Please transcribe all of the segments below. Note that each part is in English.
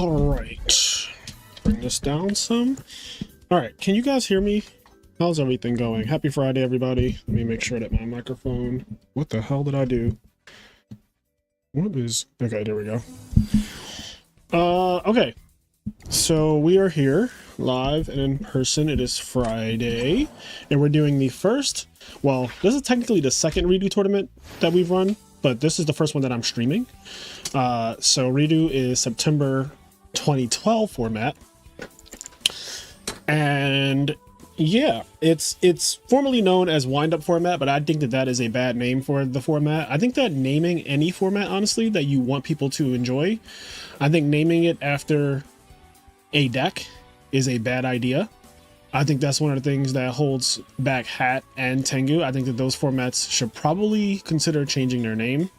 All right, bring this down some. All right, can you guys hear me? How's everything going? Happy Friday, everybody. Let me make sure that my microphone... What the hell did I do? What is... Okay, there we go. Okay. So we are here live and in person. It is Friday, and we're doing the first... Well, this is technically the second REDU tournament that we've run, but this is the first one that I'm streaming. So REDU is September 2012 format. And yeah, it's formerly known as wind-up format, but I think that is a bad name for the format. I think that naming any format, honestly, that you want people to enjoy, I think naming it after a deck is a bad idea. I think that's one of the things that holds back Hat and Tengu. I think that those formats should probably consider changing their name.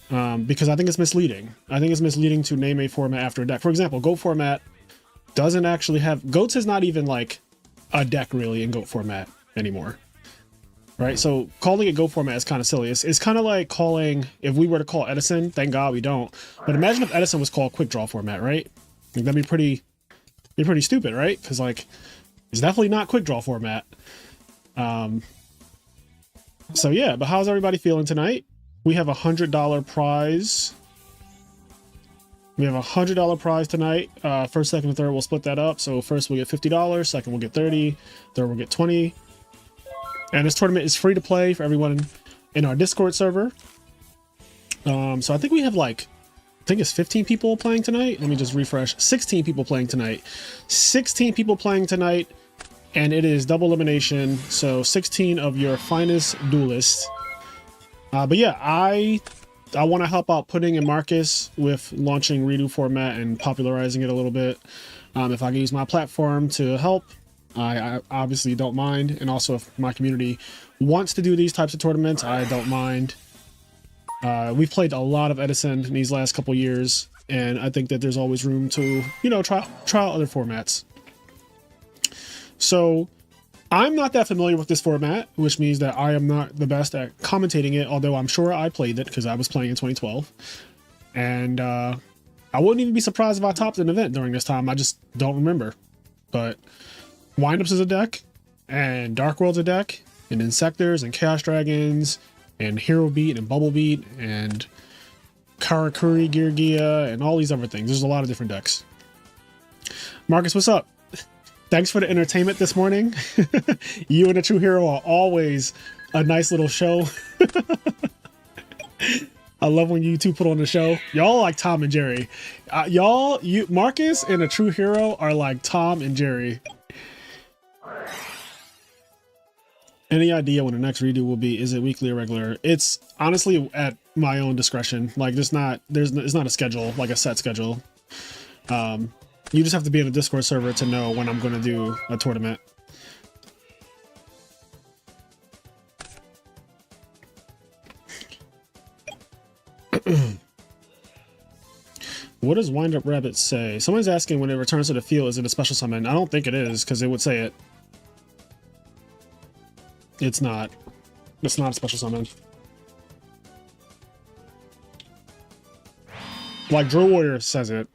Because I think it's misleading. I think it's misleading to name a format after a deck. For example, GOAT format doesn't actually have... GOATs is not even like a deck really in GOAT format anymore. Right? So calling it GOAT format is kind of silly. It's kind of like calling... If we were to call Edison, thank God we don't. But imagine if Edison was called Quick Draw format, right? Like, that'd be pretty stupid, right? Because like, it's definitely not Quick Draw format. So yeah, but how's everybody feeling tonight? We have $100 prize. We have $100 prize tonight. First, second, and third, we'll split that up. So first we'll get $50, second we'll get 30, third we'll get 20. And this tournament is free to play for everyone in our Discord server. So I think we have like, I think it's 15 people playing tonight. Let me just refresh. 16 people playing tonight. 16 people playing tonight, and it is double elimination. So 16 of your finest duelists. But yeah, I want to help out Pudding and Marcus with launching REDU format and popularizing it a little bit. If I can use my platform to help, I obviously don't mind. And also if my community wants to do these types of tournaments, I don't mind. We've played a lot of Edison in these last couple years, and I think that there's always room to, you know, try out other formats. So I'm not that familiar with this format, which means that I am not the best at commentating it, although I'm sure I played it because I was playing in 2012. And I wouldn't even be surprised if I topped an event during this time. I just don't remember. But Windups is a deck, and Dark World's a deck, and Insectors, and Chaos Dragons, and Hero Beat, and Bubble Beat, and Karakuri Gear Gia, and all these other things. There's a lot of different decks. Marcus, what's up? Thanks for the entertainment this morning. You and the True Hero are always a nice little show. I love when you two put on the show. Y'all like Tom and Jerry. Marcus and the True Hero are like Tom and Jerry. Any idea when the next REDU will be? Is it weekly or regular? It's honestly at my own discretion. Like it's not a schedule, like a set schedule. You just have to be in a Discord server to know when I'm going to do a tournament. What does Wind Up Rabbit say? Someone's asking when it returns to the field, is it a special summon? I don't think it is, because it would say it. It's not. It's not a special summon. Like Drill Warrior says it.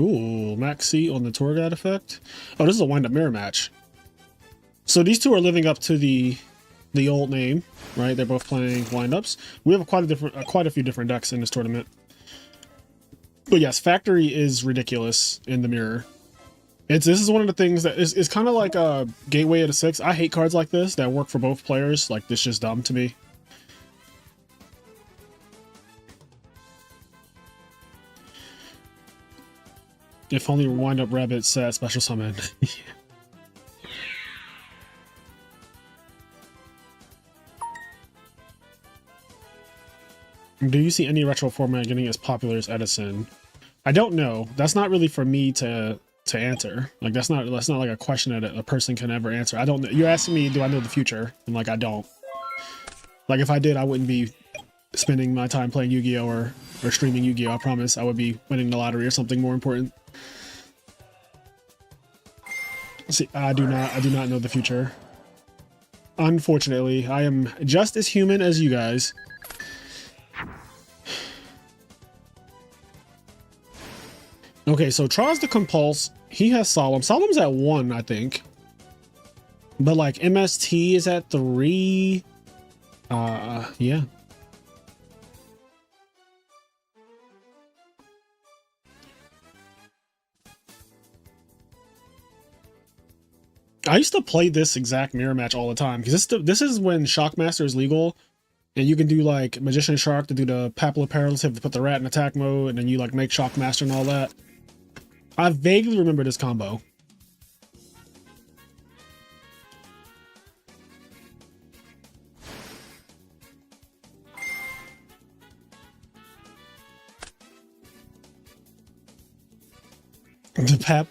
Ooh, Max C on the tour guide effect. Oh, this is a wind-up mirror match. So these two are living up to the old name, right? They're both playing wind-ups. We have quite a few different decks in this tournament. But yes, Factory is ridiculous in the mirror. This is one of the things that is kind of like a Gateway of the Six. I hate cards like this that work for both players. Like, this is just dumb to me. If only Wind Up Rabbit said special summon. Do you see any retro format getting as popular as Edison? I don't know. That's not really for me to answer. Like that's not like a question that a person can ever answer. I don't know. You're asking me, do I know the future? And like I don't. Like if I did, I wouldn't be spending my time playing Yu-Gi-Oh or streaming Yu-Gi-Oh. I promise. I would be winning the lottery or something more important. See, I do not know the future. Unfortunately, I am just as human as you guys. Okay, so tries to compulse. He has Solemn. Solemn's at 1, I think. But like MST is at 3. Yeah. I used to play this exact mirror match all the time because this is when Shockmaster is legal, and you can do like Magician Shark to do the Papilla Paralysis to put the rat in attack mode, and then you like make Shockmaster and all that. I vaguely remember this combo.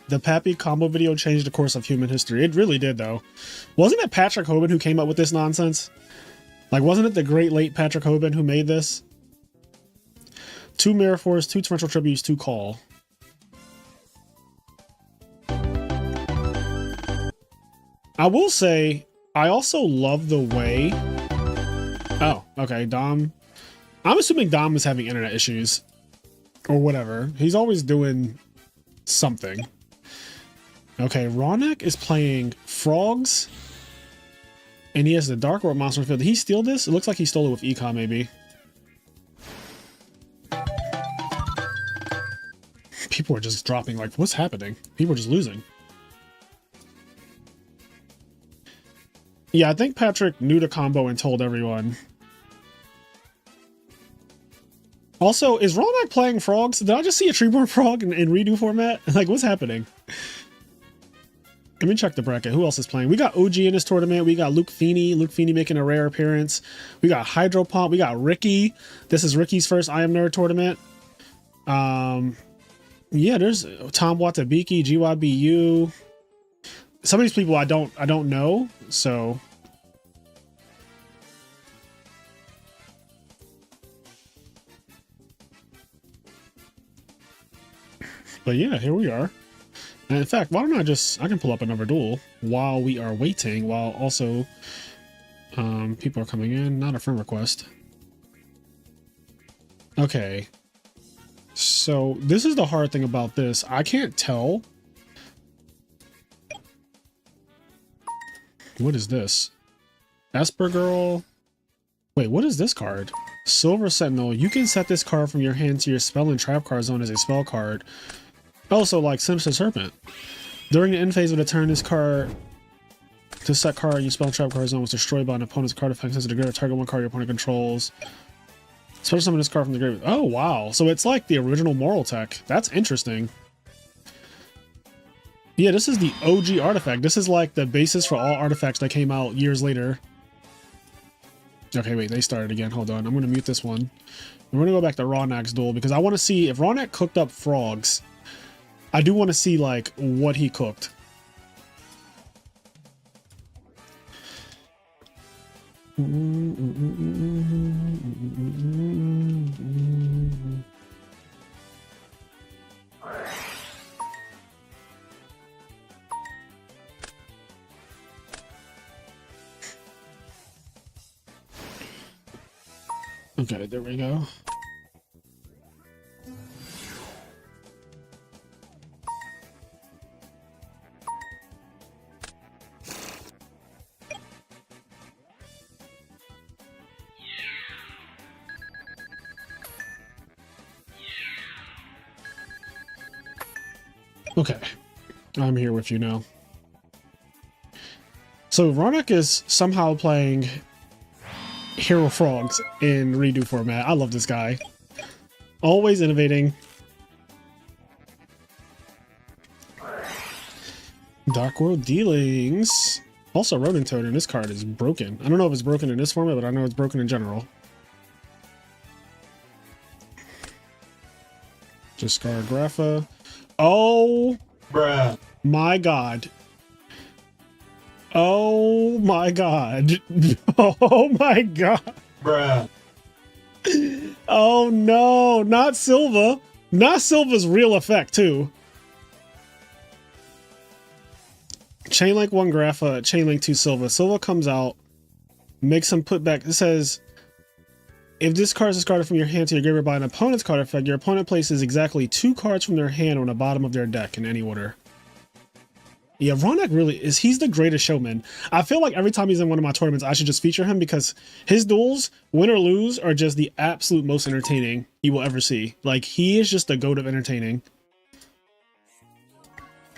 The Pappy combo video changed the course of human history. It really did, though. Wasn't it Patrick Hoban who came up with this nonsense? Like, wasn't it the great late Patrick Hoban who made this? 2 Mirror Force, 2 Torrential Tributes, 2 Call. I will say, I also love the way... Oh, okay, Dom. I'm assuming Dom is having internet issues. Or whatever. He's always doing something. Okay, Ronak is playing Frogs. And he has the Dark World Monster Field. Did he steal this? It looks like he stole it with Econ, maybe. People are just dropping, like, what's happening? People are just losing. Yeah, I think Patrick knew the combo and told everyone. Also, is Ronak playing Frogs? Did I just see a Treeborn Frog in redo format? Like, what's happening? Let me check the bracket. Who else is playing? We got OG in this tournament. We got Luke Feeney. Luke Feeney making a rare appearance. We got Hydro Pump. We got Ricky. This is Ricky's first IMNerd tournament. Yeah, there's Tom Watabiki, GYBU. Some of these people I don't know, so. But yeah, here we are. And in fact, why don't I can pull up another duel while we are waiting, while also people are coming in. Not a friend request. Okay. So this is the hard thing about this. I can't tell. What is this? Esper Girl. Wait, what is this card? Silver Sentinel. You can set this card from your hand to your spell and trap card zone as a spell card. Also, like Sinister Serpent. During the end phase of the turn, this card, set card in your spell trap card zone was destroyed by an opponent's card effect since the grave. Target one card your opponent controls. Special summon this card from the grave. Oh, wow. So it's like the original Moral Tech. That's interesting. Yeah, this is the OG artifact. This is like the basis for all artifacts that came out years later. Okay, wait, they started again. Hold on. I'm going to mute this one. I'm going to go back to Ronak's duel because I want to see if Ronak cooked up frogs. I do want to see, like, what he cooked. Okay, there we go. Okay, I'm here with you now. So Ronak is somehow playing Hero Frogs in redo format. I love this guy. Always innovating. Dark World Dealings. Also, Rodent Toad in this card is broken. I don't know if it's broken in this format, but I know it's broken in general. Discard Grapha. Oh, bruh. My God. Oh my God. Oh my God. Bruh. Oh no, not Silva. Not Silva's real effect too. Chainlink 1 Grapha, Chainlink 2 Silva. Silva comes out, makes him put back. It says if this card is discarded from your hand to your graveyard by an opponent's card effect, your opponent places exactly 2 cards from their hand on the bottom of their deck in any order. Yeah, Ronak really is. He's the greatest showman. I feel like every time he's in one of my tournaments, I should just feature him because his duels, win or lose, are just the absolute most entertaining you will ever see. Like, he is just the goat of entertaining.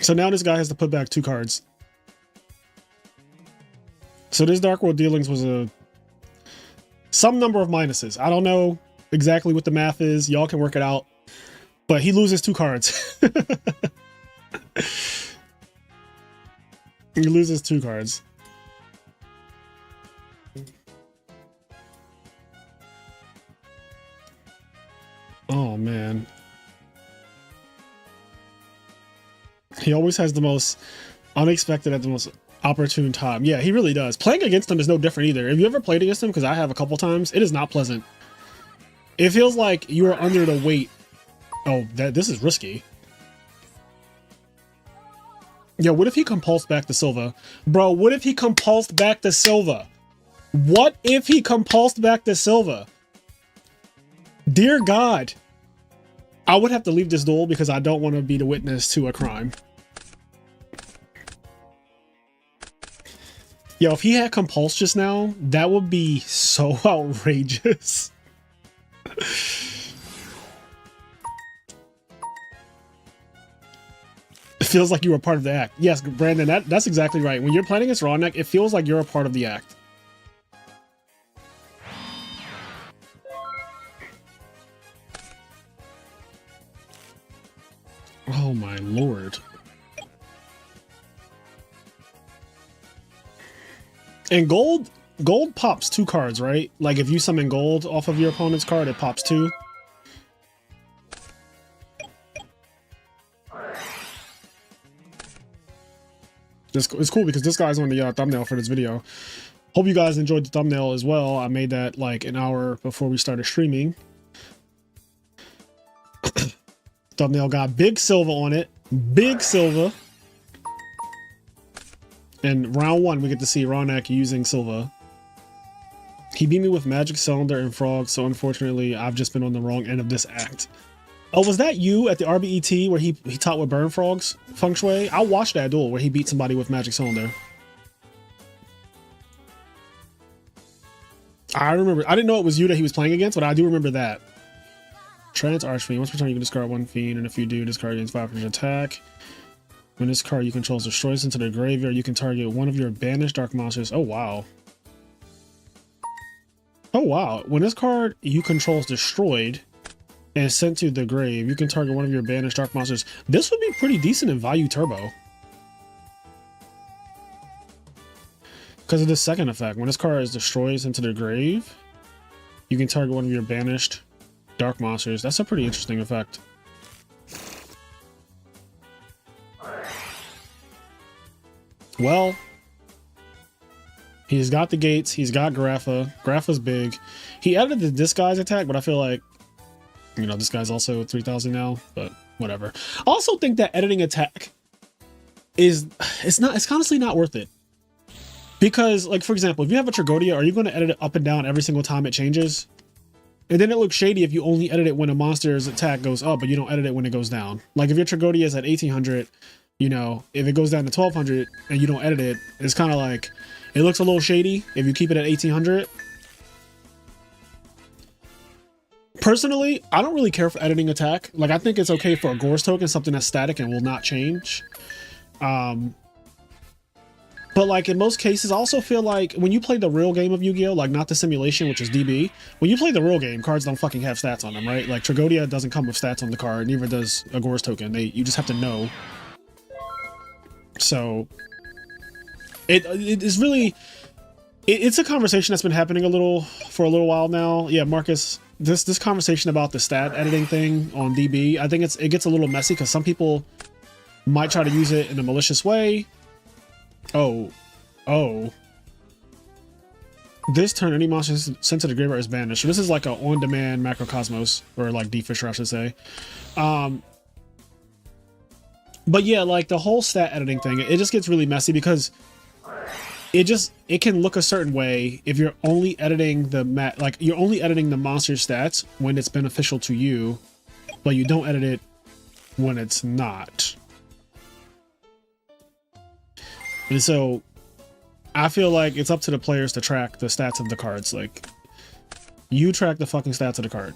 So now this guy has to put back 2 cards. So this Dark World Dealings was some number of minuses. I don't know exactly what the math is. Y'all can work it out. But he loses 2 cards. He loses 2 cards. Oh, man. He always has the most unexpected at the most opportune time. Yeah, he really does. Playing against him is no different either. Have you ever played against him? Because I have a couple times. It is not pleasant. It feels like you are under the weight. Oh, this is risky. Yo, what if he compulsed back to Silva? Bro, what if he compulsed back to Silva? What if he compulsed back to Silva? Dear God. I would have to leave this duel because I don't want to be the witness to a crime. Yo, if he had compulse just now, that would be so outrageous. It feels like you were part of the act. Yes, Brandon, that's exactly right. When you're playing against Ronak, it feels like you're a part of the act. Oh my lord. And gold pops 2 cards, right? Like if you summon gold off of your opponent's card, it pops 2. It's cool because this guy's on the thumbnail for this video. Hope you guys enjoyed the thumbnail as well. I made that like an hour before we started streaming. Thumbnail got Big Silva on it. Big Silva. And round 1, we get to see Ronak using Silva. He beat me with Magic Cylinder and Frog, so unfortunately, I've just been on the wrong end of this act. Oh, was that you at the RBET where he taught with Burn Frog's Feng Shui? I watched that duel where he beat somebody with Magic Cylinder. I remember. I didn't know it was you that he was playing against, but I do remember that. Trans Archfiend. Once per turn, you can discard 1 Fiend, and if you do, discard against 5% attack. When this card you control is destroyed into the graveyard, you can target one of your banished dark monsters. Oh, wow. Oh, wow. When this card you control is destroyed and sent to the grave, you can target one of your banished dark monsters. This would be pretty decent in Value Turbo. Because of this second effect. When this card is destroyed into the grave, you can target one of your banished dark monsters. That's a pretty interesting effect. Well, he's got the gates, he's got Grapha. Grapha's big. He added the Disguise attack, but I feel like, you know, this guy's also 3,000 now, but whatever. I also think that editing attack it's honestly not worth it. Because, like, for example, if you have a Tragodia, are you going to edit it up and down every single time it changes? And then it looks shady if you only edit it when a monster's attack goes up, but you don't edit it when it goes down. Like, if your Tragodia is at 1,800, you know, if it goes down to 1,200 and you don't edit it, it's kind of like, it looks a little shady if you keep it at 1,800. Personally, I don't really care for editing attack. Like, I think it's okay for a Gorz token, something that's static and will not change. But like in most cases, I also feel like when you play the real game of Yu-Gi-Oh, like not the simulation, which is DB, when you play the real game, cards don't fucking have stats on them, right? Like Tragodia doesn't come with stats on the card, neither does a Gorz token. You just have to know. So it is really, it's a conversation that's been happening for a little while now. Yeah, Marcus, this conversation about the stat editing thing on DB, I think it gets a little messy because some people might try to use it in a malicious way. Oh. This turn, any monster sent to the graveyard is banished. So this is like a on-demand Macrocosmos, or like D-Fisher, I should say. But yeah, like the whole stat editing thing, it just gets really messy because it can look a certain way if you're only editing you're only editing the monster stats when it's beneficial to you, but you don't edit it when it's not. And so I feel like it's up to the players to track the stats of the cards. Like, you track the fucking stats of the card.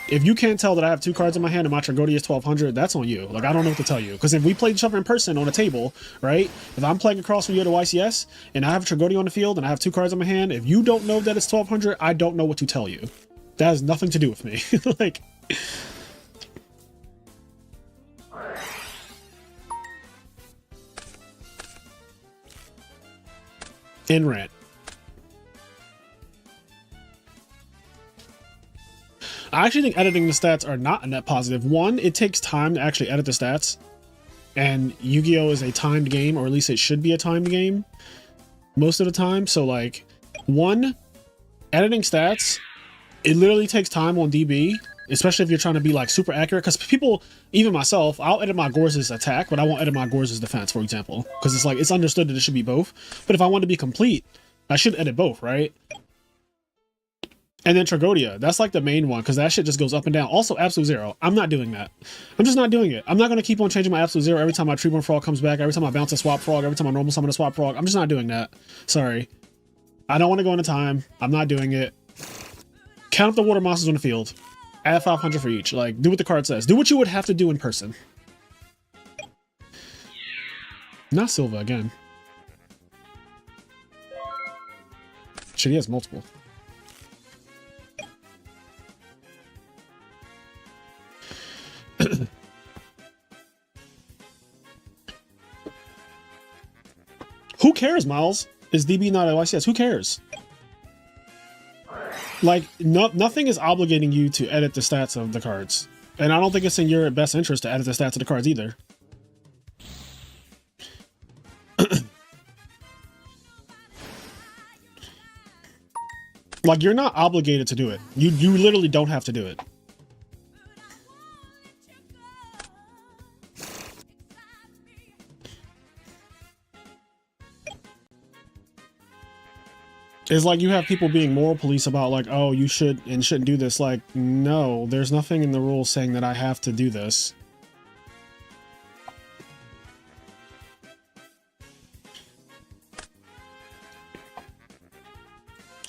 If you can't tell that I have 2 cards in my hand and my Tragodia is 1200, that's on you. Like, I don't know what to tell you. Because if we played each other in person on a table, right? If I'm playing across from you at a YCS and I have a Tragodia on the field and I have 2 cards in my hand, if you don't know that it's 1200, I don't know what to tell you. That has nothing to do with me. Like, in rant. I actually think editing the stats are not a net positive. One, it takes time to actually edit the stats, and Yu-Gi-Oh! Is a timed game, or at least it should be a timed game most of the time. So like, one, editing stats, it literally takes time on DB, especially if you're trying to be like super accurate, because people, even myself, I'll edit my Gorza's attack, but I won't edit my Gorza's defense, for example, because it's like, it's understood that it should be both. But if I want to be complete, I should edit both, right? And then Tragodia, that's like the main one, because that shit just goes up and down. Also, Absolute Zero. I'm not doing that. I'm just not doing it. I'm not going to keep on changing my Absolute Zero every time my Treeborn Frog comes back, every time I bounce a Swap Frog, every time I normal summon a Swap Frog. I'm just not doing that. Sorry. I don't want to go into time. I'm not doing it. Count up the water monsters on the field. Add 500 for each. Like, do what the card says. Do what you would have to do in person. Not Silva again. Shit, he has multiple. Who cares, Miles? Is DB not a YCS? Who cares? Like, nothing is obligating you to edit the stats of the cards. And I don't think it's in your best interest to edit the stats of the cards either. Like, you're not obligated to do it. You literally don't have to do it. It's like you have people being moral police about like, oh, you should and shouldn't do this. Like, no, there's nothing in the rules saying that I have to do this.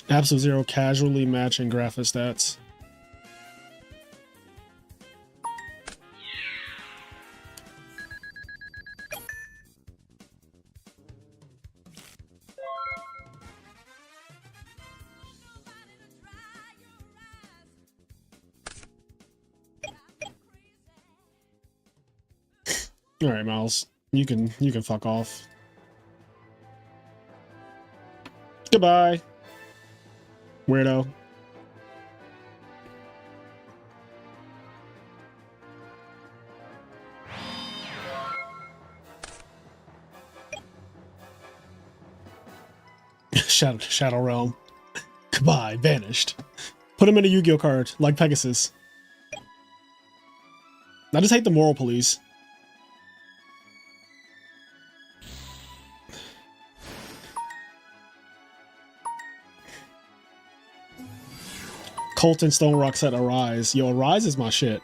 Absolute Zero casually matching graphic stats. All right, Miles, you can fuck off. Goodbye, weirdo. Shadow Realm. Goodbye, vanished. Put him in a Yu-Gi-Oh card like Pegasus. I just hate the moral police. Colton Stone Rock said Arise. Yo, Arise is my shit.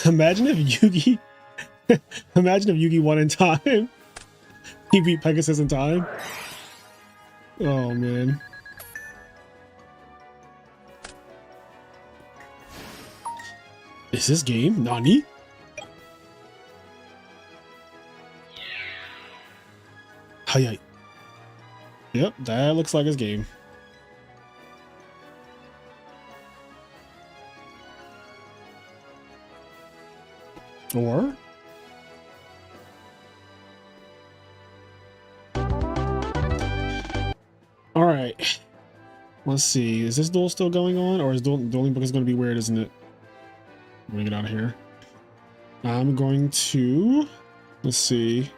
Imagine if Yugi imagine if Yugi won in time. He beat Pegasus in time. Oh man. Is this game Nani? Hi. Yep, that looks like his game. Or all right, let's see, is this duel still going on, or is dueling book is going to be weird, isn't it? I'm gonna get out of here. I'm going to, let's see,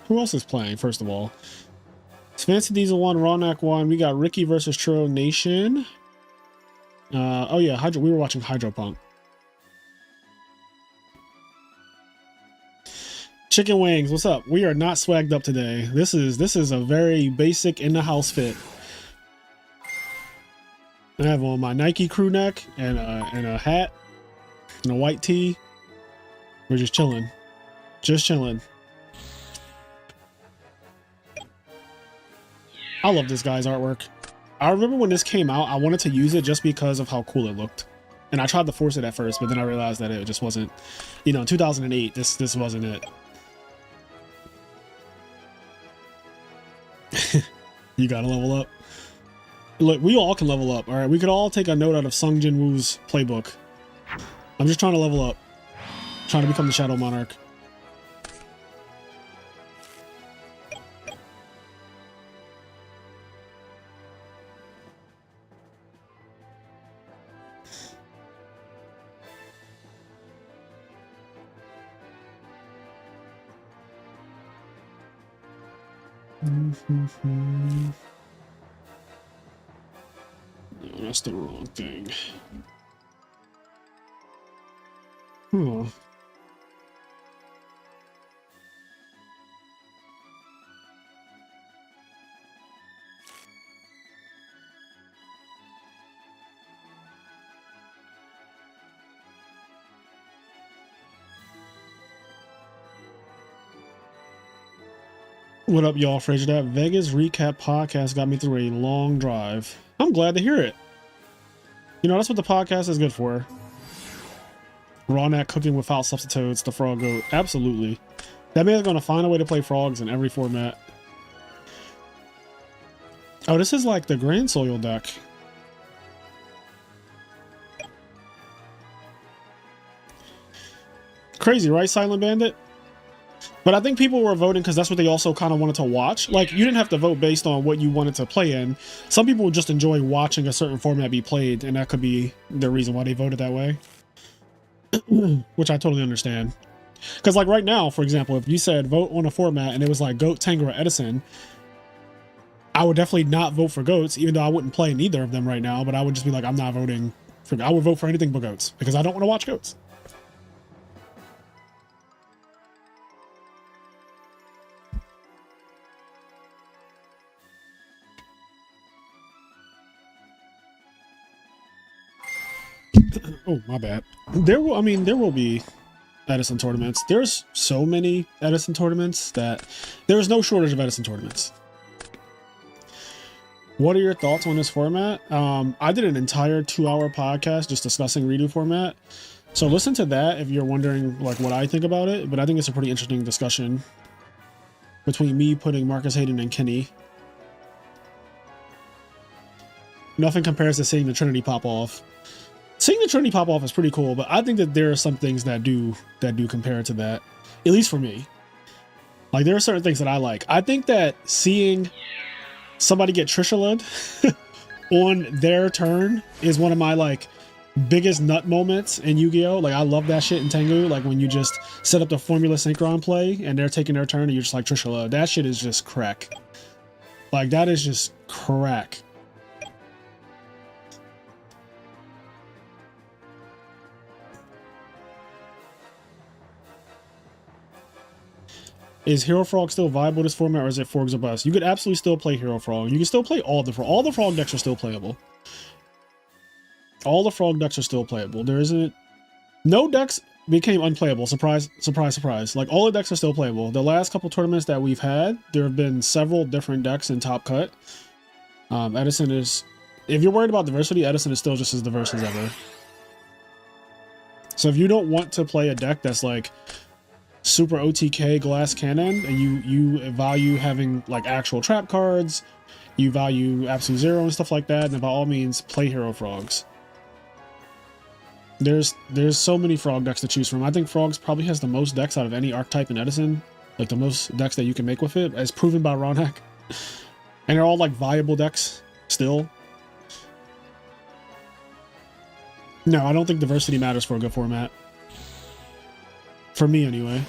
who else is playing? First of all, it's Fancy Diesel 1, Rawnak 1. We got Ricky versus True Nation. Oh yeah, Hydro, we were watching Hydropunk. Chicken wings, what's up? We are not swagged up today. This is a very basic in the house fit. I have on my Nike crew neck and a hat and a white tee. We're just chilling. Just chilling. I love this guy's artwork. I remember when this came out, I wanted to use it just because of how cool it looked. And I tried to force it at first, but then I realized that it just wasn't, you know, in 2008, this wasn't it. You gotta level up. Look, we all can level up, all right? We could all take a note out of Sung Jin Woo's playbook. I'm just trying to level up. Trying to become the Shadow Monarch. No, that's the wrong thing. Huh. What up, y'all? Fraser, that Vegas recap podcast got me through a long drive. I'm glad to hear it. You know, that's what the podcast is good for. Raw Nat cooking without substitutes, the frog goat. Absolutely. That man's going to find a way to play frogs in every format. Oh, this is like the Grand Soil deck. Crazy, right, Silent Bandit? But I think people were voting because that's what they also kind of wanted to watch. Like, you didn't have to vote based on what you wanted to play in. Some people would just enjoy watching a certain format be played, and that could be the reason why they voted that way. Which I totally understand. Because, like, right now, for example, if you said vote on a format and it was like Goat, Tangra, Edison, I would definitely not vote for Goats, even though I wouldn't play neither of them right now. But I would just be like, I'm not voting for... I would vote for anything but Goats because I don't want to watch Goats. Oh, my bad. There will be Edison tournaments. There's so many Edison tournaments that there's no shortage of Edison tournaments. What are your thoughts on this format? I did an entire 2-hour podcast just discussing REDU format. So listen to that if you're wondering like what I think about it. But I think it's a pretty interesting discussion between me putting Marcus Hayden and Kenny. Nothing compares to seeing the Trinity pop off. Seeing the Trinity pop off is pretty cool, but I think that there are some things that do compare to that, at least for me. Like, there are certain things that I like. I think that seeing somebody get Trishala'd on their turn is one of my, like, biggest nut moments in Yu-Gi-Oh! Like, I love that shit in Tengu. Like, when you just set up the Formula Synchron play, and they're taking their turn, and you're just like, Trishala. That shit is just crack. Like, that is just crack. Is Hero Frog still viable this format, or is it Frogs or Bust? You could absolutely still play Hero Frog. You can still play all the Frog decks are still playable. All the Frog decks are still playable. There isn't... No decks became unplayable. Surprise, surprise, surprise. Like, all the decks are still playable. The last couple tournaments that we've had, there have been several different decks in Top Cut. Edison is... If you're worried about diversity, Edison is still just as diverse as ever. So if you don't want to play a deck that's like super OTK glass cannon, and you value having like actual trap cards, you value Absolute Zero and stuff like that, then by all means play Hero Frogs. There's so many frog decks to choose from. I think Frogs probably has the most decks out of any archetype in Edison, like the most decks that you can make with it, as proven by Ronak. And they're all like viable decks still. No, I don't think diversity matters for a good format. For me, anyway.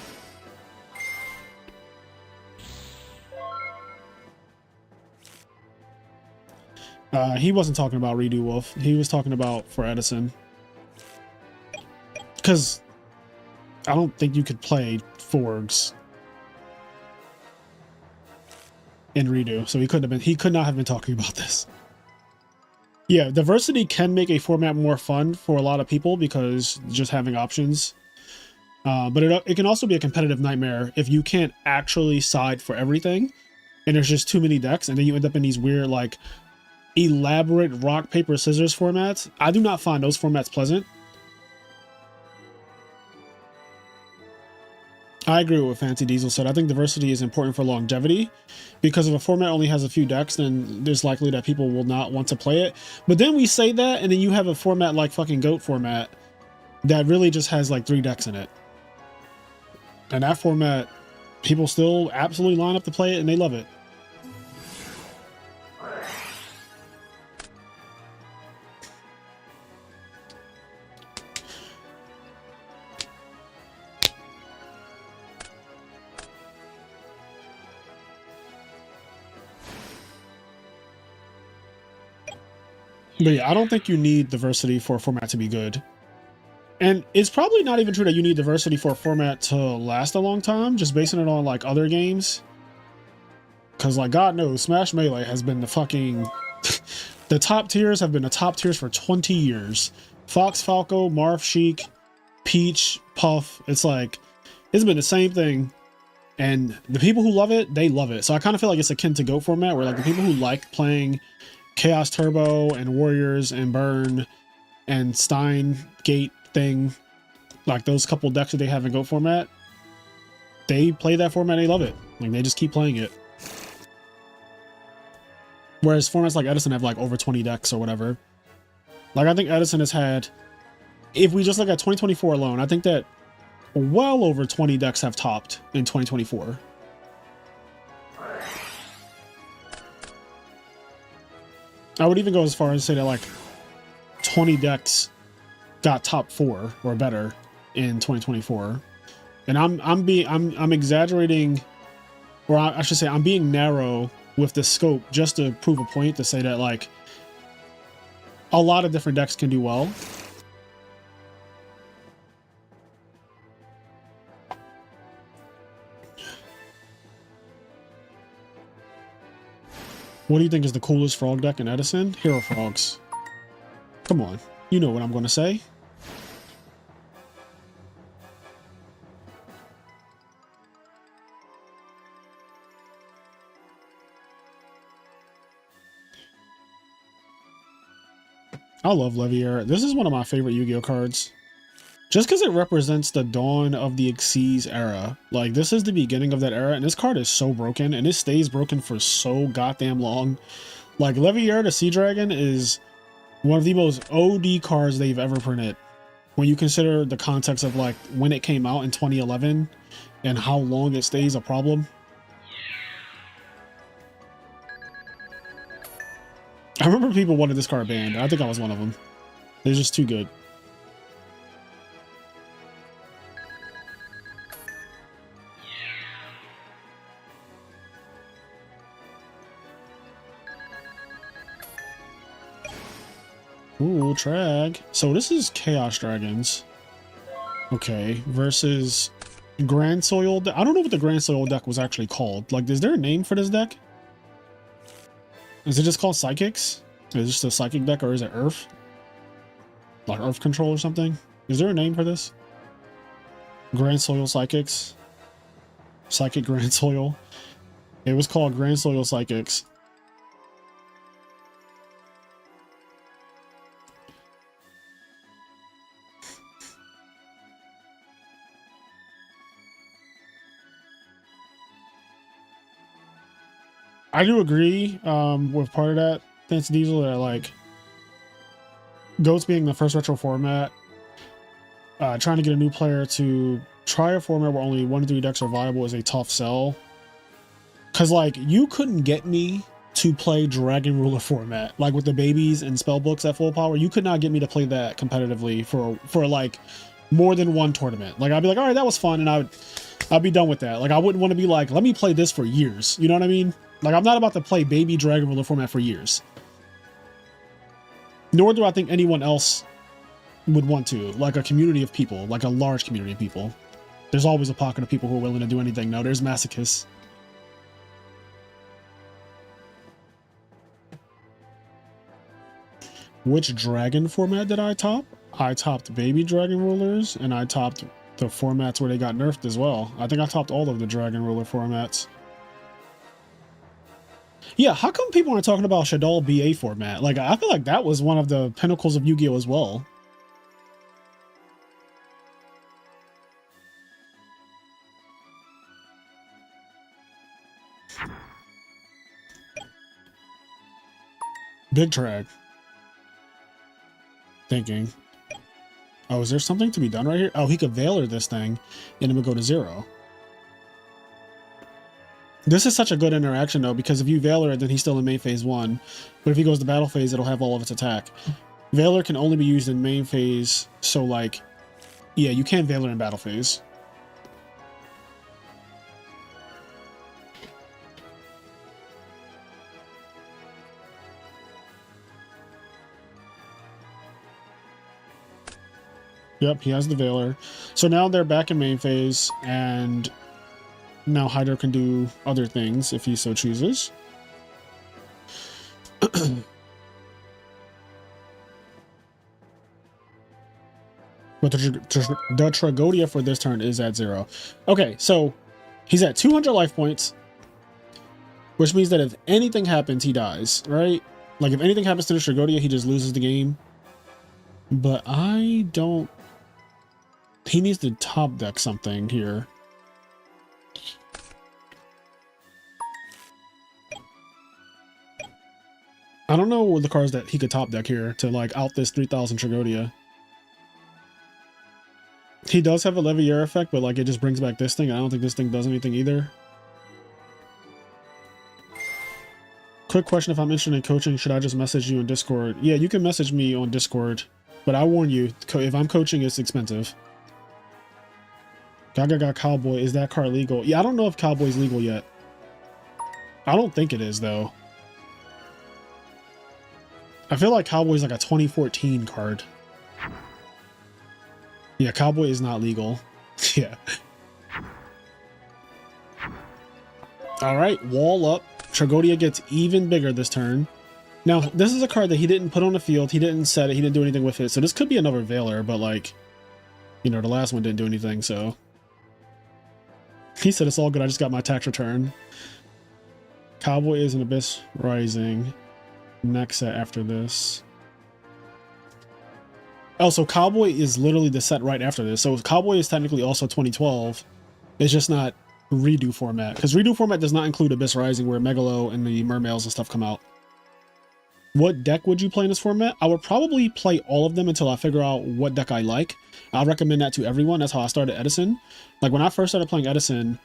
He wasn't talking about REDU Wolf. He was talking about for Edison. Because I don't think you could play Forgs in REDU, so he could not have been talking about this. Yeah, diversity can make a format more fun for a lot of people because just having options. But it can also be a competitive nightmare if you can't actually side for everything, and there's just too many decks, and then you end up in these weird, like, elaborate rock, paper, scissors formats. I do not find those formats pleasant. I agree with what Fancy Diesel said. I think diversity is important for longevity, because if a format only has a few decks, then there's likely that people will not want to play it. But then we say that, and then you have a format like fucking GOAT format that really just has like 3 decks in it. And that format, people still absolutely line up to play it, and they love it. But yeah, I don't think you need diversity for a format to be good. And it's probably not even true that you need diversity for a format to last a long time, just basing it on like other games. Because like God knows, Smash Melee has been the fucking... the top tiers have been the top tiers for 20 years. Fox Falco, Marth Sheik, Peach, Puff. It's like, it's been the same thing. And the people who love it, they love it. So I kind of feel like it's akin to GOAT format, where like the people who like playing Chaos Turbo and Warriors and Burn and Stein Gate thing, like those couple decks that they have in GOAT format, they play that format, they love it. Like they just keep playing it. Whereas formats like Edison have like over 20 decks or whatever. Like I think Edison has had, if we just look at 2024 alone, I think that well over 20 decks have topped in 2024. I would even go as far as to say that like 20 decks got top 4 or better in 2024. And I'm exaggerating, or I should say I'm being narrow with the scope just to prove a point, to say that like a lot of different decks can do well. What do you think is the coolest frog deck in Edison? Hero Frogs. Come on, you know what I'm going to say. I love Levier. This is one of my favorite Yu-Gi-Oh cards. Just because it represents the dawn of the Xyz era. Like, this is the beginning of that era, and this card is so broken, and it stays broken for so goddamn long. Like, Levier, the Sea Dragon, is one of the most OD cards they've ever printed. When you consider the context of, like, when it came out in 2011, and how long it stays a problem. I remember people wanted this card banned. I think I was one of them. They're just too good. Ooh, Trag. So this is Chaos Dragons. Okay, versus Grand Soil. I don't know what the Grand Soil deck was actually called. Like, is there a name for this deck? Is it just called Psychics? Is it just a Psychic deck, or is it Earth? Like Earth Control or something? Is there a name for this? Grand Soil Psychics? Psychic Grand Soil? It was called Grand Soil Psychics. I do agree with part of that, Fancy Diesel, that like GOATs being the first retro format, trying to get a new player to try a format where only 1 to 3 decks are viable is a tough sell. Cause like you couldn't get me to play Dragon Ruler format, like with the babies and spell books at full power. You could not get me to play that competitively for like more than 1 tournament. Like I'd be like, all right, that was fun, and I'd be done with that. Like I wouldn't want to be like, let me play this for years. You know what I mean? Like, I'm not about to play baby Dragon Ruler format for years. Nor do I think anyone else would want to. Like a community of people, like a large community of people. There's always a pocket of people who are willing to do anything. No, there's masochists. Which dragon format did I top? I topped baby dragon rulers, and I topped the formats where they got nerfed as well. I think I topped all of the dragon ruler formats. Yeah, how come people aren't talking about Shaddoll BA format? Like, I feel like that was one of the pinnacles of Yu-Gi-Oh! As well. Big Trag. Thinking. Oh, is there something to be done right here? Oh, he could Veiler this thing, and it would go to 0. This is such a good interaction, though, because if you Veiler it, then he's still in main phase 1. But if he goes to battle phase, it'll have all of its attack. Veiler can only be used in main phase, so, like, yeah, you can't Veiler in battle phase. Yep, he has the Veiler. So now they're back in main phase, and now Hydro can do other things if he so chooses. But the Tragodia for this turn is at 0. Okay, so he's at 200 life points, which means that if anything happens, he dies, right? Like, if anything happens to the Tragodia, he just loses the game. But I don't... He needs to top deck something here. I don't know what the cards that he could top deck here to, like, out this 3000 Tragodia. He does have a Leviair effect, but, like, it just brings back this thing. I don't think this thing does anything either. Quick question, if I'm interested in coaching, should I just message you on Discord? Yeah, you can message me on Discord, but I warn you, if I'm coaching, it's expensive. Gaga Cowboy, is that card legal? Yeah, I don't know if Cowboy's legal yet. I don't think it is, though. I feel like Cowboy's like a 2014 card. Yeah, Cowboy is not legal. Yeah. Alright, wall up. Tragodia gets even bigger this turn. Now, this is a card that he didn't put on the field. He didn't set it. He didn't do anything with it. So this could be another Veiler, but, like, you know, the last one didn't do anything, so... He said it's all good. I just got my tax return. Cowboy is an Abyss Rising. Next set after this. Oh, so Cowboy is literally the set right after this. So Cowboy is technically also 2012. It's just not redo format. Because redo format does not include Abyss Rising, where Megalo and the Mermails and stuff come out. What deck would you play in this format? I would probably play all of them until I figure out what deck I like. I'll recommend that to everyone. That's how I started Edison. Like, when I first started playing Edison,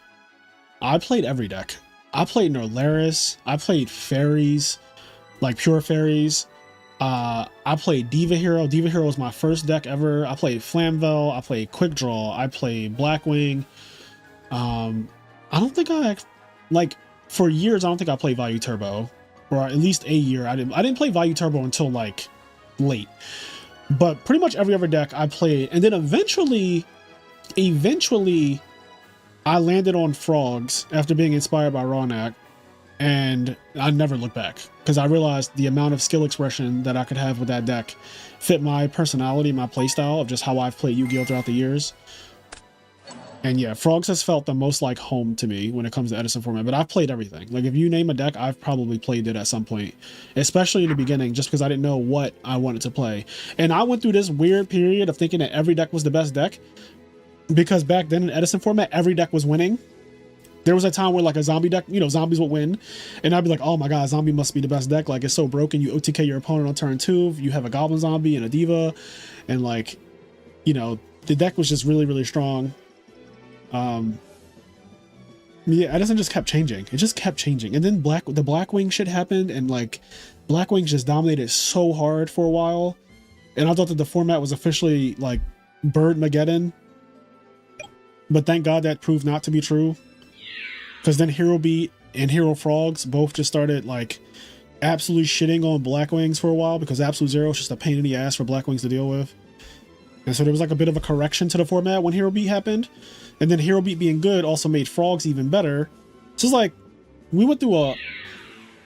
I played every deck. I played Norlaris. I played Fairies, like pure Fairies. I played Diva Hero. Diva Hero was my first deck ever. I played Flamvel. I played Quick Draw. I played Blackwing. I don't think like, for years, I don't think I played Value Turbo. Or at least a year. I didn't play Value Turbo until, like, late. But pretty much every other deck I played. And then eventually, I landed on Frogs after being inspired by Rawnak. And I never looked back. Because I realized the amount of skill expression that I could have with that deck fit my personality, my playstyle of just how I've played Yu-Gi-Oh! Throughout the years. And yeah, Frogs has felt the most like home to me when it comes to Edison format, but I've played everything. Like, if you name a deck, I've probably played it at some point, especially in the beginning, just because I didn't know what I wanted to play. And I went through this weird period of thinking that every deck was the best deck, because back then in Edison format, every deck was winning. There was a time where, like, a zombie deck, you know, zombies would win, and I'd be like, oh my god, zombie must be the best deck. Like, it's so broken. You OTK your opponent on turn 2, you have a goblin zombie and a diva, and, like, you know, the deck was just really, really strong. Yeah, Edison just kept changing. It just kept changing. And then the Blackwing shit happened, and, like, Blackwing just dominated so hard for a while. And I thought that the format was officially, like, Bird-mageddon. But thank God that proved not to be true. Because then Hero Beat and Hero Frogs both just started, like, absolutely shitting on Blackwings for a while, because Absolute Zero is just a pain in the ass for Blackwings to deal with. And so there was, like, a bit of a correction to the format when Hero Beat happened. And then Hero Beat being good also made Frogs even better. So it's like, we went through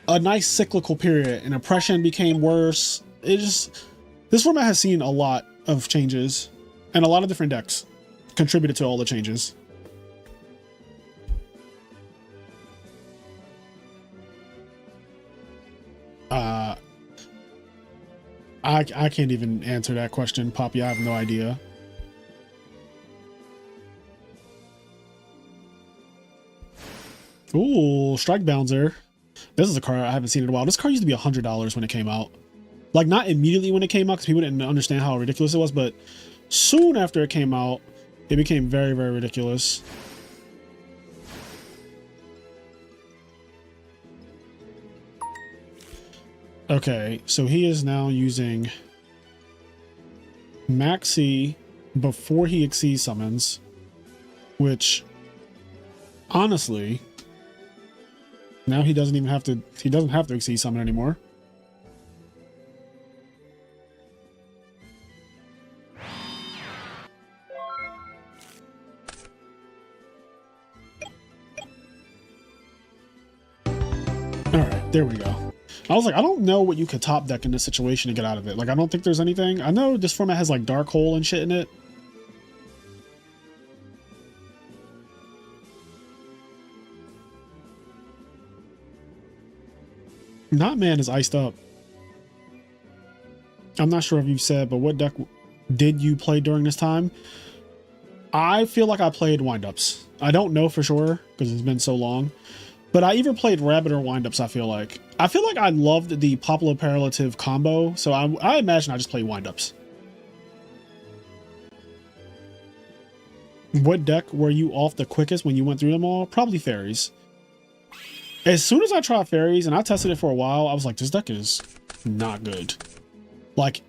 a nice cyclical period, and Oppression became worse, this format has seen a lot of changes, and a lot of different decks contributed to all the changes. I can't even answer that question, Poppy. I have no idea. Ooh, Strike Bouncer. This is a card I haven't seen in a while. This card used to be $100 when it came out. Like, not immediately when it came out, because people didn't understand how ridiculous it was, but soon after it came out, it became very, very ridiculous. Okay, so he is now using Maxi before he Exceed summons, which, honestly, now he doesn't have to Exceed summon anymore. Alright, there we go. I was like, I don't know what you could top deck in this situation to get out of it. Like, I don't think there's anything. I know this format has like Dark Hole and shit in it. Not Man is iced up. I'm not sure if you said, but what deck did you play during this time? I feel like I played windups. I don't know for sure because it's been so long. But I either played Rabbit or windups, I feel like. I feel like I loved the Popular Paralative combo, so I imagine I just played windups. What deck were you off the quickest when you went through them all? Probably Fairies. As soon as I tried Fairies, and I tested it for a while, I was like, this deck is not good. Like,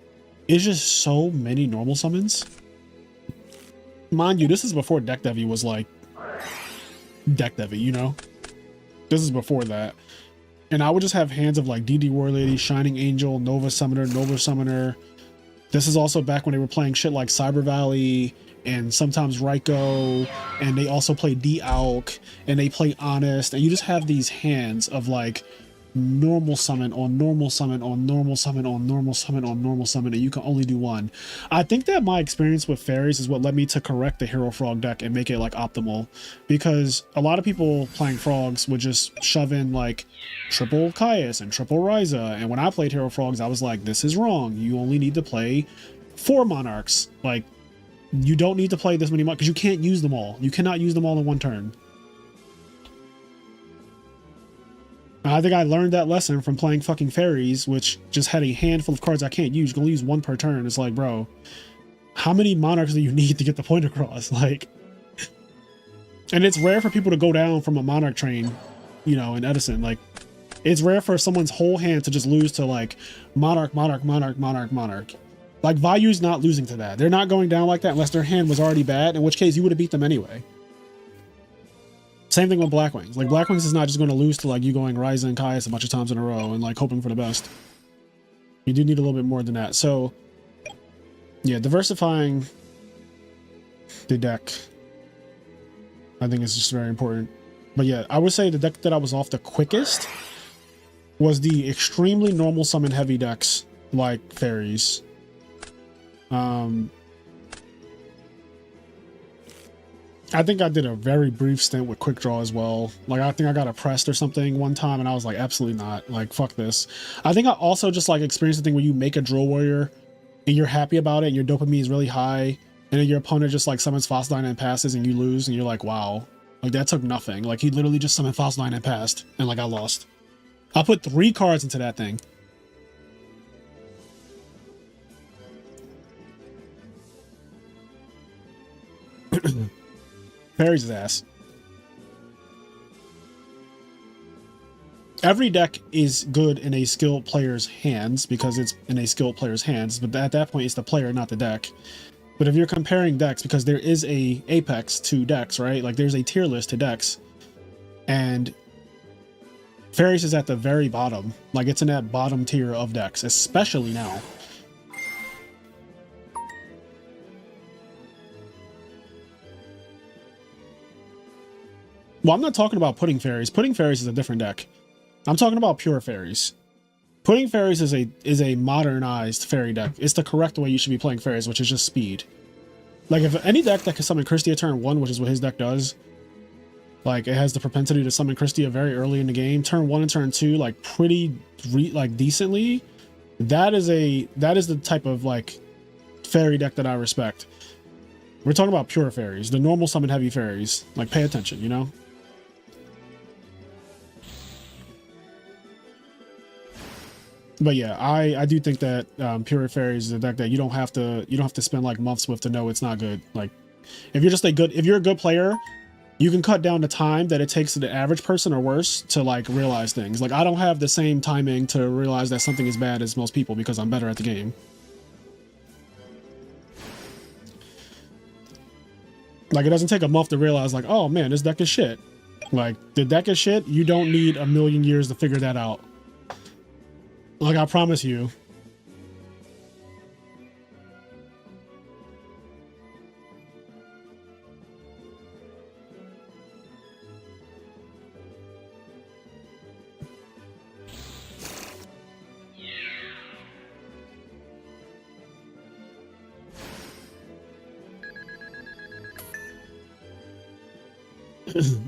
it's just so many normal summons. Mind you, this is before Deck Devi was like Deck Devi, you know? This is before that. And I would just have hands of like DD War Lady, Shining Angel, Nova Summoner. This is also back when they were playing shit like Cyber Valley and sometimes Raiko, and they also play D-Alk, and they play Honest, and you just have these hands of like normal summon on normal summon on normal summon on normal summon on normal summon, and you can only do one. I think that my experience with Fairies is what led me to correct the Hero Frog deck and make it like optimal, because a lot of people playing Frogs would just shove in like triple Caius and triple Ryza, and when I played Hero Frogs, I was like, this is wrong. You only need to play 4 Monarchs. Like, you don't need to play this many Monarchs because you can't use them all. You cannot use them all in one turn. I think I learned that lesson from playing fucking Fairies, which just had a handful of cards I can't use. You can only use 1 per turn. It's like, bro, how many Monarchs do you need to get the point across? Like, and it's rare for people to go down from a Monarch train, you know, in Edison. Like, it's rare for someone's whole hand to just lose to like Monarch. Like, Vayu's not losing to that. They're not going down like that unless their hand was already bad, in which case you would have beat them anyway. Same thing with Blackwings. Like, Blackwings is not just going to lose to like you going Ryza and Caius a bunch of times in a row and like hoping for the best. You do need a little bit more than that. So yeah, diversifying the deck, I think, is just very important. But yeah, I would say the deck that I was off the quickest was the extremely normal summon heavy decks like Fairies. I think I did a very brief stint with Quick Draw as well. Like, I think I got oppressed or something one time, and I was like, absolutely not. Like, fuck this. I think I also just like experienced the thing where you make a Drill Warrior and you're happy about it and your dopamine is really high, and then your opponent just like summons Fossil and passes and you lose, and you're like, wow, like that took nothing. Like, he literally just summoned Fossil and passed, and like I lost. I put 3 cards into that thing. Fairies his ass. Every deck is good in a skilled player's hands because it's in a skilled player's hands, but at that point it's the player, not the deck. But if you're comparing decks, because there is a apex to decks, right? Like, there's a tier list to decks, and Fairies is at the very bottom. Like, it's in that bottom tier of decks, especially now. Well, I'm not talking about Pudding Fairies. Pudding Fairies is a different deck. I'm talking about pure Fairies. Putting fairies is a modernized fairy deck. It's the correct way you should be playing fairies, which is just speed. Like, if any deck that can summon Christia turn 1, which is what his deck does, like, it has the propensity to summon Christia very early in the game, turn 1 and turn 2, like, pretty, decently, that is the type of, like, fairy deck that I respect. We're talking about pure fairies, the normal summon heavy fairies. Like, pay attention, you know? But yeah, I do think that pure fairies is a deck that you don't have to spend like months with to know it's not good. Like, if you're a good player, you can cut down the time that it takes to the average person or worse to like realize things. Like, I don't have the same timing to realize that something is bad as most people because I'm better at the game. Like, it doesn't take a month to realize like, oh man, this deck is shit. Like, the deck is shit. You don't need a million years to figure that out. Like, I promise you.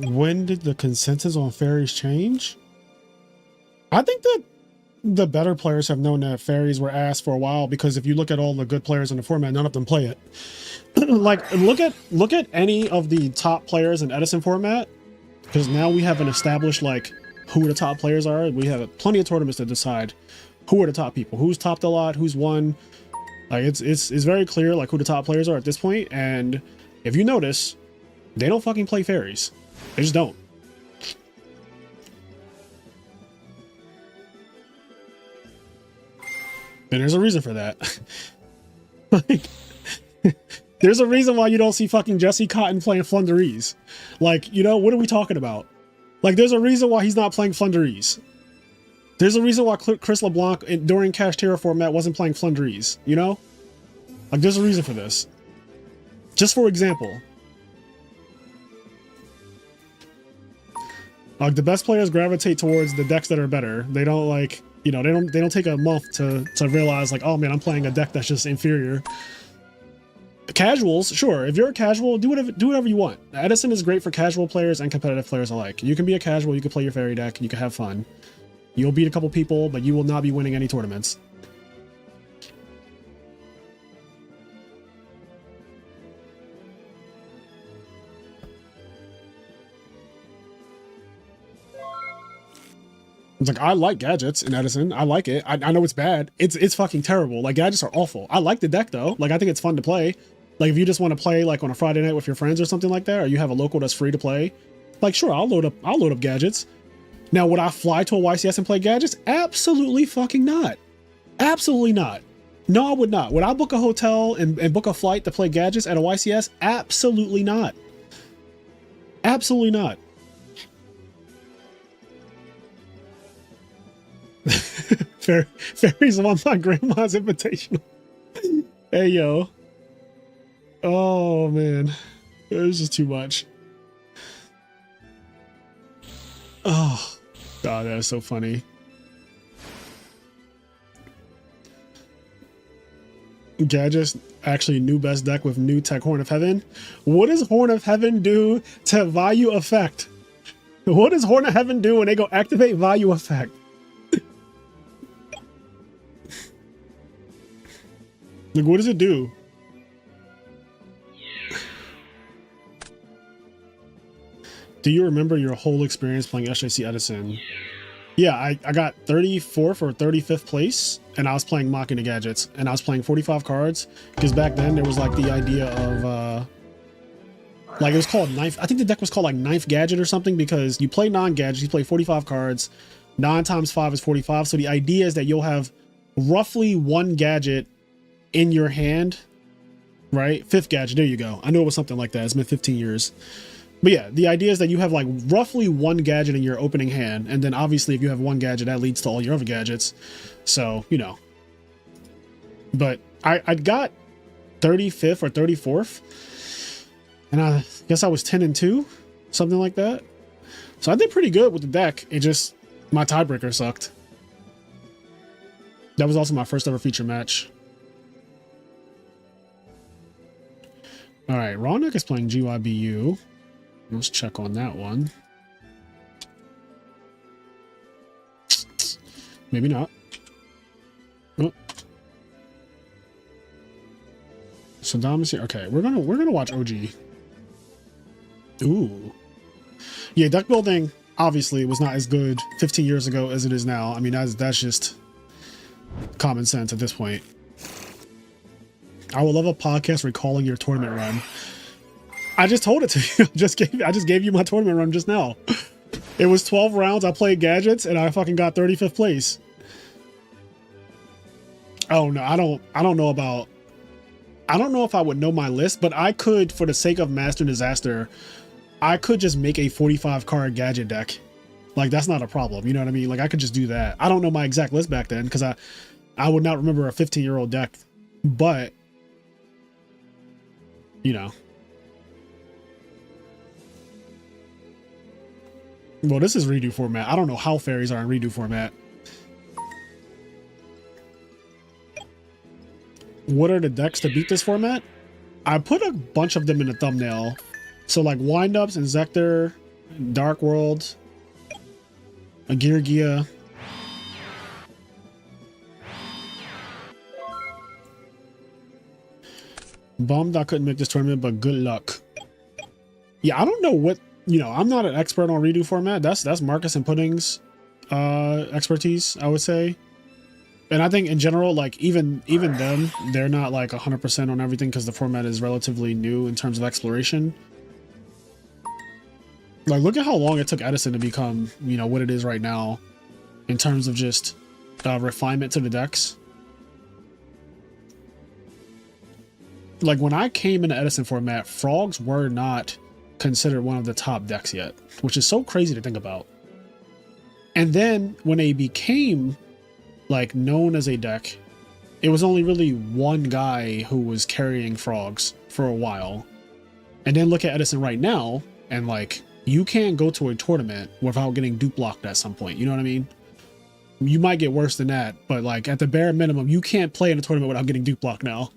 When did the consensus on fairies change? I think that the better players have known that fairies were asked for a while, because if you look at all the good players in the format, none of them play it. Like, look at any of the top players in Edison format, because now we have an established like who the top players are. We have plenty of tournaments to decide who are the top people, who's topped a lot, who's won. Like, it's very clear like who the top players are at this point. And if you notice, they don't fucking play fairies. They just don't. And there's a reason for that. Like, there's a reason why you don't see fucking Jesse Cotton playing Flunderees. Like, you know, what are we talking about? Like, there's a reason why he's not playing Flunderees. There's a reason why Chris LeBlanc during Cash Terror format wasn't playing Flunderees, you know? Like, there's a reason for this. Just for example. Like, the best players gravitate towards the decks that are better. They don't like... You know, they don't take a month to realize like, oh man, I'm playing a deck that's just inferior. Casuals, sure. If you're a casual, do whatever you want. Edison is great for casual players and competitive players alike. You can be a casual, you can play your fairy deck, you can have fun. You'll beat a couple people, but you will not be winning any tournaments. It's like, I like gadgets in Edison. I like it. I know it's bad. It's fucking terrible. Like, gadgets are awful. I like the deck though. Like, I think it's fun to play. Like, if you just want to play like on a Friday night with your friends or something like that, or you have a local that's free to play, like, sure, I'll load up gadgets. Now, would I fly to a YCS and play gadgets? Absolutely fucking not. Absolutely not. No, I would not. Would I book a hotel and book a flight to play gadgets at a YCS? Absolutely not. Absolutely not. Fairies won my grandma's invitational. Hey, yo. Oh, man. It was just too much. Oh, God, that is so funny. Gadgets actually new best deck with new tech Horn of Heaven. What does Horn of Heaven do to value effect? What does Horn of Heaven do when they go activate value effect? Like, what does it do? Do you remember your whole experience playing SJC Edison? Yeah, I got 34th or 35th place, and I was playing Mocking the Gadgets, and I was playing 45 cards, because back then there was like the idea of, like, it was called Ninth, I think the deck was called like Ninth Gadget or something, because you play non-gadgets, you play 45 cards, 9 times 5 is 45, so the idea is that you'll have roughly one gadget in your hand, right? Fifth gadget, there you go. I knew it was something like that. It's been 15 years. But yeah, the idea is that you have like roughly one gadget in your opening hand, and then obviously if you have one gadget, that leads to all your other gadgets. So, you know. But I got 35th or 34th, and I guess I was 10-2, something like that. So I did pretty good with the deck. It just, my tiebreaker sucked. That was also my first ever feature match. All right, Rawneck is playing GYBU. Let's check on that one. Maybe not. Oh. Saddam is here. Okay, we're gonna watch OG. Ooh. Yeah, deck building obviously was not as good 15 years ago as it is now. I mean, that's just common sense at this point. I would love a podcast recalling your tournament run. I just told it to you. I just gave you my tournament run just now. It was 12 rounds. I played gadgets and I fucking got 35th place. Oh no, I don't know if I would know my list, but I could, for the sake of Master Disaster, I could just make a 45 card gadget deck. Like, that's not a problem. You know what I mean? Like, I could just do that. I don't know my exact list back then because I would not remember a 15-year-old deck, but you know. Well, this is redo format. I don't know how fairies are in redo format. What are the decks to beat this format? I put a bunch of them in the thumbnail. So like Windups, Inzektor, Dark World, Agirgia. Bummed I couldn't make this tournament, but good luck. Yeah, I don't know what, you know, I'm not an expert on redo format. That's Marcus and Pudding's expertise, I would say. And I think in general, like even them, they're not like 100% on everything because the format is relatively new in terms of exploration. Like, look at how long it took Edison to become, you know, what it is right now in terms of just refinement to the decks. Like, when I came into Edison format, frogs were not considered one of the top decks yet, which is so crazy to think about. And then when they became like known as a deck, it was only really one guy who was carrying frogs for a while. And then look at Edison right now, and like, you can't go to a tournament without getting dupe blocked at some point. You know what I mean? You might get worse than that, but like at the bare minimum, you can't play in a tournament without getting dupe blocked now.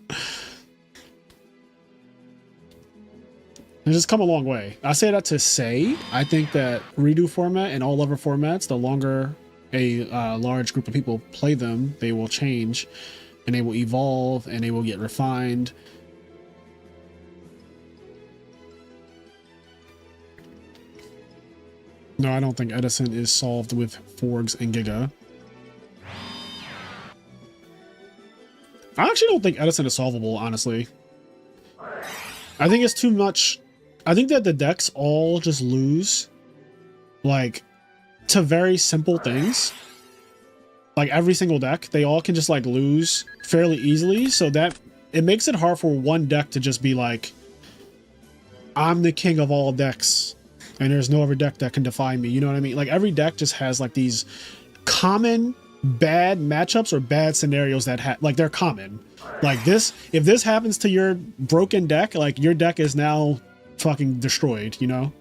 It's just come a long way. I say that to say, I think that redo format and all other formats, the longer a large group of people play them, they will change and they will evolve and they will get refined. No, I don't think Edison is solved with Forgs and Giga. I actually don't think Edison is solvable, honestly. I think it's too much. I think that the decks all just lose, like, to very simple things. Like, every single deck, they all can just, like, lose fairly easily. So that it makes it hard for one deck to just be like, I'm the king of all decks, and there's no other deck that can defy me. You know what I mean? Like, every deck just has, like, these common bad matchups or bad scenarios that like, they're common. Like, this, if this happens to your broken deck, like, your deck is now fucking destroyed, you know?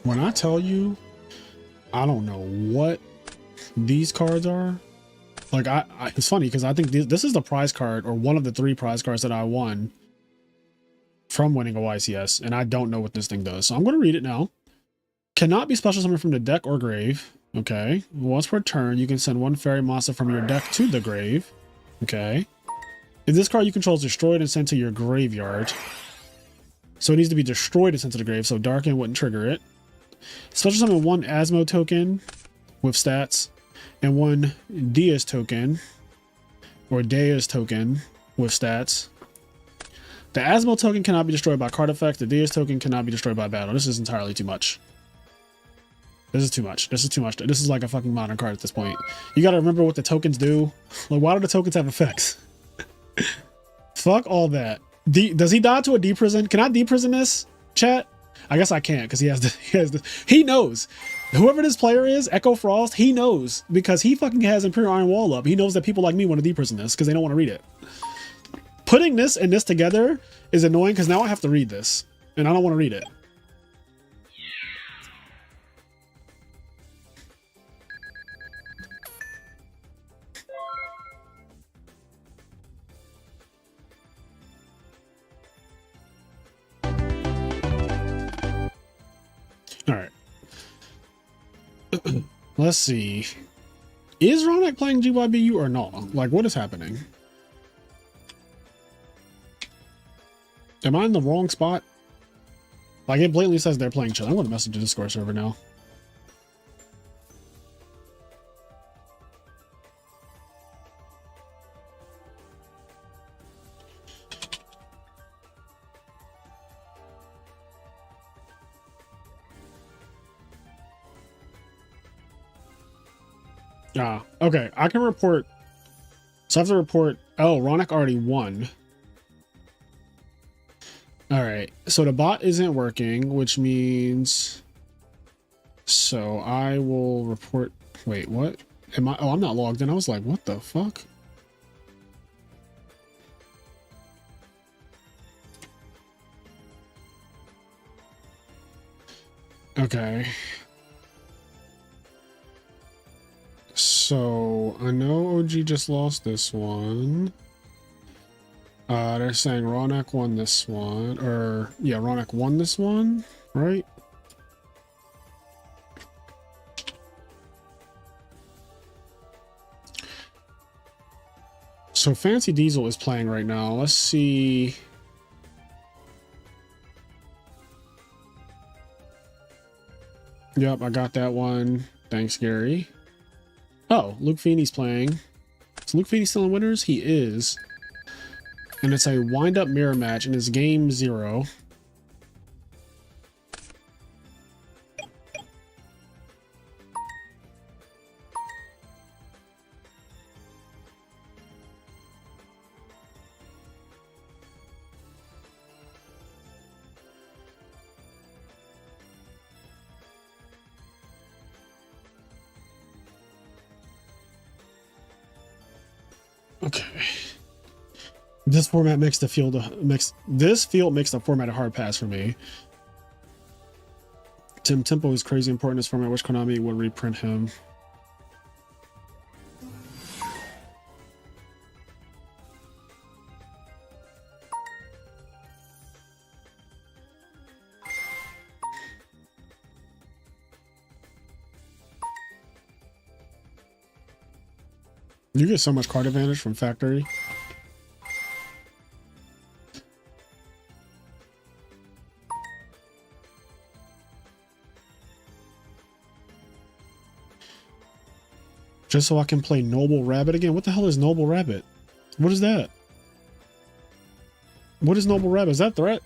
When I tell you, I don't know what these cards are. Like, it's funny because I think this is the prize card, or one of the 3 prize cards that I won from winning a YCS, and I don't know what this thing does. So I'm going to read it now. Cannot be special summoned from the deck or grave. Okay. Once per turn, you can send 1 fairy monster from your deck to the grave. Okay. If this card you control is destroyed and sent to your graveyard, so it needs to be destroyed and sent to the grave, so Darken wouldn't trigger it. Special summon 1 Asmo token with stats and 1 Diaz token or Diaz token with stats. The Asmo token cannot be destroyed by card effects. The Diaz token cannot be destroyed by battle. This is entirely too much. This is too much. This is too much. This is like a fucking modern card at this point. You gotta remember what the tokens do. Like, why do the tokens have effects? Fuck all that. Does he die to a D-prison? Can I D-prison this, chat? I guess I can't because he knows. Whoever this player is, Echo Frost, he knows because he fucking has Imperial Iron Wall up. He knows that people like me want to deprison this because they don't want to read it. Putting this and this together is annoying because now I have to read this and I don't want to read it. All right. Let's see. Is Ronak playing GYBU or not? Like, what is happening? Am I in the wrong spot? Like, it blatantly says they're playing chill. I'm going to message the Discord server now. Ah, okay. I can report. So I have to report. Oh, Ronak already won. All right. So the bot isn't working, which means. So I will report. Wait, what? Am I? Oh, I'm not logged in. I was like, what the fuck? Okay. So I know OG just lost this one. They're saying Ronak won this one, or yeah, Ronak won this one, right? So Fancy Diesel is playing right now. Let's see. Yep, I got that one. Thanks, Gary. Oh, Luke Feeney's playing. Is Luke Feeney still in winners? He is. And it's a wind-up mirror match, and it's game 0. Okay. This format makes the field makes the format a hard pass for me. Tim Tempo is crazy important in this format. Which Konami would reprint him? You get so much card advantage from factory. Just so I can play Noble Rabbit again. What the hell is Noble Rabbit? What is that? What is Noble Rabbit? Is that threat?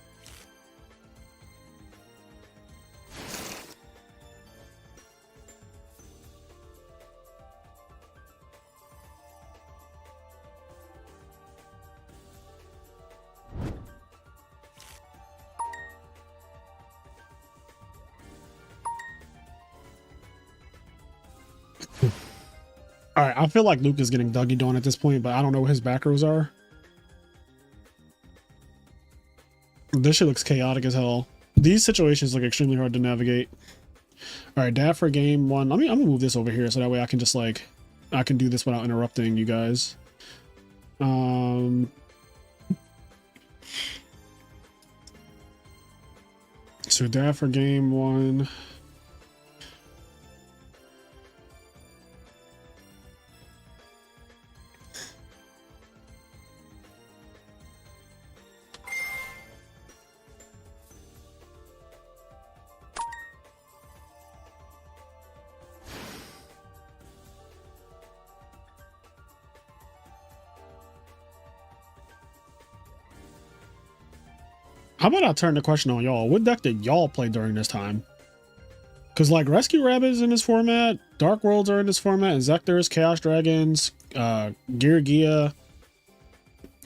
All right, I feel like Luke is getting Dougie Dawn at this point, but I don't know what his back rows are. This shit looks chaotic as hell. These situations look extremely hard to navigate. All right, Dad for game 1. I'm gonna move this over here so that way I can just like, I can do this without interrupting you guys. So Dad for game 1. How about I turn the question on y'all? What deck did y'all play during this time? Because like Rescue Rabbit is in this format, Dark Worlds are in this format, and Zectors, Chaos Dragons, Gear Gia,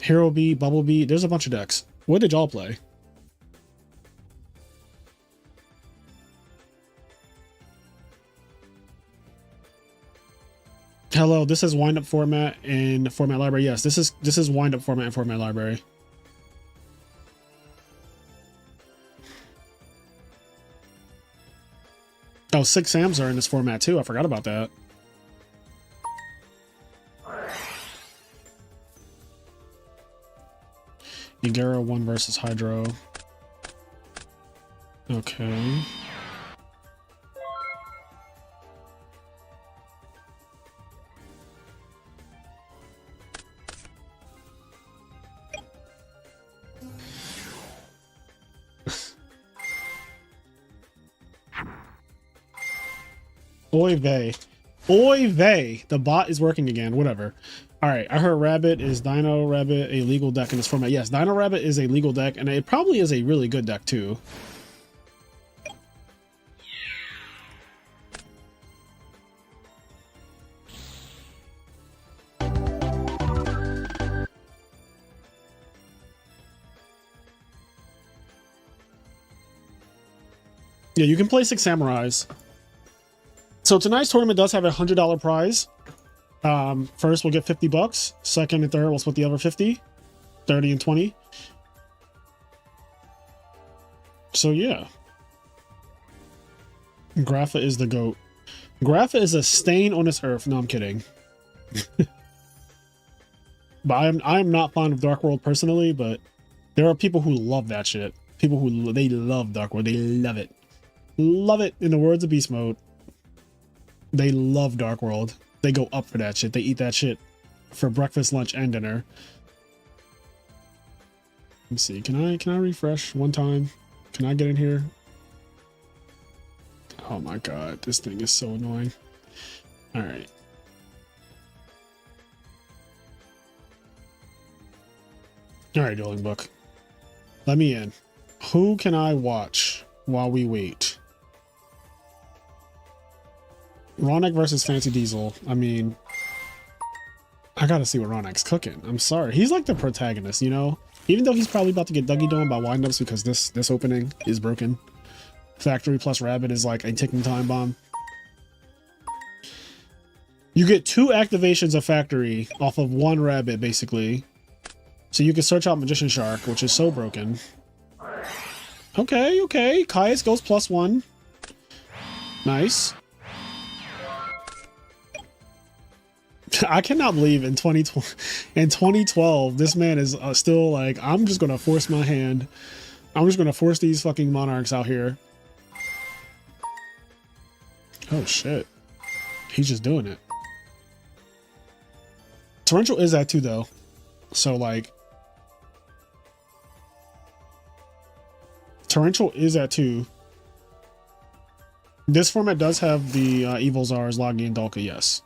Hero Bee, Bubble Bee. There's a bunch of decks. What did y'all play? Hello, this is wind up format and format library. Yes, this is wind up format and format library. Oh, 6 Sams are in this format too. I forgot about that. Yagera 1 versus Hydro. Okay. Oy vey. Oy vey. The bot is working again. Whatever. All right. I heard Rabbit is Dino Rabbit a legal deck in this format. Yes, Dino Rabbit is a legal deck, and it probably is a really good deck too. Yeah, you can play 6 Samurais. So tonight's tournament does have a $100 prize. First we'll get $50. Second and third we'll split the other 50, 30 and 20. So yeah, Grapha is the GOAT. Grapha is a stain on this earth. No, I'm kidding. But I'm not fond of Dark World personally, but there are people who love that shit. People who they love Dark World. They love it. Love it. In the words of Beast Mode, they love Dark World. They go up for that shit. They eat that shit for breakfast, lunch, and dinner. Let me see. Can I refresh one time? Can I get in here? Oh my god, this thing is so annoying. All right. All right, Dueling Book. Let me in. Who can I watch while we wait? Ronak versus Fancy Diesel. I mean, I gotta see what Ronak's cooking. I'm sorry. He's like the protagonist, you know? Even though he's probably about to get Dougie Dome by windups because this opening is broken. Factory plus Rabbit is like a ticking time bomb. You get 2 activations of Factory off of 1 Rabbit, basically. So you can search out Magician Shark, which is so broken. Okay, okay. Caius goes +1. Nice. I cannot believe in 2012 this man is still like, I'm just gonna force my hand. I'm just gonna force these fucking monarchs out here. Oh shit, he's just doing it. Torrential is at 2 though, so like Torrential is at 2. This format does have the Evil Czars, Logi, and Dolka, yes.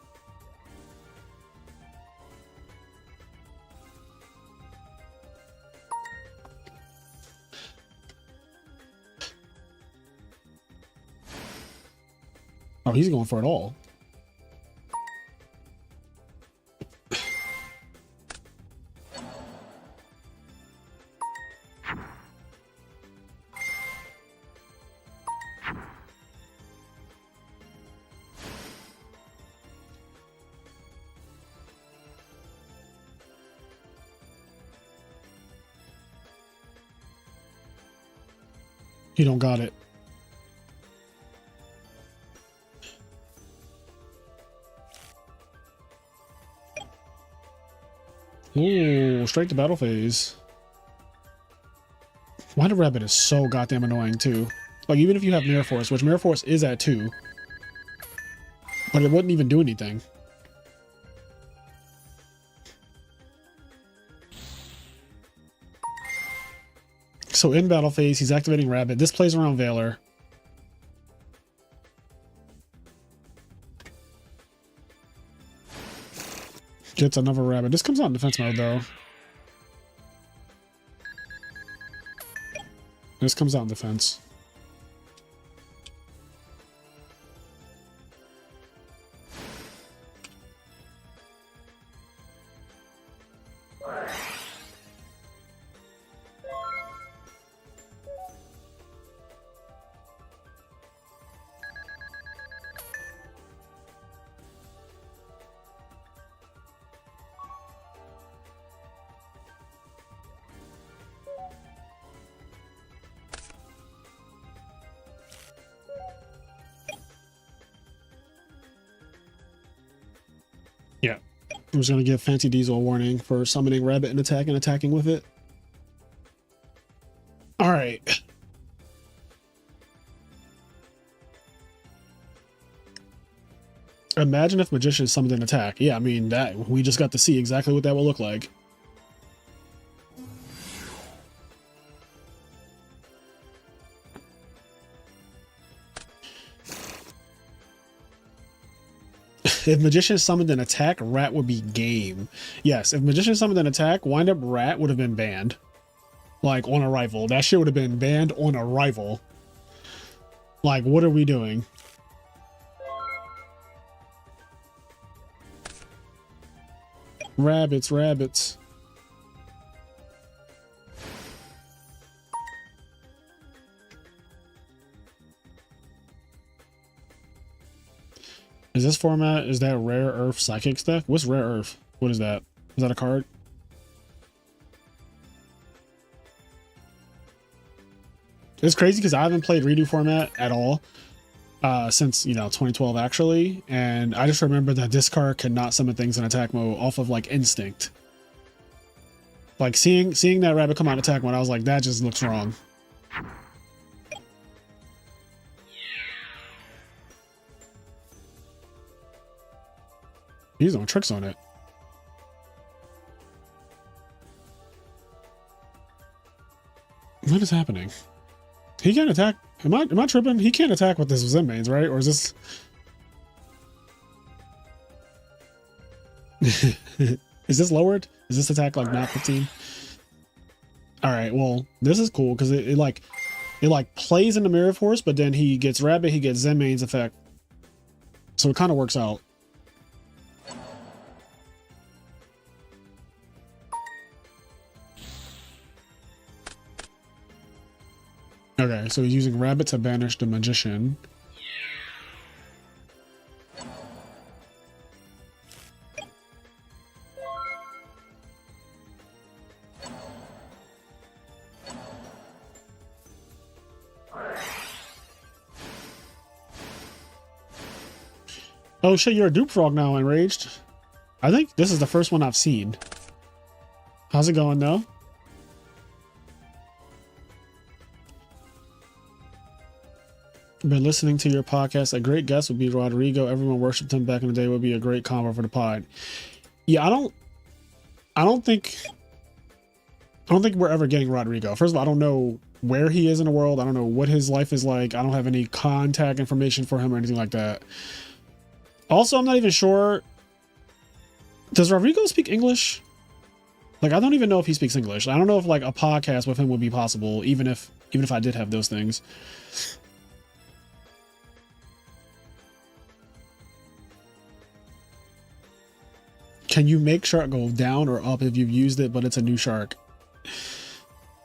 Oh, he's going for it all. He don't got it. Ooh, straight to battle phase. Wind-Up Rabbit is so goddamn annoying too. Like, even if you have Mirror Force, which Mirror Force is at 2, but it wouldn't even do anything. So in battle phase, he's activating Rabbit. This plays around Valor. Gets another Rabbit. This comes out in defense mode though. This comes out in defense. I'm just going to give Fancy Diesel a warning for summoning Rabbit and attacking with it. All right. Imagine if Magician summoned an attack. Yeah, I mean, that we just got to see exactly what that will look like. If Magician summoned an attack, Rat would be game. Yes, if Magician summoned an attack, Wind Up Rat would have been banned. Like, on arrival. That shit would have been banned on arrival. Like, what are we doing? Rabbits, rabbits. Is this format, is that Rare Earth Psychic stuff? What's Rare Earth? What is that? Is that a card? It's crazy because I haven't played Redo format at all since, you know, 2012 actually. And I just remember that this card cannot summon things in attack mode off of like instinct. Like seeing that rabbit come out in attack mode, I was like, that just looks wrong. He's doing tricks on it. What is happening? He can't attack. Am I tripping? He can't attack with this Zen mains, right? Or is this? Is this lowered? Is this attack like not 15? All right. Well, this is cool because it like plays in the Mirror Force, but then he gets Rabbit, he gets Zen mains effect, so it kind of works out. Okay, so he's using Rabbit to banish the Magician. Oh shit, you're a Dupe Frog now, Enraged. I think this is the first one I've seen. How's it going though? Been listening to your podcast. A great guest would be Rodrigo. Everyone worshipped him back in the day. Would be a great combo for the pod. Yeah, I don't think we're ever getting Rodrigo. First of all, I don't know where he is in the world. I don't know what his life is like. I don't have any contact information for him or anything like that. Also, I'm not even sure. Does Rodrigo speak English? Like, I don't even know if he speaks English. I don't know if like a podcast with him would be possible, even if I did have those things. Can you make shark go down or up if you've used it, but it's a new shark?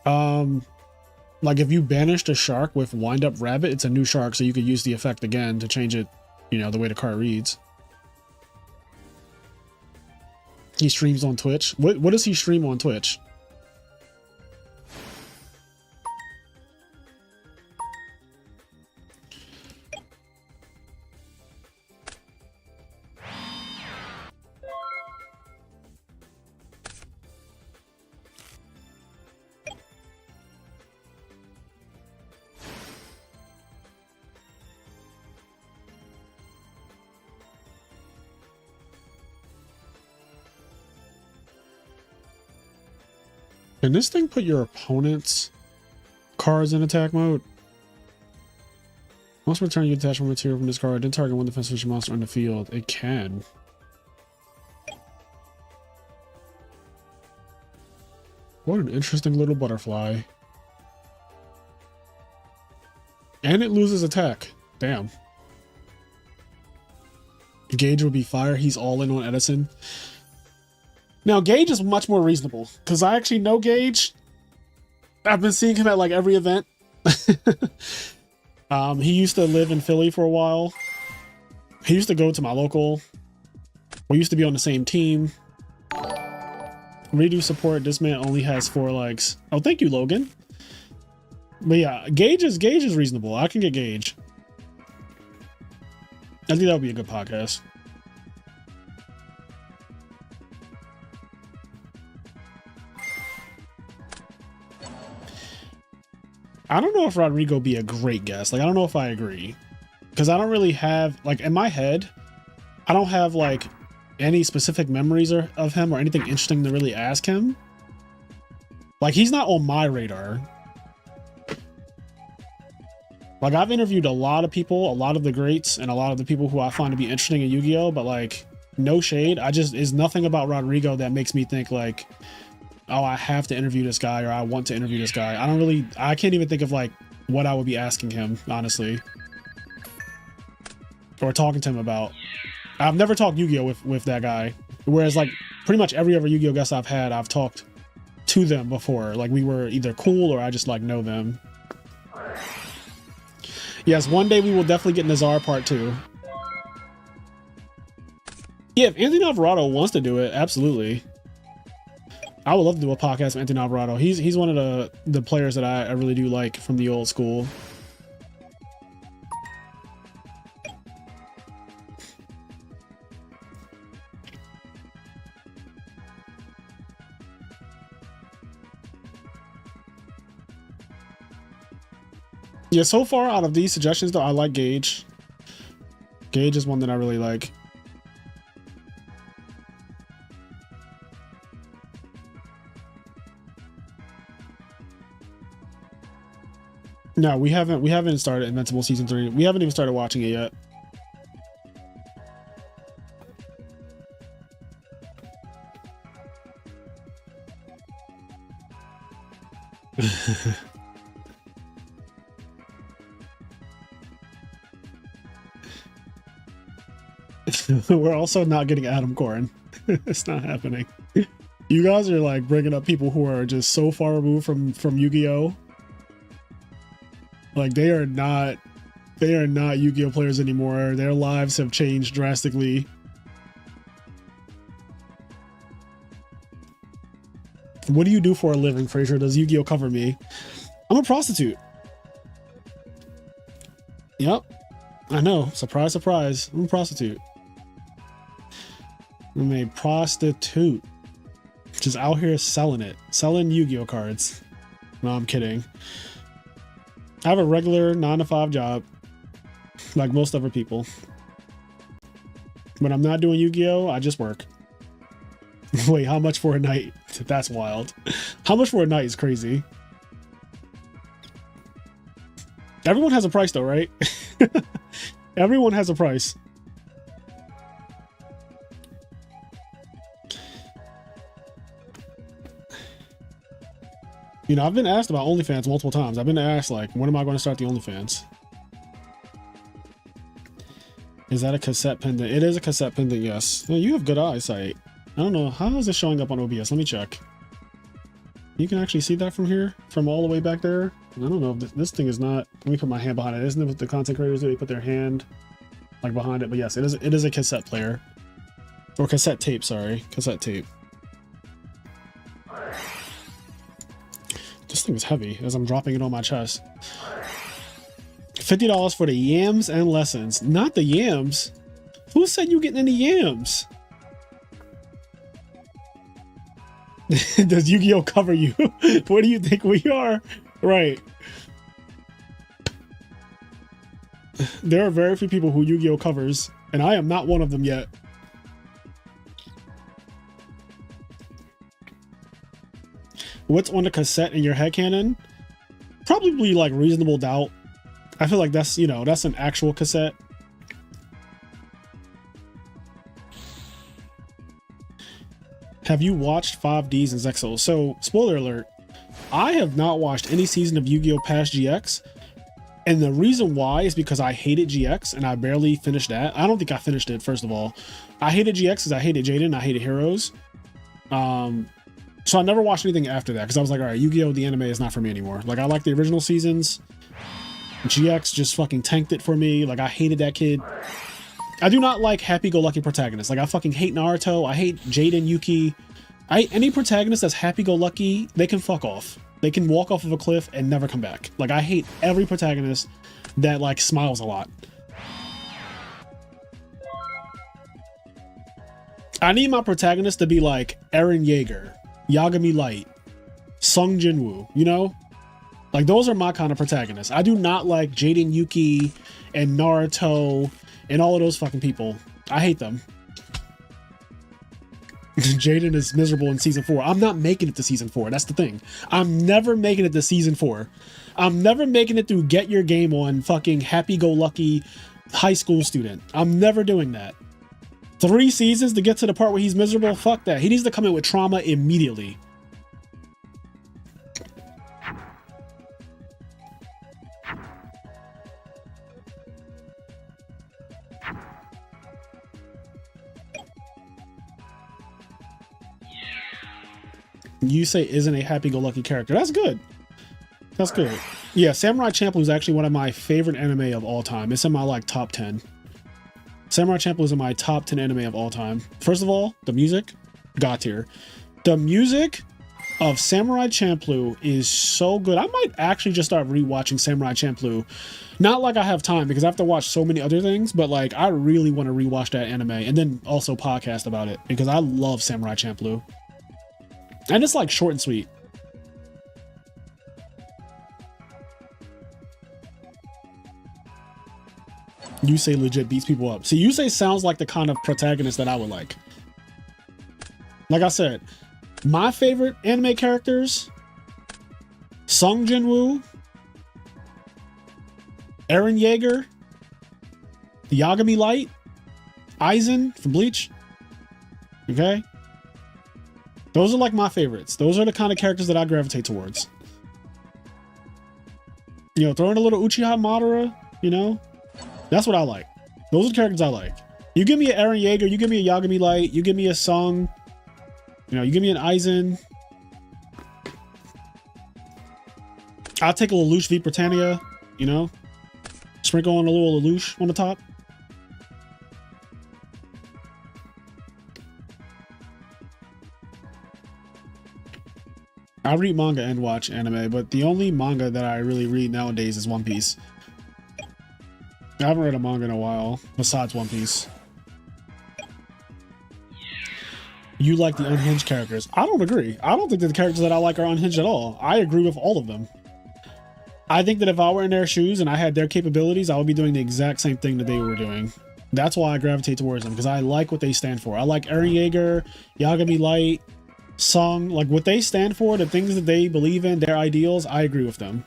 Like if you banished a shark with Wind Up Rabbit, it's a new shark, so you could use the effect again to change it, you know, the way the card reads. He streams on Twitch. What does he stream on Twitch? Can this thing put your opponent's cards in attack mode? Once return you attachment material from this card, then target one defensive monster on the field. It can. What an interesting little butterfly. And it loses attack. Damn. Gage would be fire. He's all in on Edison. Now, Gage is much more reasonable, because I actually know Gage. I've been seeing him at, like, every event. He used to live in Philly for a while. He used to go to my local. We used to be on the same team. Redo support. This man only has 4 likes. Oh, thank you, Logan. But yeah, Gage is reasonable. I can get Gage. I think that would be a good podcast. I don't know if Rodrigo be a great guess. Like, I don't know if I agree. Because I don't really have, like, in my head, I don't have, like, any specific memories of him or anything interesting to really ask him. Like, he's not on my radar. Like, I've interviewed a lot of people, a lot of the greats, and a lot of the people who I find to be interesting in Yu-Gi-Oh! But, like, no shade. Is nothing about Rodrigo that makes me think, like, oh, I have to interview this guy, or I want to interview this guy. I can't even think of, like, what I would be asking him, honestly. Or talking to him about. I've never talked Yu-Gi-Oh! with that guy. Whereas, like, pretty much every other Yu-Gi-Oh! Guest I've had, I've talked to them before. Like, we were either cool or I just, like, know them. Yes, one day we will definitely get Nazar Part 2. Yeah, if Anthony Alvarado wants to do it, absolutely. I would love to do a podcast with Anthony Alvarado. He's one of the players that I really do like from the old school. Yeah, so far out of these suggestions though, I like Gage. Gage is one that I really like. No, we haven't started Invincible Season 3. We haven't even started watching it yet. We're also not getting Adam Corin. It's not happening. You guys are like bringing up people who are just so far removed from Yu-Gi-Oh! Like they are not Yu-Gi-Oh! Players anymore. Their lives have changed drastically. What do you do for a living, Fraser? Does Yu-Gi-Oh! Cover me? I'm a prostitute. Yep. I know. Surprise, surprise. I'm a prostitute. I'm a prostitute. Just out here selling it. Selling Yu-Gi-Oh! Cards. No, I'm kidding. I have a regular 9-to-5 job. Like most other people. When I'm not doing Yu-Gi-Oh! I just work. Wait, how much for a night? That's wild. How much for a night is crazy. Everyone has a price though, right? Everyone has a price. You know, I've been asked about OnlyFans multiple times. I've been asked, like, when am I going to start the OnlyFans? Is that a cassette pendant? It is a cassette pendant, yes. Yeah, you have good eyesight. I don't know. How is this showing up on OBS? Let me check. You can actually see that from here? From all the way back there? I don't know if this thing is not... Let me put my hand behind it. Isn't it what the content creators do? They put their hand, like, behind it. But yes, it is a cassette player. Or cassette tape, sorry. Cassette tape. This thing is heavy as I'm dropping it on my chest. $50 for the yams and lessons. Not the yams. Who said you getting any yams? Does Yu-Gi-Oh! Cover you? Where do you think we are? Right. There are very few people who Yu-Gi-Oh! Covers, and I am not one of them yet. What's on the cassette in your headcanon? Probably like Reasonable Doubt. I feel like that's, you know, that's an actual cassette. Have you watched 5Ds and Zexal? So, spoiler alert, I have not watched any season of Yu-Gi-Oh! Past GX. And the reason why is because I hated GX and I barely finished that. I don't think I finished it, first of all. I hated GX because I hated Jaden, I hated Heroes. So I never watched anything after that because I was like, all right, Yu-Gi-Oh! The anime is not for me anymore. Like, I like the original seasons. GX just fucking tanked it for me. Like, I hated that kid. I do not like happy-go-lucky protagonists. Like, I fucking hate Naruto. I hate Jaden, Yuki. Any protagonist that's happy-go-lucky, they can fuck off. They can walk off of a cliff and never come back. Like, I hate every protagonist that, like, smiles a lot. I need my protagonist to be like Eren Yeager, Yagami Light, Sung Jinwoo, you know? Like, those are my kind of protagonists. I do not like Jaden Yuki and Naruto and all of those fucking people. I hate them. Jaden is miserable in season 4. I'm not making it to season 4. That's the thing. I'm never making it to season 4. I'm never making it through Get Your Game On fucking happy-go-lucky high school student. I'm never doing that. 3 seasons to get to the part where he's miserable? Fuck that. He needs to come in with trauma immediately. You say isn't a happy-go-lucky character. That's good. That's good. Yeah, Samurai Champloo is actually one of my favorite anime of all time. It's in my like top 10. Samurai Champloo is in my top 10 anime of all time. First of all, the music, God tier. The music of Samurai Champloo is so good. I might actually just start rewatching Samurai Champloo. Not like I have time because I have to watch so many other things, but like I really want to rewatch that anime and then also podcast about it because I love Samurai Champloo. And it's like short and sweet. You say legit beats people up. See, you say sounds like the kind of protagonist that I would like. Like I said, my favorite anime characters, Sung Jinwoo, Eren Yeager, Yagami Light, Aizen from Bleach. Okay? Those are like my favorites. Those are the kind of characters that I gravitate towards. You know, throwing a little Uchiha Madara, you know? That's what I like. Those are the characters I like. You give me an Eren Yeager, you give me a Yagami Light, you give me a Sung, you know, you give me an Aizen. I'll take a Lelouch v Britannia, you know? Sprinkle on a little Lelouch on the top. I read manga and watch anime, but the only manga that I really read nowadays is One Piece. I haven't read a manga in a while, besides One Piece. You like the unhinged characters. I don't agree. I don't think that the characters that I like are unhinged at all. I agree with all of them. I think that if I were in their shoes and I had their capabilities, I would be doing the exact same thing that they were doing. That's why I gravitate towards them, because I like what they stand for. I like Eren Yeager, Yagami Light, Sung, like what they stand for, the things that they believe in, their ideals, I agree with them.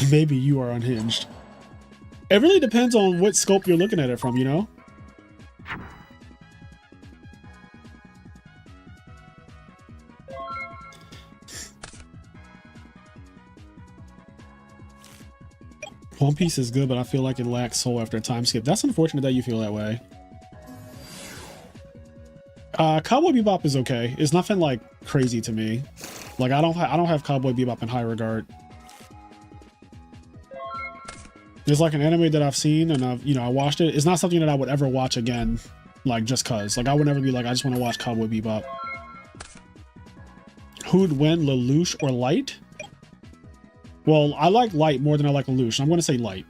Maybe you are unhinged. It really depends on what scope you're looking at it from, you know? One Piece is good, but I feel like it lacks soul after a time skip. That's unfortunate that you feel that way. Cowboy Bebop is okay. It's nothing like crazy to me. Like I don't have Cowboy Bebop in high regard. It's like an anime that I've seen and I watched it. It's not something that I would ever watch again, like just cause. Like I would never be like, I just want to watch Cowboy Bebop. Who'd win, Lelouch or Light? Well, I like Light more than I like Lelouch. I'm going to say Light.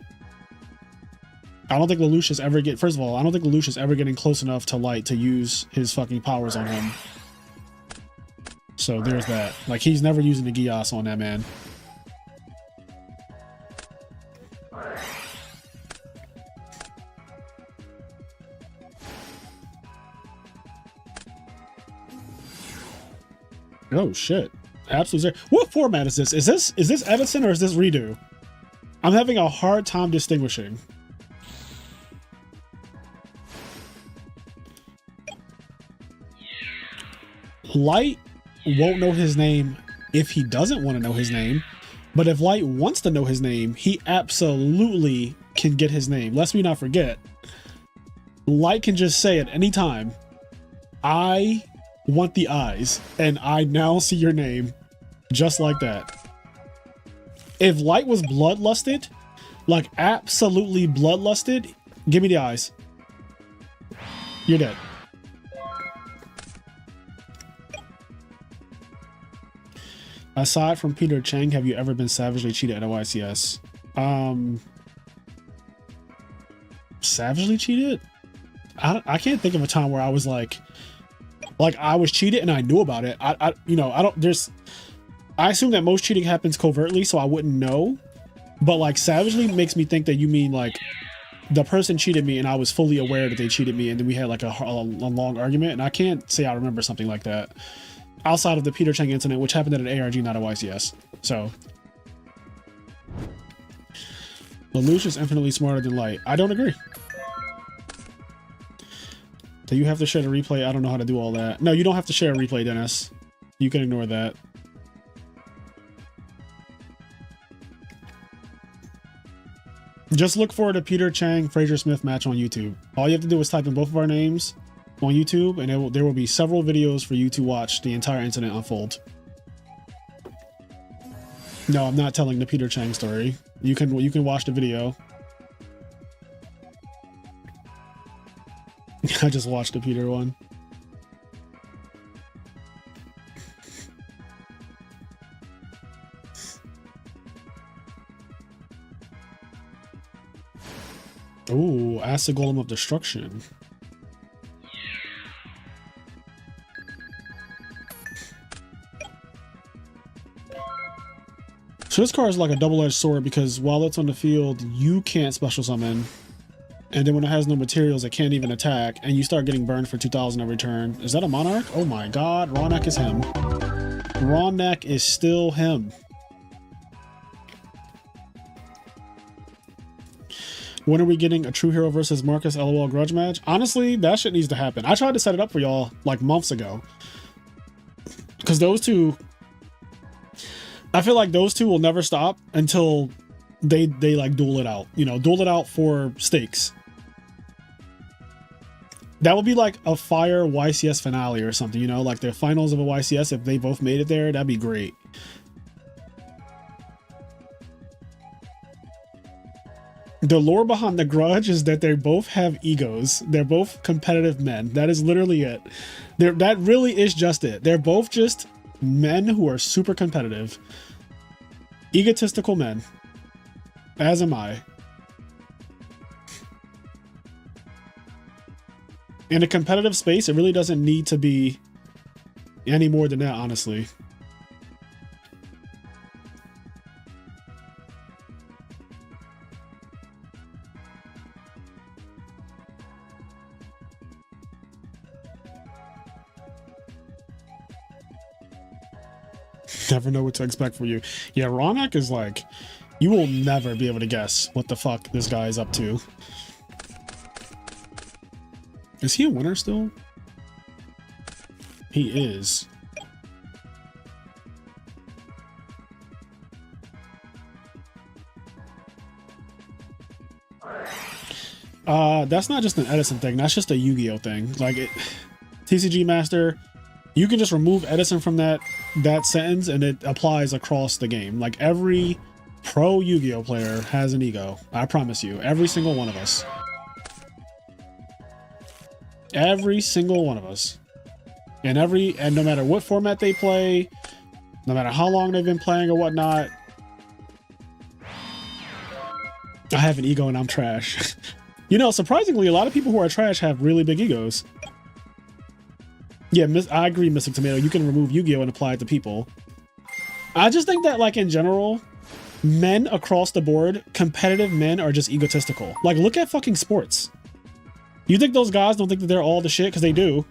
I don't think Lelouch is ever first of all, I don't think Lelouch is ever getting close enough to Light to use his fucking powers on him. So there's that. Like he's never using the Gyas on that man. Oh shit. Absolutely. What format is this? Is this Edison or is this Redo? I'm having a hard time distinguishing. Light won't know his name if he doesn't want to know his name, but if Light wants to know his name, he absolutely can get his name. Lest we not forget, Light can just say at any time, I want the eyes, and I now see your name, just like that. If Light was bloodlusted, like absolutely bloodlusted, give me the eyes. You're dead. Aside from Peter Chang, have you ever been savagely cheated at OICS? Savagely cheated? I can't think of a time where I was like Like I was cheated and I knew about it. I assume that most cheating happens covertly, so I wouldn't know. But like savagely makes me think that you mean like the person cheated me and I was fully aware that they cheated me, and then we had like a long argument, and I can't say I remember something like that outside of the Peter Chang incident, which happened at an ARG, not a YCS. So Lelouch is infinitely smarter than Light. I don't agree. Do you have to share the replay? I don't know how to do all that. No, you don't have to share a replay, Dennis. You can ignore that. Just look for the Peter Chang Fraser Smith match on YouTube. All you have to do is type in both of our names on YouTube, and there will be several videos for you to watch the entire incident unfold. No, I'm not telling the Peter Chang story. You can watch the video. I just watched the Peter one. Ooh, Acid Golem of Destruction. So this card is like a double-edged sword, because while it's on the field, you can't special summon. And then when it has no materials, it can't even attack, and you start getting burned for 2,000 every turn. Is that a Monarch? Oh my god, Ronak is him. Ronak is still him. When are we getting a True Hero versus Marcus LOL grudge match? Honestly, that shit needs to happen. I tried to set it up for y'all like months ago, because those two, I feel like those two will never stop until they like duel it out, you know, duel it out for stakes. That would be like a fire YCS finale or something, you know, like the finals of a YCS. If they both made it there, that'd be great. The lore behind the grudge is that they both have egos. They're both competitive men. That is literally it. That really is just it. They're both just men who are super competitive. Egotistical men. As am I. In a competitive space, it really doesn't need to be any more than that, honestly. Never know what to expect for you. Yeah, Ronak is like, you will never be able to guess what the fuck this guy is up to. Is he a winner still? He is. That's not just an Edison thing. That's just a Yu-Gi-Oh thing. Like TCG Master, you can just remove Edison from that sentence and it applies across the game. Like every pro Yu-Gi-Oh player has an ego. I promise you, every single one of us. Every single one of us. And no matter what format they play, no matter how long they've been playing or whatnot, I have an ego and I'm trash. You know, surprisingly, a lot of people who are trash have really big egos. Yeah, I agree, Mr. Tomato. You can remove Yu-Gi-Oh and apply it to people. I just think that, like, in general, men across the board, competitive men are just egotistical. Like, look at fucking sports. You think those guys don't think that they're all the shit? Because they do.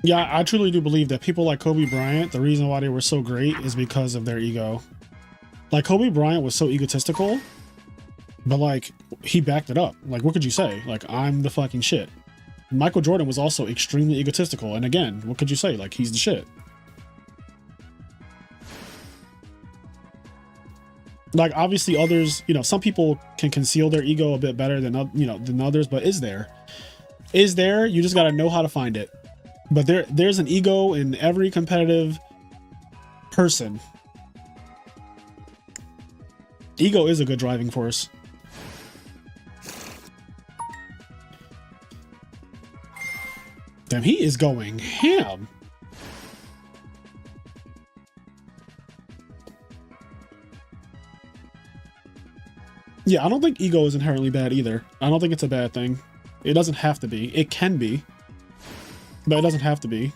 Yeah, I truly do believe that people like Kobe Bryant, the reason why they were so great is because of their ego. Like, Kobe Bryant was so egotistical, but, like, he backed it up. Like, what could you say? Like, I'm the fucking shit. Michael Jordan was also extremely egotistical. And again, what could you say? Like, he's the shit. Like, obviously others, you know, some people can conceal their ego a bit better than, you know, than others, but is there? You just got to know how to find it. But there's an ego in every competitive person. Ego is a good driving force. Damn, he is going ham. Yeah, I don't think ego is inherently bad either. I don't think it's a bad thing. It doesn't have to be. It can be, but it doesn't have to be.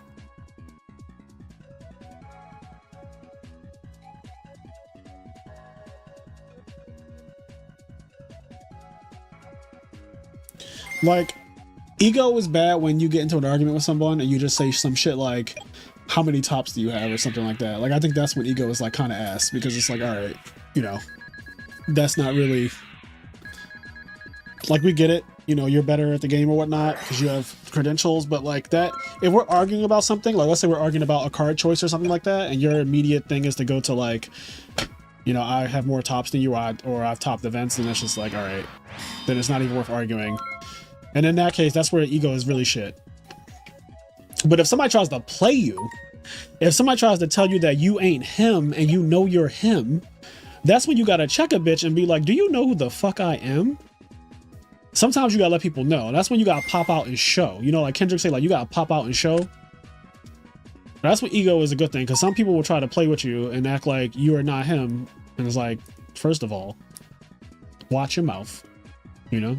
Like, ego is bad when you get into an argument with someone and you just say some shit like, how many tops do you have, or something like that. Like, I think that's when ego is like kind of ass, because it's like, all right, you know, that's not really, like, we get it, you know, you're better at the game or whatnot because you have credentials, but like that, if we're arguing about something, like let's say we're arguing about a card choice or something like that, and your immediate thing is to go to like, you know, I have more tops than you, or I've topped events, and that's just like, all right, then it's not even worth arguing. And in that case, that's where ego is really shit. But if somebody tries to play you, if somebody tries to tell you that you ain't him and you know you're him, that's when you gotta check a bitch and be like, do you know who the fuck I am? Sometimes you gotta let people know. That's when you gotta pop out and show. You know, like Kendrick say, like, you gotta pop out and show. That's when ego is a good thing, because some people will try to play with you and act like you are not him. And it's like, first of all, watch your mouth, you know?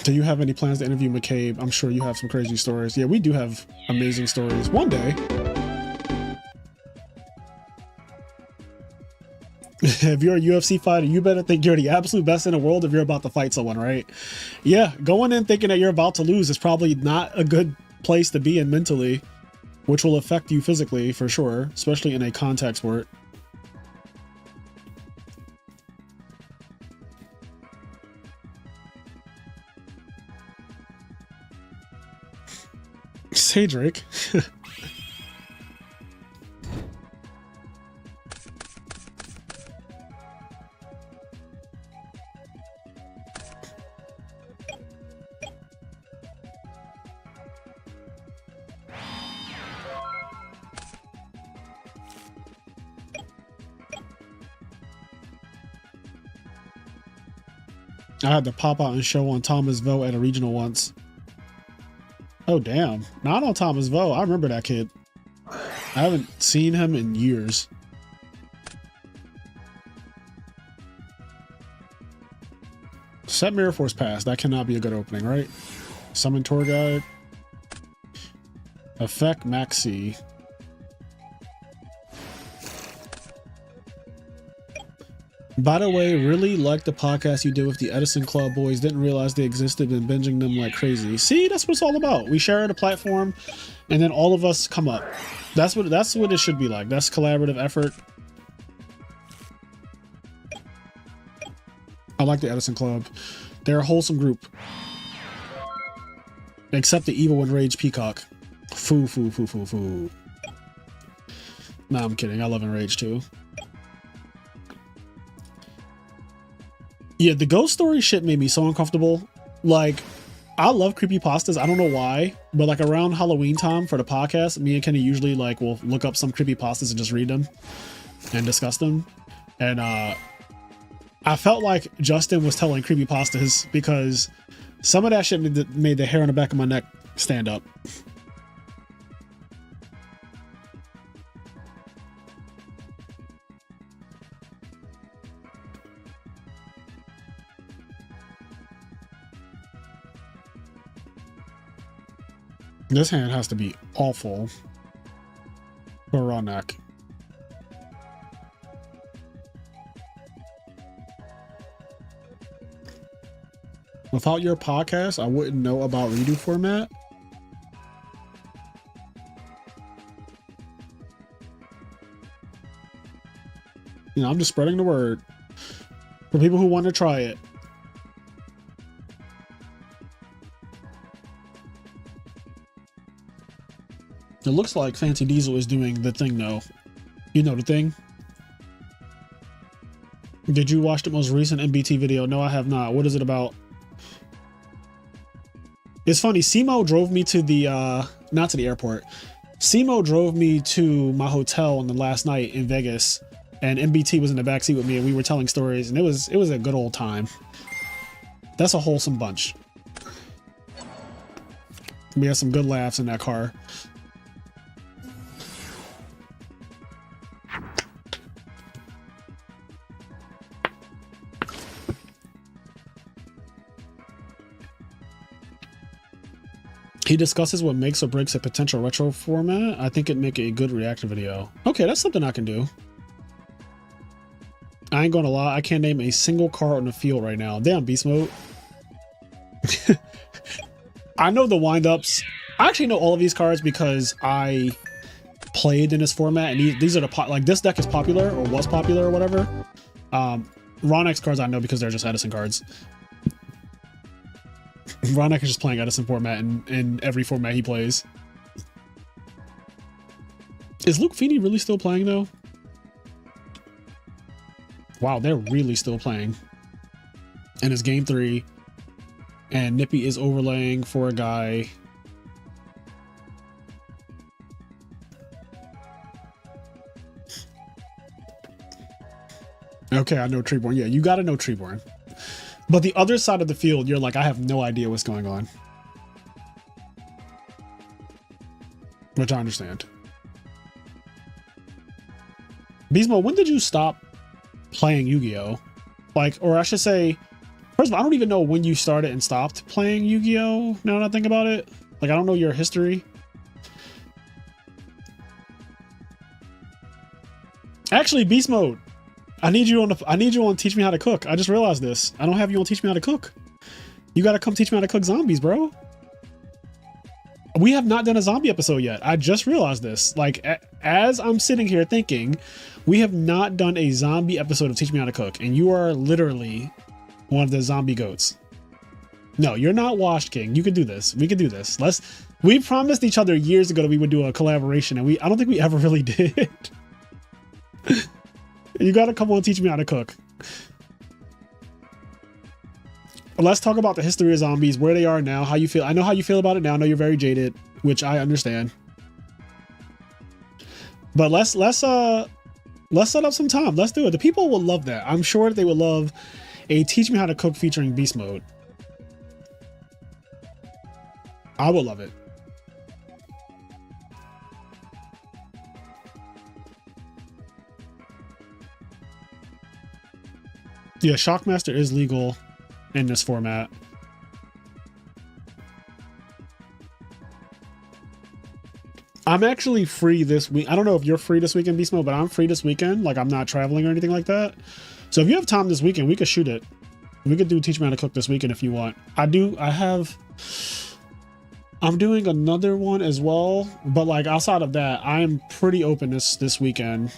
Do you have any plans to interview McCabe? I'm sure you have some crazy stories. Yeah, we do have amazing stories. One day. If you're a UFC fighter, you better think you're the absolute best in the world if you're about to fight someone, right? Yeah, going in thinking that you're about to lose is probably not a good place to be in mentally, which will affect you physically for sure, especially in a contact sport. Say Drake. I had to pop out and show on Thomasville at a regional once. Oh, damn. Not on Thomasville. I remember that kid. I haven't seen him in years. Set Mirror Force Pass. That cannot be a good opening, right? Summon Tour Guide. Effect Maxi. By the way, really liked the podcast you did with the Edison Club boys. Didn't realize they existed and binging them like crazy. See, that's what it's all about. We share the platform and then all of us come up. That's what it should be like. That's collaborative effort. I like the Edison Club. They're a wholesome group. Except the evil Enraged Peacock. Foo. Nah, I'm kidding. I love Enraged too. Yeah, the ghost story shit made me so uncomfortable. Like, I love creepypastas. I don't know why, but like around Halloween time for the podcast, me and Kenny usually like will look up some creepypastas and just read them and discuss them. And I felt like Justin was telling creepypastas because some of that shit made the hair on the back of my neck stand up. This hand has to be awful for raw neck. Without your podcast, I wouldn't know about REDU format. You know, I'm just spreading the word for people who want to try it. It looks like Fancy Diesel is doing the thing though. You know the thing? Did you watch the most recent MBT video? No, I have not. What is it about? It's funny, Simo drove me to the, not to the airport. Simo drove me to my hotel on the last night in Vegas. and MBT was in the backseat with me, and we were telling stories, and it was a good old time. That's a wholesome bunch. We had some good laughs in that car. He discusses what makes or breaks a potential retro format. I think it'd make a good reaction video. Okay, that's something I can do. I ain't gonna lie, I can't name a single car on the field right now. Damn, beast mode. I know the windups. I actually know all of these cards because I played in this format, and these are the like this deck is popular or was popular or whatever. Ronex cards I know because they're just Edison cards. Ronek is just playing Edison format in every format he plays. Is Luke Feeney really still playing though? Wow, they're really still playing. And it's game 3. And Nippy is overlaying for a guy. Okay, I know Treeborn. Yeah, you gotta know Treeborn. But the other side of the field, you're like, I have no idea what's going on. Which I understand. Beastmo, when did you stop playing Yu-Gi-Oh? Like, or I should say, first of all, I don't even know when you started and stopped playing Yu-Gi-Oh! Now that I think about it. Like, I don't know your history. Actually, Beast Mode, I need you on Teach Me How to Cook. I just realized this. I don't have you on Teach Me How to Cook. You gotta come teach me how to cook zombies, bro. We have not done a zombie episode yet. I just realized this. Like, as I'm sitting here thinking, we have not done a zombie episode of Teach Me How to Cook, and you are literally one of the zombie goats. No, you're not Washed King. You can do this. We can do this. We promised each other years ago that we would do a collaboration, and I don't think we ever really did. You gotta come on, Teach Me How to Cook. But let's talk about the history of zombies, where they are now, how you feel. I know how you feel about it now. I know you're very jaded, which I understand. But let's set up some time. Let's do it. The people will love that. I'm sure they will love a Teach Me How to Cook featuring Beast Mode. I will love it. Yeah, Shockmaster is legal in this format. I'm actually free this week. I don't know if you're free this weekend, Beast Mode, but I'm free this weekend. Like, I'm not traveling or anything like that. So if you have time this weekend, we could shoot it. We could do Teach Me How to Cook this weekend if you want. I'm doing another one as well, but like outside of that, I am pretty open this weekend.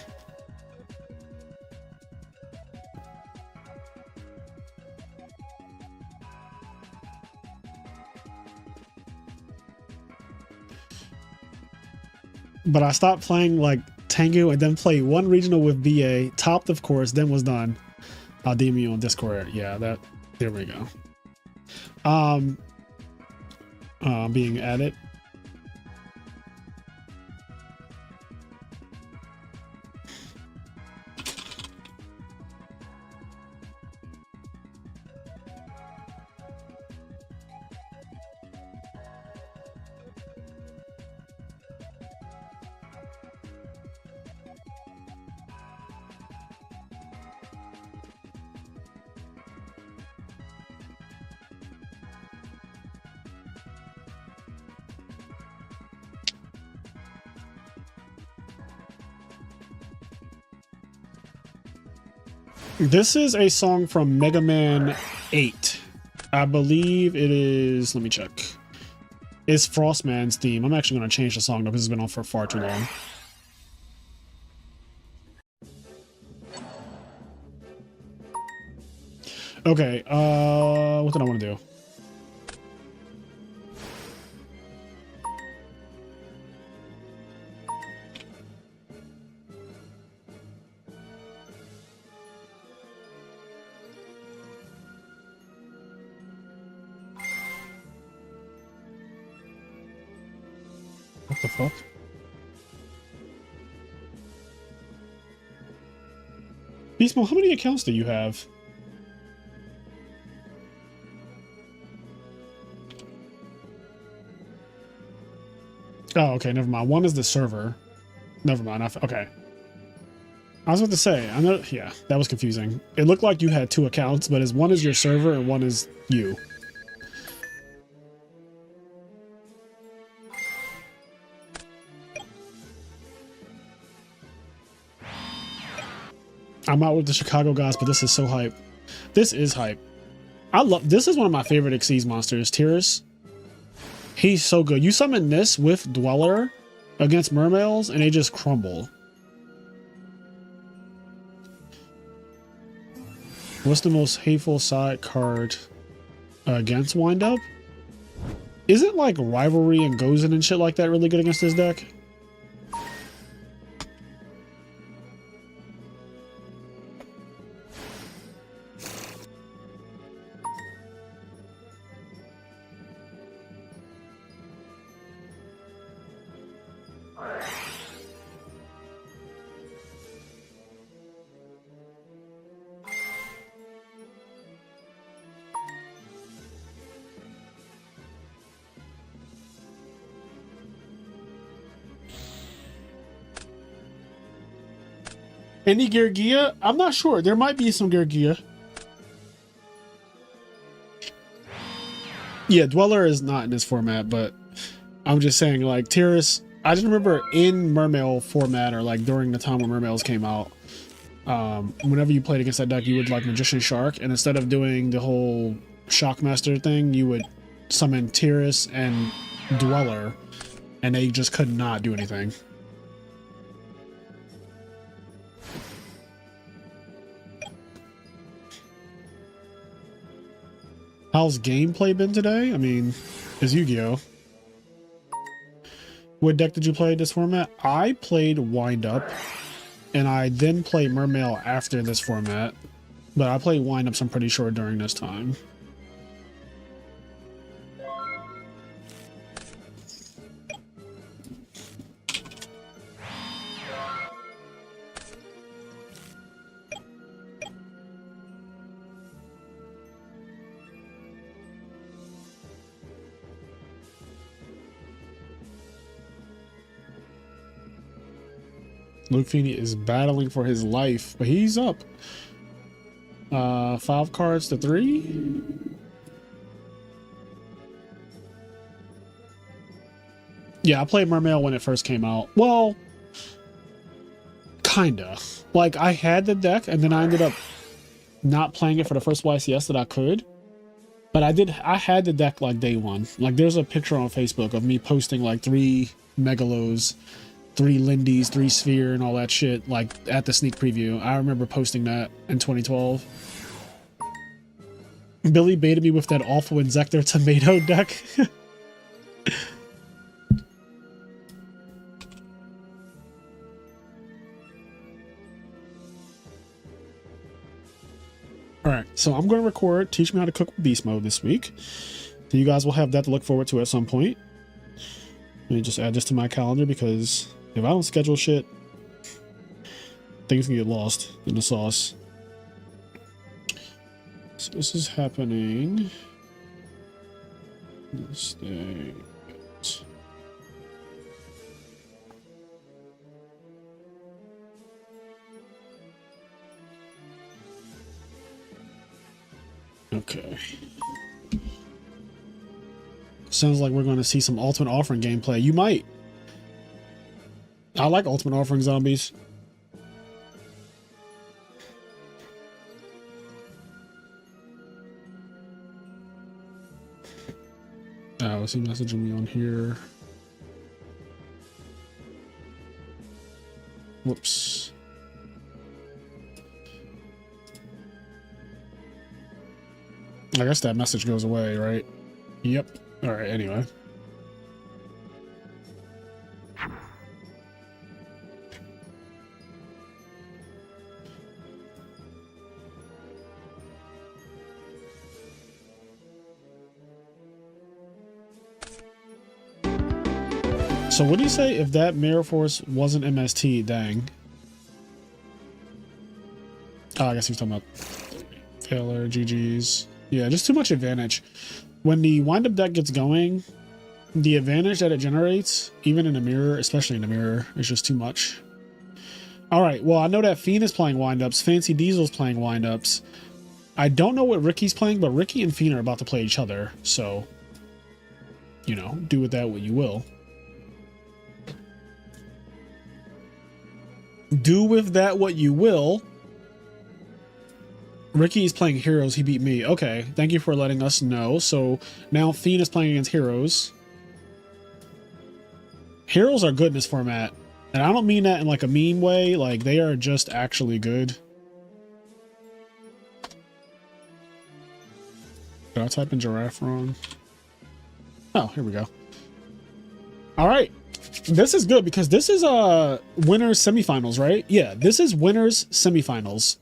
But I stopped playing like Tengu and then played one regional with BA, topped of course, then was done. I'll DM you on Discord. Yeah, there we go. Being added. This is a song from Mega Man 8. I believe it is, let me check. It's Frostman's theme. I'm actually going to change the song though because it's been on for far too long. Okay, what did I want to do? What the fuck? Beast Mode, how many accounts do you have? Oh, okay, never mind. One is the server. Never mind. Okay. I was about to say, I know. Yeah, that was confusing. It looked like you had 2 accounts, but one is your server and one is you. I'm out with the Chicago guys, but this is so hype. This is hype. This is one of my favorite Xyz monsters, Tyrus. He's so good. You summon this with Dweller against Mermails, and they just crumble. What's the most hateful side card against Windup? Isn't like Rivalry and Gozen and shit like that really good against this deck? Any Gergia? I'm not sure. There might be some Gergia. Yeah, Dweller is not in this format, but I'm just saying, like, Tyrus, I just remember in Mermail format, or like during the time when Mermails came out, whenever you played against that deck, you would like Magician Shark, and instead of doing the whole Shockmaster thing, you would summon Tyrus and Dweller, and they just could not do anything. How's gameplay been today? I mean, it's Yu-Gi-Oh! What deck did you play this format? I played Windup, and I then played Mermail after this format, but I played Windups, I'm pretty sure, during this time. Luke Feeney is battling for his life, but he's up. 5 cards to 3. Yeah, I played Mermail when it first came out. Well, kinda. Like, I had the deck, and then I ended up not playing it for the first YCS that I could. But I had the deck like day one. Like, there's a picture on Facebook of me posting like 3 Megalos, 3 Lindies, 3 Sphere, and all that shit, like at the sneak preview. I remember posting that in 2012. Billy baited me with that awful Insector Tomato deck. Alright, so I'm going to record Teach Me How to Cook with Beast Mode this week. So you guys will have that to look forward to at some point. Let me just add this to my calendar, because if I don't schedule shit, things can get lost in the sauce. So this is happening this day. Okay. Sounds like we're going to see some Ultimate Offering gameplay. You might. I like Ultimate Offering zombies. Oh, is he messaging me on here? Whoops. I guess that message goes away, right? Yep. All right, anyway. So what do you say if that Mirror Force wasn't MST? Dang. Oh, I guess he's talking about failure, GG's. Yeah, just too much advantage. When the wind-up deck gets going, the advantage that it generates, even in a mirror, especially in a mirror, is just too much. All right, well, I know that Fiend is playing wind-ups. Fancy Diesel's playing wind-ups. I don't know what Ricky's playing, but Ricky and Fiend are about to play each other. So, you know, do with that what you will. Do with that what you will. Ricky is playing Heroes. He beat me. Okay, thank you for letting us know. So now Fiend is playing against Heroes. Heroes are good in this format. And I don't mean that in like a mean way. Like, they are just actually good. Did I type in giraffe wrong? Oh, here we go. All right. This is good because this is winners semifinals, right? Yeah, this is winners semifinals.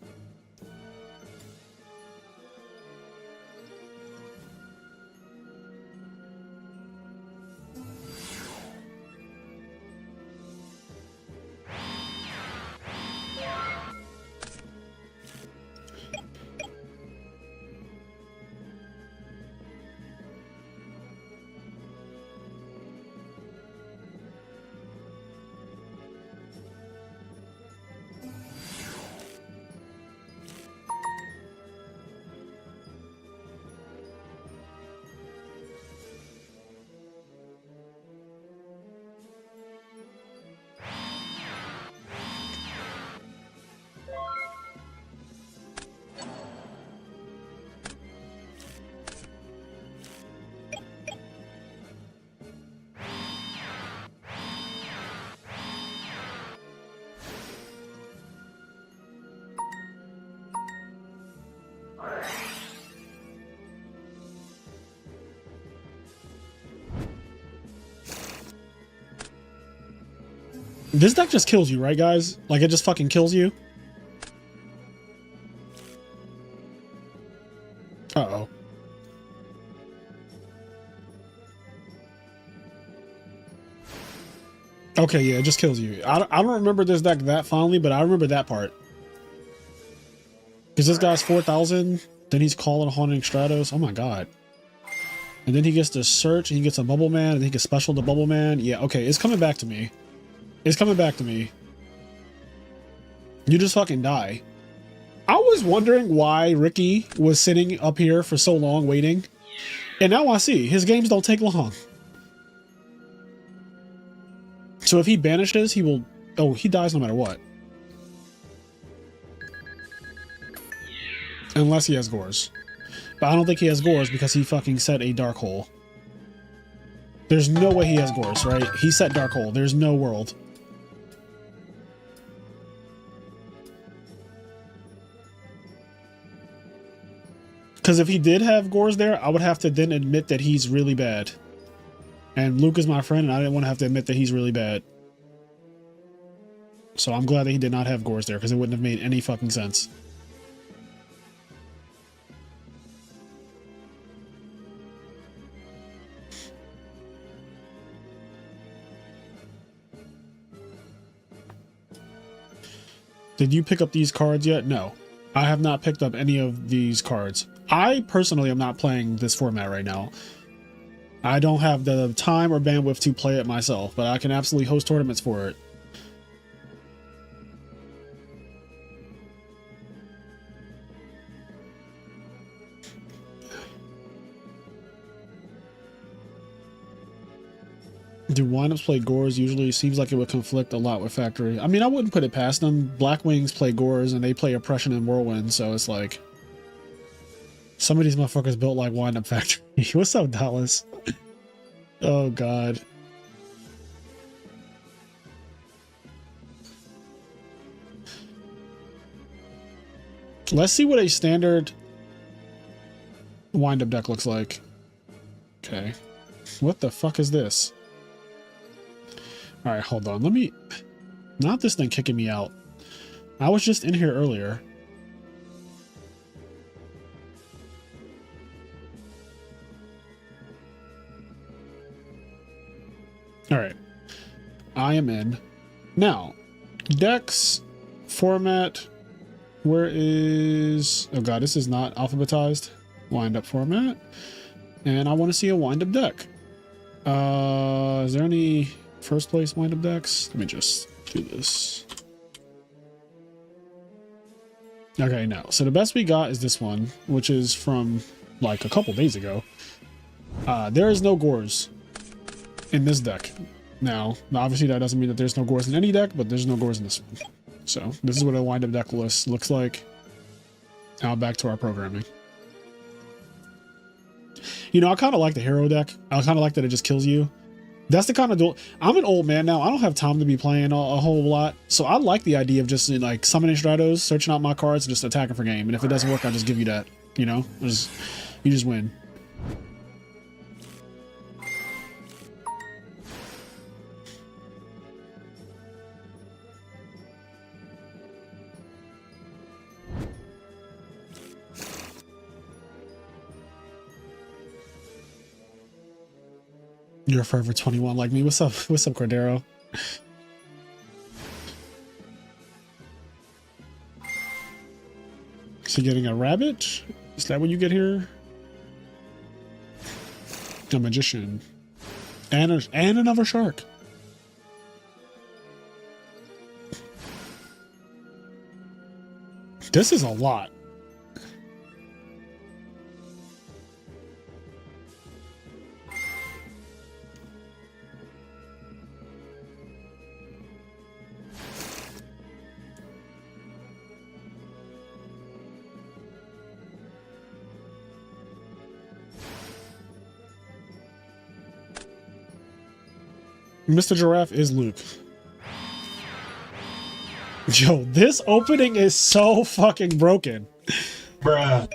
This deck just kills you, right, guys? Like, it just fucking kills you? Uh-oh. Okay, yeah, it just kills you. I don't remember this deck that fondly, but I remember that part. Because this guy's 4,000, then he's calling Haunting Stratos. Oh my god. And then he gets to search, and he gets a Bubble Man, and he gets special the Bubble Man. Yeah, okay, it's coming back to me. It's coming back to me. You just fucking die. I was wondering why Ricky was sitting up here for so long waiting. And now I see. His games don't take long. So if he banishes, he will... Oh, he dies no matter what. Unless he has Gores. But I don't think he has Gores because he fucking set a Dark Hole. There's no way he has Gores, right? He set Dark Hole. There's no world. Because if he did have Gores there, I would have to then admit that he's really bad. And Luke is my friend, and I didn't want to have to admit that he's really bad. So I'm glad that he did not have Gores there, because it wouldn't have made any fucking sense. Did you pick up these cards yet? No. I have not picked up any of these cards. I personally am not playing this format right now. I don't have the time or bandwidth to play it myself, but I can absolutely host tournaments for it. Do windups play Gores usually? Seems like it would conflict a lot with Factory. I mean, I wouldn't put it past them. Black Wings play Gores and they play Oppression and Whirlwind, so it's like... Some of these motherfuckers built like Windup Factory. What's up, Dallas? Oh, God. Let's see what a standard wind-up deck looks like. Okay. What the fuck is this? Alright, hold on. Let me... Not this thing kicking me out. I was just in here earlier. Alright. I am in. Now, decks, format, Where is... Oh god, this is not alphabetized. Wind up format. And I want to see a wind up deck. Is there any first place wind up decks? Let me just do this. Okay, no. So the best we got is this one, which is from like a couple days ago. There is no Gores in this deck. Now, obviously that doesn't mean that there's no Gores in any deck, but there's no Gores in this one. So this is what a wind up deck list looks like. Now back to our programming. You know, I kind of like the hero deck. I kind of like that it just kills you. That's the kind of duel. I'm an old man now. I don't have time to be playing a whole lot. So I like the idea of just like summoning Stratos, searching out my cards, and just attacking for game. And if it doesn't work, I'll just give you that. You know, you just win. You're forever 21 like me. What's up? What's up, Cordero? So getting a rabbit? Is that what you get here? A magician. And another shark. This is a lot. Mr. Giraffe is Luke. Yo, this opening is so fucking broken. Bruh.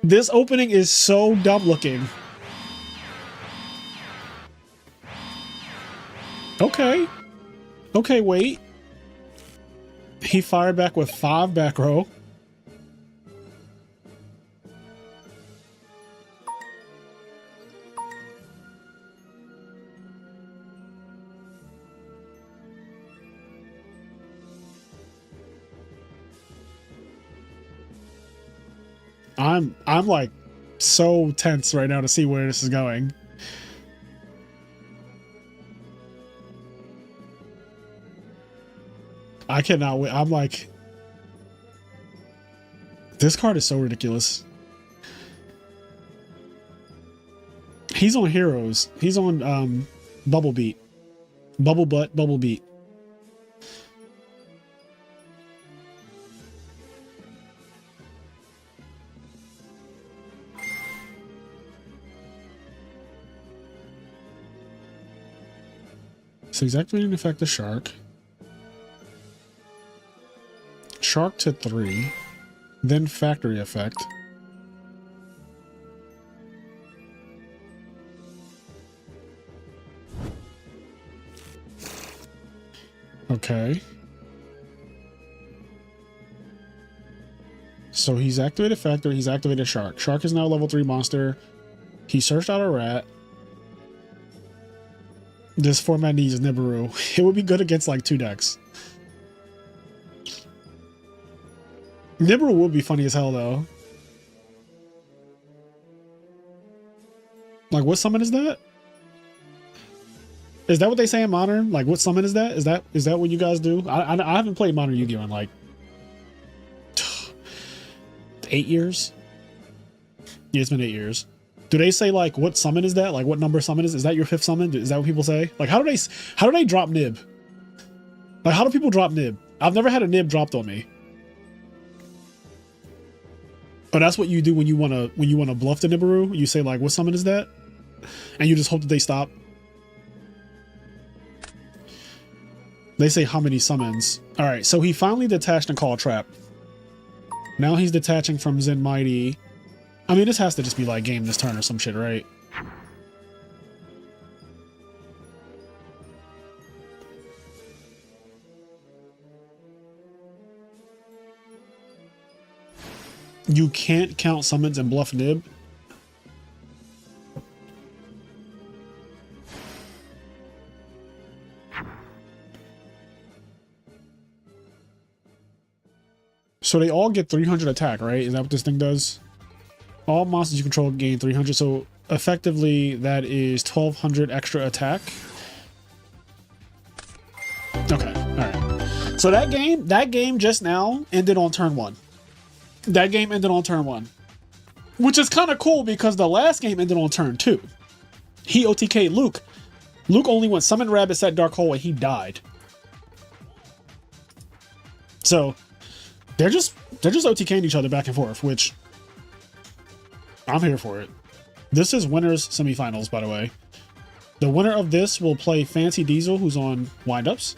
This opening is so dumb looking. Okay. Okay, wait. He fired back with 5 back row. I'm like so tense right now to see where this is going. I cannot wait. I'm like, this card is so ridiculous. He's on heroes. He's on Bubble Beat. Bubble Butt, Bubble Beat. So he's activating effect the shark. Shark to 3. Then factory effect. Okay. So he's activated factory, he's activated shark. Shark is now a level 3 monster. He searched out a rat. This format needs Nibiru. It would be good against like 2 decks. Nibiru would be funny as hell though. Like, what summon is that? Is that what they say in Modern? Like, what summon is that? Is that what you guys do? I haven't played Modern Yu-Gi-Oh! In like 8 years. Yeah, it's been 8 years. Do they say like what summon is that? Like what number summon is? Is that your 5th summon? Is that what people say? Like how do they drop Nib? Like how do people drop Nib? I've never had a Nib dropped on me. Oh, that's what you do when you wanna bluff the Nibiru. You say like what summon is that? And you just hope that they stop. They say how many summons. Alright, so he finally detached and called Trap. Now he's detaching from Zen Mighty. I mean, this has to just be like game this turn or some shit, right? You can't count summons and bluff Nib. So they all get 300 attack, right? Is that what this thing does? All monsters you control gain 300. So effectively, that is 1200 extra attack. Okay, all right. So that game just now ended on turn 1. That game ended on turn 1, which is kind of cool because the last game ended on turn 2. He OTK'd Luke. Luke only went summon rabbit, set dark hole, and he died. So they're just OTKing each other back and forth, which I'm here for it. This is winners semifinals, by the way. The winner of this will play Fancy Diesel, who's on windups.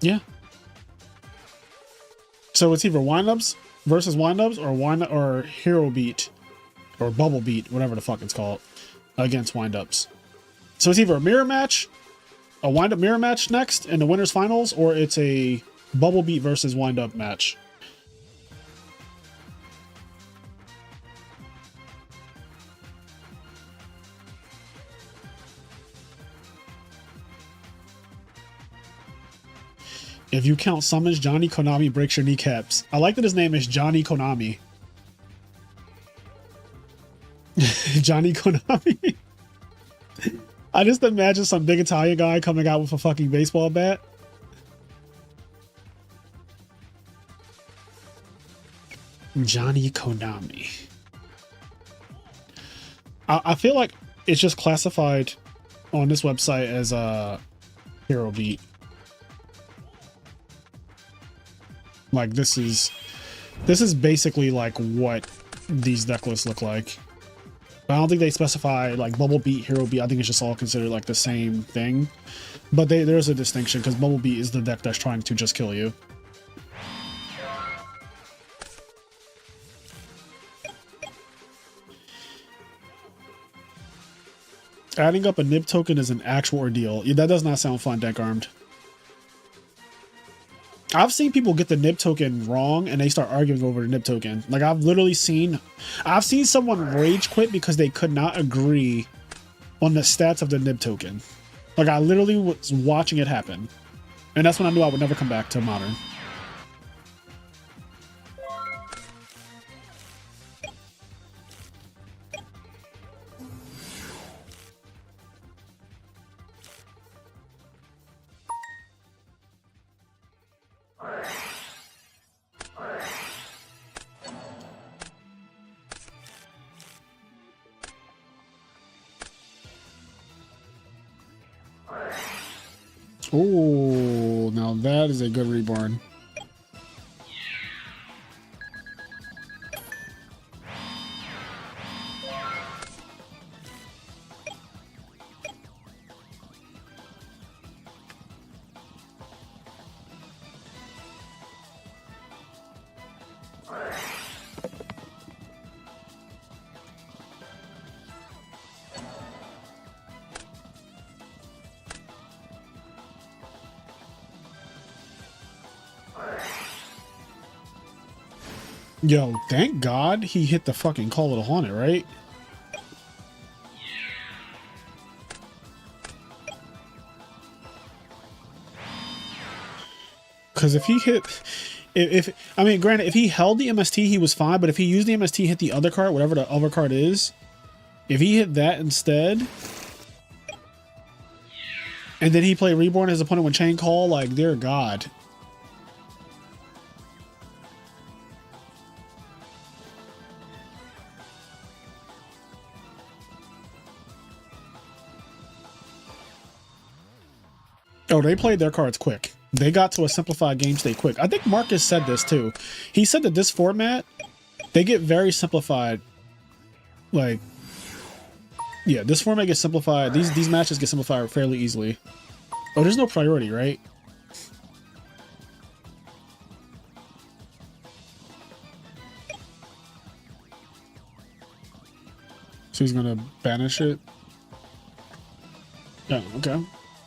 Yeah. So it's either windups versus windups or hero beat or bubble beat, whatever the fuck it's called, against windups. So it's either a mirror match, a wind-up mirror match next in the winners finals, or it's a bubble beat versus wind-up match. If you count summons, Johnny Konami breaks your kneecaps. I like that his name is Johnny Konami. Johnny Konami. I just imagine some big Italian guy coming out with a fucking baseball bat. Johnny Konami. I feel like it's just classified on this website as a hero beat. Like this is basically like what these deck lists look like. But I don't think they specify like bubble beat, hero beat. I think it's just all considered like the same thing. But there's a distinction because bubble beat is the deck that's trying to just kill you. Adding up a nib token is an actual ordeal. Yeah, that does not sound fun, deck armed. I've seen people get the nib token wrong and they start arguing over the nib token. Like I've seen someone rage quit because they could not agree on the stats of the nib token. Like I literally was watching it happen. And that's when I knew I would never come back to Modern. Oh, now that is a good reborn. Yo, thank God he hit the fucking Call of the Haunted, right? Because if he hit... I mean, granted, if he held the MST, he was fine, but if he used the MST, hit the other card, whatever the other card is, if he hit that instead, and then he played Reborn, his opponent with Chain Call, like, dear God. Oh, they played their cards quick. They got to a simplified game state quick. I think Marcus said this too. He said that this format, they get very simplified. Like, yeah, this format gets simplified. These matches get simplified fairly easily. Oh, there's no priority, right? So he's gonna banish it? Oh, okay.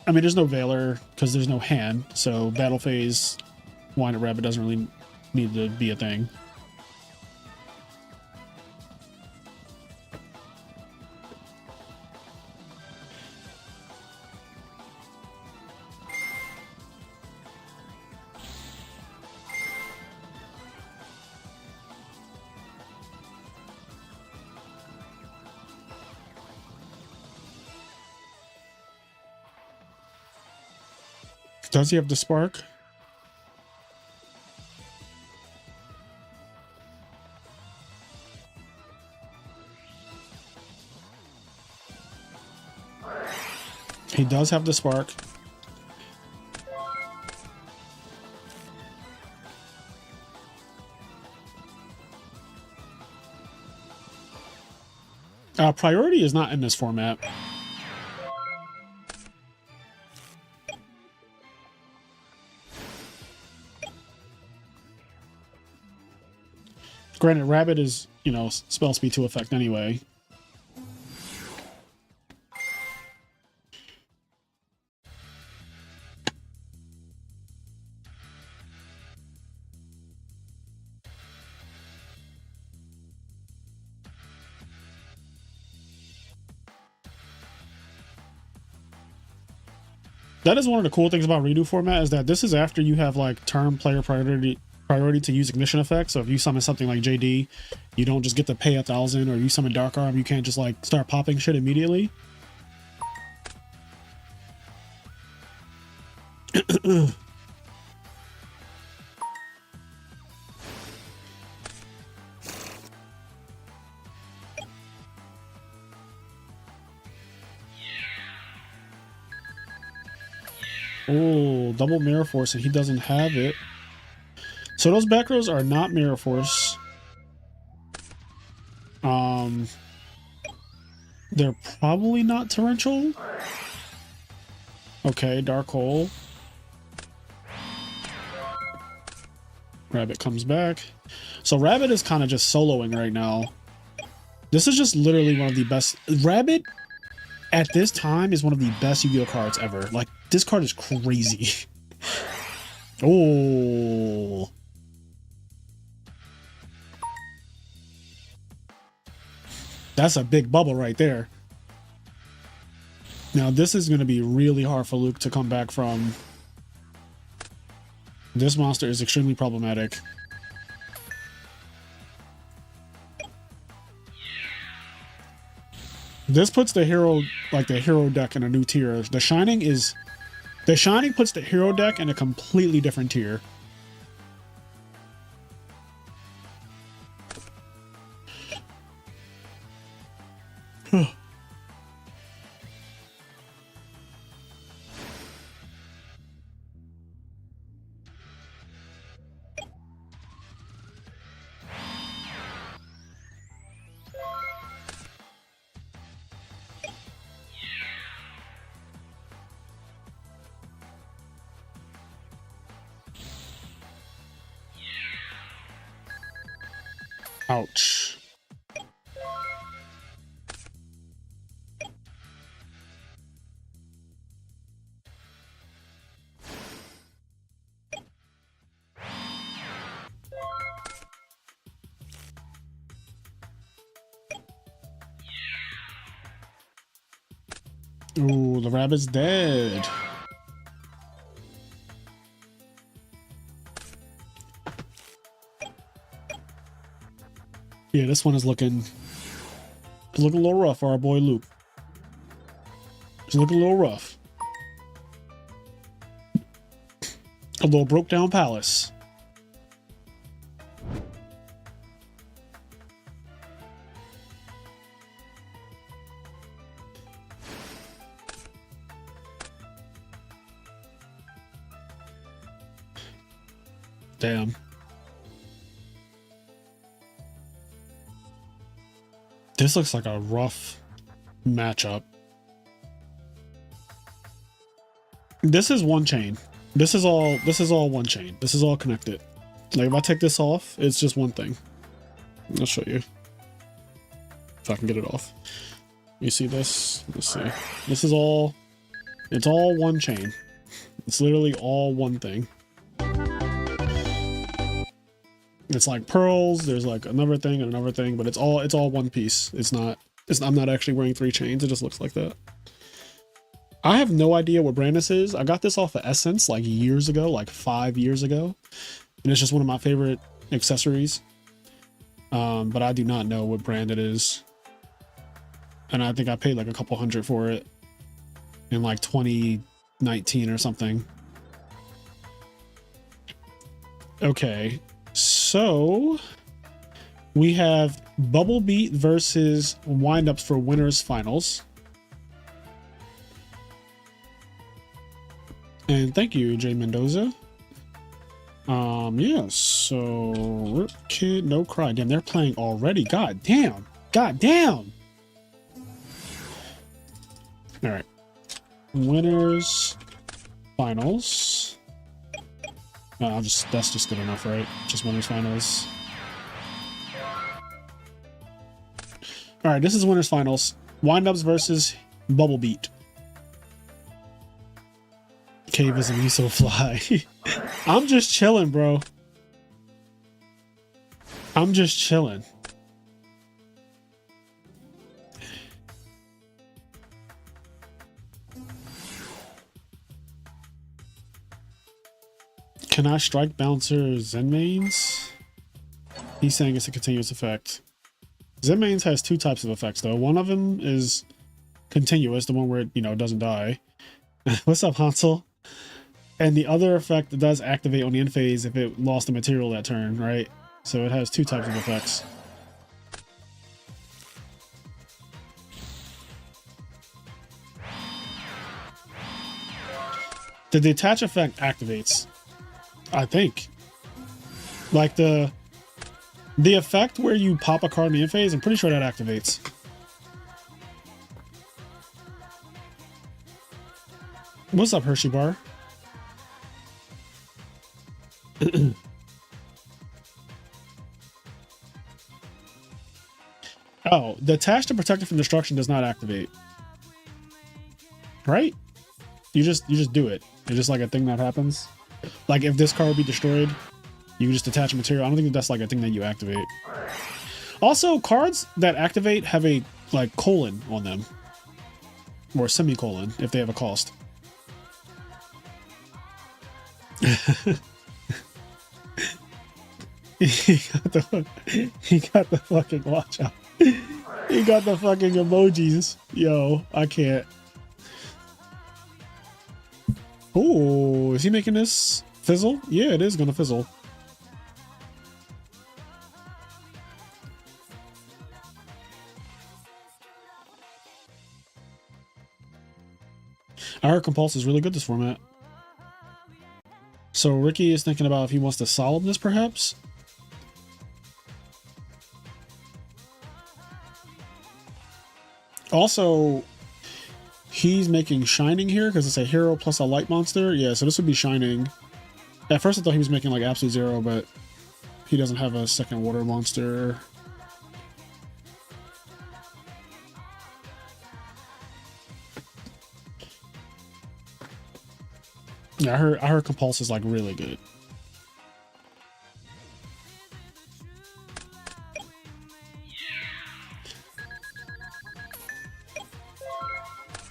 I mean, there's no Veiler because there's no hand, so battle phase Wind-Up Rabbit doesn't really need to be a thing. Does he have the spark? He does have the spark. Priority is not in this format. Granted, Rabbit is, you know, spell speed 2 effect anyway. That is one of the cool things about Redo format, is that this is after you have like turn player priority to use ignition effects. So if you summon something like JD, you don't just get to pay 1,000, or you summon Dark Arm, you can't just like start popping shit immediately. Oh, double Mirror Force, and he doesn't have it. So those back rows are not Mirror Force. They're probably not Torrential. Okay, Dark Hole. Rabbit comes back. So Rabbit is kind of just soloing right now. This is just literally one of the best. Rabbit at this time is one of the best Yu-Gi-Oh cards ever. Like, this card is crazy. Oh. That's a big bubble right there. Now, this is going to be really hard for Luke to come back from. This monster is extremely problematic. This puts the hero, like the hero deck, in a new tier. The Shining puts the hero deck in a completely different tier. Ouch. Ooh, the rabbit's dead. Yeah, this one is looking a little rough for our boy Luke. It's looking a little rough. A little broke down palace. Damn. This looks like a rough matchup. This is one chain. This is all one chain. This is all connected. Like, if I take this off, it's just one thing. I'll show you. If I can get it off. You see this? Let's see. This is all, it's all one chain. It's literally all one thing. It's like pearls, there's like another thing and another thing, but it's all one piece. I'm not actually wearing 3 chains, it just looks like that. I have no idea what brand this is. I got this off of Essence like years ago, like 5 years ago. And it's just one of my favorite accessories. But I do not know what brand it is. And I think I paid like a couple $100 for it in like 2019 or something. Okay, so we have Bubble Beat versus Windups for winners finals. And thank you, Jay Mendoza. Yeah, so Rip Kid, No Cry. Damn, they're playing already. God damn. God damn. All right. Winners finals. That's just good enough, right? Just winners finals. All right, this is winners finals. Windups versus Bubble Beat. Cave is a miso fly. I'm just chilling, bro. I'm just chilling. Can I strike bouncer Zenmains? He's saying it's a continuous effect. Zenmains has two types of effects though. One of them is continuous, the one where it, you know, doesn't die. What's up, Hansel? And the other effect does activate on the end phase if it lost the material that turn, right? So it has two types of effects. The detach effect activates, I think. Like the effect where you pop a card in the end phase, I'm pretty sure that activates. What's up, Hershey Bar? Oh, the attach to protect it from destruction does not activate. Right? You just do it. It's just like a thing that happens. Like if this card would be destroyed, you just attach a material. I don't think that's like a thing that you activate. Also, cards that activate have a like colon on them. Or semicolon if they have a cost. He got the fucking watch out. He got the fucking emojis. Yo, I can't. Oh, is he making this fizzle? Yeah, it is gonna fizzle. I heard Compulse is really good this format. So Ricky is thinking about if he wants to solve this, perhaps. Also, he's making Shining here because it's a hero plus a light monster. Yeah, so this would be Shining. At first I thought he was making like Absolute Zero, but he doesn't have a second water monster. Yeah, I heard Compulse is like really good.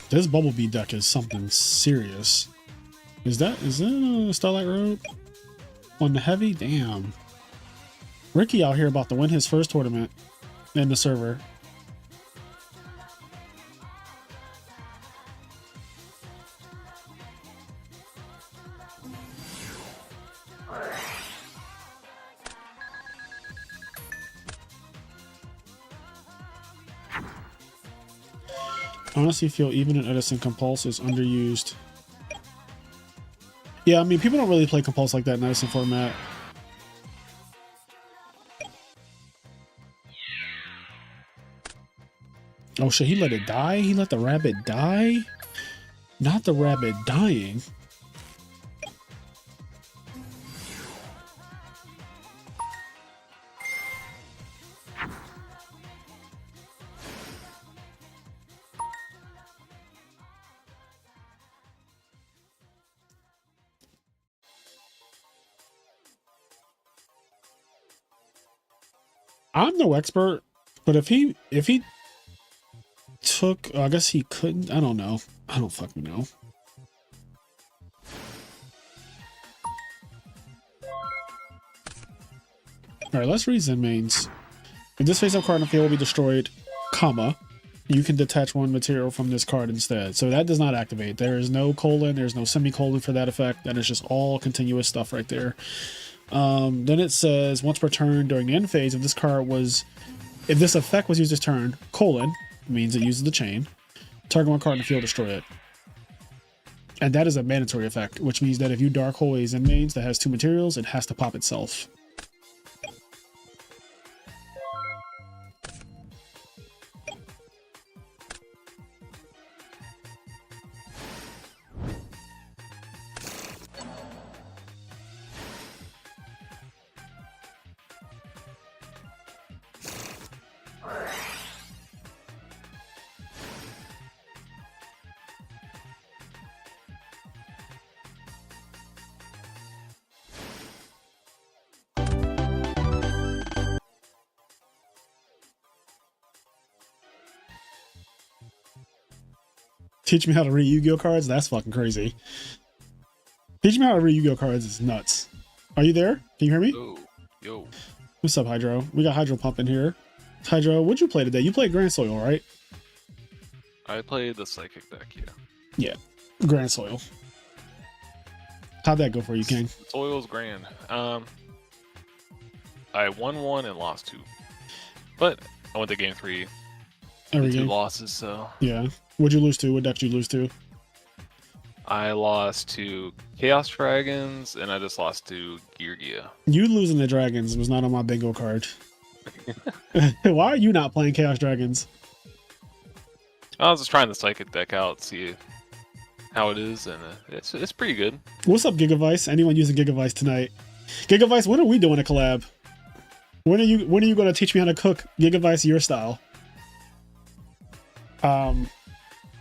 This Bumblebee deck is something serious. Is that a Starlight Road? On the heavy? Damn. Ricky out here about to win his first tournament in the server. I honestly feel even in Edison, Compulse is underused. Yeah, I mean, people don't really play Compulse like that in Edison format. Oh shit, he let it die? He let the rabbit die? Not the rabbit dying. I'm no expert, but if he took, I guess he couldn't. I don't know. I don't fucking know. All right, let's read Zenmains. If this face-up card in the field will be destroyed, comma, you can detach one material from this card instead. So that does not activate. There is no colon. There's no semicolon for that effect. That is just all continuous stuff right there. Then it says once per turn during the end phase, if this effect was used this turn, colon, means it uses the chain. Target one card in the field, destroy it. And that is a mandatory effect, which means that if you Dark Hole a Zen mains that has 2 materials, it has to pop itself. Teach me how to read Yu-Gi-Oh cards? That's fucking crazy. Teach me how to read Yu-Gi-Oh cards is nuts. Are you there? Can you hear me? Yo. What's up, Hydro? We got Hydro Pump in here. Hydro, what'd you play today? You played Grand Soil, right? I played the Psychic deck, yeah. Yeah, Grand Soil. How'd that go for you, King? Soil's grand. I won 1 and lost 2. But I went to game 3. Every 2 game. losses, so... Yeah. What'd you lose to? What deck did you lose to? I lost to Chaos Dragons, and I just lost to Geargia. You losing the Dragons was not on my bingo card. Why are you not playing Chaos Dragons? I was just trying the Psychic deck out, see how it is, and it's pretty good. What's up, Gigavice? Anyone using Gigavice tonight? Gigavice, when are we doing a collab? When are you going to teach me how to cook Gigavice your style?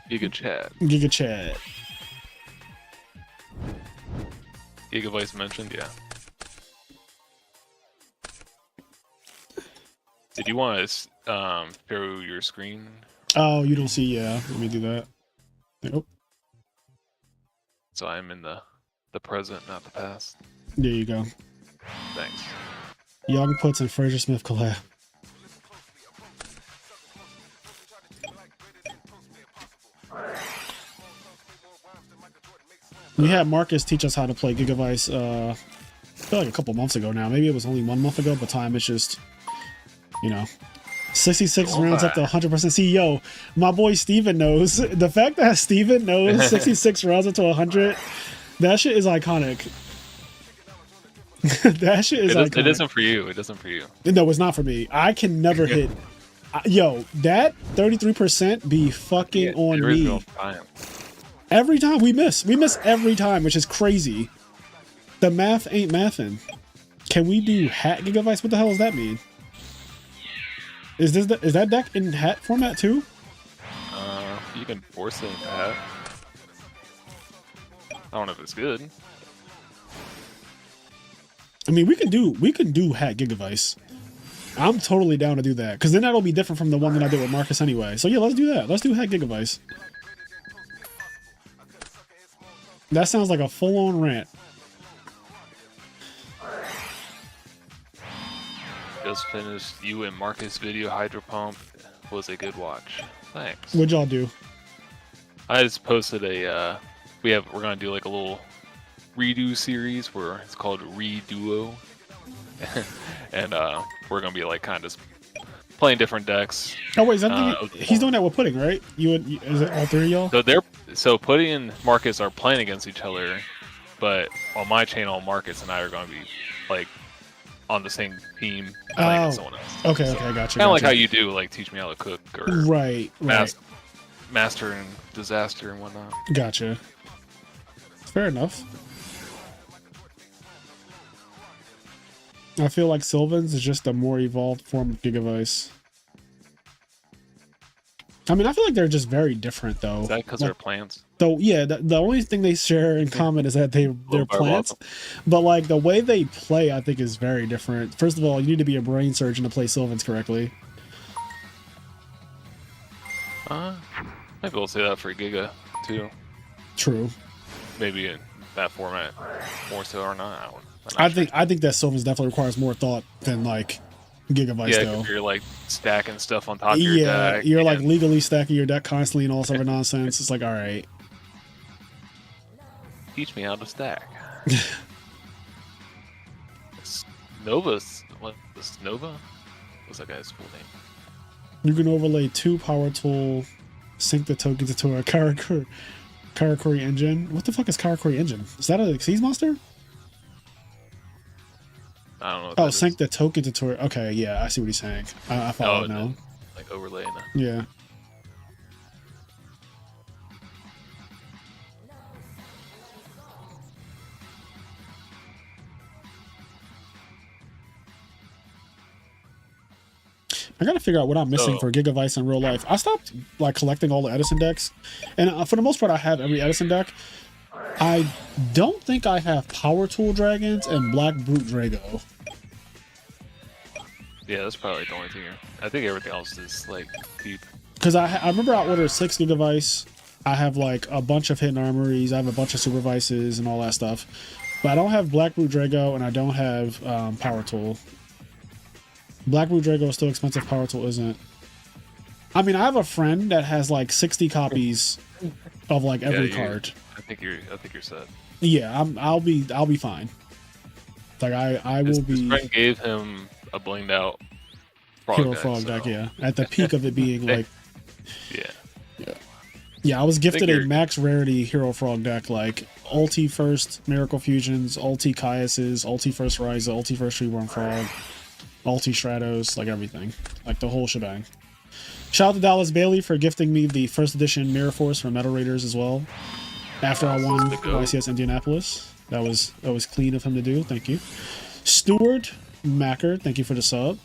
Giga Chat. Giga Chat. Gigavice mentioned, yeah. Did you want to show your screen? Oh, you don't see? Yeah, let me do that. Nope. So I'm in the present, not the past. There you go. Thanks. Young Puts and Fraser Smith collab. We had Marcus teach us how to play Gigavice, I feel like a couple months ago now. Maybe it was only 1 month ago, but time is just, 66 rounds up to 100%. See, yo, my boy Steven knows. The fact that Steven knows 66 rounds up to 100, that shit is iconic. That shit is iconic. It isn't for you. It isn't for you. No, it's not for me. I can never hit. Yo, that 33% be fucking on me. Every time we miss every time, which is crazy. The math ain't mathin'. Can we do hat Gigavice? What the hell does that mean? Is that deck in hat format too? You can force it into hat. I don't know if it's good. I mean, we can do hat Gigavice. I'm totally down to do that because then that'll be different from the one that I did with Marcus anyway. So yeah, let's do that. Let's do hat Gigavice. That sounds like a full-on rant. Just finished you and Marcus video Hydro Pump. Was a good watch. Thanks. What'd y'all do? I just posted a we're gonna do like a little redo series where it's called REDUO. And we're gonna be like kind of playing different decks. Oh wait, is that he's doing that with Pudding, right? Is it all three of y'all? So Pudding and Marcus are playing against each other, but on my channel, Marcus and I are gonna be like on the same team playing against someone else. Okay, so, okay, I got you. Kind of like how you do, like teach me how to cook or right. Master and Disaster and whatnot. Gotcha. Fair enough. I feel like Sylvan's is just a more evolved form of Gigavice. I mean, I feel like they're just very different, though. Is that because they're plants? So yeah, the only thing they share in common is that they're plants. But like the way they play, I think is very different. First of all, you need to be a brain surgeon to play Sylvans correctly. Maybe we'll say that for Giga too. True. Maybe in that format more so or not. I think that Sylvans definitely requires more thought than like Gigavice. Yeah, though. You're like stacking stuff on top of your deck. You're like legally stacking your deck constantly and all this other nonsense. It's like, all right. Teach me how to stack. What's Nova? What's that guy's full name? You can overlay 2 power tool, sync the tokens into a Karakuri engine. What the fuck is Karakuri engine? Is that a Xyz monster? I don't know. Oh, sync the tokens into it. Okay, yeah, I see what he's saying. I follow now. Like overlay now. Yeah. I gotta figure out what I'm missing for Gigavice in real life. I stopped like collecting all the Edison decks, and for the most part, I have every Edison deck. I don't think I have Power Tool Dragons and Black Brute Drago. Yeah, that's probably the only thing. I think everything else is like deep. Because I remember I ordered 6 Gigavice. I have like a bunch of Hidden Armories. I have a bunch of Super Vices and all that stuff. But I don't have Black Brute Drago, and I don't have Power Tool. Black Brute Drago is still expensive. Power Tool isn't. I mean, I have a friend that has like 60 copies of like every card. I think you're set. Yeah, I'll be fine. Like I will be. His friend gave him a blinged out Frog deck. Yeah, at the peak of it being like. Yeah. I was gifted a max rarity Hero Frog deck, like ulti first Miracle Fusions, ulti Caius's, ulti first Ryza, ulti first Reborn Frog, ulti Stratos, like everything, like the whole shebang. Shout out to Dallas Bailey for gifting me the first edition Mirror Force from Metal Raiders as well. After I won YCS Indianapolis, that was clean of him to do. Thank you, Stewart Macker. Thank you for the sub.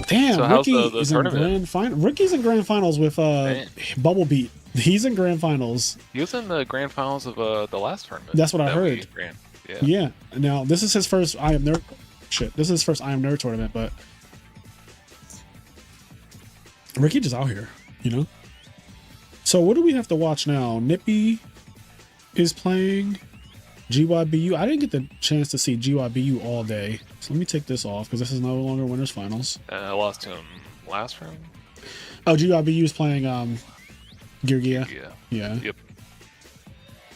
Damn, so Ricky is in grand final. Ricky's in grand finals with Bubble Beat. He's in grand finals. He was in the grand finals of the last tournament. That's what I heard. Yeah. Now this is his first IMNerd. Shit, this is his first IMNerd tournament, but Ricky just out here, you know. So what do we have to watch now? Nippy is playing. GYBU. I didn't get the chance to see GYBU all day. So let me take this off because this is no longer winners finals. I lost to him last round. Oh, GYBU is playing Gear. Yeah. Yep.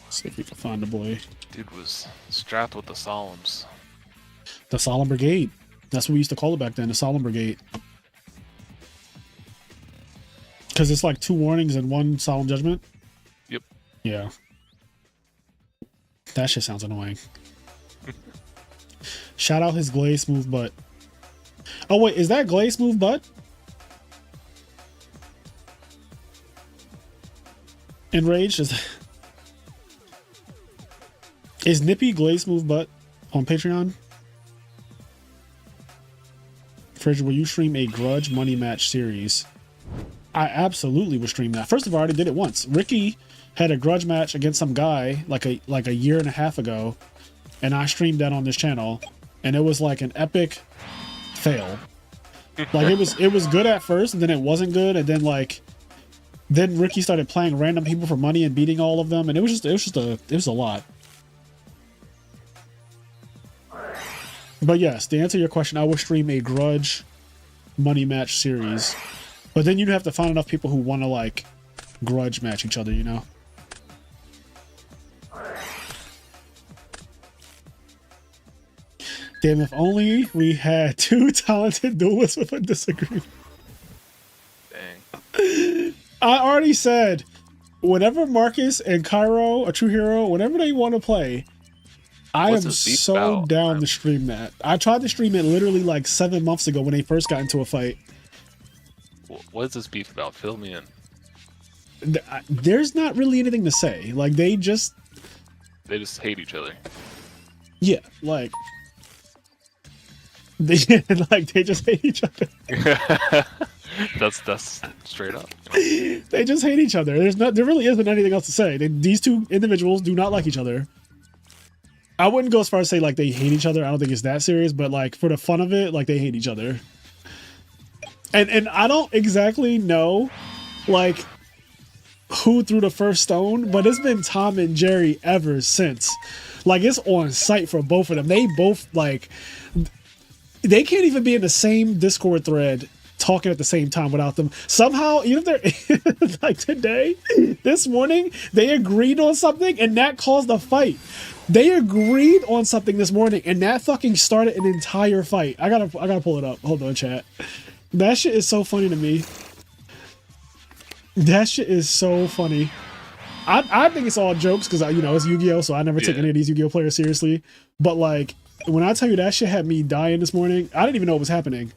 Let's see if we can find the boy. Dude was strapped with the Solemns. The Solemn Brigade. That's what we used to call it back then, the Solemn Brigade. Because it's like 2 warnings and 1 Solemn Judgment. Yep. Yeah. That shit sounds annoying. Shout out his Glaze Smooth Butt. Oh wait, is that Glaze Smooth Butt? Enraged? Is Nippy Glaze Smooth Butt on Patreon? Fridge, will you stream a grudge money match series? I absolutely would stream that. First of all, I already did it once. Ricky had a grudge match against some guy like a year and a half ago, and I streamed that on this channel, and it was like an epic fail. Like it was good at first, and then it wasn't good, and then Ricky started playing random people for money and beating all of them, and it was a lot. But yes, to answer your question, I would stream a grudge money match series, but then you'd have to find enough people who want to like grudge match each other, you know. Damn, if only we had 2 talented duelists with a disagreement. Dang. I already said, whenever Marcus and Cairo, a true hero, whenever they want to play, I am so down to stream that. I tried to stream it literally like 7 months ago when they first got into a fight. What is this beef about? Fill me in. There's not really anything to say. Like they just hate each other. Yeah, like they just hate each other. that's straight up. They just hate each other. There really isn't anything else to say. These 2 individuals do not like each other. I wouldn't go as far as say like they hate each other. I don't think it's that serious, but like for the fun of it, like they hate each other. And I don't exactly know like who threw the first stone, but it's been Tom and Jerry ever since. Like it's on site for both of them. They both like they can't even be in the same Discord thread talking at the same time without them. Somehow, even if they're like today, this morning, they agreed on something and that caused a fight. They agreed on something this morning, and that fucking started an entire fight. I gotta pull it up. Hold on, chat. That shit is so funny to me. That shit is so funny. I think it's all jokes because you know it's Yu-Gi-Oh, so I never take any of these Yu-Gi-Oh players seriously. But like when I tell you that shit had me dying this morning, I didn't even know what was happening.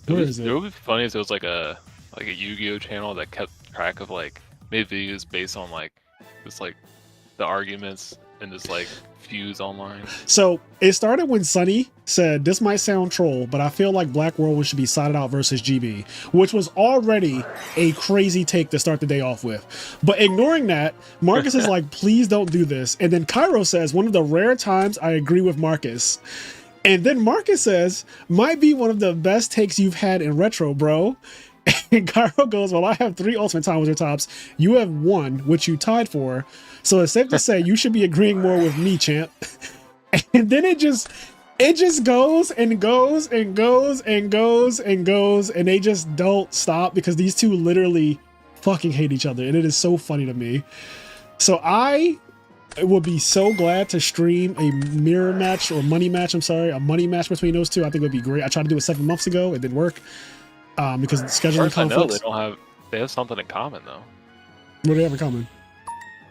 Where is it? It would be funny if it was like a Yu-Gi-Oh channel that kept track of like made videos based on like just like the arguments and just like feuds online. So it started when Sunny said, "This might sound troll, but I feel like Black Whirlwind should be sided out versus GB," which was already a crazy take to start the day off with. But ignoring that, Marcus is like, "Please don't do this." And then Cairo says, "One of the rare times I agree with Marcus." And then Marcus says, "Might be one of the best takes you've had in retro, bro." And Cairo goes, "Well, I have 3 Ultimate Time Wizard tops. You have 1, which you tied for. So it's safe to say you should be agreeing more with me, champ." And then it just goes and goes and goes and goes and goes, and they just don't stop because these two literally fucking hate each other, and it is so funny to me. So I would be so glad to stream a mirror match or money match. I'm sorry, a money match between those two. I think it would be great. I tried to do it 7 months ago. It didn't work because scheduling conflicts. They have something in common though. What do they have in common?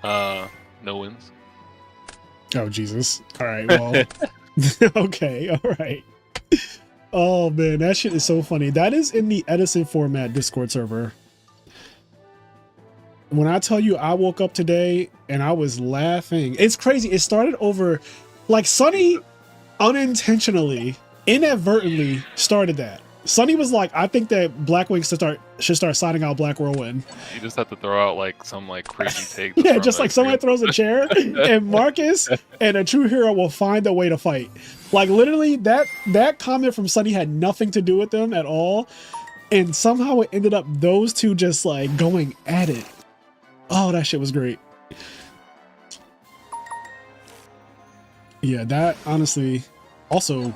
No wins. Oh Jesus! All right, well, okay, all right. Oh man, that shit is so funny. That is in the Edison format Discord server. When I tell you, I woke up today and I was laughing. It's crazy. It started over, like Sunny unintentionally, inadvertently started that. Sunny was like, "I think that Blackwing should start signing out Black Whirlwind." You just have to throw out like some like crazy take. Yeah, just like somebody throws a chair and Marcus and a true hero will find a way to fight. Like literally that comment from Sunny had nothing to do with them at all. And somehow it ended up those two just like going at it. Oh, that shit was great. Yeah, that honestly also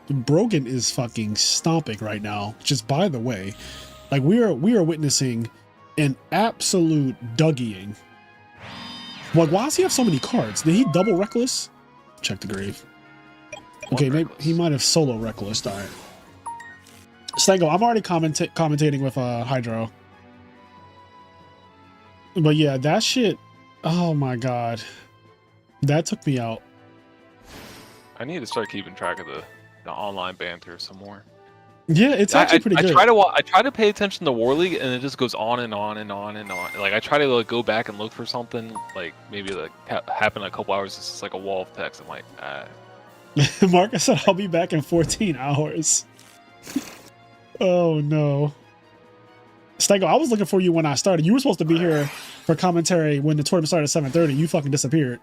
Brogan is fucking stomping right now. Just by the way, like we are witnessing an absolute Dougieing. Like, why does he have so many cards? Did he double Reckless? Check the grave. Okay, maybe he might have solo Reckless. All right. Stango, I'm already commentating with Hydro. But yeah, that shit. Oh my god, that took me out. I need to start keeping track of the online banter some more. Yeah, it's actually pretty good. I try to pay attention to War League, and it just goes on and on and on and on. Like I try to like go back and look for something like maybe like happen in a couple hours. It's just like a wall of text. I'm like, Marcus said, "I'll be back in 14 hours." Oh no. Stego, I was looking for you when I started. You were supposed to be here for commentary when the tournament started at 7:30. You fucking disappeared.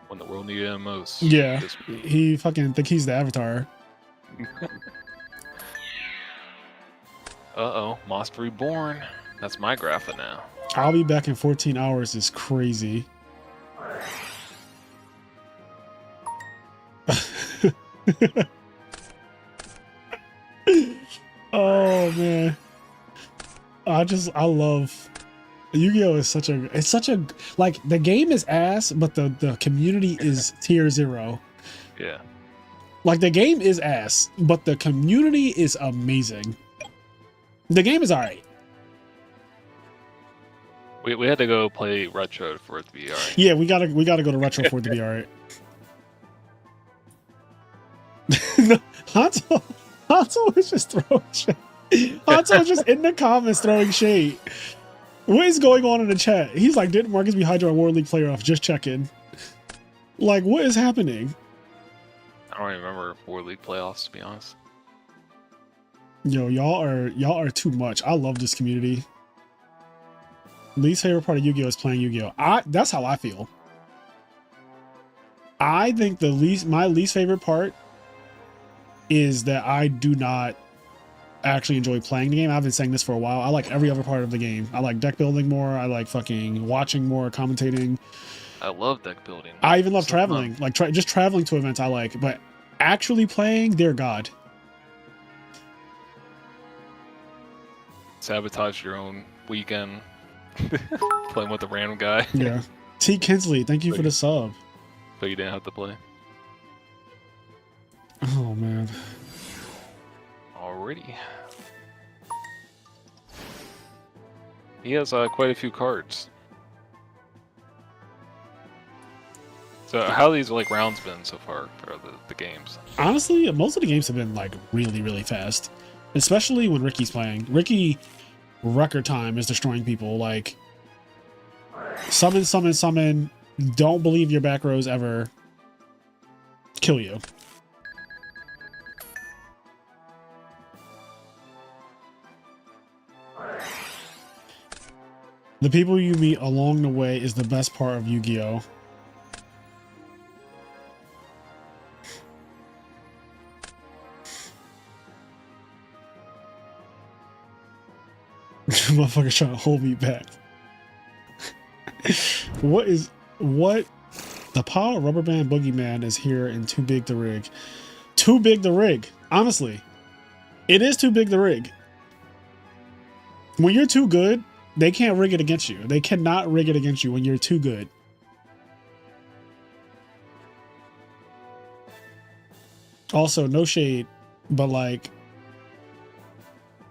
When the world needed him most. Yeah, he fucking think he's the Avatar. Uh-oh, Monster Reborn. That's my graphic now. I'll be back in 14 hours is crazy. Oh man, I love Yu-Gi-Oh! It's such a like the game is ass, but the community is tier 0. Yeah, like the game is ass, but the community is amazing. The game is alright. we had to go play retro for it to be alright. Yeah, we gotta go to retro for it to be alright. No, Hanzo is just throwing shade. Hanzo is just in the comments throwing shade. What is going on in the chat? He's like, "Didn't Marcus be Hydra War League player off? Just checking." Like, what is happening? I don't remember War League playoffs, to be honest. Yo, y'all are too much. I love this community. Least favorite part of Yu-Gi-Oh! Is playing Yu-Gi-Oh! That's how I feel. I think my least favorite part is that I do not actually enjoy playing the game. I've been saying this for a while. I like every other part of the game. I like deck building more. I like fucking watching more, commentating. I love deck building. I even love traveling. Like just traveling to events I like, but actually playing, dear God. Sabotage your own weekend playing with a random guy. Yeah. T. Kinsley, thank you for the sub. So you didn't have to play. Oh man. Alrighty. He has quite a few cards. So how these like rounds been so far for the games? Honestly, most of the games have been like really, really fast. Especially when Ricky's playing. Ricky, record time is destroying people. Like, summon, summon, summon. Don't believe your back rows ever. Kill you. The people you meet along the way is the best part of Yu-Gi-Oh! Motherfucker's trying to hold me back. What? The power of Rubber Band Boogeyman is here and too big to rig. Too big to rig. Honestly, it is too big to rig. When you're too good, they can't rig it against you. They cannot rig it against you when you're too good. Also, no shade, but like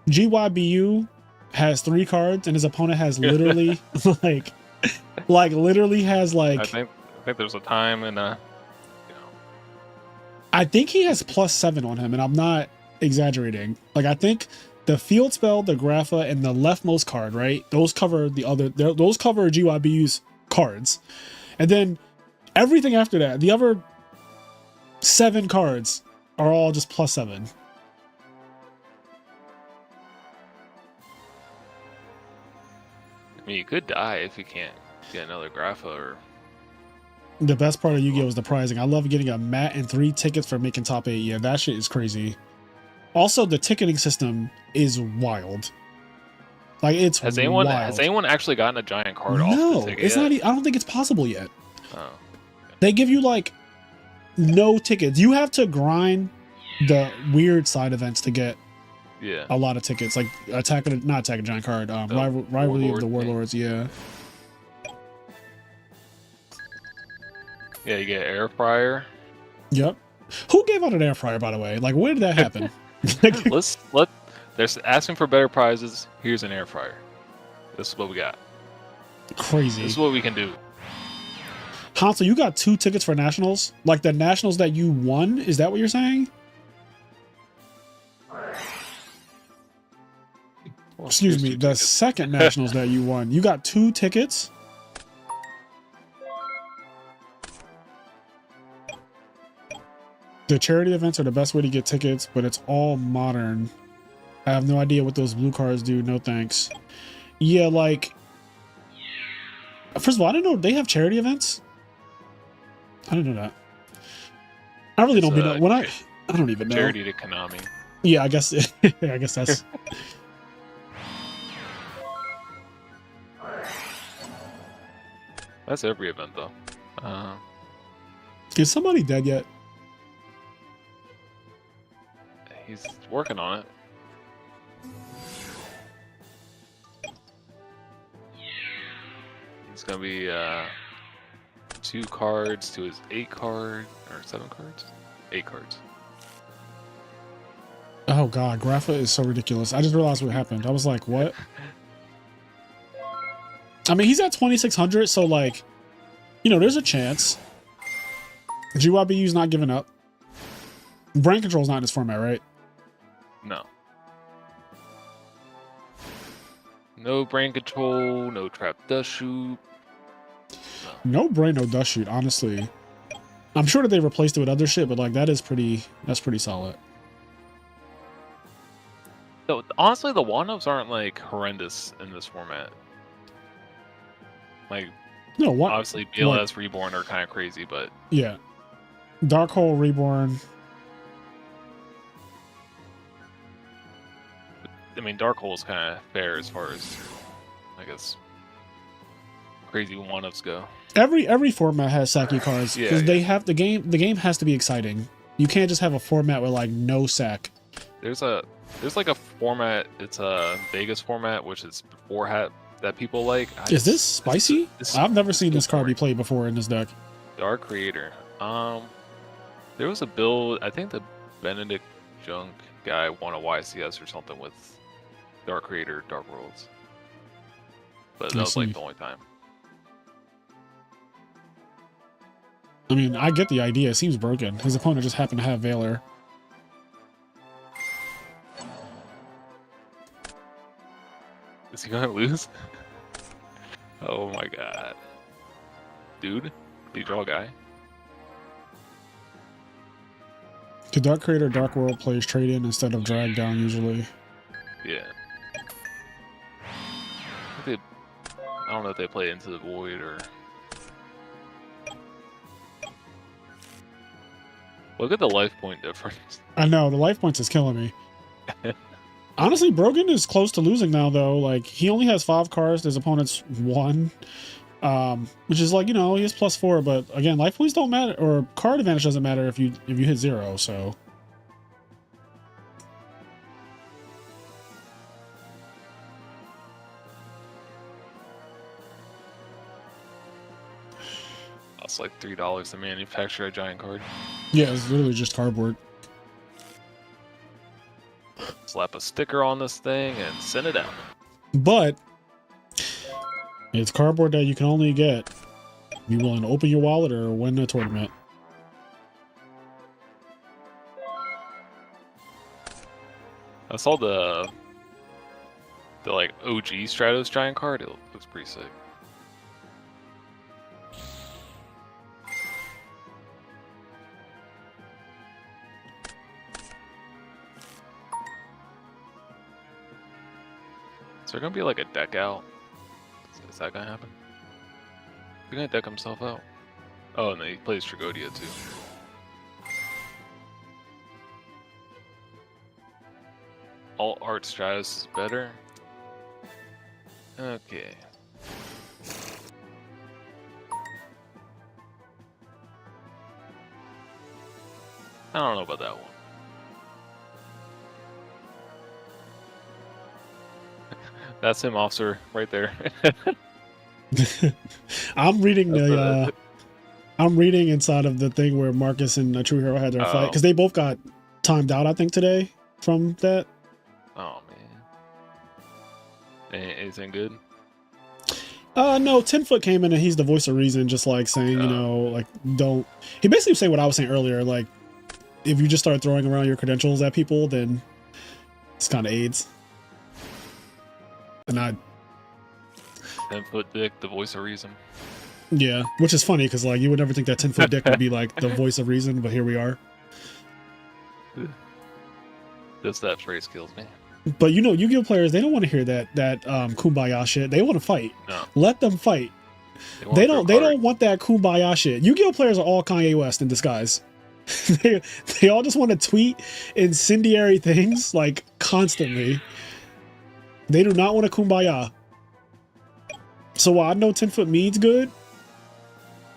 GYBU has 3 cards and his opponent has literally like literally has like I think there's a time and I think he has +7 on him, and I'm not exaggerating. Like, I think the field spell, the Grapha, and the leftmost card, right? Those cover those cover GYBU's cards. And then everything after that, the other 7 cards are all just +7. I mean, you could die if you can't get another Grapha or... The best part of Yu-Gi-Oh! Is the prizing. I love getting a mat and 3 tickets for making top 8. Yeah, that shit is crazy. Also, the ticketing system is wild. Like, it's has wild. anyone actually gotten a giant card off the ticket it's yet? not. I don't think it's possible yet. Oh. Okay. They give you like no tickets. You have to grind the weird side events to get a lot of tickets. Like not attack a giant card. Rivalry of the Warlords. Yeah. Yeah, you get air fryer. Yep. Who gave out an air fryer, by the way? Like, where did that happen? They're asking for better prizes. Here's an air fryer. This is what we got. Crazy. This is what we can do. Hansel, you got 2 tickets for nationals? Like the nationals that you won? Is that what you're saying? Well, excuse me, the second nationals that you won. You got 2 tickets? The charity events are the best way to get tickets, but it's all modern. I have no idea what those blue cards do. No thanks. Yeah, like... First of all, I didn't know they have charity events. I didn't know that. I really don't know. I don't even know. Charity to Konami. Yeah, I guess. I guess that's... That's every event, though. Is somebody dead yet? He's working on it. It's gonna be 2 cards to his 8 card or 7 cards, 8 cards. Oh god, Grapha is so ridiculous. I just realized what happened. I was like, what? I mean, he's at 2600, so like, you know, there's a chance. GYBU's not giving up. Brain control's not in this format, right? No. No brain control, no trap dust shoot. No brain, no dust shoot, honestly. I'm sure that they replaced it with other shit, but like that's pretty solid. So honestly, the one-ups aren't like horrendous in this format. Like, no, what? Obviously, BLS Reborn are kind of crazy, but yeah, Dark Hole Reborn. I mean, Dark Hole is kind of fair as far as, I guess, crazy one-ups go. Every format has Saki cards because they have the game has to be exciting. You can't just have a format with like no sack. There's like a format. It's a Vegas format, which is that people like. Is this spicy? I've never seen this card be boring. played before in this deck. Dark Creator. There was a build. I think the Benedict Junk guy won a YCS or something with Dark Creator, Dark Worlds. But that was like the only time. I mean, I get the idea. It seems broken. His opponent just happened to have Valor. Is he gonna lose? Oh my god. Dude, did you draw a guy? The Dark Creator Dark World plays trade in instead of drag down usually. Yeah. I don't know if they play Into the Void or... Look at the life point difference. I know, the life points is killing me. Honestly, Brogan is close to losing now, though. Like, he only has 5 cards. His opponent's 1. Which is like, you know, he has +4. But again, life points don't matter, or card advantage doesn't matter if you hit 0. So It's like $3 to manufacture a giant card. yeah, it's literally just cardboard. Slap a sticker on this thing and send it out. But it's cardboard that you can only get if you're willing to open your wallet or win a tournament. I saw the like OG Stratos giant card. It looks pretty sick. Is there gonna be like a deck out? Is that gonna happen? He's gonna deck himself out. Oh, and then he plays Tragodia too. Alt Art Stratos is better. Okay. I don't know about that one. That's him, officer, right there. I'm reading I'm reading inside of the thing where Marcus and True Hero had their fight because they both got timed out, I think, today from that. Oh man. Anything good? No, 10-foot came in and he's the voice of reason, just like saying, you know, like, don't. He basically said what I was saying earlier, like, if you just start throwing around your credentials at people, then it's kind of AIDS. And I 10-foot dick, the voice of reason. Yeah, which is funny because like you would never think that 10-foot dick would be like the voice of reason, but here we are. Just that phrase kills me. But you know, Yu-Gi-Oh players, they don't want to hear that kumbaya shit. They want to fight. No. Let them fight. They don't want that kumbaya shit. Yu-Gi-Oh players are all Kanye West in disguise. they all just want to tweet incendiary things like constantly. They do not want a kumbaya. So while I know 10-foot means good,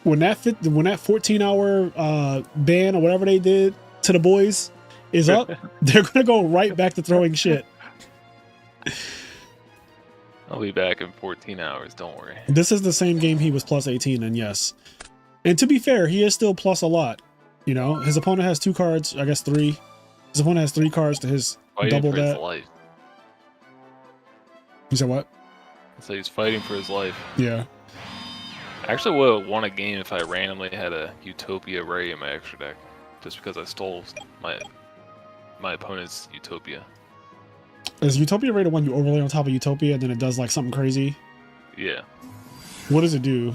when that 14-hour ban or whatever they did to the boys is up, they're gonna go right back to throwing shit. I'll be back in 14 hours, don't worry. This is the same game he was plus 18 in, yes. And to be fair, he is still plus a lot. You know, his opponent has 2 cards, I guess 3. His opponent has 3 cards to his double that. You said what? So he's fighting for his life. Yeah. I actually would have won a game if I randomly had a Utopia Ray in my extra deck. Just because I stole my opponent's Utopia. Is Utopia Ray the one you overlay on top of Utopia and then it does like something crazy? Yeah. What does it do?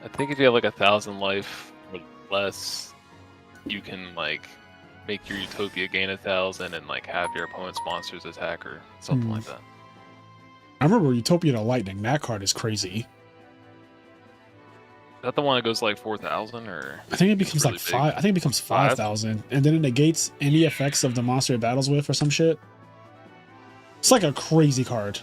I think if you have like 1,000 life or less, you can like make your Utopia gain 1,000 and like have your opponent's monsters attack or something like that. I remember Utopia to Lightning. That card is crazy. Is that the one that goes like 4,000 or? I think it becomes really like 5. I think it becomes 5,000, and then it negates any effects of the monster it battles with or some shit. It's like a crazy card.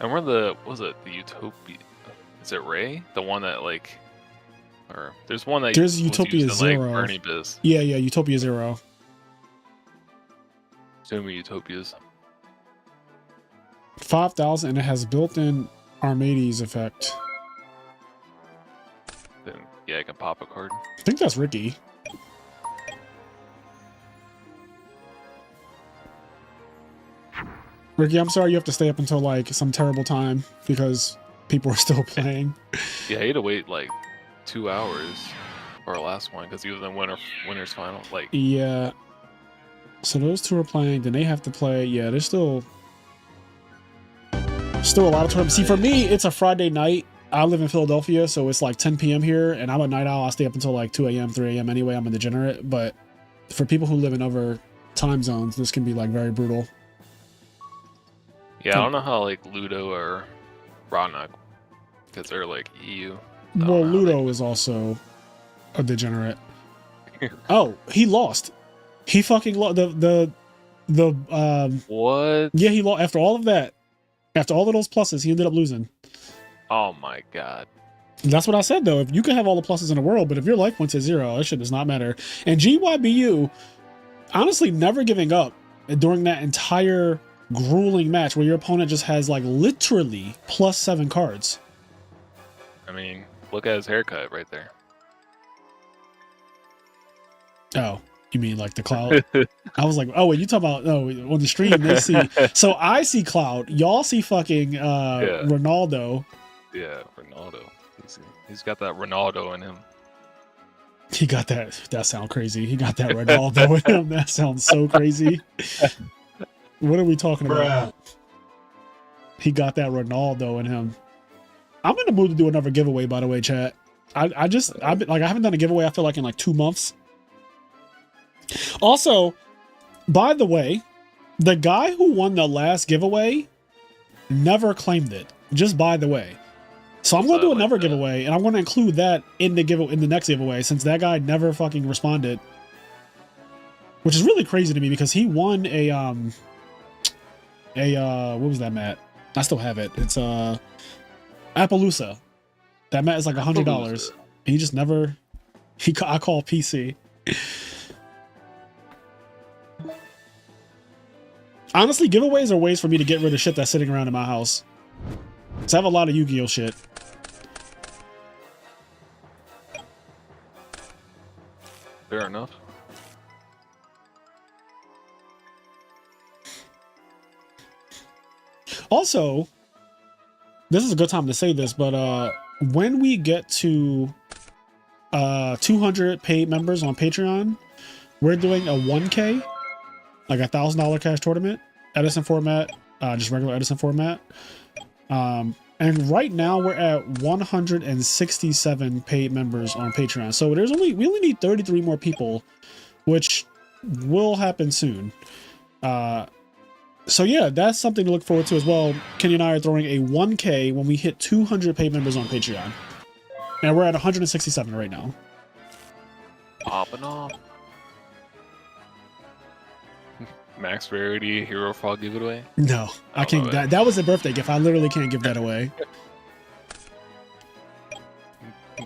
And we're the the Utopia? Is it Ray? The one that like, or there's one that there's Utopia 0. Like, Bernie Biz. Yeah, Utopia 0. Too many utopias. 5,000, and it has built-in Armades effect. Then yeah, I can pop a card. I think that's Ricky. Ricky, I'm sorry you have to stay up until like some terrible time because people are still playing. Yeah, he had to wait like 2 hours for our last one because he was in winner's final. Like, Yeah. So those two are playing, then they have to play. Yeah, there's still a lot of tournaments. See, for me, it's a Friday night. I live in Philadelphia, so it's like 10 p.m. here, and I'm a night owl. I stay up until like 2 a.m., 3 a.m. anyway. I'm a degenerate. But for people who live in other time zones, this can be like very brutal. yeah, I don't know how like Ludo or Ronak, because they're like EU. Well, Ludo is also a degenerate. Oh, he lost. He fucking lost the What? Yeah, he lost after all of that. After all of those pluses, he ended up losing. Oh my god. That's what I said though. If you can have all the pluses in the world, but if your life points at 0, that shit does not matter. And GYBU, honestly, never giving up during that entire grueling match where your opponent just has like literally +7 cards. I mean, look at his haircut right there. Oh, you mean like the Cloud? I was like, oh, wait, you talking about, oh, on the stream they see. So I see Cloud. Y'all see fucking Ronaldo. Yeah, Ronaldo. He's got that Ronaldo in him. He got that. That sounds crazy. He got that Ronaldo in him. That sounds so crazy. What are we talking about? He got that Ronaldo in him. I'm in the mood to do another giveaway, by the way, chat. I haven't done a giveaway, I feel like, in like 2 months. Also, by the way, the guy who won the last giveaway never claimed it. Just by the way. So I'm going to do another giveaway, and I'm going to include that in the next giveaway, since that guy never fucking responded. Which is really crazy to me because he won a what was that mat? I still have it. It's Appaloosa. That mat is like $100. He just never. I call PC. Honestly, giveaways are ways for me to get rid of shit that's sitting around in my house. So I have a lot of Yu-Gi-Oh shit. Fair enough. Also, this is a good time to say this, but when we get to 200 paid members on Patreon, we're doing a 1K, like $1,000 cash tournament, Edison format, just regular Edison format. And right now we're at 167 paid members on Patreon. So we only need 33 more people, which will happen soon. So yeah, that's something to look forward to as well. Kenny and I are throwing a 1K when we hit 200 paid members on Patreon. And we're at 167 right now. Popping off. Max Rarity Hero Frog giveaway? No, I can't. That was a birthday gift. I literally can't give that away.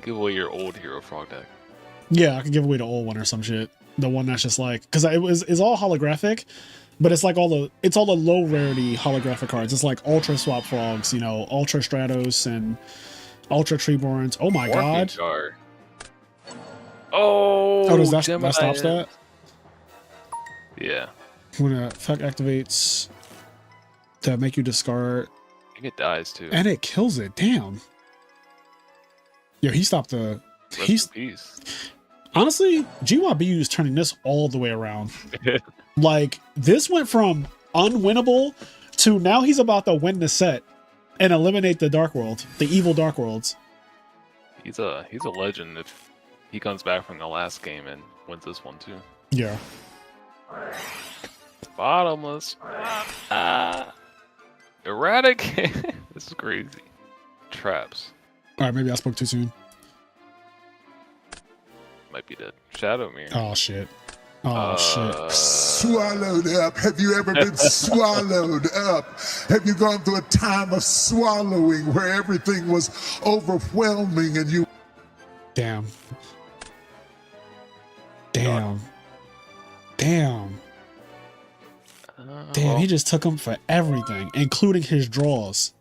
Give away your old Hero Frog deck. Yeah, I could give away the old one or some shit. The one that's just like, because it's all holographic, but it's like all the low rarity holographic cards. It's like Ultra Swap Frogs, Ultra Stratos and Ultra Treeborns. Oh my god. Oh, does that stops that? Yeah. When an effect activates to make you discard. I think it dies too. And it kills it. Damn. Yo, he stopped the. Peace. Honestly, GYBU is turning this all the way around. Like, this went from unwinnable to now he's about to win the set and eliminate the Dark World, the evil Dark Worlds. He's a legend if he comes back from the last game and wins this one too. Yeah. Bottomless. Eradicate. This is crazy. Traps. Alright, maybe I spoke too soon. Might be dead. Shadowmere. Oh shit. Oh shit. Swallowed up. Have you ever been swallowed up? Have you gone through a time of swallowing where everything was overwhelming and you... Damn. Damn. Damn. Damn, he just took him for everything, including his draws.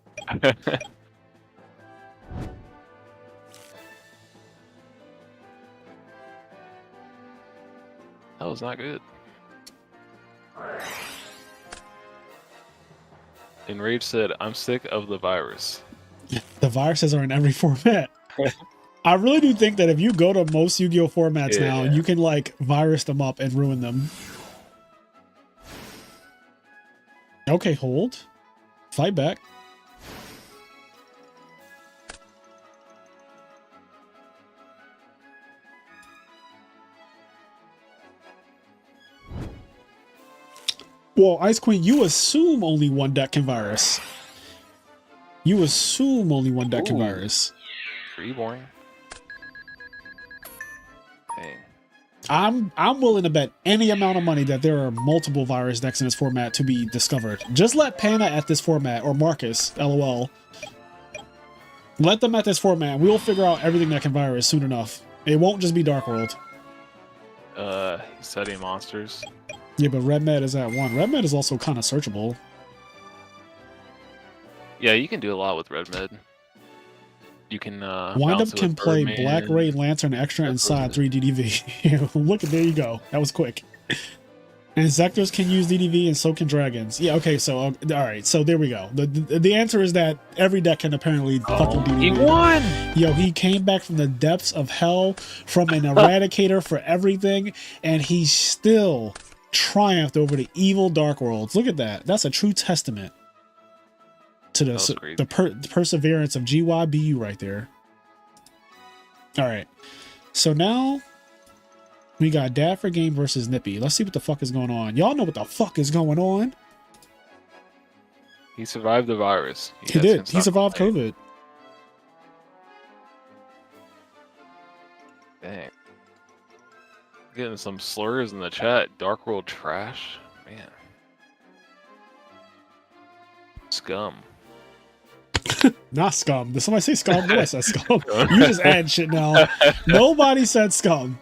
That was not good. Enrage said, "I'm sick of the virus." The viruses are in every format. I really do think that if you go to most Yu-Gi-Oh formats now, you can like virus them up and ruin them. Okay, hold. Fight back. Well, Ice Queen, you assume only one deck can virus. You assume only one deck can virus. Pretty boring. Dang. I'm willing to bet any amount of money that there are multiple virus decks in this format to be discovered. Just let Pana at this format, or Marcus, LOL. Let them at this format. We'll figure out everything that can virus soon enough. It won't just be Dark World. Studying monsters. Yeah, but Red Med is at 1. Red Med is also kind of searchable. Yeah, you can do a lot with Red Med. You can Wind Up can play Birdman. Black Ray Lantern Extra inside 3 DDV. Look, there you go. That was quick. And Zectors can use DDV, and so can Dragons. Yeah, okay, so all right, so there we go. The answer is that every deck can apparently fucking DDV. He won. Yo, he came back from the depths of hell, from an eradicator for everything, and he still triumphed over the evil Dark Worlds. Look at that. That's a true testament to the perseverance of GYBU right there. All right, so now we got Dad for Game versus Nippy. Let's see what the fuck is going on. Y'all know what the fuck is going on. He survived the virus. He did. He survived COVID. Dang. Getting some slurs in the chat. Dark World trash. Man. Scum. Not scum. Did somebody say scum? No, I said scum. You just add shit now. Nobody said scum.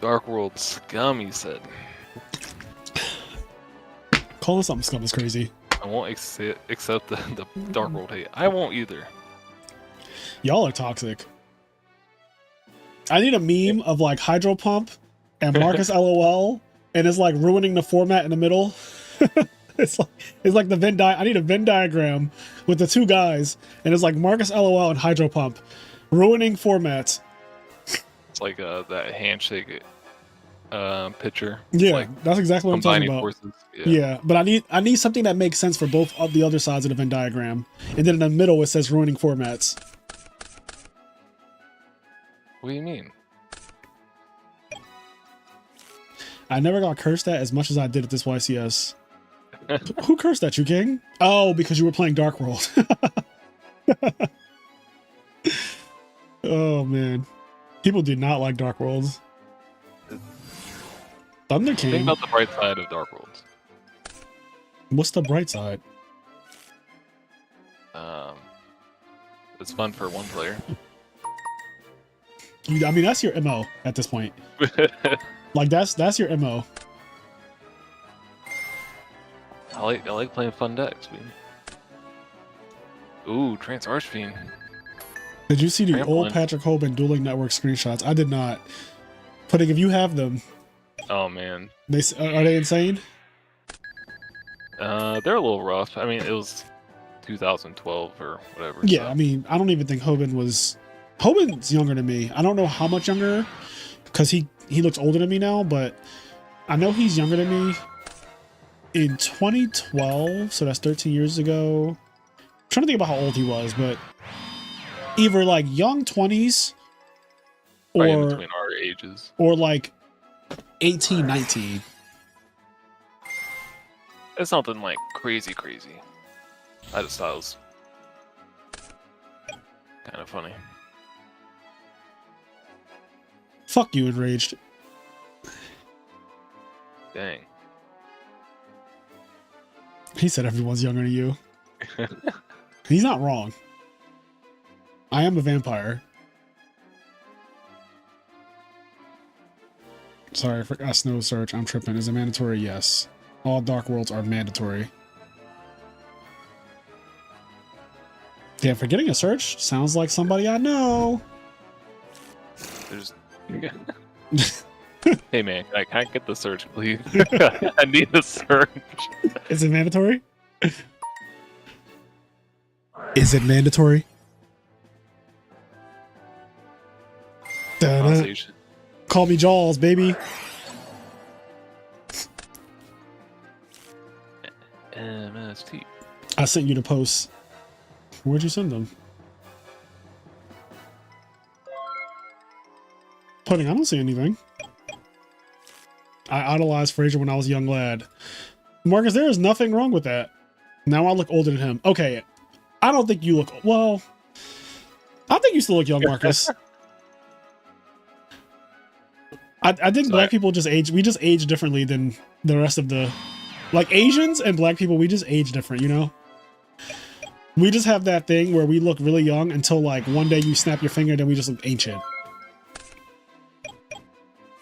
Dark World scum, he said. Calling something scum is crazy. I won't accept the Dark World hate. I won't either. Y'all are toxic. I need a meme of like Hydro Pump and Marcus LOL, and it's like ruining the format in the middle. It's like the Venn I need a Venn diagram with the two guys, and it's like Marcus LOL and Hydro Pump ruining formats. It's like that handshake picture. Yeah, like that's exactly what I'm talking about. Forces. Yeah, but I need something that makes sense for both of the other sides of the Venn diagram, and then in the middle it says ruining formats. What do you mean? I never got cursed at as much as I did at this YCS. Who cursed at you, King? Oh, because you were playing Dark World. Oh man, people do not like Dark Worlds. Thunder King. Think about the bright side of Dark Worlds. What's the bright side? It's fun for one player. I mean, that's your MO at this point. Like that's your MO. I like playing fun decks, man. Ooh, Trance Archfiend. Did you see the old Patrick Hoban Dueling Network screenshots? I did not. Pudding, if you have them. Oh man. Are they insane? They're a little rough. I mean, it was 2012 or whatever. Yeah, so. I mean, I don't even think Hoban's younger than me. I don't know how much younger, because he looks older than me now, but I know he's younger than me. In 2012, so that's 13 years ago. I'm trying to think about how old he was, but either like young 20s or in between our ages, or like 18, 19. It's nothing like crazy. I just thought it was kind of funny. Fuck you, Enraged. Dang. He said everyone's younger than you. He's not wrong. I am a vampire. Sorry, I forgot snow search. I'm tripping. Is it mandatory? Yes. All Dark Worlds are mandatory. Damn, forgetting a search sounds like somebody I know. There's. Hey man, can I get the search, please? I need the search. Is it mandatory? Is it mandatory? Honestly, Call me Jaws, baby. MST. I sent you the posts. Where'd you send them? Pudding, I don't see anything. I idolized Fraser when I was a young lad. Marcus, there is nothing wrong with that. Now I look older than him. Okay, I don't think you look... Well, I think you still look young, Marcus. I think black people just age... We just age differently than the rest of the... Like, Asians and black people, we just age different, you know? We just have that thing where we look really young until, like, one day you snap your finger, then we just look ancient.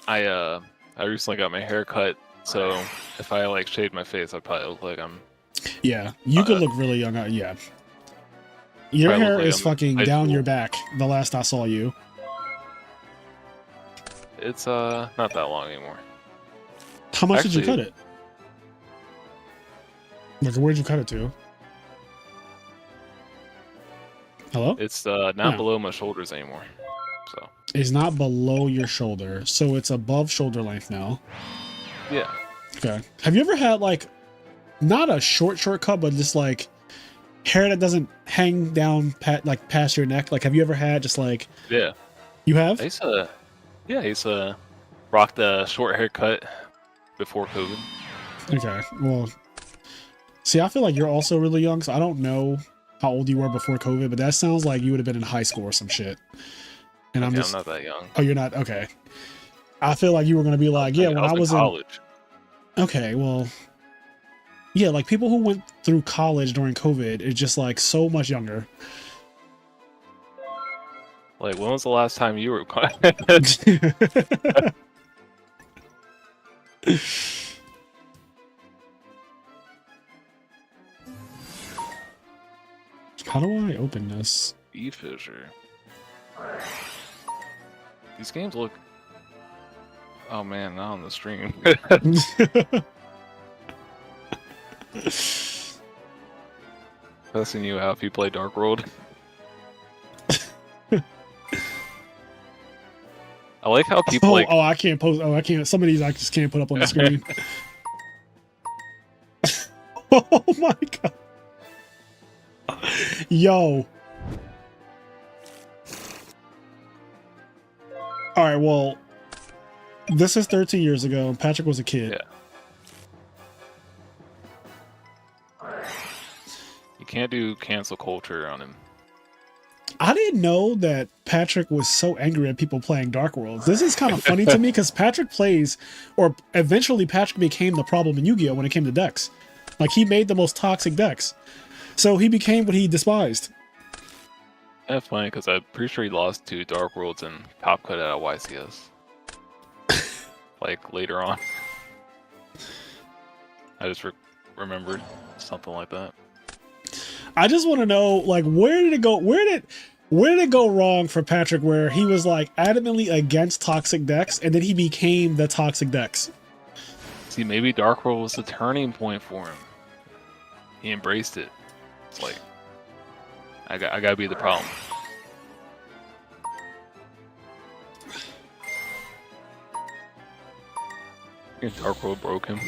I recently got my hair cut, so if I like shaved my face, I'd probably look like I'm. Yeah, you could look really young. Yeah, your hair like is fucking down your back. The last I saw you, it's not that long anymore. how much did you cut it? Like, where'd you cut it to? Hello? It's not below my shoulders anymore. So it's not below your shoulder, so it's above shoulder length now. Yeah. Okay. Have you ever had like, not a short cut, but just like hair that doesn't hang down like past your neck? Like, have you ever had just like? Yeah. You have? I used to rock the short haircut before COVID. Okay. Well, see, I feel like you're also really young, so I don't know how old you were before COVID, but that sounds like you would have been in high school or some shit. And I'm just... not that young. Oh, you're not? Okay. I feel like you were going to be like, yeah, when I was in college. Okay, well, yeah, like people who went through college during COVID is just like so much younger. Like, when was the last time you were? How do I open this? Fisher. These games look. Oh man, not on the stream. Testing you out if you play Dark World. I like how people like. Oh, I can't post. Oh, I can't. Some of these I just can't put up on the screen. Oh my god. Yo. All right, well, this is 13 years ago, and Patrick was a kid. Yeah. You can't do cancel culture on him. I didn't know that Patrick was so angry at people playing Dark Worlds. This is kind of funny to me because Patrick plays, or eventually Patrick became the problem in Yu-Gi-Oh! When it came to decks. Like, he made the most toxic decks. So he became what he despised. That's funny because I'm pretty sure he lost to Dark Worlds and Top Cut at YCS. Like later on. I just remembered something like that. I just want to know, like, where did it go? Where did it go wrong for Patrick where he was like adamantly against toxic decks and then he became the toxic decks? See, maybe Dark World was the turning point for him. He embraced it. It's like, I gotta be the problem. Dark World broke him.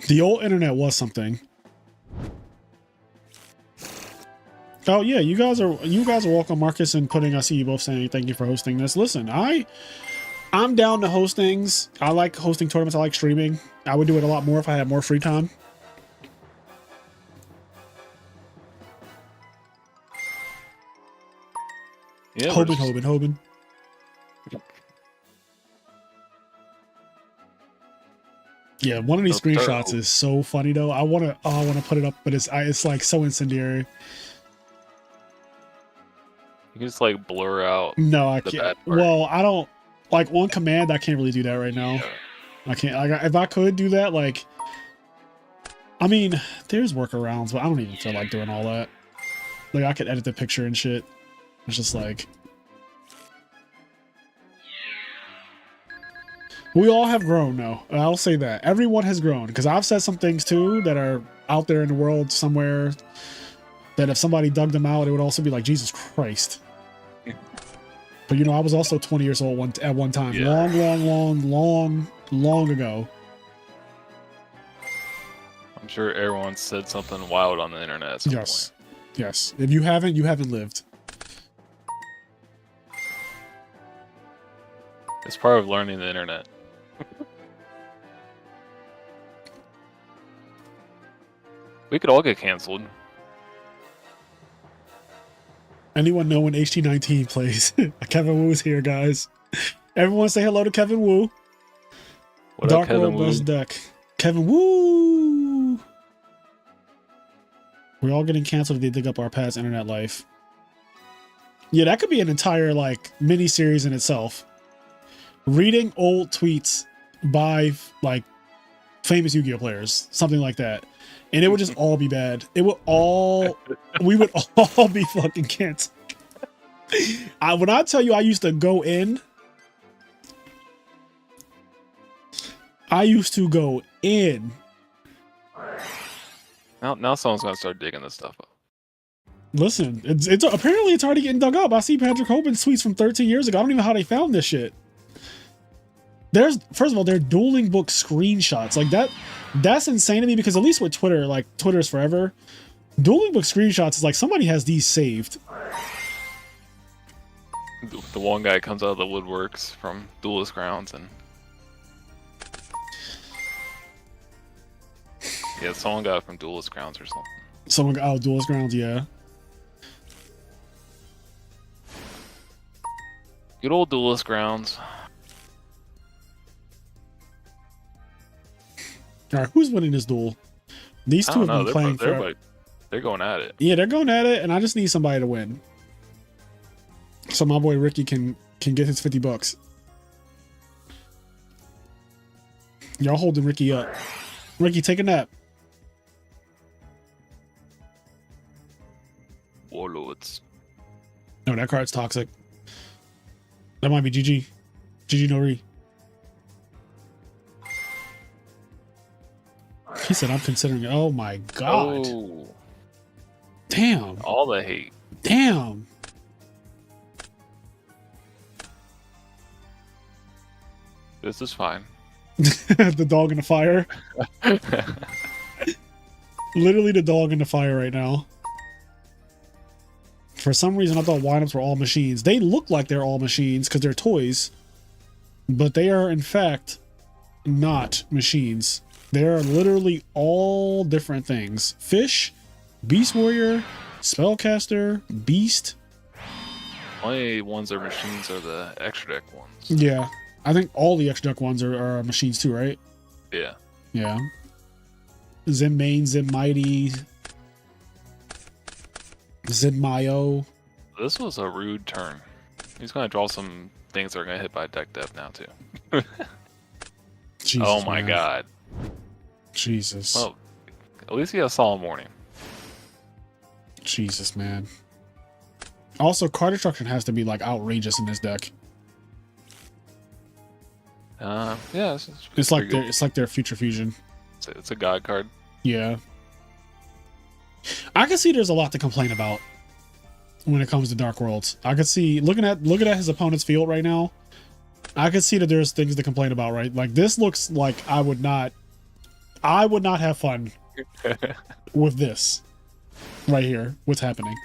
The old internet was something. Oh yeah, you guys are welcome, Marcus and Pudding. I see you both saying thank you for hosting this. Listen, I'm down to host things. I like hosting tournaments. I like streaming. I would do it a lot more if I had more free time. Yeah, Hoban. Yeah, one of these screenshots is so funny though. I wanna put it up, but it's like so incendiary. You can just like blur out. No, I can't. Well, I don't like on command. I can't really do that right now. I can't. If I could do that, like, I mean, there's workarounds, but I don't even feel like doing all that. Like, I could edit the picture and shit. It's just like, we all have grown, though. I'll say that everyone has grown, because I've said some things too that are out there in the world somewhere that if somebody dug them out, it would also be like, Jesus Christ. But you know, I was also 20 years old at one time, Yeah. long ago. I'm sure everyone said something wild on the internet at some Yes, point. yes. If you haven't lived. It's part of learning the internet. We could all get canceled. Anyone know when HT19 plays? Kevin Woo's here, guys. Everyone say hello to Kevin Woo. What Dark up, Kevin World Wu? best deck. Kevin Woo! We're all getting canceled if they dig up our past internet life. Yeah, that could be an entire, like, mini-series in itself. Reading old tweets by, like, famous Yu-Gi-Oh! Players. Something like that. And it would just all be bad. It would all... we would all be fucking canceled. When I tell you I used to go in... I used to go in. Now someone's gonna start digging this stuff up. Listen, it's apparently it's already getting dug up. I see Patrick Hoban's tweets from 13 years ago. I don't even know how they found this shit. First of all, they're dueling book screenshots. Like that's insane to me, because at least with Twitter, like Twitter's forever. Dueling book screenshots is like somebody has these saved. The one guy comes out of the woodworks from Duelist Grounds and yeah, someone got it from Duelist Grounds or something. Someone got out Duelist Grounds, yeah. Good old Duelist Grounds. All right, who's winning this duel? These I two don't have know. been playing forever. They're going at it. Yeah, they're going at it, and I just need somebody to win. So my boy Ricky can get his $50. Y'all holding Ricky up. Ricky, take a nap. Warlords. No, that card's toxic. That might be GG. GG no re. He said, I'm considering it. Oh my god. Oh, Damn. all the hate. Damn. This is fine. The dog in the fire. Literally the dog in the fire right now. For some reason, I thought windups were all machines. They look like they're all machines because they're toys. But they are, in fact, not machines. They are literally all different things. Fish, Beast Warrior, Spellcaster, Beast. Only ones that are machines are the extra deck ones. Yeah. I think all the extra deck ones are machines too, right? Yeah. Yeah. Zim Main, Zim Mighty, Zim Mayo. This was a rude turn. He's gonna draw some things that are gonna hit by deck depth now too. Jesus, oh my man. god. Jesus. Well, at least he has Solemn Warning. Jesus, man. Also, card destruction has to be like outrageous in this deck. Yeah, It's like their Future Fusion. It's a god card. Yeah. I can see there's a lot to complain about when it comes to Dark Worlds. I could see looking at his opponent's field right now. I could see that there's things to complain about, right? Like this looks like I would not have fun with this right here. What's happening?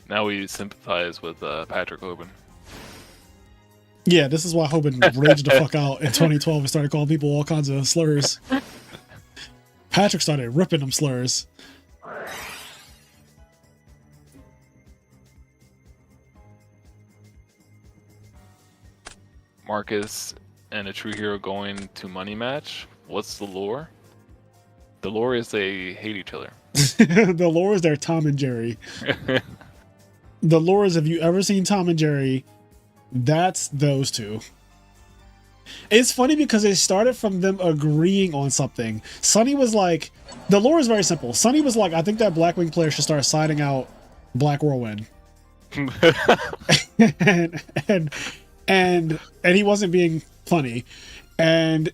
Now we sympathize with Patrick Hoban. Yeah, this is why Hoban raged the fuck out in 2012 and started calling people all kinds of slurs. Patrick started ripping them slurs. Marcus and a true hero going to money match. What's the lore? The lore is they hate each other. The lore is their Tom and Jerry. The lures, if you ever seen Tom and Jerry, that's those two. It's funny because it started from them agreeing on something. Sonny was like, the lore is very simple. Sonny was like, I think that Blackwing player should start siding out Black Whirlwind. and he wasn't being funny. And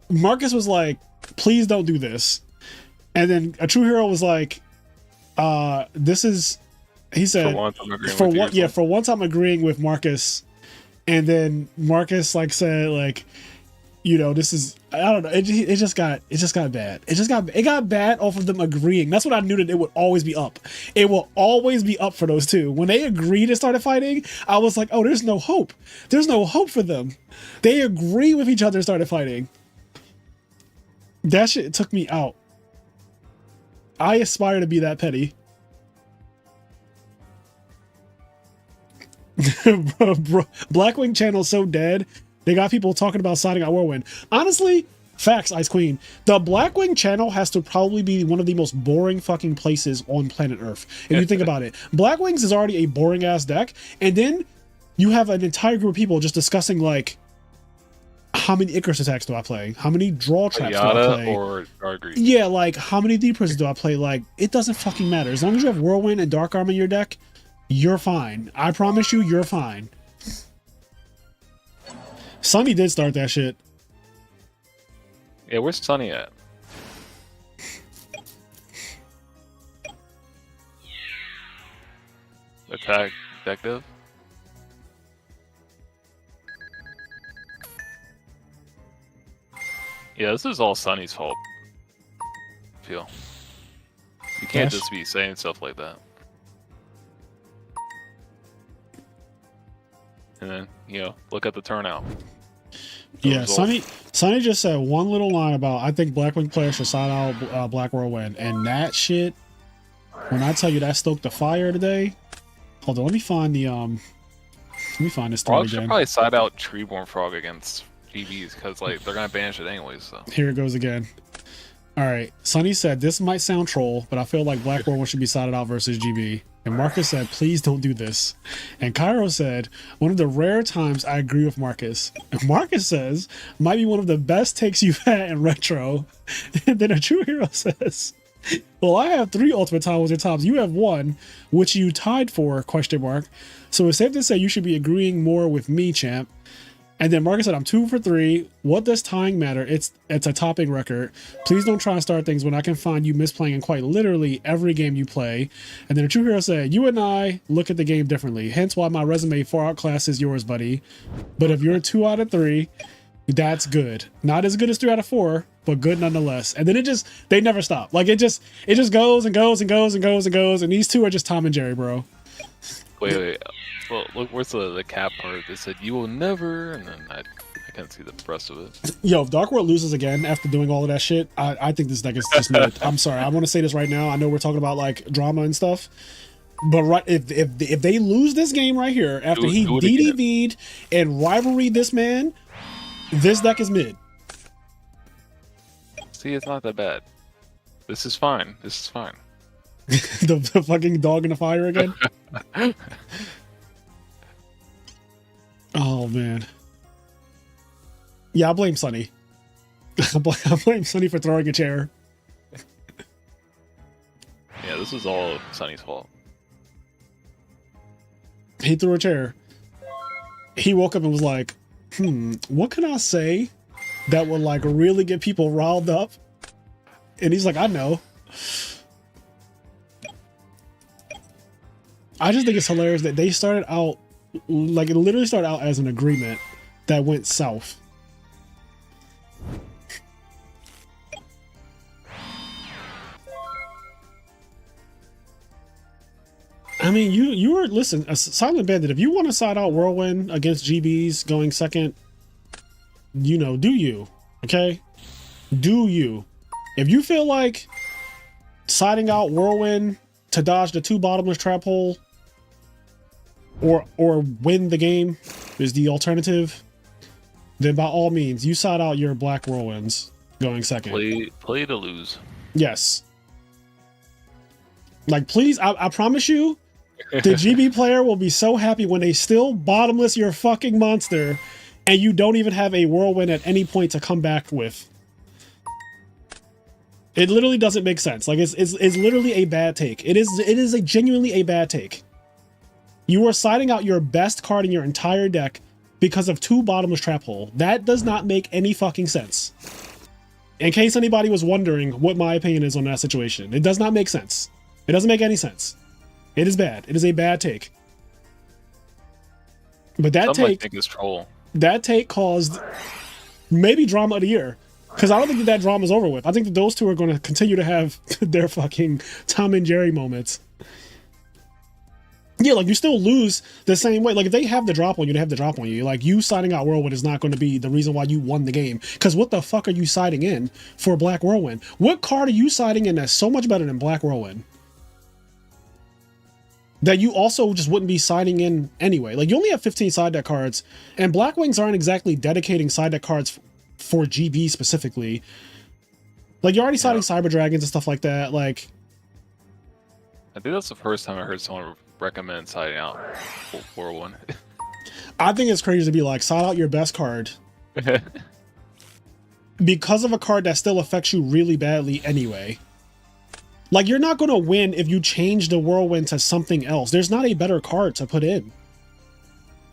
Marcus was like, please don't do this. And then A True Hero was like, this is, he said, for once I'm agreeing with Marcus. And then Marcus like said, like, you know, this is, I don't know, it just got bad. It got bad off of them agreeing. That's what I knew, that it would always be up. It will always be up for those two. When they agreed and started fighting, I was like, oh, there's no hope. There's no hope for them. They agree with each other and started fighting. That shit took me out. I aspire to be that petty. Blackwing channel so dead. They got people talking about siding out Whirlwind. Honestly, facts, Ice Queen. The Blackwing channel has to probably be one of the most boring fucking places on planet Earth. If you think about it, Blackwings is already a boring ass deck, and then you have an entire group of people just discussing like, how many Icarus attacks do I play? How many draw traps do I play? Or Darkreach. Yeah, like how many Deep Prisons do I play? Like, it doesn't fucking matter. As long as you have Whirlwind and Dark Arm in your deck, you're fine. I promise you, you're fine. Sonny did start that shit. Yeah, where's Sonny at? Attack detective. Yeah, this is all Sonny's fault. I feel. You can't just be saying stuff like that. And then, you know, look at the turnout. Yeah, Sonny just said one little line about, I think Blackwing players should side out Black Whirlwind, and that shit, when I tell you that stoked the fire today. Hold on, let me find the let me find this thing should again. probably side out Treeborn Frog against GBs, because like they're gonna banish it anyways. So here it goes again. All right, Sonny said this might sound troll, but I feel like Black Whirlwind should be sided out versus GB. And Marcus said, please don't do this. And Cairo said, one of the rare times I agree with Marcus. And Marcus says, might be one of the best takes you've had in retro. And then A True Hero says, well, I have 3 Ultimate Time Wizard tops. You have 1, which you tied for, question mark. So it's safe to say you should be agreeing more with me, champ. And then Marcus said, I'm 2 for 3. What does tying matter? It's a topping record. Please don't try and start things when I can find you misplaying in quite literally every game you play. And then A True Hero said, you and I look at the game differently. Hence why my resume far outclasses yours, buddy. But if you're 2 out of 3, that's good. Not as good as 3 out of 4, but good nonetheless. And then they never stop. Like it just goes and goes and goes and goes and goes. And these two are just Tom and Jerry, bro. Wait. Well, look, where's the cap part? They said, you will never, and then I can't see the rest of it. Yo, if Dark World loses again after doing all of that shit, I think this deck is just mid. I'm sorry. I want to say this right now. I know we're talking about like drama and stuff, but right, if they lose this game right here after he DDV'd and rivalried this man, this deck is mid. See, it's not that bad. This is fine. This is fine. the fucking dog in the fire again. Oh man. Yeah, I blame Sonny. I blame Sonny for throwing a chair. Yeah, this is all Sonny's fault. He threw a chair. He woke up and was like, what can I say that would like really get people riled up? And he's like, I know. I just think it's hilarious that they started out, like it literally started out as an agreement that went south. I mean, you were, listen, a Silent Bandit, if you want to side out Whirlwind against GBs going second, you know, do you, okay? Do you. If you feel like siding out Whirlwind to dodge the 2 bottomless trap hole or win the game is the alternative, then by all means, you side out your black Whirlwinds going second. Play to lose. Yes. Like, please, I promise you, The GB player will be so happy when they still bottomless your fucking monster and you don't even have a whirlwind at any point to come back with. It literally doesn't make sense. Like it's literally a bad take. It is a genuinely a bad take. You are siding out your best card in your entire deck because of 2 bottomless trap hole. That does not make any fucking sense. In case anybody was wondering what my opinion is on that situation, it does not make sense. It doesn't make any sense. It is bad. It is a bad take. But that take is troll. That take caused maybe drama of the year. Because I don't think that drama is over with. I think that those two are going to continue to have their fucking Tom and Jerry moments. Yeah, like you still lose the same way. Like if they have the drop on you, they have the drop on you. Like you siding out Whirlwind is not going to be the reason why you won the game. Because what the fuck are you siding in for Black Whirlwind? What card are you siding in that's so much better than Black Whirlwind? That you also just wouldn't be siding in anyway. Like you only have 15 side deck cards, and Black Wings aren't exactly dedicating side deck cards for GB specifically. Like you're already siding Cyber Dragons and stuff like that. Like I think that's the first time I heard someone recommend siding out Whirlwind. I think it's crazy to be like, side out your best card because of a card that still affects you really badly anyway. Like you're not going to win if you change the Whirlwind to something else. There's not a better card to put in.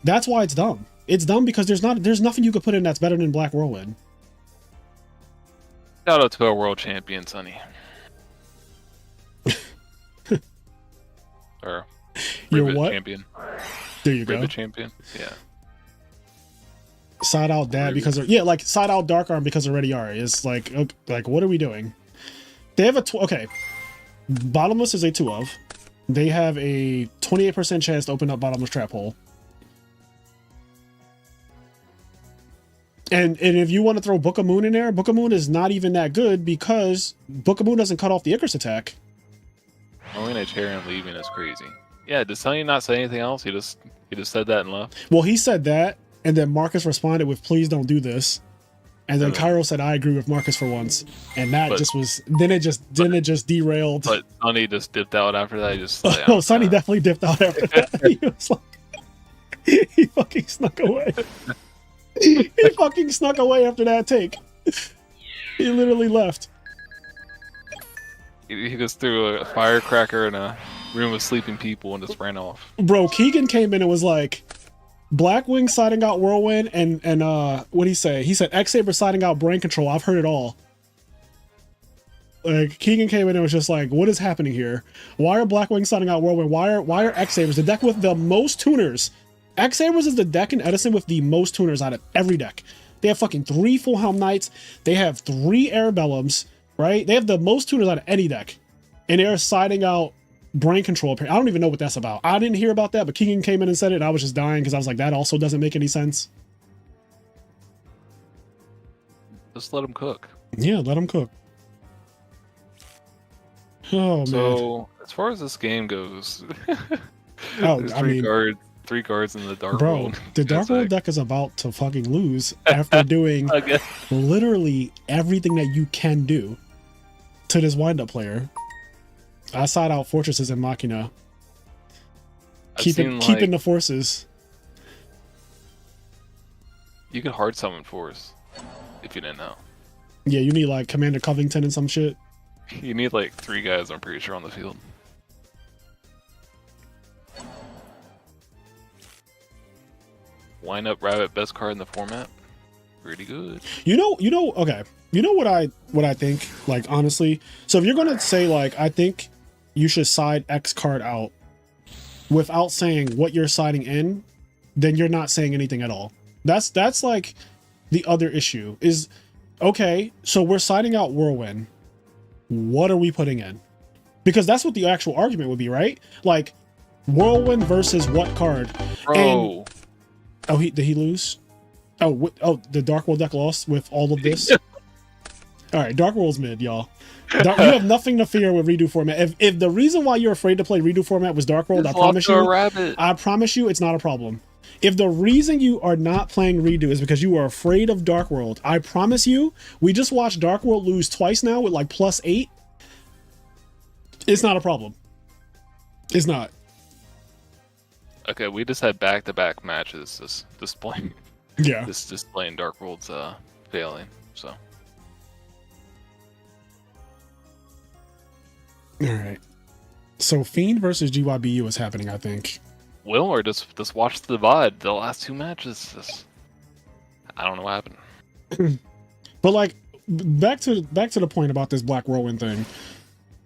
That's why it's dumb. It's dumb because there's nothing you could put in that's better than Black Whirlwind. Shout out to our world champion, Sonny. Or your what? Champion. There you go. Champion. Yeah. Side out that because like side out Dark Arm because of Ready Are. It's like what are we doing? They have okay. Bottomless is a 2 of. They have a 28% chance to open up Bottomless Trap Hole. And if you want to throw Book of Moon in there, Book of Moon is not even that good because Book of Moon doesn't cut off the Icarus attack. Only Nigerian leaving is crazy. Yeah, did Sonny not say anything else? He just said that and left. Well, he said that, and then Marcus responded with "Please don't do this," and then Cairo said, "I agree with Marcus for once," and that then it just derailed. But Sonny just dipped out after that. He just oh, Sonny definitely dipped out after that. He was like, he fucking snuck away. He fucking snuck away after that take. He literally left. He just threw a firecracker in a room of sleeping people and just ran off. Bro, Keegan came in and was like, Blackwing siding out Whirlwind and what'd he say? He said X-Saber siding out Brain Control. I've heard it all. Like Keegan came in and was just like, what is happening here? Why are Blackwing siding out Whirlwind? Why are X-Sabers the deck with the most tuners? X-Sabers is the deck in Edison with the most tuners out of every deck. They have fucking 3 Full Helm Knights. They have 3 Arabellums, right? They have the most tuners out of any deck. And they're siding out Brain Control. I don't even know what that's about. I didn't hear about that, but Keegan came in and said it, and I was just dying because I was like, that also doesn't make any sense. Just let him cook. Yeah, let him cook. Oh, so, man. as far as this game goes, oh, 3 cards in the Dark Bro, World. the Dark World deck is about to fucking lose after doing literally everything that you can do to this wind-up player. I side out Fortresses and Machina. Keeping the forces. You could hard summon Force, if you didn't know. Yeah, you need like Commander Covington and some shit. You need like 3 guys, I'm pretty sure, on the field. Wind up Rabbit, best card in the format. Pretty good. Okay. You know what I think, like, honestly? So if you're gonna say like, I think you should side X card out without saying what you're siding in, then you're not saying anything at all. That's like the other issue is, okay, so we're siding out Whirlwind. What are we putting in? Because that's what the actual argument would be, right? Like Whirlwind versus what card? Bro. And, did he lose? The Dark World deck lost with all of this? All right, Dark World's mid, y'all. You have nothing to fear with redo format. If the reason why you're afraid to play redo format was Dark World, I promise you it's not a problem. If the reason you are not playing redo is because you are afraid of Dark World, I promise you, we just watched Dark World lose twice now with like +8. It's not a problem. It's not. Okay, we just had back-to-back matches. This displaying, Yeah. this displaying Dark World's failing. So. All right. So Fiend versus GYBU is happening, I think. Will, or just watch the VOD. The last 2 matches. I don't know what happened. But like, back to the point about this Black Whirlwind thing,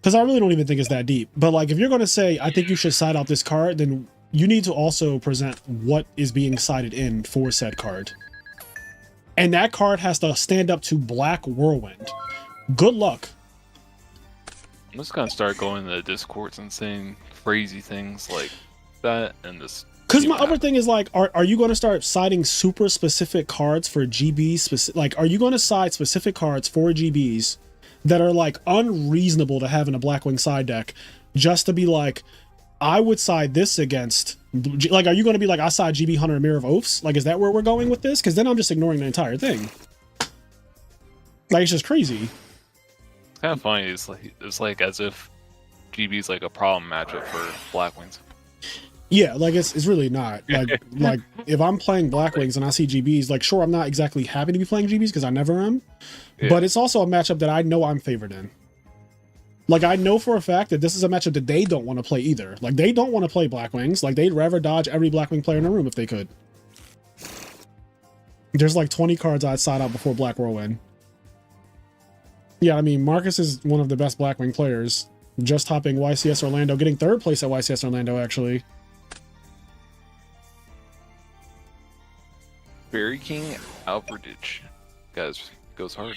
because I really don't even think it's that deep. But like, if you're gonna say I think you should side out this card, then you need to also present what is being sided in for said card, and that card has to stand up to Black Whirlwind. Good luck. I'm just gonna start going to the Discords and saying crazy things like that, and just. Because my other thing is like, are you going to start siding super specific cards for GBs? Like, are you going to side specific cards for GBs that are like unreasonable to have in a Blackwing side deck, just to be like, I would side this against? Like, are you going to be like, I side GB Hunter and Mirror of Oaths? Like, is that where we're going with this? Because then I'm just ignoring the entire thing. Like, it's just crazy. It's kind of funny. It's like as if GB's like a problem matchup for Blackwings. Yeah, like it's really not. Like if I'm playing Blackwings and I see GBs, like sure, I'm not exactly happy to be playing GBs because I never am. Yeah. But it's also a matchup that I know I'm favored in. Like I know for a fact that this is a matchup that they don't want to play either. Like they don't want to play Blackwings. Like they'd rather dodge every Blackwing player in the room if they could. There's like 20 cards I'd side out before Black Whirlwind. Yeah, I mean Marcus is one of the best Blackwing players. Just topping YCS Orlando, getting 3rd place at YCS Orlando actually. Fairy King Alfredage. Guys, goes hard.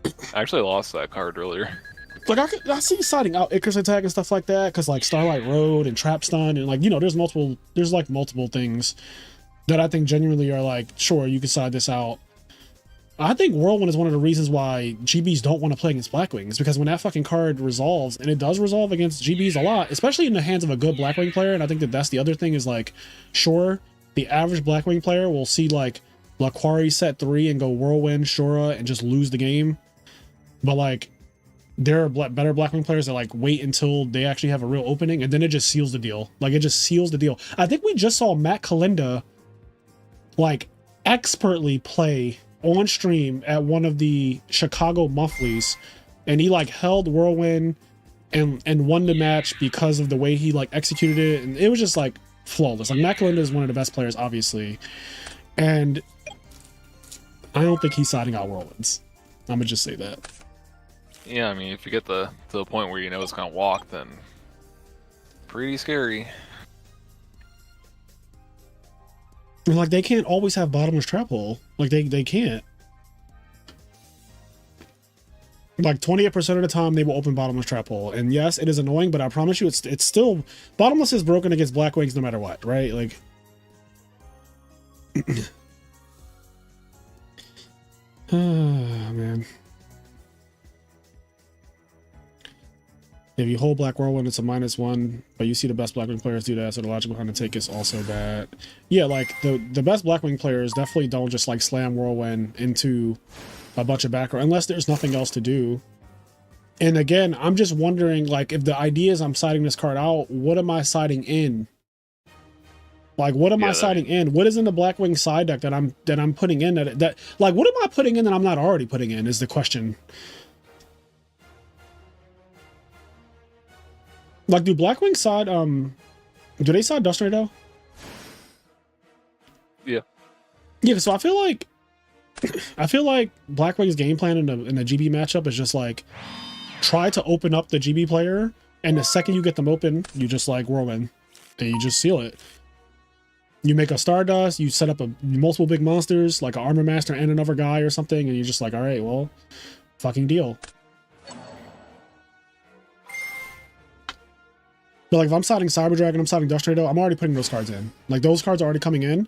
I actually lost that card earlier. Like I see siding out Icarus Attack and stuff like that, because like Starlight Road and Trap Stun and like, you know, there's like multiple things that I think genuinely are like, sure, you can side this out. I think Whirlwind is one of the reasons why GBs don't want to play against Blackwings, because when that fucking card resolves, and it does resolve against GBs a lot, especially in the hands of a good Blackwing player, and I think that that's the other thing is like, sure, the average Blackwing player will see like Laquari set 3 and go Whirlwind, Shura, and just lose the game. But like, there are better Blackwing players that like wait until they actually have a real opening, and then it just seals the deal. Like it just seals the deal. I think we just saw Matt Kalinda like expertly play on stream at one of the Chicago monthlies, and he like held Whirlwind and won the match because of the way he like executed it, and it was just like flawless. Like Matt Kalinda is one of the best players, obviously, and I don't think he's siding out Whirlwinds. I'm gonna just say that. Yeah, I mean, if you get to the point where you know it's gonna walk, then pretty scary. Like they can't always have bottomless trap hole. Like they can't. Like 28% of the time they will open bottomless trap hole. And yes, it is annoying, but I promise you it's still bottomless is broken against Blackwings no matter what, right? Like oh man. If you hold Black Whirlwind, it's a -1, but you see the best Blackwing players do that, so the logic behind the take is also bad. Yeah, like the best Blackwing players definitely don't just like slam Whirlwind into a bunch of background unless there's nothing else to do. And again, I'm just wondering, like, if the idea is I'm siding this card out, what am I siding in? Like, what am I siding in? What is in the Blackwing side deck that I'm putting in that like what am I putting in that I'm not already putting in is the question. Like, do Blackwing side, do they side Dust Tornado? Yeah. Yeah, so I feel like Blackwing's game plan in the GB matchup is just like, try to open up the GB player, and the second you get them open, you just like Whirlwind, and you just seal it. You make a Stardust, you set up multiple big monsters, like an Armor Master and another guy or something, and you're just like, alright, well, fucking deal. But like if I'm siding Cyber Dragon, I'm siding Dust Tornado, I'm already putting those cards in. Like those cards are already coming in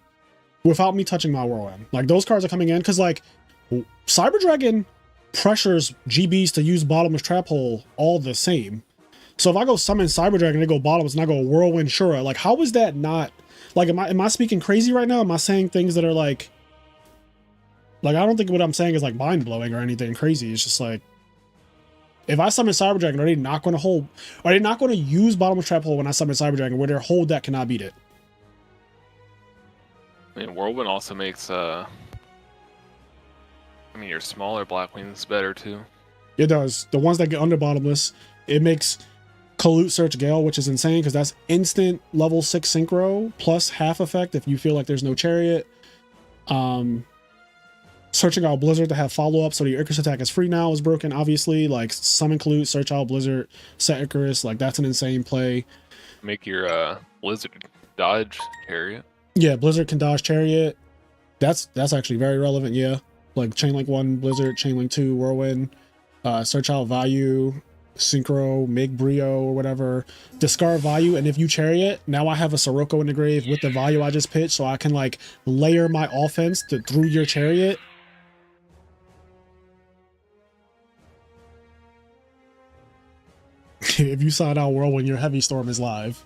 without me touching my Whirlwind. Like those cards are coming in because like Cyber Dragon pressures GBs to use Bottomless Trap Hole all the same. So if I go summon Cyber Dragon, they go Bottomless, and I go Whirlwind Shura, like how is that not like am I speaking crazy right now? Am I saying things that are like I don't think what I'm saying is like mind blowing or anything crazy. It's just like If I summon Cyber Dragon, are they not going to hold? Are they not going to use Bottomless Trap Hole when I summon Cyber Dragon, where their whole deck cannot beat it? I mean, Whirlwind also makes I mean, your smaller Blackwing's better too. It does. The ones that get under Bottomless, it makes Colute Search Gale, which is insane because that's instant level 6 synchro plus half effect if you feel like there's no Chariot. Searching out Blizzard to have follow-up so the Icarus attack is free now is broken, obviously. Like, summon Colute, search out Blizzard, set Icarus. Like, that's an insane play. Make your Blizzard dodge Chariot. Yeah, Blizzard can dodge Chariot. That's actually very relevant, yeah. Like, Chainlink 1, Blizzard, Chainlink 2, Whirlwind. Search out Value, Synchro, make Brio or whatever. Discard Value, and if you Chariot, now I have a Sirocco in the grave with the Value I just pitched, so I can, like, layer my offense through your Chariot. If you side out Whirlwind, your Heavy Storm is live.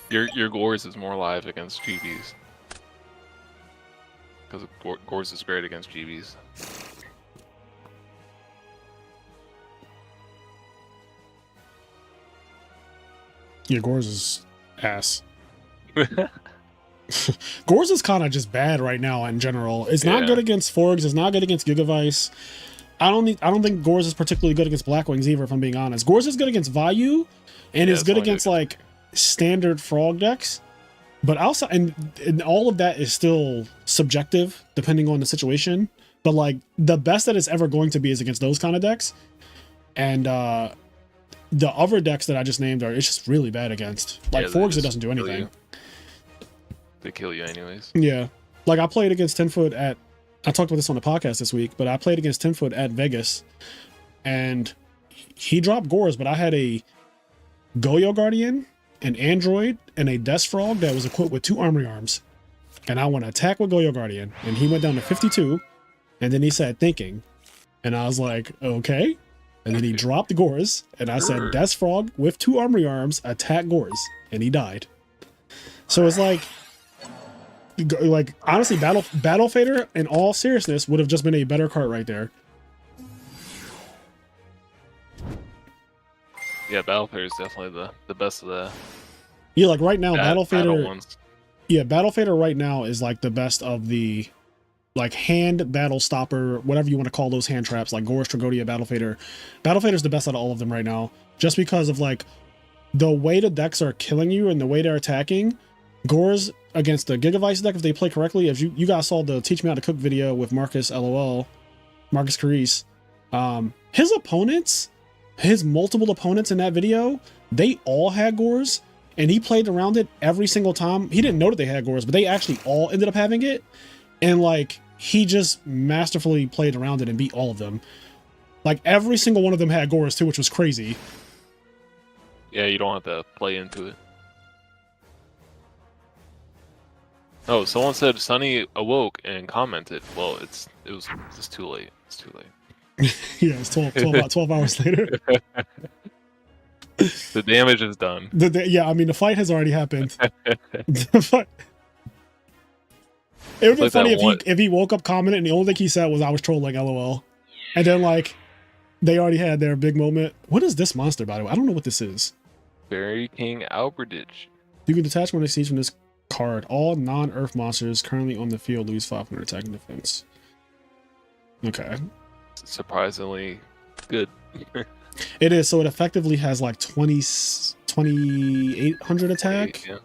Your Gores is more live against GBs. Because Gores is great against GBs. Yeah, Gores is ass. Gores is kind of just bad right now in general. It's not good against Forgs. It's not good against Gigavice. I don't think Gores is particularly good against Blackwings either, if I'm being honest. Gores is good against Value, and is good against like standard Frog decks. But also, and all of that is still subjective depending on the situation. But like the best that it's ever going to be is against those kind of decks. And the other decks that I just named it's just really bad against. Like Forgs, it doesn't do anything. They kill you anyways. Yeah. Like I played against 10-foot I talked about this on the podcast this week, but I played against 10-foot at Vegas and he dropped Gores, but I had a Goyo Guardian, an Android, and a Death Frog that was equipped with 2 Armory Arms. And I went to attack with Goyo Guardian and he went down to 52 and then he said thinking. And I was like, okay. And then he dropped the Gores and I said Death Frog with 2 Armory Arms, attack Gores, and he died. So it's like honestly, Battle Fader in all seriousness would have just been a better card right there. Yeah, Battle Fader is definitely the best of the. Yeah, like right now, Battle Fader. Ones. Yeah, Battle Fader right now is like the best of the like hand battle stopper, whatever you want to call those hand traps, like Gores, Tragodia, Battle Fader. Battle Fader is the best out of all of them right now, just because of like the way the decks are killing you and the way they're attacking. Gores against the Gigavice deck, if they play correctly, as you guys saw the Teach Me How to Cook video with Marcus LOL, Marcus Carice, his opponents, his multiple opponents in that video, they all had Gores, and he played around it every single time. He didn't know that they had Gores, but they actually all ended up having it, and like he just masterfully played around it and beat all of them. Like every single one of them had Gores too, which was crazy. Yeah, you don't have to play into it. Oh, someone said Sunny awoke and commented. Well, it was just too late. It's too late. Yeah, it's 12 hours later. The damage is done. Yeah, I mean, the fight has already happened. The fight. It would be funny if he woke up, commented, and the only thing he said was, I was trolling, LOL. And then, like, they already had their big moment. What is this monster, by the way? I don't know what this is. Fairy King Alberditch. You can detach one of these from this card. All non-earth monsters currently on the field lose 500 attack and defense. Okay. Surprisingly good. It is, so it effectively has like 2,800 attack. Yeah.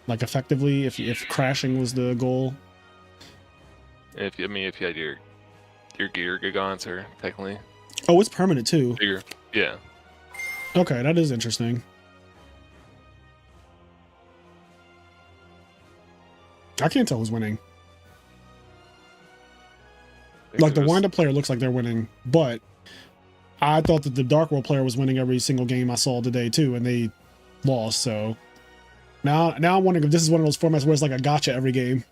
Like effectively, if crashing was the goal. If you had your Gear Gigants are technically. Oh, it's permanent too. Bigger. Yeah. Okay, that is interesting. I can't tell who's winning. Like the wind-up player looks like they're winning, but I thought that the Dark World player was winning every single game I saw today too, and they lost. So now I'm wondering if this is one of those formats where it's like a gotcha every game.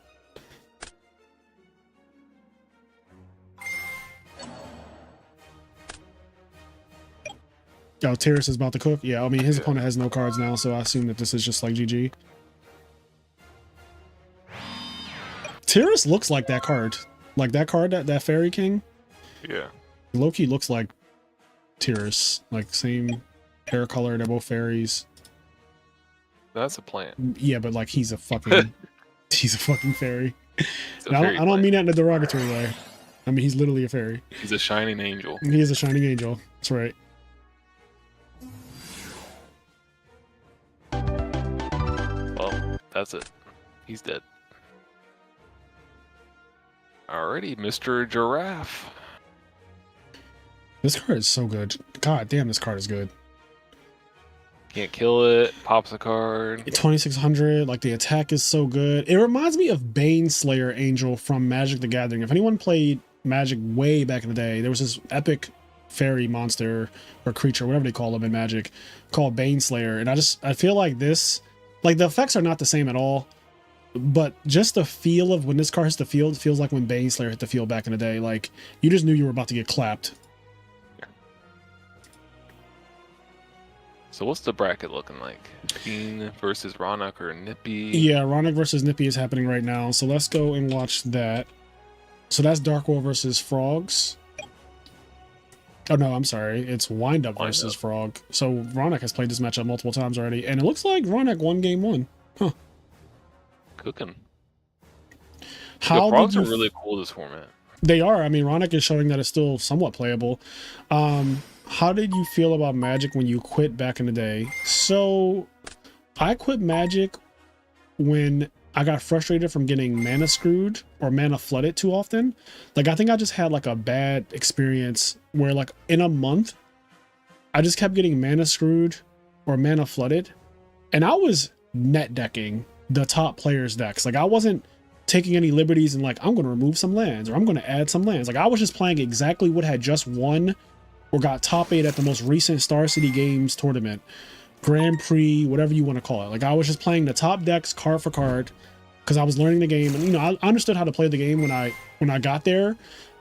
Oh, Terrace is about to cook. Yeah, I mean his opponent has no cards now, so I assume that this is just like GG. Tyrus looks like that card. Like that card, that Fairy King. Yeah. Loki looks like Tyrus. Like same hair color, they're both fairies. That's a plan. Yeah, but like he's a fucking fairy. It's a Now, fairy I don't plan. mean that in a derogatory way. I mean he's literally a fairy. He's a shining angel. He is a shining angel. That's right. Well, that's it. He's dead. Alrighty, Mr. Giraffe. This card is so good. God damn, this card is good. Can't kill it. Pops a card. 2600, like the attack is so good. It reminds me of Baneslayer Angel from Magic the Gathering. If anyone played Magic way back in the day, there was this epic fairy monster or creature, whatever they call them in Magic, called Baneslayer. And I feel like this, like the effects are not the same at all, but just the feel of when this card hits the field feels like when Baneslayer hit the field back in the day. Like you just knew you were about to get clapped. So what's the bracket looking like? Fiend versus Ronak or Nippy? Yeah, Ronak versus Nippy is happening right now. So let's go and watch that. So that's Darkwold versus Frogs. Oh no, I'm sorry. It's Windup versus Frog. So Ronak has played this matchup multiple times already, and it looks like Ronak won game 1. Huh. Cooking. How The Frogs did are you really cool this format. They are. I mean, Ronak is showing that it's still somewhat playable. How did you feel about Magic when you quit back in the day? So I quit Magic when I got frustrated from getting mana screwed or mana flooded too often. Like, I think I just had like a bad experience where like in a month, I just kept getting mana screwed or mana flooded. And I was net decking the top players' decks. Like I wasn't taking any liberties and like, I'm going to remove some lands or I'm going to add some lands. Like I was just playing exactly what had just won or got top 8 at the most recent Star City Games tournament, Grand Prix, whatever you want to call it. Like I was just playing the top decks card for card because I was learning the game, and you know, I understood how to play the game when I got there.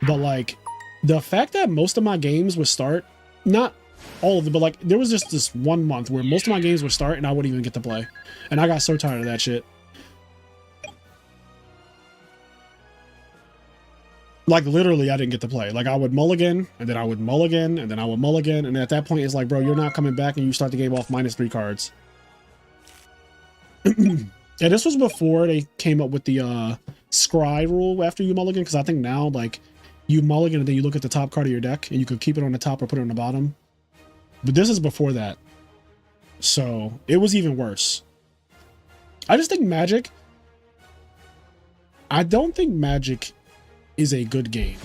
But like the fact that most of my games would start, not all of them, but like there was just this 1 month where most of my games would start and I wouldn't even get to play, and I got so tired of that shit. Like literally I didn't get to play. Like I would mulligan and then I would mulligan and then I would mulligan, and at that point it's like, bro, you're not coming back, and you start the game off -3 cards. And this was before they came up with the scry rule after you mulligan, because I think now like you mulligan and then you look at the top card of your deck and you could keep it on the top or put it on the bottom. But this is before that. So it was even worse. I just think Magic, I don't think Magic is a good game,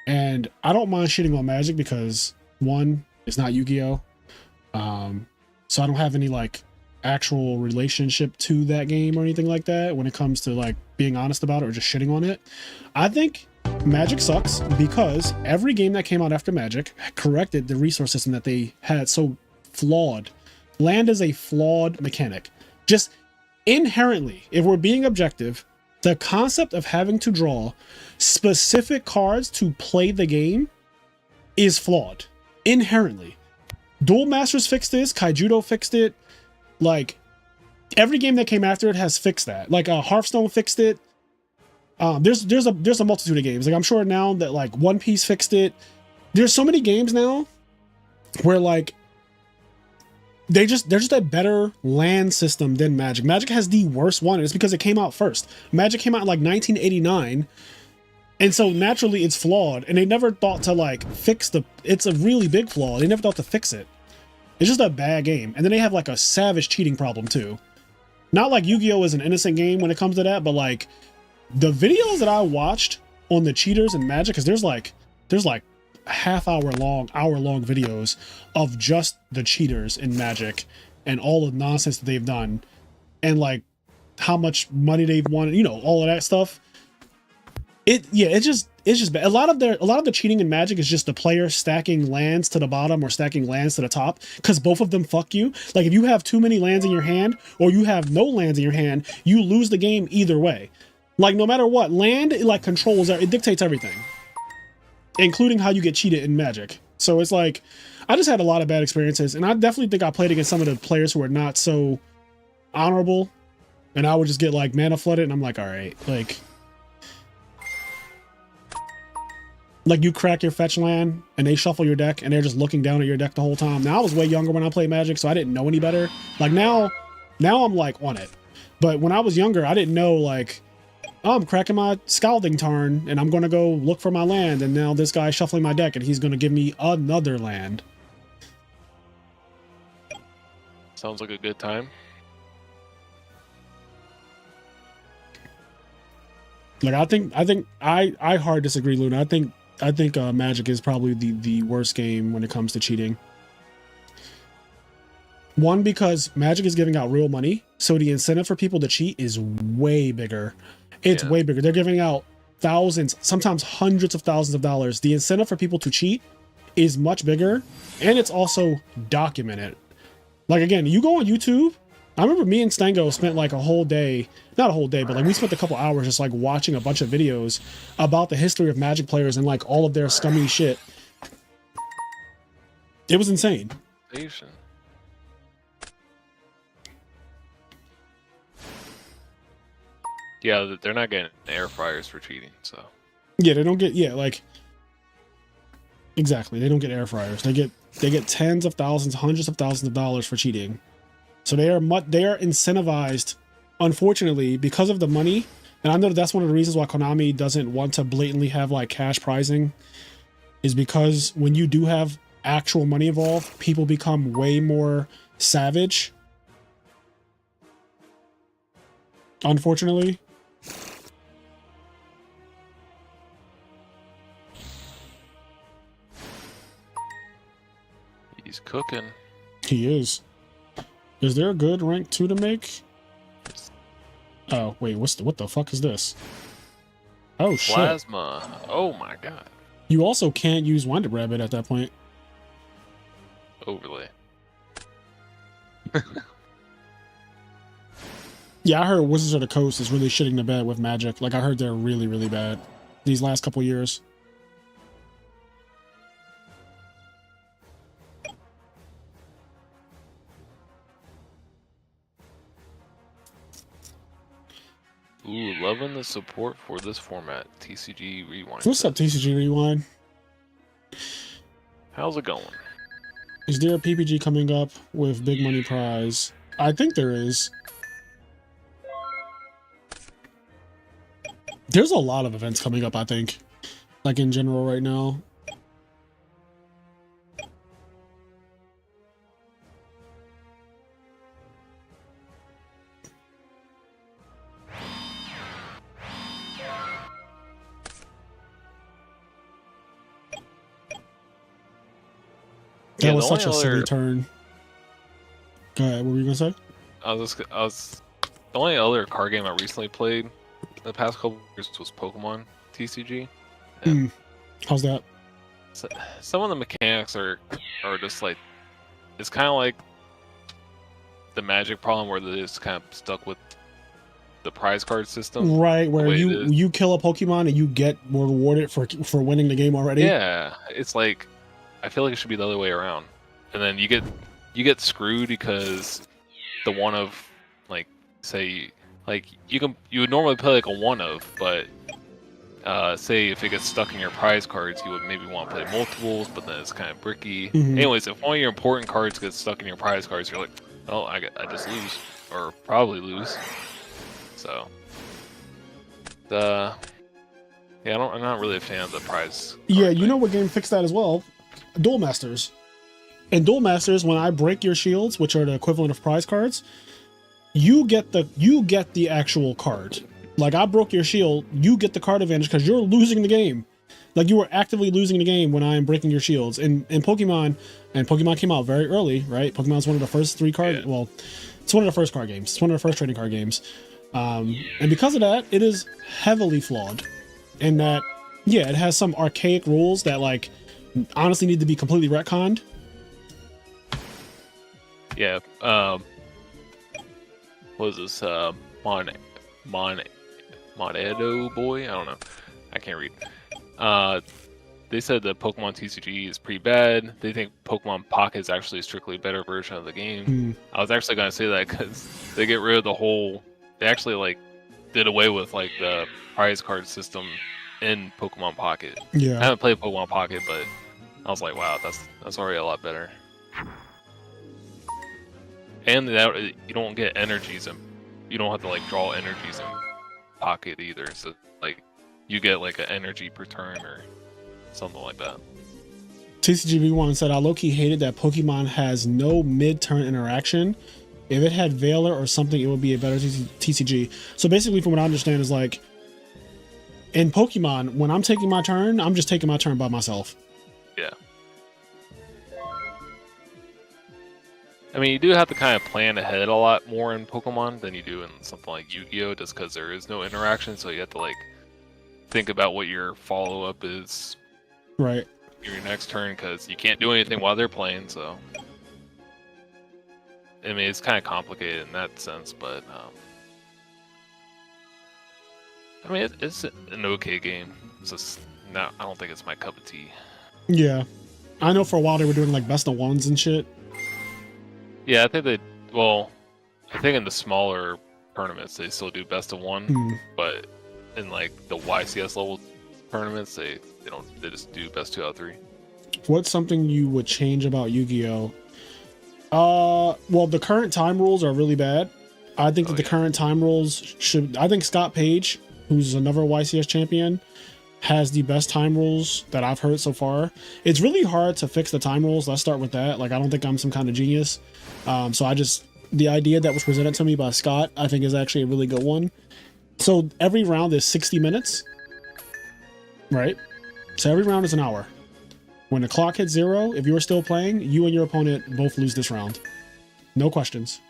and I don't mind shitting on Magic because one, it's not Yu-Gi-Oh, so I don't have any like actual relationship to that game or anything like that when it comes to like being honest about it or just shitting on it. I think Magic sucks because every game that came out after Magic corrected the resource system that they had so flawed. Land is a flawed mechanic. Just inherently, if we're being objective, the concept of having to draw specific cards to play the game is flawed inherently. Duel Masters fixed this, Kaijudo fixed it. Like every game that came after it has fixed that. Like Hearthstone fixed it. There's a multitude of games. Like I'm sure now that like One Piece fixed it. There's so many games now where like they're just a better land system than Magic. Magic has the worst one, and it's because it came out first. Magic came out in like 1989, and so naturally it's flawed, and they never thought to like fix it's a really big flaw. They never thought to fix it. It's just a bad game. And then they have like a savage cheating problem too. Not like Yu-Gi-Oh is an innocent game when it comes to that, but like the videos that I watched on the cheaters in Magic, because there's like hour long videos of just the cheaters in Magic and all the nonsense that they've done and like how much money they've won, you know, all of that stuff. It's just bad. A lot of the cheating in Magic is just the player stacking lands to the bottom or stacking lands to the top, because both of them fuck you. Like if you have too many lands in your hand or you have no lands in your hand, you lose the game either way. Like no matter what, land like controls, it dictates everything, including how you get cheated in Magic. So it's like, I just had a lot of bad experiences, and I definitely think I played against some of the players who are not so honorable and I would just get like mana flooded, and I'm like, all right, like you crack your fetch land and they shuffle your deck and they're just looking down at your deck the whole time. Now I was way younger when I played Magic, so I didn't know any better. Like now I'm like on it. But when I was younger, I didn't know like, oh, I'm cracking my Scalding Tarn and I'm gonna go look for my land, and now this guy's shuffling my deck and he's gonna give me another land. Sounds like a good time. Like I hard disagree, Luna. I think Magic is probably the worst game when it comes to cheating. One, because Magic is giving out real money, so the incentive for people to cheat is way bigger. It's way bigger. They're giving out thousands, sometimes hundreds of thousands of dollars. The incentive for people to cheat is much bigger, and it's also documented. Like, again, you go on YouTube. I remember me and Stango spent like a whole day, not a whole day, but like we spent a couple hours just like watching a bunch of videos about the history of Magic players and like all of their scummy shit. It was insane. Yeah, they're not getting air fryers for cheating, so. Yeah, they don't get, like, exactly. They don't get air fryers. They get tens of thousands, hundreds of thousands of dollars for cheating. So they are incentivized, unfortunately, because of the money. And I know that's one of the reasons why Konami doesn't want to blatantly have like cash prizing, is because when you do have actual money involved, people become way more savage. Unfortunately. He's cooking. He is. Is there a good rank 2 to make? Oh, wait, what the fuck is this? Oh, shit. Plasma. Oh my god. You also can't use Winded Rabbit at that point. Overlay. Yeah, I heard Wizards of the Coast is really shitting the bed with Magic. Like, I heard they're really, really bad these last couple years. Ooh, loving the support for this format. TCG Rewind. What's up, TCG Rewind? How's it going? Is there a PPG coming up with big money prize? I think there is. There's a lot of events coming up, I think. Like, in general right now. That was such a silly turn. Go ahead, what were you gonna say? The only other card game I recently played in the past couple years was Pokemon TCG. How's that? Some of the mechanics are just like, it's kind of like the Magic problem where they're just kind of stuck with the prize card system. Right, where you kill a Pokemon and you get more rewarded for winning the game already. Yeah, it's like, I feel like it should be the other way around. And then you get screwed because the one of, like, say, like you would normally play like a one of, but say if it gets stuck in your prize cards, you would maybe want to play multiples, but then it's kind of bricky. Anyways, if one of your important cards gets stuck in your prize cards, you're like, oh, I just lose, or probably lose. So, yeah, I'm not really a fan of the prize. Yeah, you know what game fixed that as well? Duel Masters. In Duel Masters, when I break your shields, which are the equivalent of prize cards, you get the actual card. Like, I broke your shield, you get the card advantage because you're losing the game. Like, you were actively losing the game when I am breaking your shields. In Pokemon, and Pokemon came out very early, right? Pokemon's one of the first 3 card. Yeah. Well, it's one of the first card games. It's one of the first trading card games. And because of that, it is heavily flawed. In that, yeah, it has some archaic rules that, like, honestly need to be completely retconned. Yeah. What is this? Monedo boy? I don't know. I can't read. They said that Pokemon TCG is pretty bad. They think Pokemon Pocket is actually a strictly better version of the game. I was actually going to say that because they get rid of the whole they actually like did away with like the prize card system in Pokemon Pocket. I Yeah. haven't played Pokemon Pocket, but I was like, wow, that's already a lot better. And that you don't get energies, and you don't have to like draw energies in Pocket either. So like, you get like an energy per turn or something like that. TCGB1 said, I low-key hated that Pokemon has no mid-turn interaction. If it had Valor or something, it would be a better TCG. So basically, from what I understand, is like, in Pokemon, when I'm taking my turn, I'm just taking my turn by myself. Yeah. I mean, you do have to kind of plan ahead a lot more in Pokemon than you do in something like Yu-Gi-Oh! Just because there is no interaction, so you have to like think about what your follow-up is. Right. Your next turn, because you can't do anything while they're playing, so I mean it's kind of complicated in that sense, but I mean it's an okay game. It's just not, I don't think it's my cup of tea. Yeah, I know for a while they were doing like best of ones and shit. Yeah, I think I think in the smaller tournaments they still do best of one, but in like the YCS level tournaments they just do best 2 out of 3. What's something you would change about Yu-Gi-Oh? Well, the current time rules are really bad. I think that the current time rules I think Scott Page, who's another YCS champion, has the best time rules that I've heard so far. It's really hard to fix the time rules. Let's start with that. Like, I don't think I'm some kind of genius. So the idea that was presented to me by Scott, I think is actually a really good one. So every round is 60 minutes, right? So every round is an hour. When the clock hits 0, if you are still playing, you and your opponent both lose this round. No questions.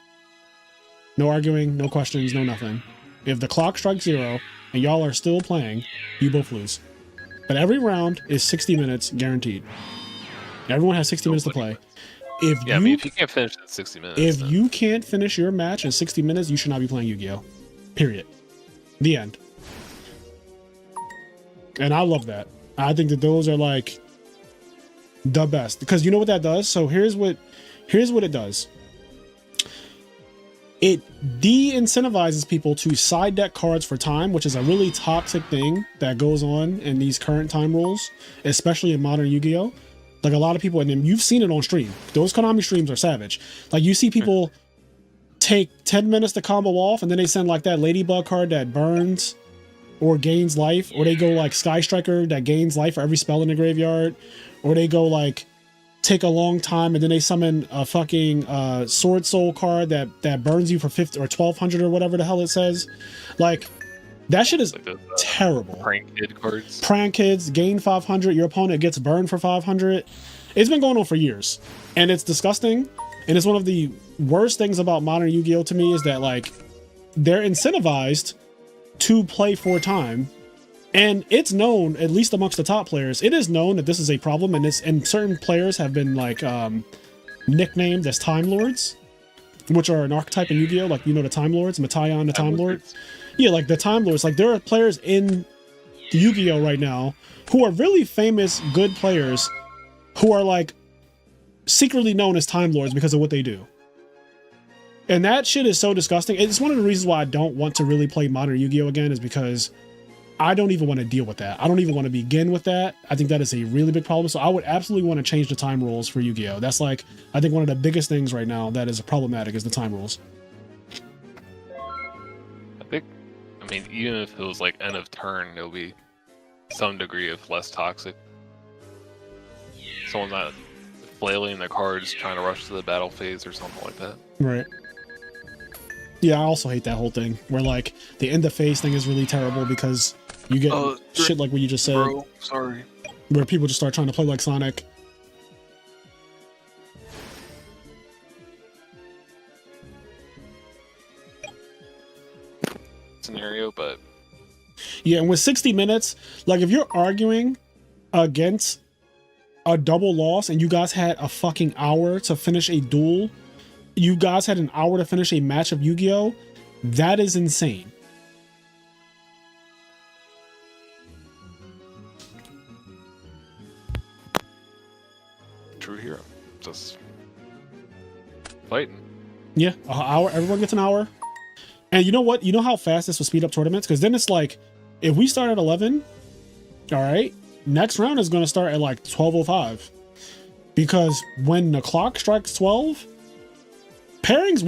No arguing, no questions, no nothing. If the clock strikes 0 and y'all are still playing, you both lose. But every round is 60 minutes guaranteed. Everyone has 60 minutes to play. I mean, if you can't finish in 60 minutes... If you can't finish your match in 60 minutes, you should not be playing Yu-Gi-Oh! Period. The end. And I love that. I think that those are like the best, because you know what that does? So here's what it does. It de-incentivizes people to side deck cards for time, which is a really toxic thing that goes on in these current time rules, especially in modern Yu-Gi-Oh! Like, a lot of people, and then you've seen it on stream. Those Konami streams are savage. Like, you see people take 10 minutes to combo off, and then they send like that Ladybug card that burns or gains life, or they go like Sky Striker that gains life for every spell in the graveyard, or they go like take a long time and then they summon a fucking Sword Soul card that burns you for 50 or 1200 or whatever the hell it says. Like, that shit is like those, terrible. Prank kid cards. Prank kids, gain 500, your opponent gets burned for 500. It's been going on for years, and it's disgusting. And it's one of the worst things about modern Yu-Gi-Oh! To me is that, like, they're incentivized to play for time. And it's known, at least amongst the top players, it is known that this is a problem, and certain players have been like nicknamed as Time Lords, which are an archetype in Yu-Gi-Oh! Like, you know, the Time Lords, Matayan the Time Lord. Yeah, like the Time Lords. Like, there are players in Yu-Gi-Oh! Right now who are really famous, good players who are like secretly known as Time Lords because of what they do. And that shit is so disgusting. It's one of the reasons why I don't want to really play modern Yu-Gi-Oh! Again, is because I don't even want to deal with that. I don't even want to begin with that. I think that is a really big problem. So I would absolutely want to change the time rules for Yu-Gi-Oh! That's like, I think one of the biggest things right now that is problematic is the time rules. I mean, even if it was like end of turn, there'll be some degree of less toxic. Someone's not flailing their cards trying to rush to the battle phase or something like that. Right. Yeah, I also hate that whole thing where like the end of phase thing is really terrible because you get shit like what you just said. Bro, sorry. Where people just start trying to play like Sonic. Scenario, but yeah, and with 60 minutes, like if you're arguing against a double loss and you guys had a fucking hour to finish a duel, you guys had an hour to finish a match of Yu-Gi-Oh! That is insane. True hero. Just fighting. Yeah, an hour. Everyone gets an hour. And you know what? You know how fast this will speed up tournaments? Because then it's like, if we start at 11, all right, next round is going to start at like 12:05. Because when the clock strikes 12, pairings,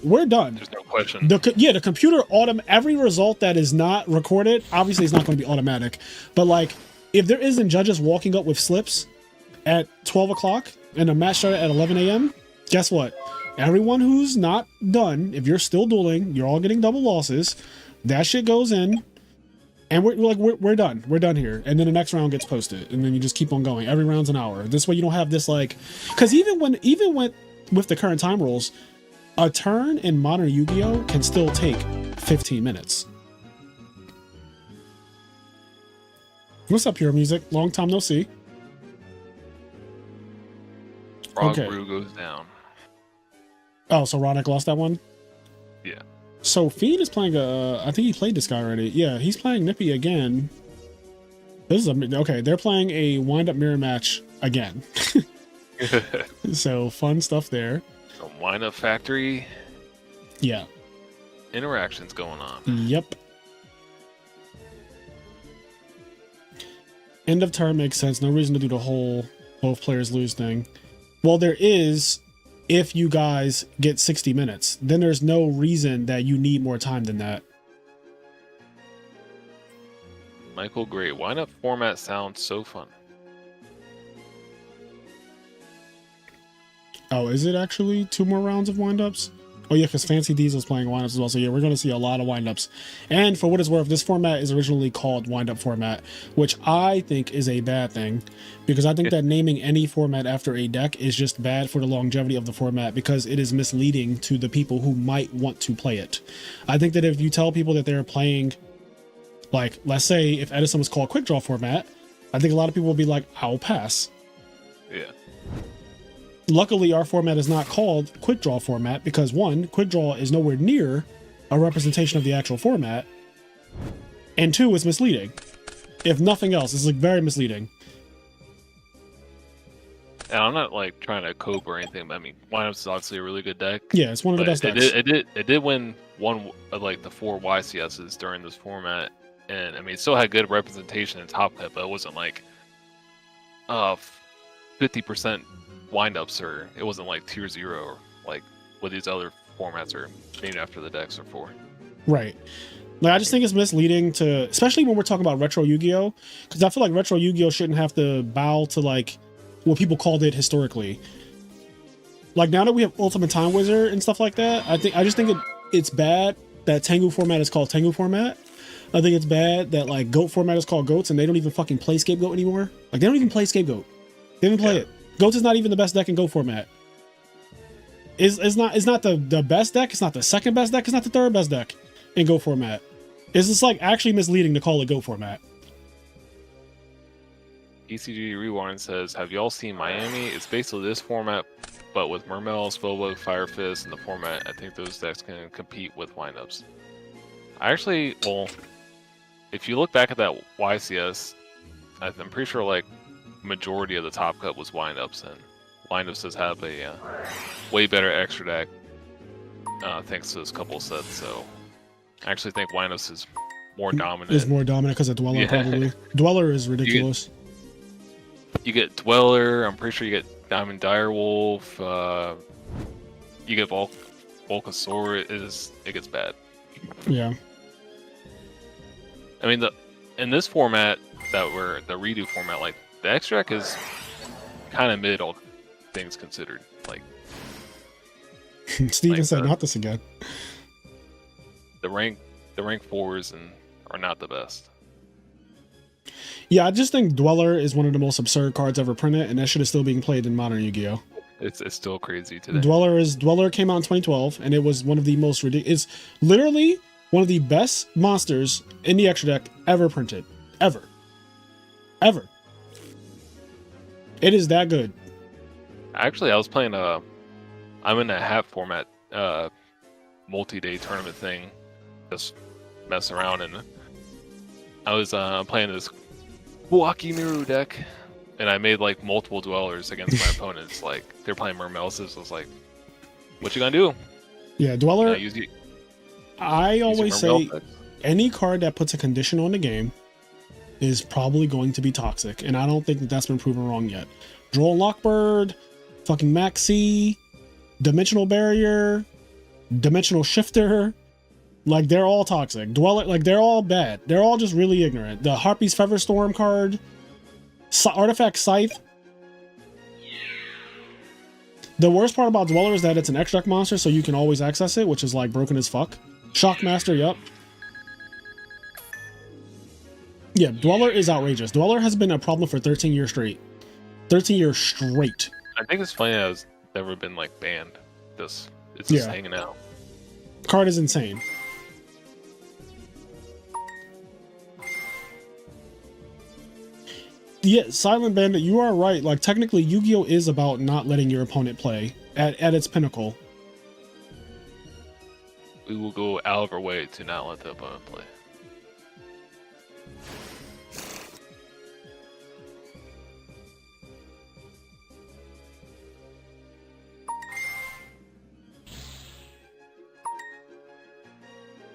we're done. There's no question. The computer every result that is not recorded, obviously it's not going to be automatic. But like, if there isn't judges walking up with slips at 12 o'clock and the match started at 11 a.m., guess what? Everyone who's not done, if you're still dueling, you're all getting double losses. That shit goes in, and we're done. We're done here. And then the next round gets posted, and then you just keep on going. Every round's an hour. This way you don't have this like, because even with the current time rules, a turn in modern Yu-Gi-Oh can still take 15 minutes. What's up, Pure Music? Long time no see. Frog Okay. Brew goes down. Oh, so Ronick lost that one? Yeah. So Fiend is playing I think he played this guy already. Yeah, he's playing Nippy again. This is okay. They're playing a wind-up mirror match again. So fun stuff there. Some wind-up factory Yeah. interactions going on. Yep. End of turn makes sense. No reason to do the whole both players lose thing. Well, there is if you guys get 60 minutes. Then there's no reason that you need more time than that. Michael Gray, wind-up format sounds so fun. Oh, is it actually 2 more rounds of windups? Oh yeah, because Fancy Diesel's playing windups as well. So yeah, we're going to see a lot of windups. And for what it's worth, this format is originally called windup format, which I think is a bad thing, because I think that naming any format after a deck is just bad for the longevity of the format, because it is misleading to the people who might want to play it. I think that if you tell people that they're playing, like, let's say if Edison was called Quick Draw format, I think a lot of people will be like, I'll pass. Yeah. Luckily, our format is not called Quick Draw format because, one, Quick Draw is nowhere near a representation of the actual format, and 2, it's misleading. If nothing else, it's like very misleading. And I'm not like trying to cope or anything, but I mean, windups is obviously a really good deck. Yeah, it's one of the best decks. It did win one of like the 4 YCSs during this format, and I mean, it still had good representation in Top Cut, but it wasn't like 50% windups, or it wasn't like tier 0 or like what these other formats are named after the decks are for. Right. Like, I just think it's misleading to, especially when we're talking about retro Yu-Gi-Oh, because I feel like retro Yu-Gi-Oh shouldn't have to bow to like what people called it historically. Like, now that we have Ultimate Time Wizard and stuff like that, I just think it's bad that Tengu format is called Tengu format. I think it's bad that like Goat format is called Goats, and they don't even fucking play Scapegoat anymore. Like, they don't even play Scapegoat. They don't even play it. Goats is not even the best deck in Go format. It's not the best deck. It's not the second best deck. It's not the third best deck in Go format. It's just like actually misleading to call it Go format. ECG Rewind says, have y'all seen Miami? It's basically this format, but with Mermel, Spellbook, Fire Fist, and the format. I think those decks can compete with windups. Well, if you look back at that YCS, I'm pretty sure like majority of the top cut was windups, and windups does have a way better extra deck thanks to those couple sets. So I actually think windups is more dominant. Is more dominant because of Dweller, probably. Dweller is ridiculous. You get Dweller. I'm pretty sure you get Diamond Direwolf. You get Volcasaur. It gets bad. Yeah. I mean, in this format that we're the redo format, like the extract is kind of mid, all things considered. Like Steven said, not this again. The rank 4s are not the best. Yeah, I just think Dweller is one of the most absurd cards ever printed, and that shit is still being played in modern Yu-Gi-Oh. It's still crazy today. Dweller came out in 2012, and it was one of the most ridiculous. It's literally one of the best monsters in the extra deck ever printed, ever. It is that good. Actually, I was playing I'm in a hat format multi-day tournament thing, just mess around, and I was playing this Milwaukee Miru deck, and I made like multiple Dwellers against my opponents. Like they're playing Mermelsis. I was like, "What you gonna do?" Yeah, Dweller. I always say Remember any card that puts a condition on the game is probably going to be toxic, and I don't think that that's been proven wrong yet. Droll Lockbird, fucking Maxi, Dimensional Barrier, Dimensional Shifter, like they're all toxic. Dweller, like they're all bad. They're all just really ignorant. The Harpy's Featherstorm card, Artifact Scythe. The worst part about Dweller is that it's an X-Deck monster, so you can always access it, which is like broken as fuck. Shockmaster, yep. Yeah, Dweller is outrageous. Dweller has been a problem for 13 years straight. 13 years straight. I think it's funny that it's never been like banned. It's just hanging out. Card is insane. Yeah, Silent Bandit, you are right. Like technically, Yu-Gi-Oh is about not letting your opponent play at its pinnacle. We will go out of our way to not let the opponent play.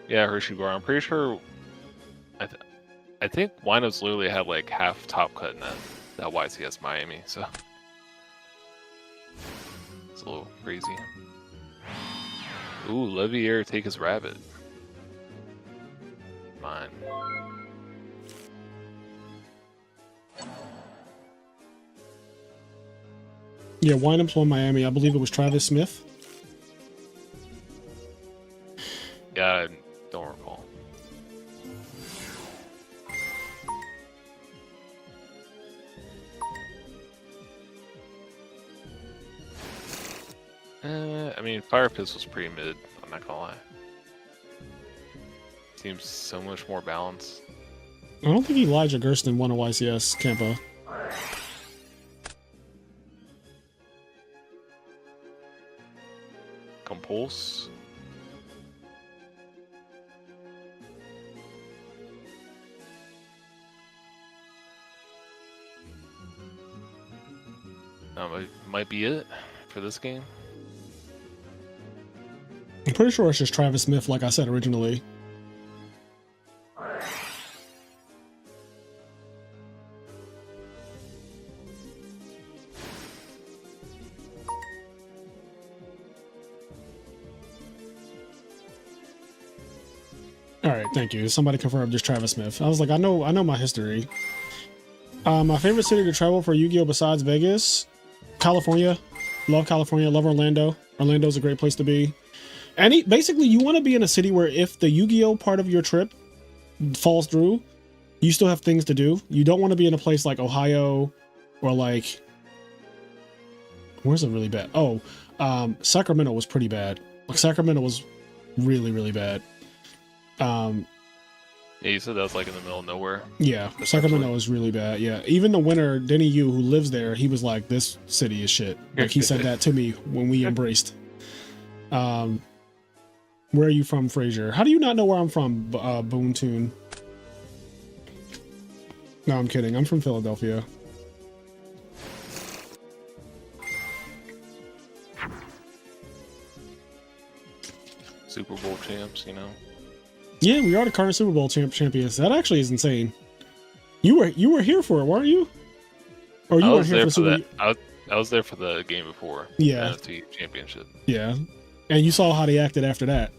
Yeah, Hershey Bar. I'm pretty sure. I think Winos literally had like half top cut in that YCS Miami, so it's a little crazy. Ooh, Levier take his rabbit. Mine. Yeah, Winamps won Miami. I believe it was Travis Smith. Yeah, I don't recall. I mean, Fire Fist was pretty mid, I'm not gonna lie. Seems so much more balanced. I don't think Elijah Gersten won a YCS Campa. Compulse. Might be it for this game. I'm pretty sure it's just Travis Smith, like I said originally. Alright, thank you. Somebody confirmed just Travis Smith. I was like, I know my history. My favorite city to travel for Yu-Gi-Oh! Besides Vegas? California. Love California. Love Orlando. Orlando's a great place to be. Basically, you want to be in a city where if the Yu-Gi-Oh! Part of your trip falls through, you still have things to do. You don't want to be in a place like Ohio or like... Where's it really bad? Oh, Sacramento was pretty bad. Like, Sacramento was really, really bad. Yeah, you said that was like in the middle of nowhere. Yeah, Sacramento was really bad. Yeah, even the winner, Denny Yu, who lives there, he was like, "This city is shit." Like he said that to me when we embraced. Where are you from, Fraser? How do you not know where I'm from, Boontoon? No, I'm kidding. I'm from Philadelphia. Super Bowl champs, you know. Yeah, we are the current Super Bowl champions. That actually is insane. You were here for it, weren't you? Or you weren't here for Super Bowl? I was there for the game before. Yeah. The NFC Championship. Yeah, and you saw how they acted after that.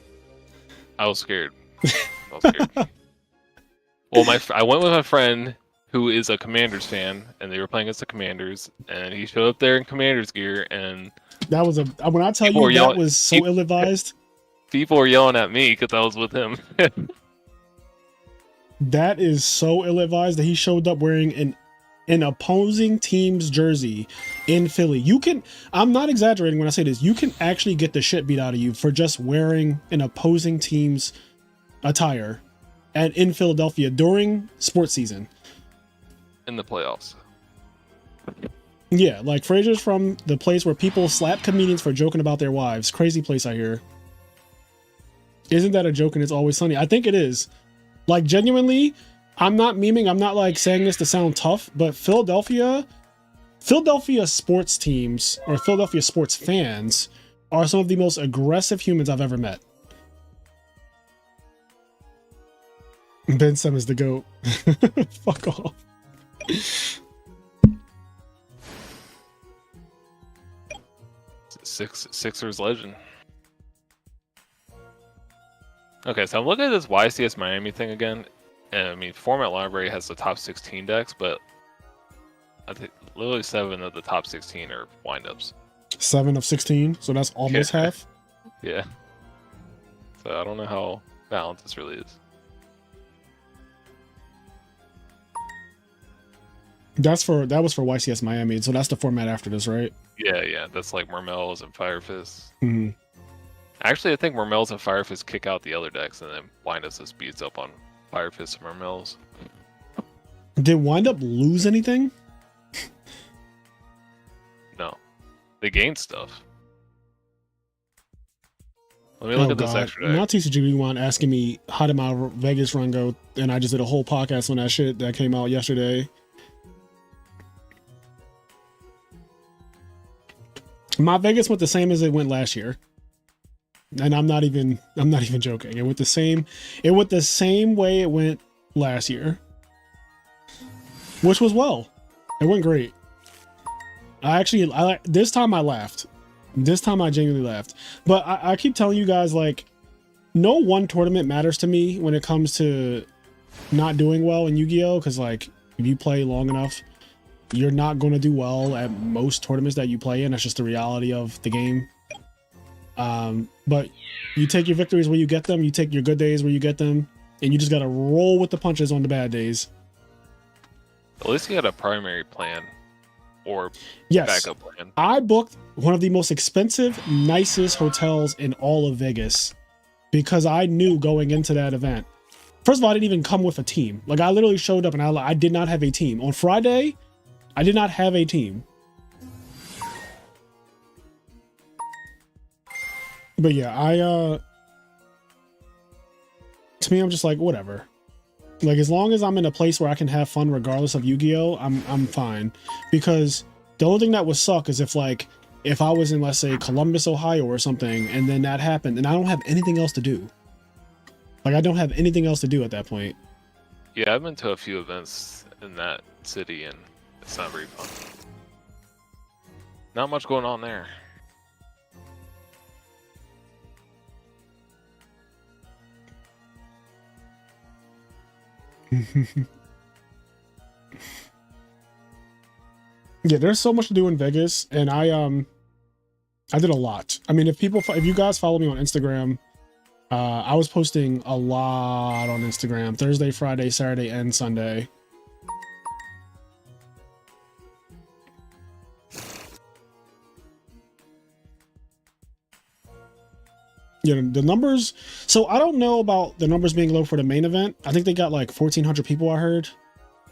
I was scared. Well, I went with my friend who is a Commanders fan, and they were playing against the Commanders, and he showed up there in Commanders gear, and that was when I tell you that was so ill-advised. People were yelling at me because I was with him. That is so ill-advised that he showed up wearing an opposing team's jersey in Philly. I'm not exaggerating when I say this, you can actually get the shit beat out of you for just wearing an opposing team's attire in Philadelphia during sports season. In the playoffs. Yeah, like Fraser's from the place where people slap comedians for joking about their wives. Crazy place, I hear. Isn't that a joke and it's always sunny? I think it is. Like, genuinely, I'm not memeing. I'm not like saying this to sound tough, but Philadelphia sports teams or Philadelphia sports fans are some of the most aggressive humans I've ever met. Ben Simmons the GOAT. Fuck off. Sixers legend. Okay, so I'm looking at this YCS Miami thing again, and I mean, Format Library has the top 16 decks, but I think literally 7 of the top 16 are windups. 7 of 16, so that's almost half. Yeah. So I don't know how balanced this really is. That was for YCS Miami, so that's the format after this, right? Yeah, that's like Mermel's and Fire Fist. Mm-hmm. Actually, I think Mermel's and Fire Fist kick out the other decks, and then Windups just beats up on Fire Fist and Mermel's. Did Windup lose anything? No, they gained stuff. Let me look at this extra deck. Now TCG1 asking me how did my Vegas run go, and I just did a whole podcast on that shit that came out yesterday. My Vegas went the same as it went last year. And I'm not even joking. It went the same way it went last year. Which was well. It went great. This time I laughed. This time I genuinely laughed. But I keep telling you guys, like, no one tournament matters to me when it comes to not doing well in Yu-Gi-Oh! Because, like, if you play long enough, you're not going to do well at most tournaments that you play in. That's just the reality of the game. But you take your victories where you get them, you take your good days where you get them, and you just got to roll with the punches on the bad days. At least you had a primary plan or backup plan. I booked one of the most expensive, nicest hotels in all of Vegas because I knew going into that event. First of all, I didn't even come with a team. Like, I literally showed up and I did not have a team. On Friday, I did not have a team. But yeah, to me, I'm just like, whatever. Like, as long as I'm in a place where I can have fun regardless of Yu-Gi-Oh, I'm fine. Because the only thing that would suck is if I was in, let's say, Columbus, Ohio or something, and then that happened, and I don't have anything else to do. Like, I don't have anything else to do at that point. Yeah, I've been to a few events in that city, and it's not very fun. Not much going on there. Yeah, there's so much to do in Vegas, and I did a lot. I mean, if you guys follow me on Instagram, I was posting a lot on Instagram Thursday, Friday, Saturday, and Sunday. Yeah, the numbers. So I don't know about the numbers being low for the main event. I think they got like 1,400 people, I heard.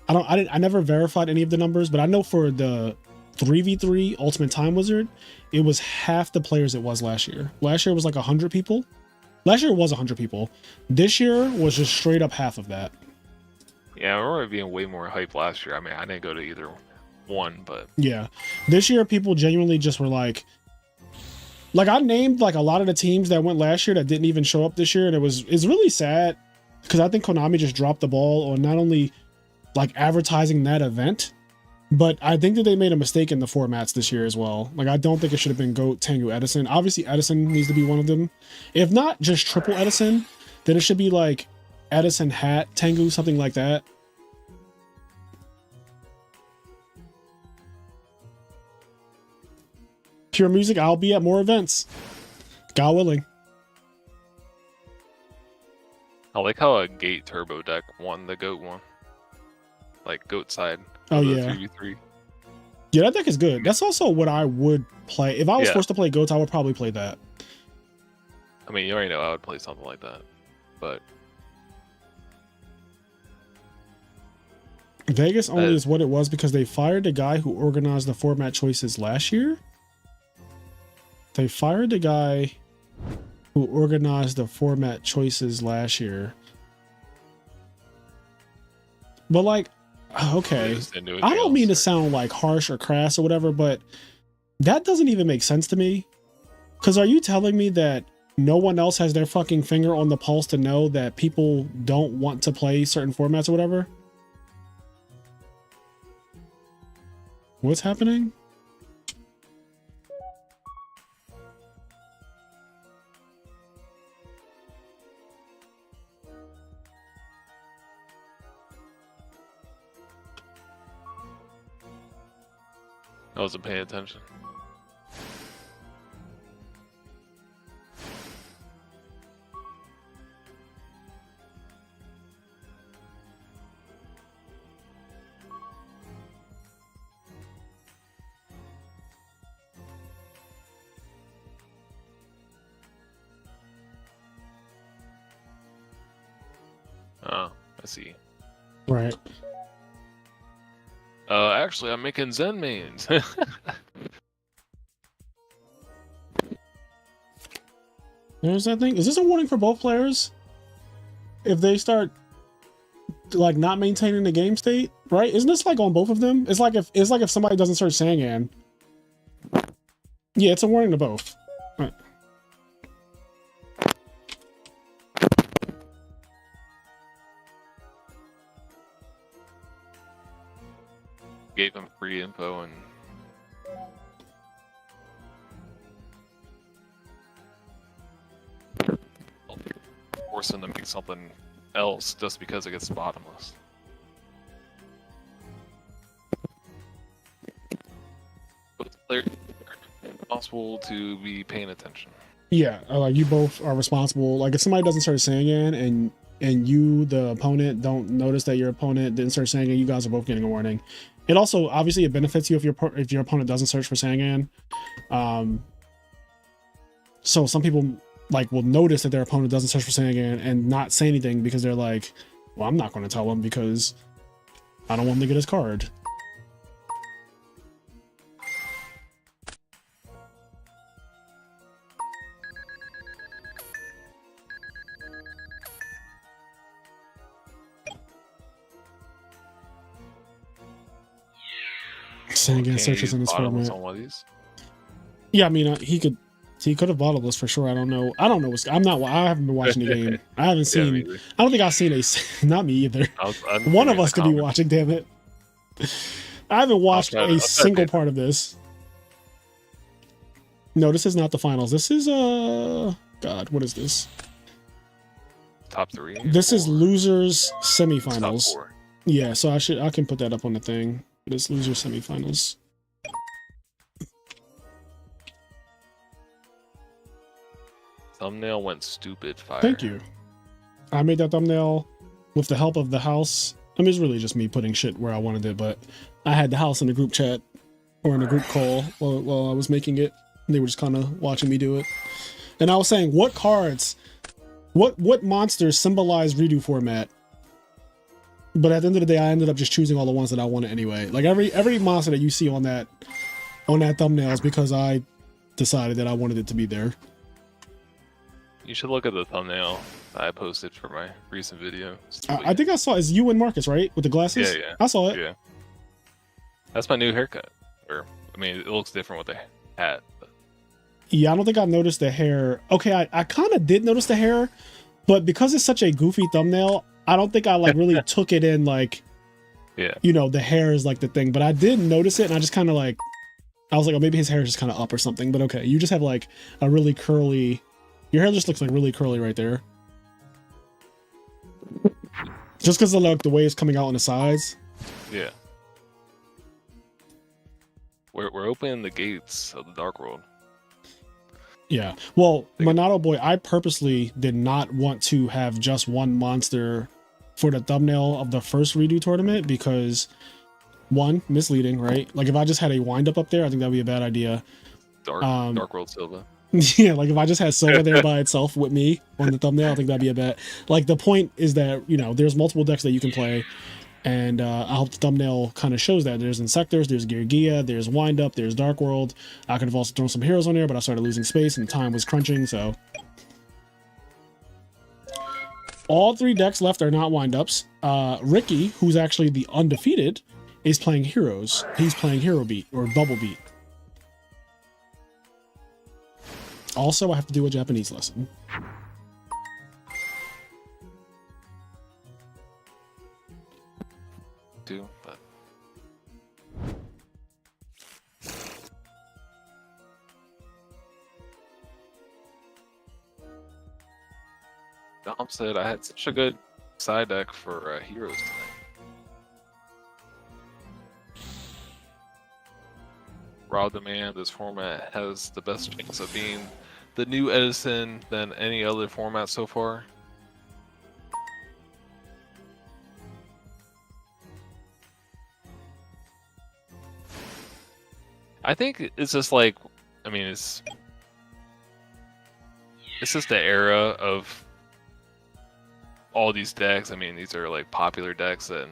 I never verified any of the numbers, but I know for the 3v3 Ultimate Time Wizard, it was half the players it was last year. Last year was like 100 people. Last year was 100 people. This year was just straight up half of that. Yeah, I remember it being way more hype last year. I mean, I didn't go to either one, but yeah, this year people genuinely just were like I named like a lot of the teams that went last year that didn't even show up this year, and it's really sad because I think Konami just dropped the ball on not only like advertising that event, but I think that they made a mistake in the formats this year as well. Like, I don't think it should have been GOAT, Tengu, Edison. Obviously Edison needs to be one of them. If not just triple Edison, then it should be like Edison hat Tengu, something like that. Pure Music, I'll be at more events, God willing. I like how a Gate Turbo deck won the GOAT one. Like, GOAT side. Oh, yeah. 3v3. Yeah, that deck is good. That's also what I would play. If I was forced to play GOATs, I would probably play that. I mean, you already know I would play something like that. But Vegas only is what it was because they fired the guy who organized the format choices last year. They fired the guy who organized the format choices last year. But like, okay, I don't mean to sound like harsh or crass or whatever, but that doesn't even make sense to me. Because are you telling me that no one else has their fucking finger on the pulse to know that people don't want to play certain formats or whatever? What's happening? I wasn't paying attention. Oh, I see. Right. Actually, I'm making Zen mains. There's that thing. Is this a warning for both players? If they start like not maintaining the game state, right? Isn't this like on both of them? It's like if somebody doesn't search Sangan. Yeah, it's a warning to both. Right. Gave him free info and force him to make something else just because it gets bottomless. But the player is responsible to be paying attention. Yeah, like you both are responsible. Like if somebody doesn't start Sangan and you, the opponent, don't notice that your opponent didn't start Sangan, you guys are both getting a warning. It also obviously it benefits you if your opponent doesn't search for Sangan. So some people like will notice that their opponent doesn't search for Sangan and not say anything because they're like, well, I'm not going to tell him because I don't want him to get his card. Sangan searches in this format. On one of these? Yeah, I mean, he could have bottled for sure. I don't know. I haven't been watching the game. I haven't seen. Yeah, I don't think I've seen not me either. One of us could be watching. Damn it! I haven't watched a single part of this. No, this is not the finals. This is God, what is this? Top 3. This is losers semifinals. Top 4. Yeah, so I can put that up on the thing. This loser semifinals. Thumbnail went stupid fire. Thank you. I made that thumbnail with the help of the house. I mean, it's really just me putting shit where I wanted it, but I had the house in the group chat or in a group call while I was making it. They were just kind of watching me do it. And I was saying, what cards, what monsters symbolize redo format? But at the end of the day, I ended up just choosing all the ones that I wanted anyway. Like every monster that you see on that thumbnail is because I decided that I wanted it to be there. You should look at the thumbnail I posted for my recent video. I think I saw it's you and Marcus, right? With the glasses? Yeah. I saw it. Yeah. That's my new haircut. Or, I mean, it looks different with the hat. But... Yeah, I don't think I noticed the hair. Okay, I kind of did notice the hair, but because it's such a goofy thumbnail, I don't think I like really took it in like, yeah, you know, the hair is like the thing. But I did notice it, and I just kind of like, I was like, oh, maybe his hair is just kind of up or something. But okay, you just have like a really curly. Your hair just looks like really curly right there. Just because of like the way it's coming out on the sides. Yeah. We're opening the gates of the Dark World. Yeah. Well, Monado Boy, I purposely did not want to have just one monster for the thumbnail of the first redo tournament because, one, misleading, right? Like if I just had a wind up there, I think that'd be a bad idea. Dark World Silva. Yeah, like if I just had Silva there by itself with me on the thumbnail, I think that'd be a bad. Like the point is that, you know, there's multiple decks that you can play. And I hope the thumbnail kind of shows that. There's Insectors, there's Geargia, there's Wind Up, there's Dark World. I could have also thrown some heroes on there, but I started losing space and time was crunching, so. All 3 decks left are not Wind Ups. Ricky, who's actually the undefeated, is playing heroes. He's playing Hero Beat or Bubble Beat. Also, I have to do a Japanese lesson. Too, but Dom said I had such a good side deck for heroes tonight. Rob the Man, this format has the best chance of being the new Edison than any other format so far. I think it's just like, I mean, it's just the era of all these decks. I mean, these are like popular decks and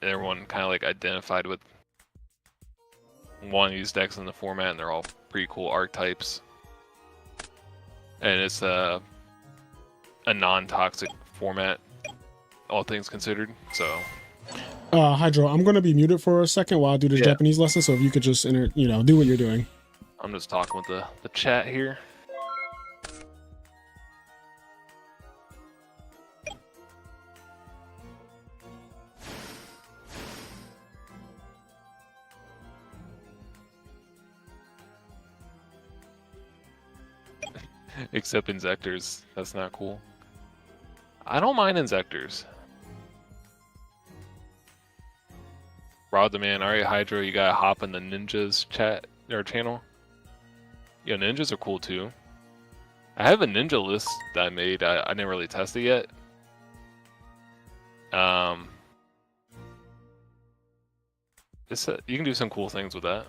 everyone kind of like identified with one of these decks in the format, and they're all pretty cool archetypes. And it's a non-toxic format, all things considered. So, Hydro, I'm gonna be muted for a second while I do this Japanese lesson. So if you could just do what you're doing. I'm just talking with the chat here. Except Inzectors, that's not cool. I don't mind Inzectors. Rod the Man, alright Hydro, you gotta hop in the ninjas chat or channel. Yeah, ninjas are cool too. I have a ninja list that I made. I didn't really test it yet. You can do some cool things with that.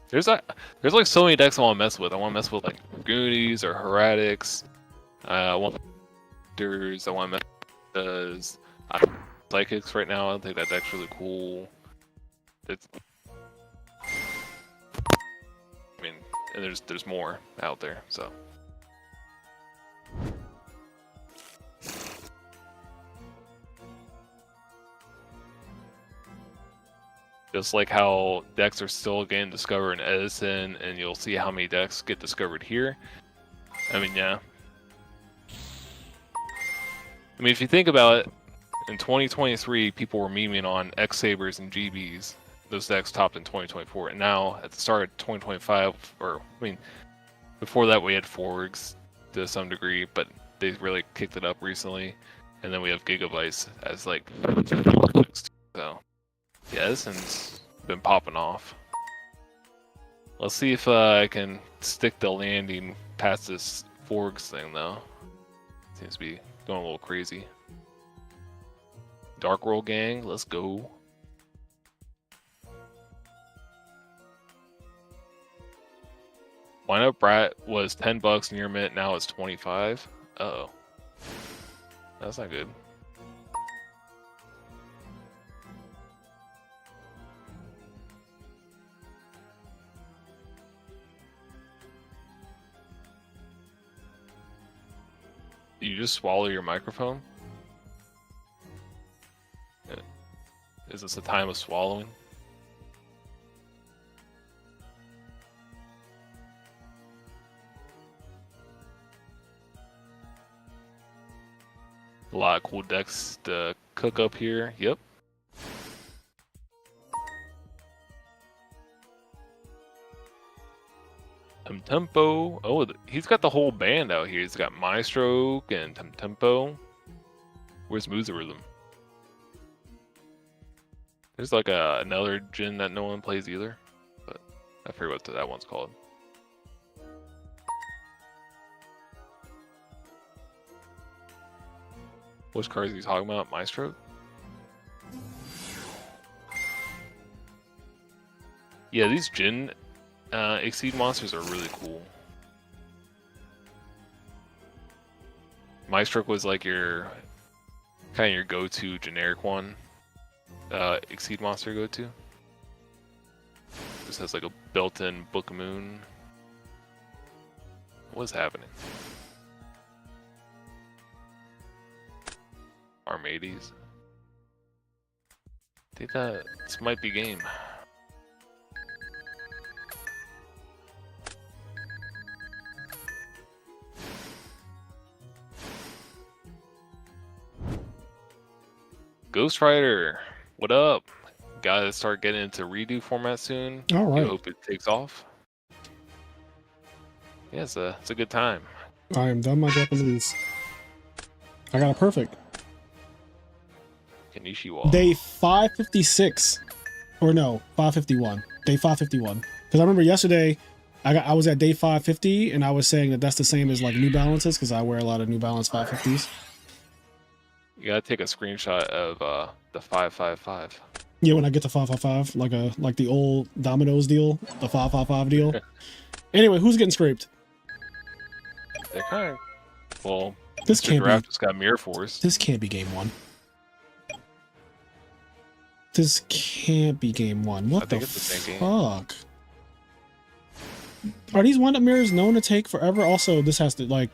There's like so many decks I want to mess with. I want to mess with like Goonies or Heretics. I want Hunters. I want to mess with Psychics right now. I think that deck's really cool. I mean, and there's more out there. So. Just like how decks are still getting discovered in Edison, and you'll see how many decks get discovered here. I mean, yeah. I mean, if you think about it, in 2023, people were memeing on X-Sabers and GBs. Those decks topped in 2024, and now at the start of 2025, or I mean, before that we had Forgs to some degree, but they really kicked it up recently. And then we have Gigabytes as like so. Yeah, Edison's been popping off. Let's see if I can stick the landing past this Forgs thing, though. Seems to be going a little crazy. Dark World Gang, let's go. Why Not Brat was $10 near mint, now it's 25. Uh-oh. That's not good. You just swallow your microphone? Is this a time of swallowing? A lot of cool decks to cook up here. Yep. Tempo. Oh, he's got the whole band out here. He's got Maestro and Tempo. Where's Muserism? There's like another Jin that no one plays either, but I forget what that one's called. Which cards are you talking about? Maestro? Yeah, these Jin Exceed monsters are really cool. Maestro was like your kind of your go-to generic one. Exceed monster go-to. Just has like a built-in Book of Moon. What's happening? Armades. I think that this might be game. Ghost Rider, what up? Gotta start getting into redo format soon. All right. You hope it takes off. Yeah, it's a good time. I am done my Japanese. I got a perfect. Konnichiwa. Day 556. Or no, 551. Day 551. Because I remember yesterday, I was at day 550, and I was saying that that's the same as like New Balances, because I wear a lot of New Balance 550s. You gotta take a screenshot of the 555. Yeah, when I get to 555, like the old Domino's deal, the 555 deal. Anyway, who's getting scraped? They're kind of, well, This Mr. can't Draft be. just got Mirror Force. This can't be game one. This can't be game one. What I the think it's the same game. fuck? Are these wind-up mirrors known to take forever? Also, this has to like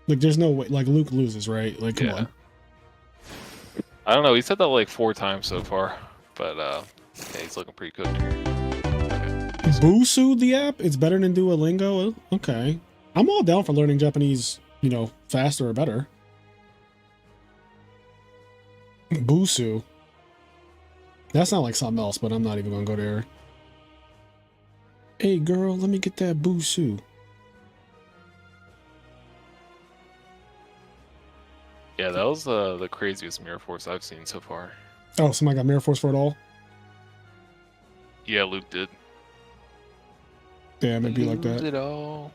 there's no way. Like Luke loses, right? Like, come on. I don't know. He said that like 4 times so far, but yeah, he's looking pretty cooked here. Busu the app? It's better than Duolingo? Okay. I'm all down for learning Japanese, you know, faster or better. Busu. That sounds like something else, but I'm not even gonna go there. Hey girl, let me get that Busu. Yeah, that was the craziest Mirror Force I've seen so far. Oh, somebody got Mirror Force for it all? Yeah, Luke did. Damn, it'd be like Lose that. it all.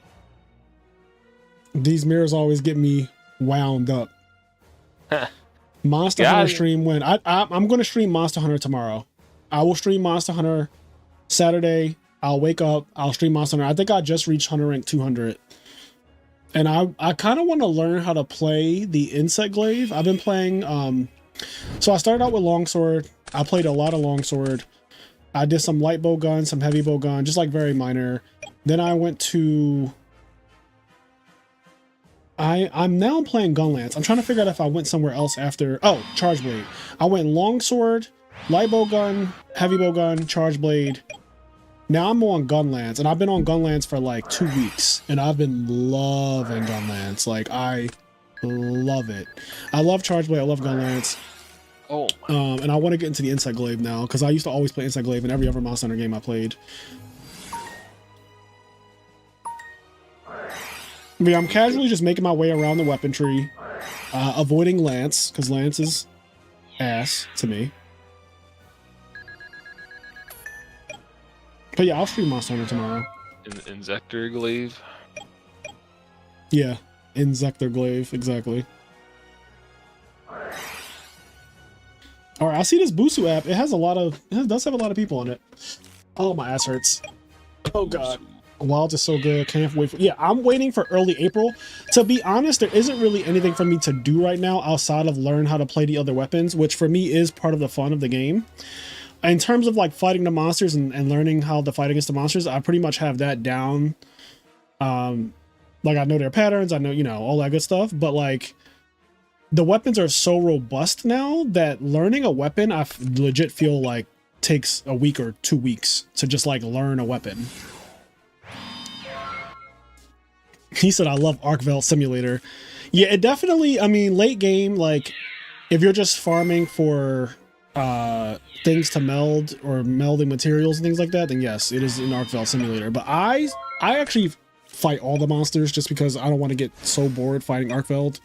These mirrors always get me wound up. Monster Hunter stream when I'm going to stream Monster Hunter tomorrow. I will stream Monster Hunter Saturday. I'll wake up. I'll stream Monster Hunter. I think I just reached Hunter rank 200. And I kind of want to learn how to play the Insect Glaive. I've been playing. So I started out with Longsword. I played a lot of Longsword. I did some light bow gun, some heavy bow gun, just like very minor. Then I went to. I'm now playing Gunlance. I'm trying to figure out if I went somewhere else after. Oh, Charge Blade. I went Longsword, light bow gun, heavy bow gun, Charge Blade. Now I'm on Gunlance, and I've been on Gunlance for like 2 weeks, and I've been loving Gunlance. Like, I love it. I love Charge Blade. I love Gunlance. Oh. And I want to get into the Insect Glaive now, because I used to always play Insect Glaive in every other Monster Hunter game I played. But yeah, I'm casually just making my way around the weapon tree, avoiding Lance, because Lance is ass to me. But yeah, I'll stream Monster Hunter tomorrow. Insector Glaive. Yeah, Insector Glaive, exactly. All right, I see this Busu app. It has a lot of, it does have a lot of people on it. Oh, my ass hurts. Oh god. Wild is so good. Can't wait for. Yeah, I'm waiting for early April. To be honest, there isn't really anything for me to do right now outside of learn how to play the other weapons, which for me is part of the fun of the game. In terms of like fighting the monsters and learning how to fight against the monsters, I pretty much have that down. Like I know their patterns, I know, you know, all that good stuff, but like the weapons are so robust now that learning a weapon, I legit feel like takes a week or 2 weeks to just like learn a weapon. He said, I love Arcveld Simulator. Yeah, it definitely, I mean, late game, like if you're just farming for things to meld or melding materials and things like that, then yes, it is an Arcveld Simulator. But I actually fight all the monsters just because I don't want to get so bored fighting Arcveld.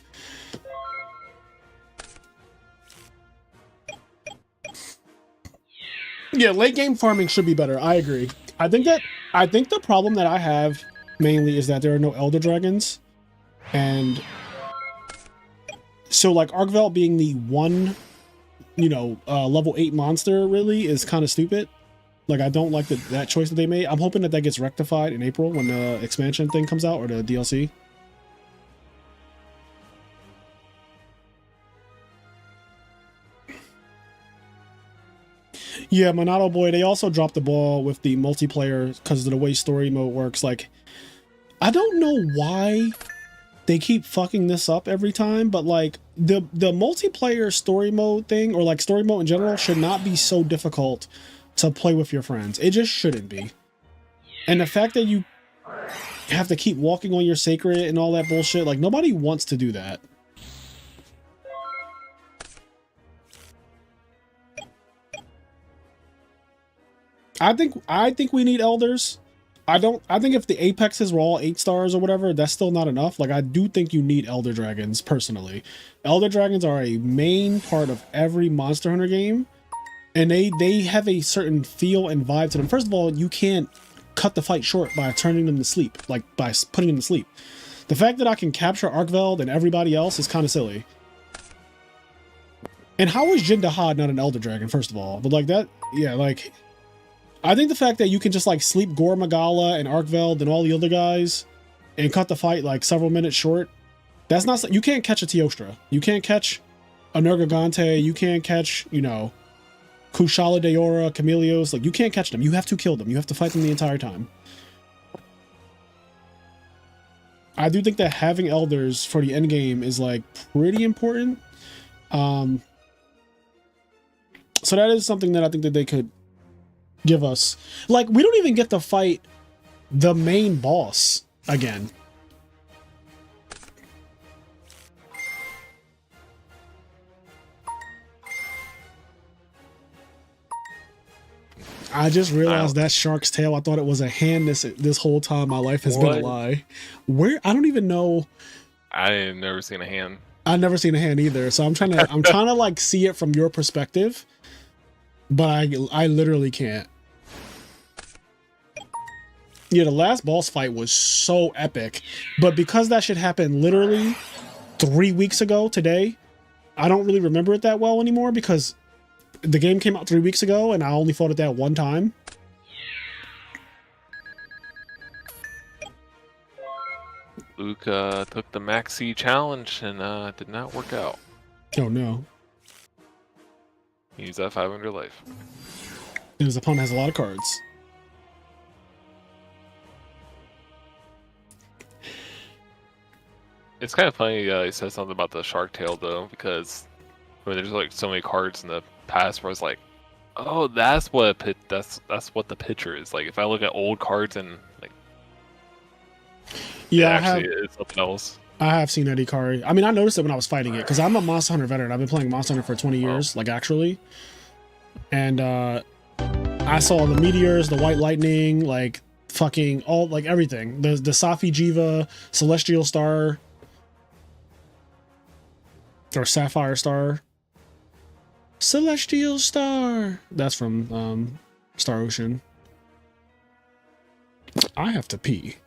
Yeah, late game farming should be better. I agree. I think the problem that I have mainly is that there are no Elder Dragons, and so like Arcveld being the one, you know, level 8 monster really is kind of stupid. Like I don't like that choice that they made. I'm hoping that gets rectified in April when the expansion thing comes out, or the DLC. Yeah, Monado Boy, they also dropped the ball with the multiplayer because of the way story mode works. Like, I don't know why they keep fucking this up every time, but like the multiplayer story mode thing, or like story mode in general, should not be so difficult to play with your friends. It just shouldn't be. And the fact that you have to keep walking on your sacred and all that bullshit, like nobody wants to do that. I think we need elders. I think if the apexes were all 8 stars or whatever, that's still not enough. Like, I do think you need elder dragons personally. Elder dragons are a main part of every Monster Hunter game, and they have a certain feel and vibe to them. First of all, you can't cut the fight short by turning them to sleep, like by putting them to sleep. The fact that I can capture Arkveld and everybody else is kind of silly. And how is Jin Dahad not an elder dragon, first of all? But like that, yeah, like, I think the fact that you can just like sleep Gore Magala and Arkveld and all the other guys and cut the fight like several minutes short, that's not, you can't catch a Teostra. You can't catch a Nergigante. You can't catch, you know, Kushala Daora, Chameleos. Like, you can't catch them. You have to kill them. You have to fight them the entire time. I do think that having elders for the end game is like pretty important. So that is something that I think that they could give us. Like, we don't even get to fight the main boss again. I just realized that shark's tail. I thought it was a hand this whole time. My life has been a lie. Where, I don't even know. I have never seen a hand. I've never seen a hand either. So I'm trying to like see it from your perspective, but I literally can't. Yeah, the last boss fight was so epic, but because that shit happened literally 3 weeks ago today, I don't really remember it that well anymore because the game came out 3 weeks ago and I only fought it that one time. Luke took the Maxi challenge and did not work out. Oh no. He's at 500 life. His opponent has a lot of cards. It's kind of funny he said something about the shark tail though, because I mean, there's like so many cards in the past where it's like, oh, that's what that's what the picture is. Like if I look at old cards and like, yeah, actually it's something else. I have seen Eddie Kari. I mean, I noticed it when I was fighting it because I'm a Monster Hunter veteran. I've been playing Monster Hunter for 20 years, like actually. And I saw the meteors, the white lightning, like fucking all, like everything. The Safi Jiva, Celestial Star, or Sapphire Star. Celestial Star. That's from Star Ocean. I have to pee.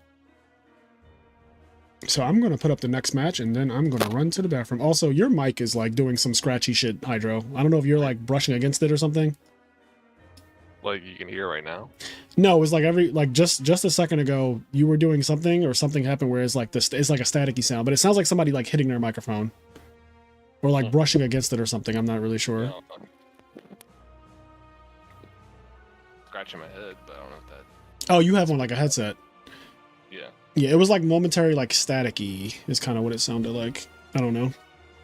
So I'm going to put up the next match and then I'm going to run to the bathroom. Also, your mic is like doing some scratchy shit, Hydro. I don't know if you're like brushing against it or something. Like you can hear right now? No, it was like just a second ago you were doing something or something happened where it's like this, it's like a staticky sound, but it sounds like somebody like hitting their microphone or like brushing against it or something. I'm not really sure. No, scratching my head, but I don't know if that. Oh, you have one like a headset. Yeah. Yeah, it was like momentary, like staticky is kind of what it sounded like. I don't know.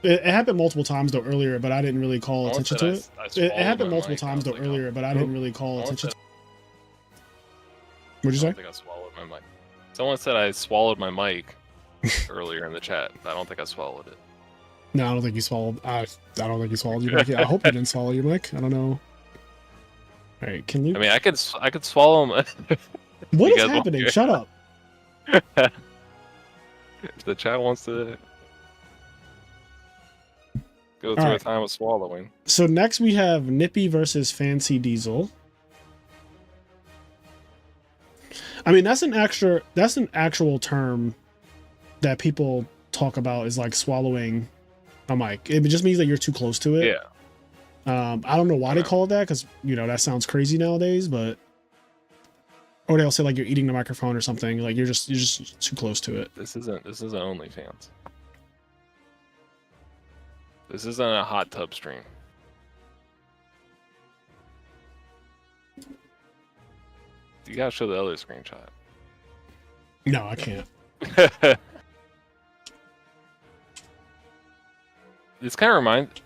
It happened multiple times though earlier, but I didn't really call attention to it. It happened multiple times though earlier, but I didn't really call attention to it. What'd you say? I think I swallowed my mic. Someone said I swallowed my mic earlier in the chat. I don't think I swallowed it. No, I don't think you swallowed. I don't think you swallowed your mic. I hope you didn't swallow your mic. I don't know. All right, can you? I mean, I could swallow them. What is happening? Shut up. If the chat wants to go through a time of swallowing. So next we have Nippy versus Fancy Diesel. I mean, that's an actual term that people talk about is like swallowing a mic. It just means that you're too close to it. Yeah. I don't know why they call it that because, you know, that sounds crazy nowadays, but or they'll say like you're eating the microphone or something, like you're just too close to it. This isn't OnlyFans. This isn't a hot tub stream. You gotta show the other screenshot. No, I can't. This kind of reminds.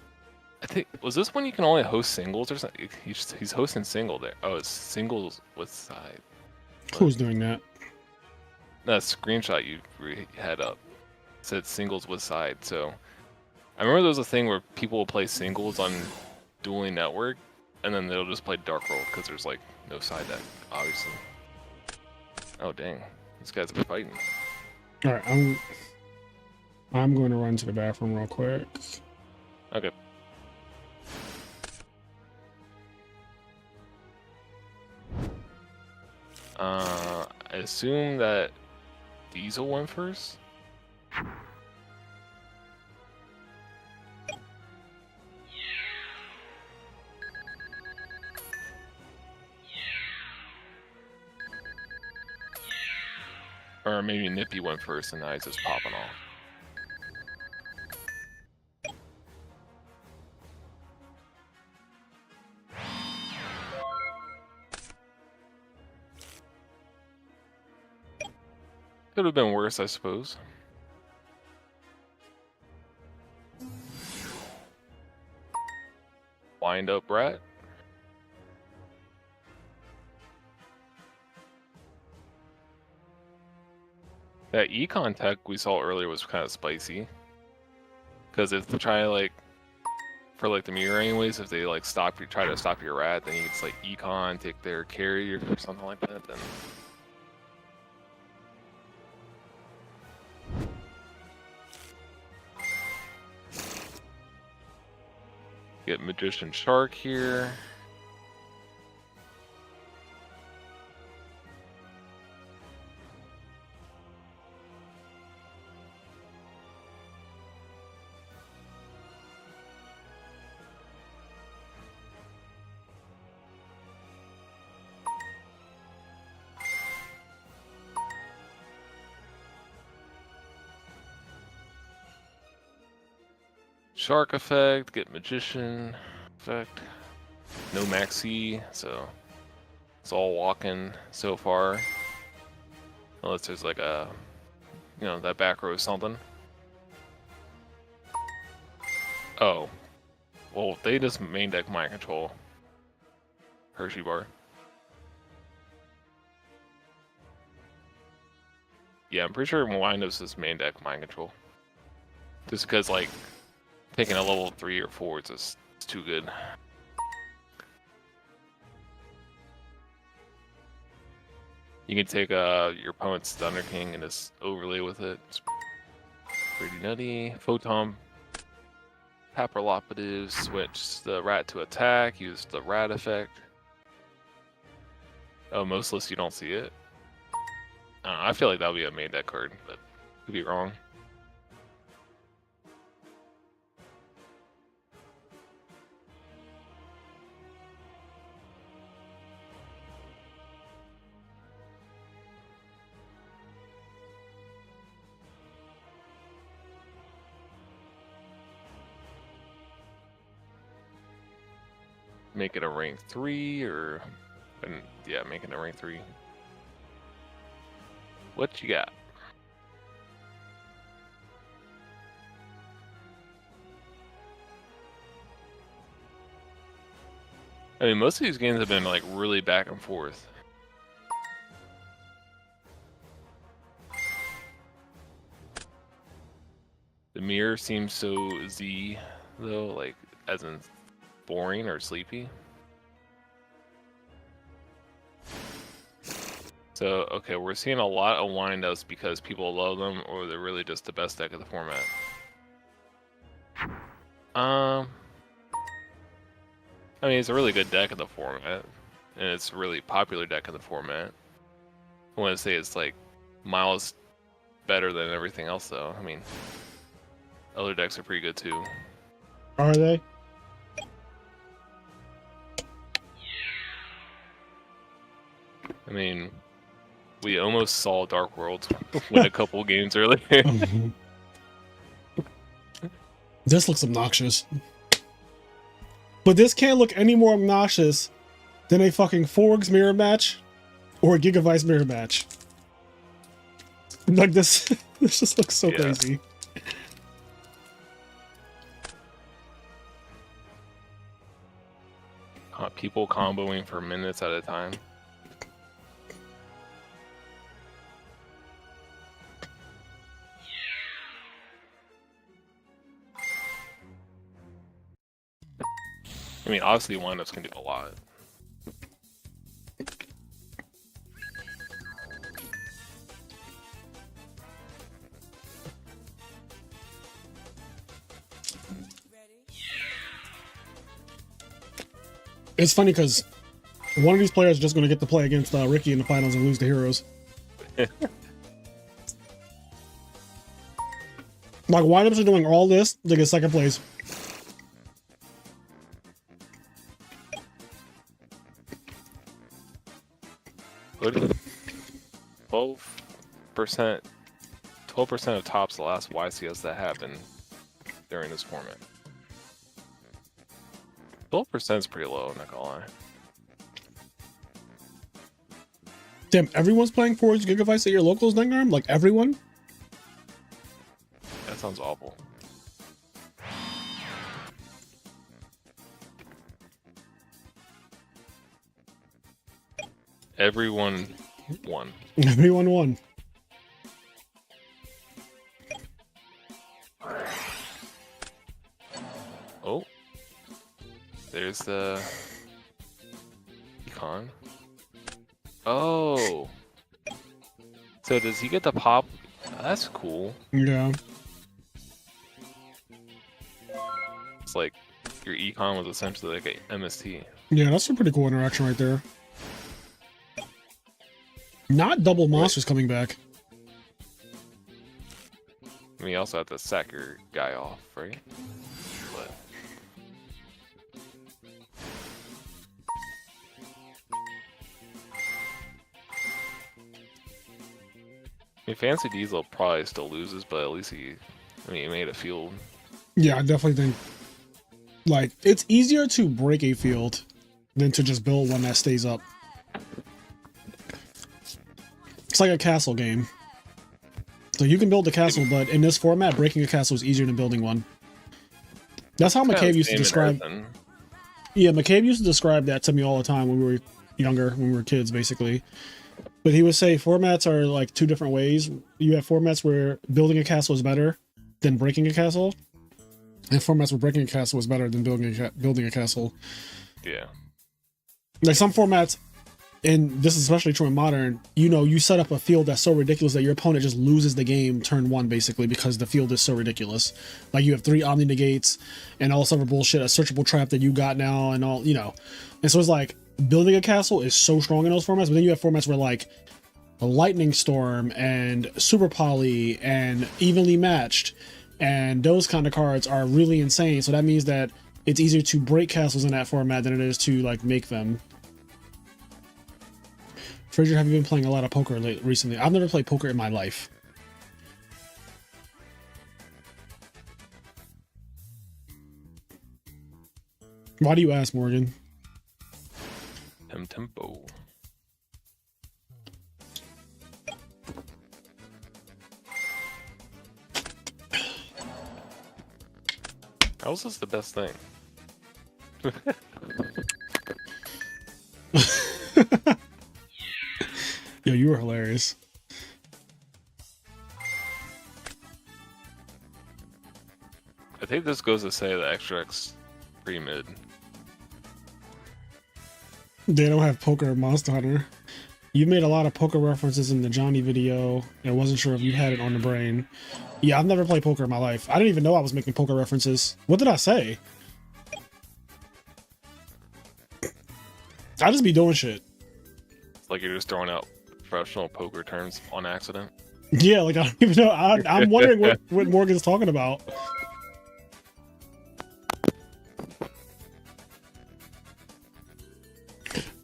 I think was this when you can only host singles or something? He's hosting single there. Oh, it's singles with side. Who's doing that? That screenshot you had up said singles with side. So I remember there was a thing where people would play singles on Dueling Network, and then they'll just play Dark World because there's like no side deck, obviously. Oh dang, these guys are fighting. All right, I'm going to run to the bathroom real quick. Okay. I assume that Diesel went first. Or maybe Nippy went first and now he's just popping off. Could have been worse, I suppose. Wind up, Rat. That econ tech we saw earlier was kind of spicy. Because if they try like, for like the mirror anyways, if they like stop you, try to stop your rat, then you can just like econ, take their carry or something like that, then... Get Magician Shark here. Shark effect, get Magician effect. No maxi, so it's all walking so far. Unless there's like a, you know, that back row or something. Oh. Well, they just main deck mind control. Hershey bar. Yeah, I'm pretty sure Windows is main deck mind control. Just because, like, taking a level 3 or 4 is just it's too good. You can take your opponent's Thunder King and just overlay with it. It's pretty nutty. Photon Papirlopative, switch the rat to attack, use the rat effect. Oh, most lists you don't see it. I don't know, I feel like that would be a main deck card, but could be wrong. Make it a rank 3 or yeah, make it a rank 3. What you got? I mean, most of these games have been like really back and forth. The mirror seems so Z though, like as in boring or sleepy. So, okay, we're seeing a lot of windups because people love them or they're really just the best deck of the format. I mean, it's a really good deck of the format, and it's a really popular deck of the format. I want to say it's like miles better than everything else, though. I mean, other decks are pretty good too. Are they? I mean, we almost saw Dark World win a couple games earlier. This looks obnoxious. But this can't look any more obnoxious than a fucking Forgs mirror match or a Gigavice mirror match. Like this, this just looks so crazy. People comboing for minutes at a time. I mean, obviously windups can do a lot. It's funny because one of these players is just going to get to play against Ricky in the finals and lose to Heroes. Like, windups are doing all this to get second place. What? 12%. 12% of tops the last YCS that happened during this format. 12% is pretty low, I'm not gonna lie. Damn, everyone's playing 4 gigabytes at your locals, Dengarm? Like, everyone? That sounds awful. Everyone won. Everyone won. Oh. There's the econ. Oh. So does he get the pop? That's cool. Yeah. It's like your econ was essentially like a MST. Yeah, that's a pretty cool interaction right there. Not double monsters coming back. I mean, you also have to sack your guy off, right? But I mean, Fancy Diesel probably still loses, but at least he made a field. Yeah, I definitely think, like, it's easier to break a field than to just build one that stays up. It's like a castle game. So you can build a castle, but in this format, breaking a castle is easier than building one. That's how McCabe used to describe. Yeah, McCabe used to describe that to me all the time when we were younger, when we were kids, basically. But he would say formats are like 2 different ways. You have formats where building a castle is better than breaking a castle, and formats where breaking a castle is better than building a castle. Yeah. Like some formats, and this is especially true in Modern, you set up a field that's so ridiculous that your opponent just loses the game turn 1, basically, because the field is so ridiculous. Like, you have 3 Omni Negates and all this other bullshit, a searchable trap that you got now, and all, And so it's like, building a castle is so strong in those formats, but then you have formats where, like, a Lightning Storm and Super Poly and Evenly Matched, and those kind of cards are really insane. So that means that it's easier to break castles in that format than it is to, like, make them. Fraser, have you been playing a lot of poker recently? I've never played poker in my life. Why do you ask, Morgan? Tempo. How is this the best thing? Yo, you were hilarious. I think this goes to say that Extract's pretty mid. They don't have poker or Monster Hunter. You made a lot of poker references in the Johnny video. I wasn't sure if you had it on the brain. Yeah, I've never played poker in my life. I didn't even know I was making poker references. What did I say? I just be doing shit. It's like you're just throwing out professional poker terms on accident. Yeah, like I don't even know. I'm wondering what Morgan's talking about.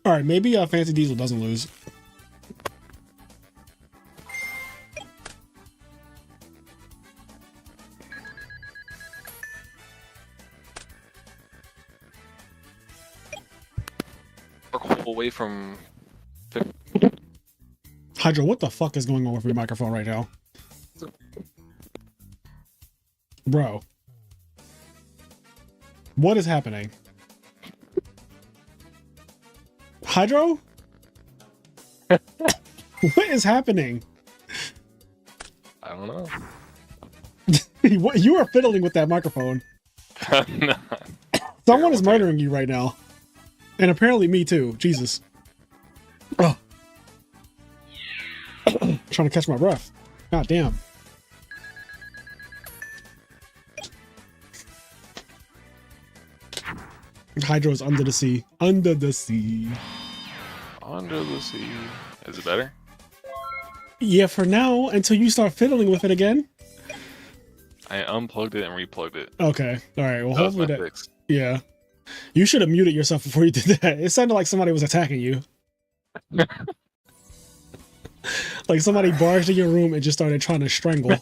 All right, maybe Fancy Diesel doesn't lose. Away from Hydro, what the fuck is going on with your microphone right now? Bro. What is happening? Hydro? What is happening? I don't know. You are fiddling with that microphone. I'm not. Someone is I'll take it. murdering you right now. And apparently me too. Jesus. Oh. Trying to catch my breath. God damn. Hydro's under the sea. Under the sea. Under the sea. Is it better? Yeah, for now, until you start fiddling with it again. I unplugged it and replugged it. Okay. All right. Well, That was hopefully my that. fix. Yeah. You should have muted yourself before you did that. It sounded like somebody was attacking you. Like somebody barged in your room and just started trying to strangle. It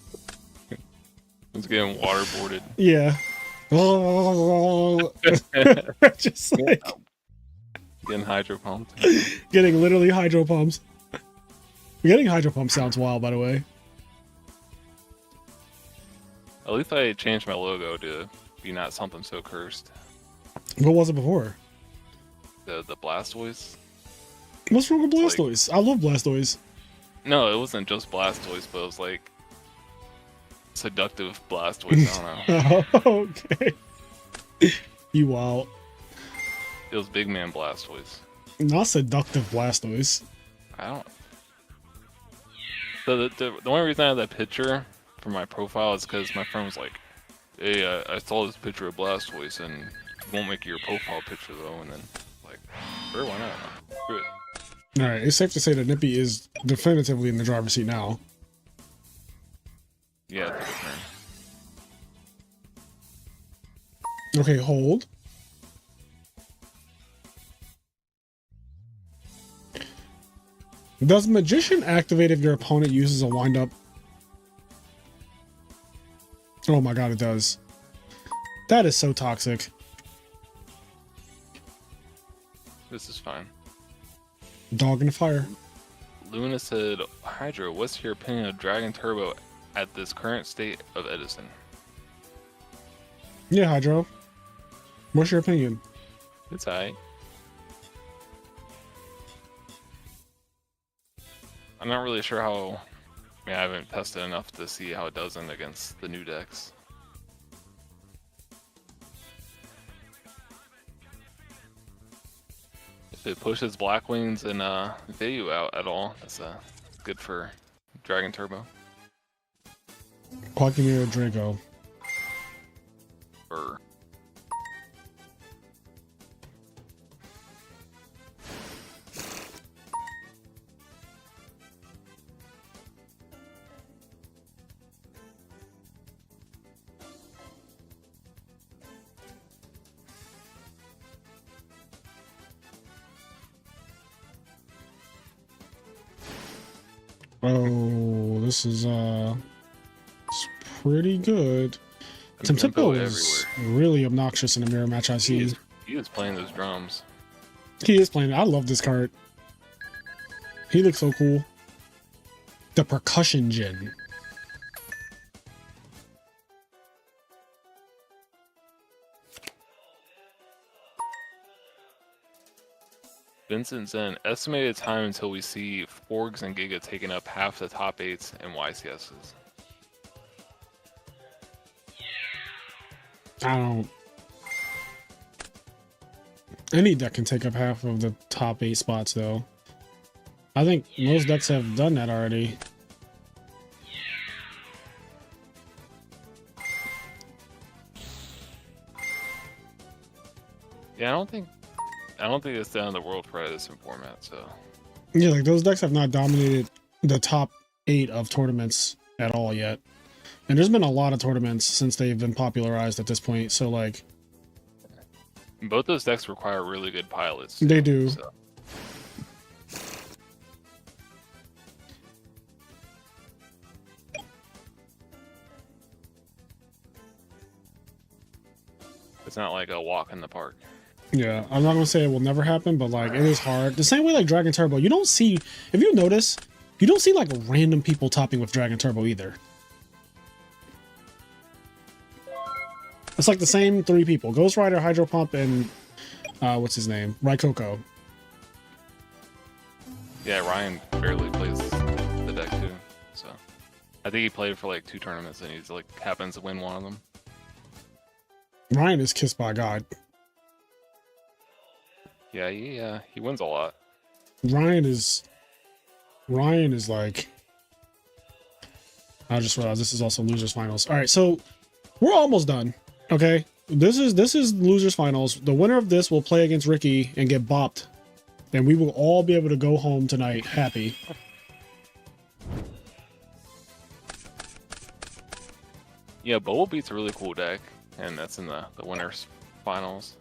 was getting waterboarded. Yeah. Just like Getting hydro pumped. getting literally hydro pumps. Getting hydro pump sounds wild, by the way. At least I changed my logo to be not something so cursed. What was it before? The Blastoise. What's wrong with It's like- Blastoise? I love Blastoise. No, it wasn't just Blastoise, but it was like seductive Blastoise. I don't know. Oh, okay. You wild. It was Big Man Blastoise. Not seductive Blastoise. I don't. So the only reason I have that picture for my profile is because my friend was like, "Hey, I saw this picture of Blastoise, and it won't make your profile picture though." And then like, sure, why not? Do it. Alright, it's safe to say that Nippy is definitively in the driver's seat now. Yeah, take a turn. Okay, hold. Does Magician activate if your opponent uses a wind-up? Oh my god, it does. That is so toxic. This is fine. Dog in the fire. Luna said, "Hydro, what's your opinion of Dragon Turbo at this current state of Edison?" Yeah, Hydro. What's your opinion? It's alright. I'm not really sure how. I mean, I haven't tested enough to see how it does in against the new decks. If it pushes Black Wings and Vayu out at all, that's good for Dragon Turbo. Quackmere Drago. Or Oh, this is it's pretty good. Tempo is really obnoxious in the mirror match I see. He is playing those drums. He is playing. I love this card. He looks so cool. The percussion gen. Vincent Zen, estimated time until we see Forgs and Giga taking up half the top 8s and YCSs. I don't. Any deck can take up half of the top 8 spots, though. I think most decks have done that already. Yeah, I don't think it's the end of the world for Edison format, so. Yeah, like those decks have not dominated the top 8 of tournaments at all yet. And there's been a lot of tournaments since they've been popularized at this point, so like... Both those decks require really good pilots. They do. So. It's not like a walk in the park. Yeah, I'm not gonna say it will never happen, but like it is hard. The same way like Dragon Turbo, you don't see, if you notice, you don't see like random people topping with Dragon Turbo either. It's like the same 3 people: Ghost Rider, Hydro Pump, and what's his name, Raikoko. Yeah, Ryan barely plays the deck too, so I think he played for like 2 tournaments and he's like happens to win one of them. Ryan is kissed by God. Yeah, he wins a lot. Ryan is like, I just realized this is also losers finals. All right, so we're almost done. Okay, this is losers finals. The winner of this will play against Ricky and get bopped, and we will all be able to go home tonight happy. Yeah, Bumblebee's a really cool deck, and that's in the winners finals.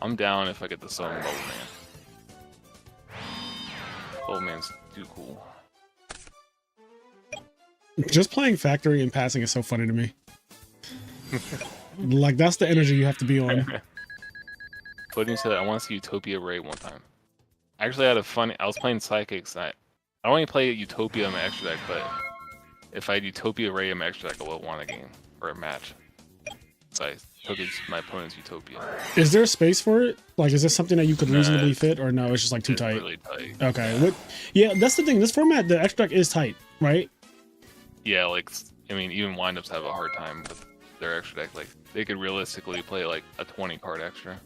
I'm down if I get the Sun Bubbleman. Bubbleman's too cool. Just playing Factory and passing is so funny to me. Like, that's the energy you have to be on. Pudding said, I want to see Utopia Ray one time. Actually, I had a funny... I was playing Psychics. I only play Utopia in my extra deck, but if I had Utopia Ray in my extra deck, I would want a game or a match. So I took my opponent's Utopia. Is there space for it? Like, is this something that you could reasonably fit, or no, it's just like too tight? Really tight. Okay. What? Yeah, that's the thing. This format, the extra deck is tight, right? Yeah, like, I mean, even windups have a hard time with their extra deck. Like, they could realistically play like a 20 card extra.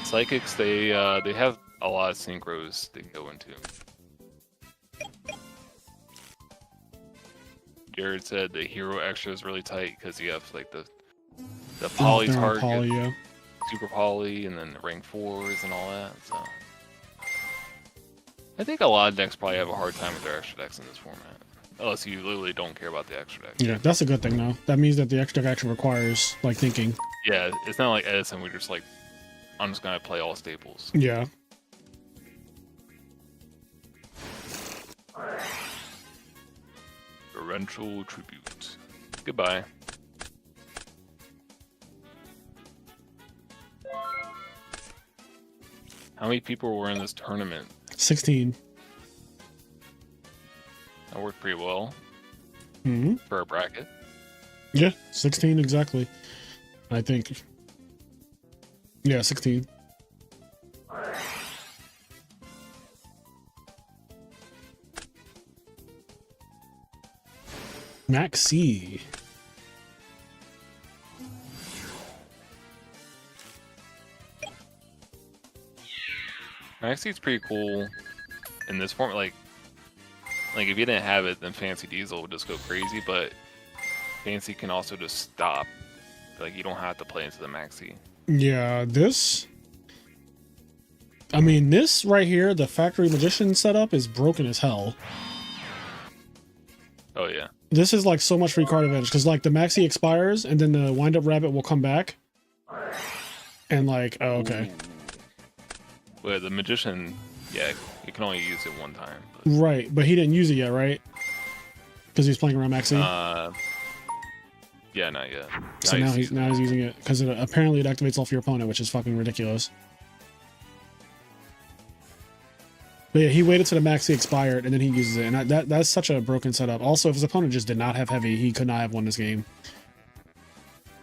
Psychics, they have a lot of synchros they go into. Jared said the hero extra is really tight because you have like the poly target, poly, yeah. super poly, and then the rank 4s and all that. So I think a lot of decks probably have a hard time with their extra decks in this format, unless you literally don't care about the extra deck. Yeah, that's a good thing though. That means that the extra deck actually requires like thinking. Yeah, it's not like Edison. We're just like, I'm just gonna play all staples. Yeah. Torrential Tribute. Goodbye. How many people were in this tournament? 16. That worked pretty well Mm-hmm. for a bracket. Yeah, 16 exactly. I think. Yeah, 16. Max C. Actually, it's pretty cool in this form. Like if you didn't have it, then Fancy Diesel would just go crazy. But Fancy can also just stop. Like, you don't have to play into the Maxi. Yeah, this. I mean, this right here, the Factory Magician setup is broken as hell. Oh yeah. This is like so much free card advantage because like the Maxi expires and then the Wind Up Rabbit will come back. And like, oh, okay. Well, the Magician, yeah, you can only use it one time. But... Right, but he didn't use it yet, right? Because he's playing around Maxi. Yeah, not yet. So now he's using it because apparently it activates off your opponent, which is fucking ridiculous. But yeah, he waited till the Maxi expired and then he uses it, and that's such a broken setup. Also, if his opponent just did not have Heavy, he could not have won this game.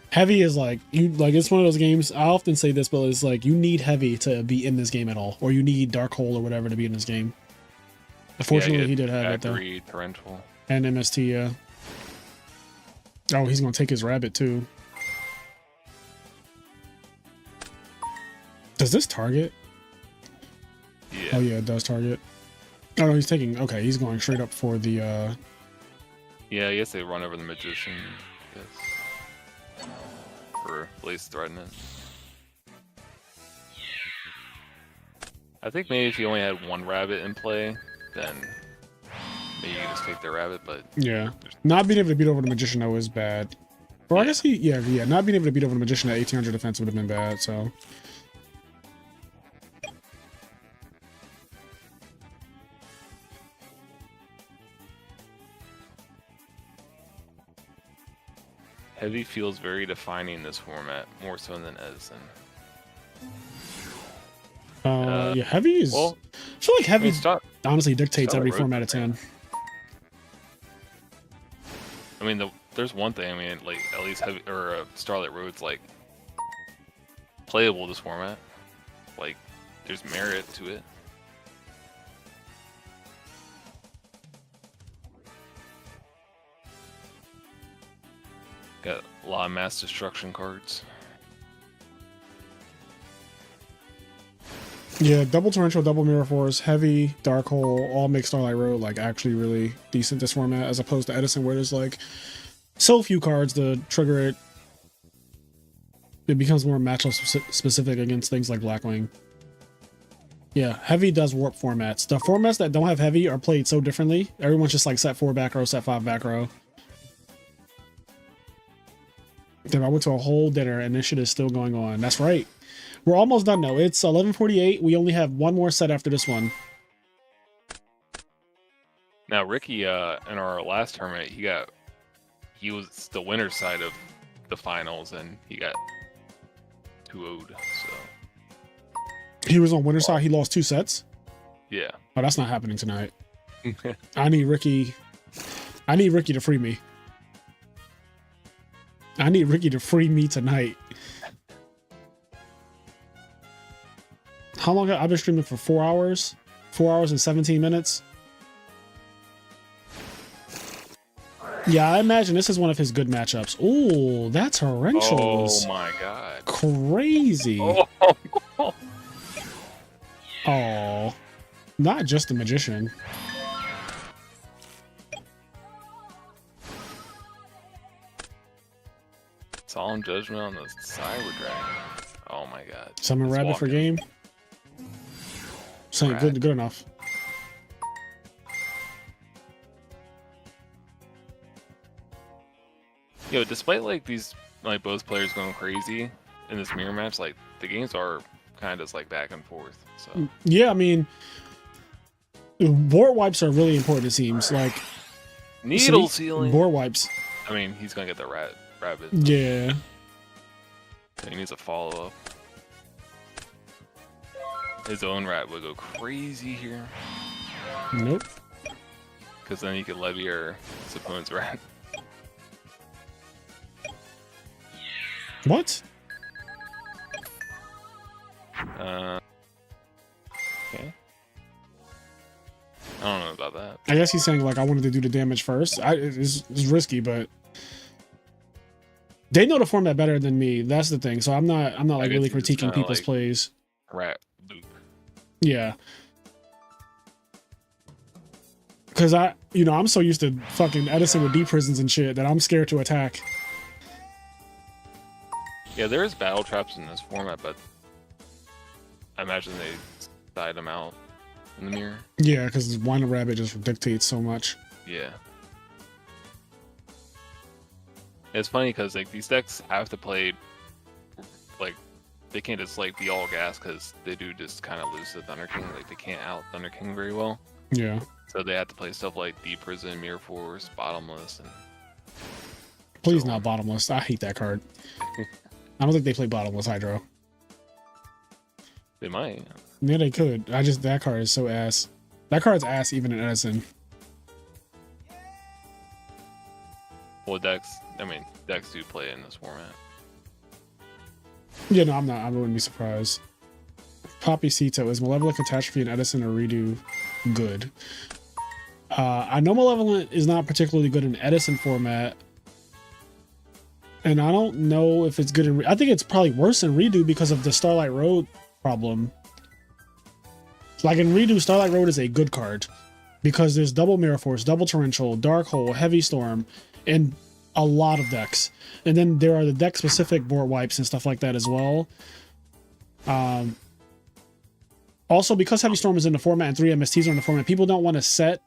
Heavy is like it's one of those games. I often say this, but it's like you need Heavy to be in this game at all, or you need Dark Hole or whatever to be in this game. Unfortunately, he did have it though. Torrential. And MST, yeah. Oh, he's gonna take his rabbit too. Does this target? Yeah. Oh yeah, it does target. Oh no, he's taking. Okay, he's going straight up for the. Yeah, I guess they run over the Magician. Yes. Or at least threaten it. I think maybe if you only had one rabbit in play, then maybe you just take their rabbit. But yeah, not being able to beat over the Magician though is bad. Or I guess yeah, not being able to beat over the Magician at 1800 defense would have been bad. So. Heavy feels very defining in this format, more so than Edison. Yeah, Heavy is. Well, I feel like Heavy honestly dictates every format of 10. I mean, there's one thing. I mean, like at least Heavy or Starlight Road's like playable this format. Like, there's merit to it. Got a lot of mass destruction cards. Yeah, double torrential, double mirror force, heavy, dark hole, all make Starlight Road like actually really decent this format, as opposed to Edison where there's like so few cards to trigger it. It becomes more matchup specific against things like Blackwing. Yeah, heavy does warp formats. The formats that don't have heavy are played so differently. Everyone's just like set 4 back row, set 5 back row. Then I went to a whole dinner and this shit is still going on. That's right. We're almost done though. It's 11:48. We only have one more set after this one. Now Ricky, in our last tournament, he was the winner's side of the finals, and he got 2-0'd. So He was on winner's side. He lost 2 sets. yeah. Oh, that's not happening tonight. I need Ricky to free me. I need Ricky to free me tonight. How long? I've been streaming for 4 hours. 4 hours and 17 minutes. Yeah, I imagine this is one of his good matchups. Ooh, that's torrentials. Oh my god. Crazy. Oh. Oh, not just the magician. Solemn Judgment on the Cyber Dragon. Oh my god. Summon It's rabbit for walking. game. Saying good enough. Yo, despite like these like both players going crazy in this mirror match, like the games are kind of just like back and forth. So Yeah, I mean, board wipes are really important. It seems like needle sealing. board wipes. I mean, he's gonna get the rabbit. Yeah. He needs a follow up. His own rat would go crazy here, Nope. because then he could levy his opponent's rat. What? Okay. I don't know about that. I guess he's saying like I wanted to do the damage first. It's risky, but they know the format better than me. That's the thing. So I'm not like guess really he's just critiquing kinda people's like- plays. Rat loop. Yeah. Cause I'm so used to fucking Edison with deep prisons and shit that I'm scared to attack. Yeah, there's battle traps in this format, but I imagine they side them out in the mirror. Yeah, because Wine and Rabbit just dictates so much. Yeah. It's funny because like these decks have to play like they can't just like be all gas because they do just kind of lose to Thunder King. Like they can't out Thunder King very well, Yeah. so they have to play stuff like Deep Prison, Mirror Force, Bottomless, and Please So- not Bottomless. I hate that card. I don't think they play Bottomless Hydro. they might. Yeah, they could. That card is so ass. That card's ass even in Edison. Well, decks do play in this format. Yeah, no, I'm not. I wouldn't be surprised. Poppy Cito, is Malevolent Catastrophe and Edison or Redo good? I know Malevolent is not particularly good in Edison format. And I don't know if it's good in... I think it's probably worse in Redo because of the Starlight Road problem. Like in Redo, Starlight Road is a good card. Because there's double Mirror Force, double Torrential, Dark Hole, Heavy Storm, and a lot of decks. And then there are the deck-specific board wipes and stuff like that as well. Also, because Heavy Storm is in the format and 3 MSTs are in the format, people don't want to set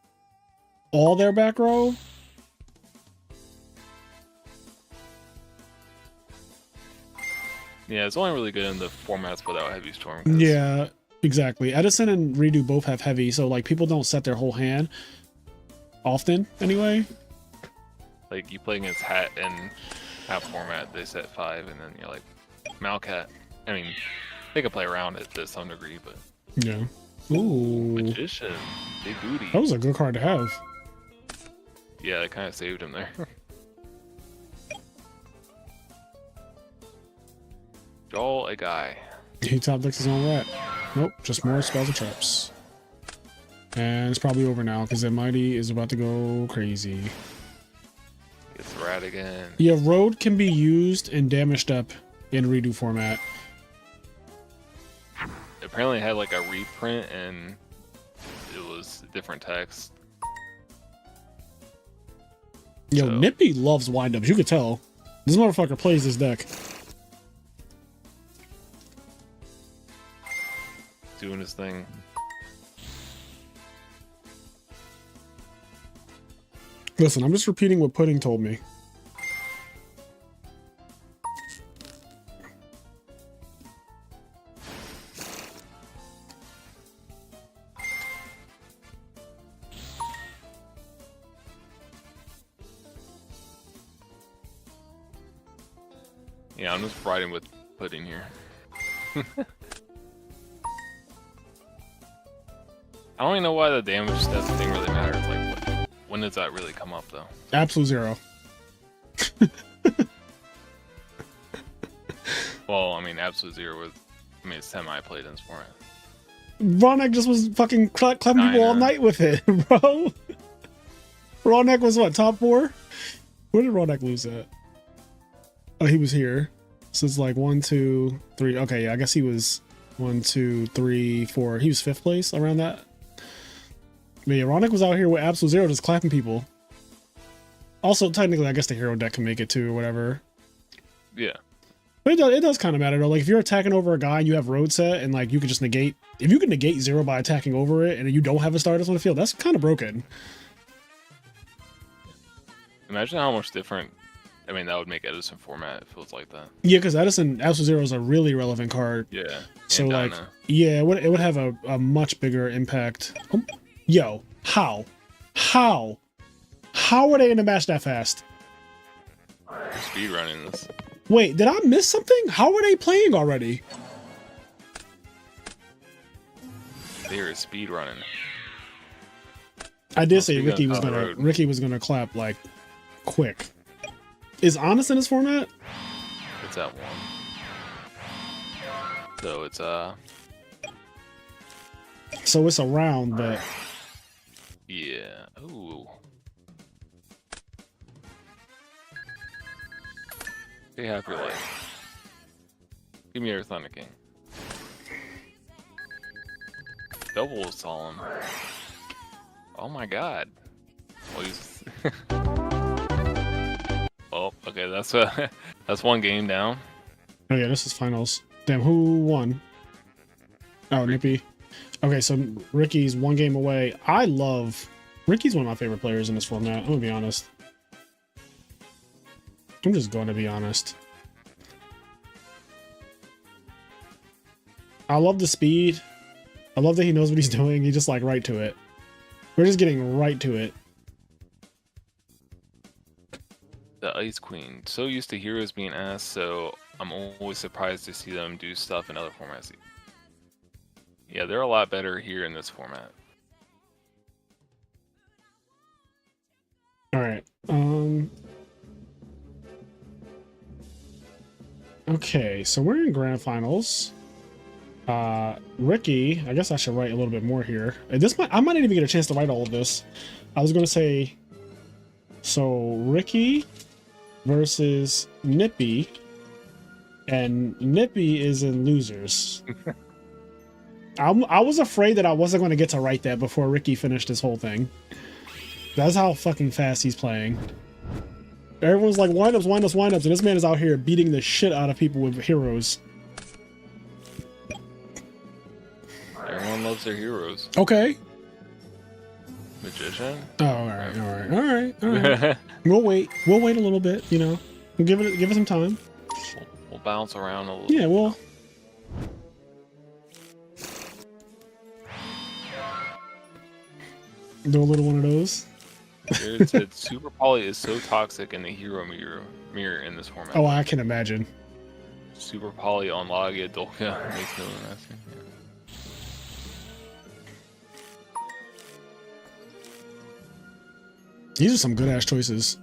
all their back row. Yeah, it's only really good in the formats without Heavy Storm. 'cause Yeah, exactly. Edison and Redo both have heavy, so like people don't set their whole hand often anyway. Like you play against Hat and Hat format, they set 5, and then you're like Malcat. I mean, they can play around it to some degree, but Yeah. Ooh, Magician, big booty. that was a good card to have. Yeah, it kind of saved him there. Draw a guy. He top decks his own rat. Nope, just more spells and traps. And it's probably over now because the Mighty is about to go crazy. Gets rat. strat again. Yeah, road can be used in damage step in redo format. Apparently it had like a reprint and it was different text. Yo, So- Nippy loves windups. You could tell. This motherfucker plays this deck. Doing his thing. Listen, I'm just repeating what Pudding told me. Yeah, I'm just riding with Pudding here. I don't even know why the damage stats thing really matters. Like, when does that really come up, though? Absolute zero. Well, I mean, Absolute Zero was, I mean, it's semi-played in this format. Ronek just was fucking clapping people all night with it, bro. Ronek was what, top 4? Where did Ronek lose at? Oh, he was here. So it's like 1, 2, 3. Okay, yeah, I guess he was 1, 2, 3, 4. He was 5th place around that. But yeah, Ronek was out here with Absolute Zero just clapping people. Also, technically, I guess the hero deck can make it too, or whatever. Yeah. But it does kind of matter though. Like if you're attacking over a guy and you have road set and like you can just negate, if you can negate 0 by attacking over it and you don't have a Stardust on the field, that's kind of broken. Imagine how much different, I mean, that would make Edison format if it was like that. Yeah, because Edison Absolute Zero is a really relevant card. Yeah. So and like, Dyna. yeah, it would have a much bigger impact. Yo, how are they in the match that fast? Speed running this. Wait, did I miss something? How are they playing already? They were speed running. I did say speaking Ricky of was top gonna road. clap like quick. Is Honest in this format? It's at 1. So it's So it's a round, but yeah. Ooh. Stay half your life. Give me your Thunder King. Double Solemn. Oh my god. Well, he's well, okay, that's one game down. oh yeah, this is finals. Damn, who won? Oh, Nippy. Okay, so Ricky's 1 game away. Ricky's one of my favorite players in this format. I'm gonna be honest. I'm just going to be honest. I love the speed. I love that he knows what he's doing. He just like right to it. We're just getting right to it. The Ice Queen. So used to heroes being asked, so I'm always surprised to see them do stuff in other formats. Yeah, they're a lot better here in this format. All right. Okay, so we're in grand finals. Ricky, I guess I should write a little bit more here. I might not even get a chance to write all of this. I was gonna say, so Ricky versus Nippy, and Nippy is in losers. I was afraid that I wasn't going to get to write that before Ricky finished his whole thing. That's how fucking fast he's playing. Everyone's like, windups, windups, windups, and this man is out here beating the shit out of people with heroes. Everyone loves their heroes. Okay. Magician? Oh, alright. We'll wait a little bit, you know. We'll give it some time. We'll bounce around a little. Yeah, well. Do a little one of those. It said Super Poly is so toxic in the hero mirror in this format. Oh, I can imagine. Super Poly on Lagia Dolka makes no sense. These are some good ass choices.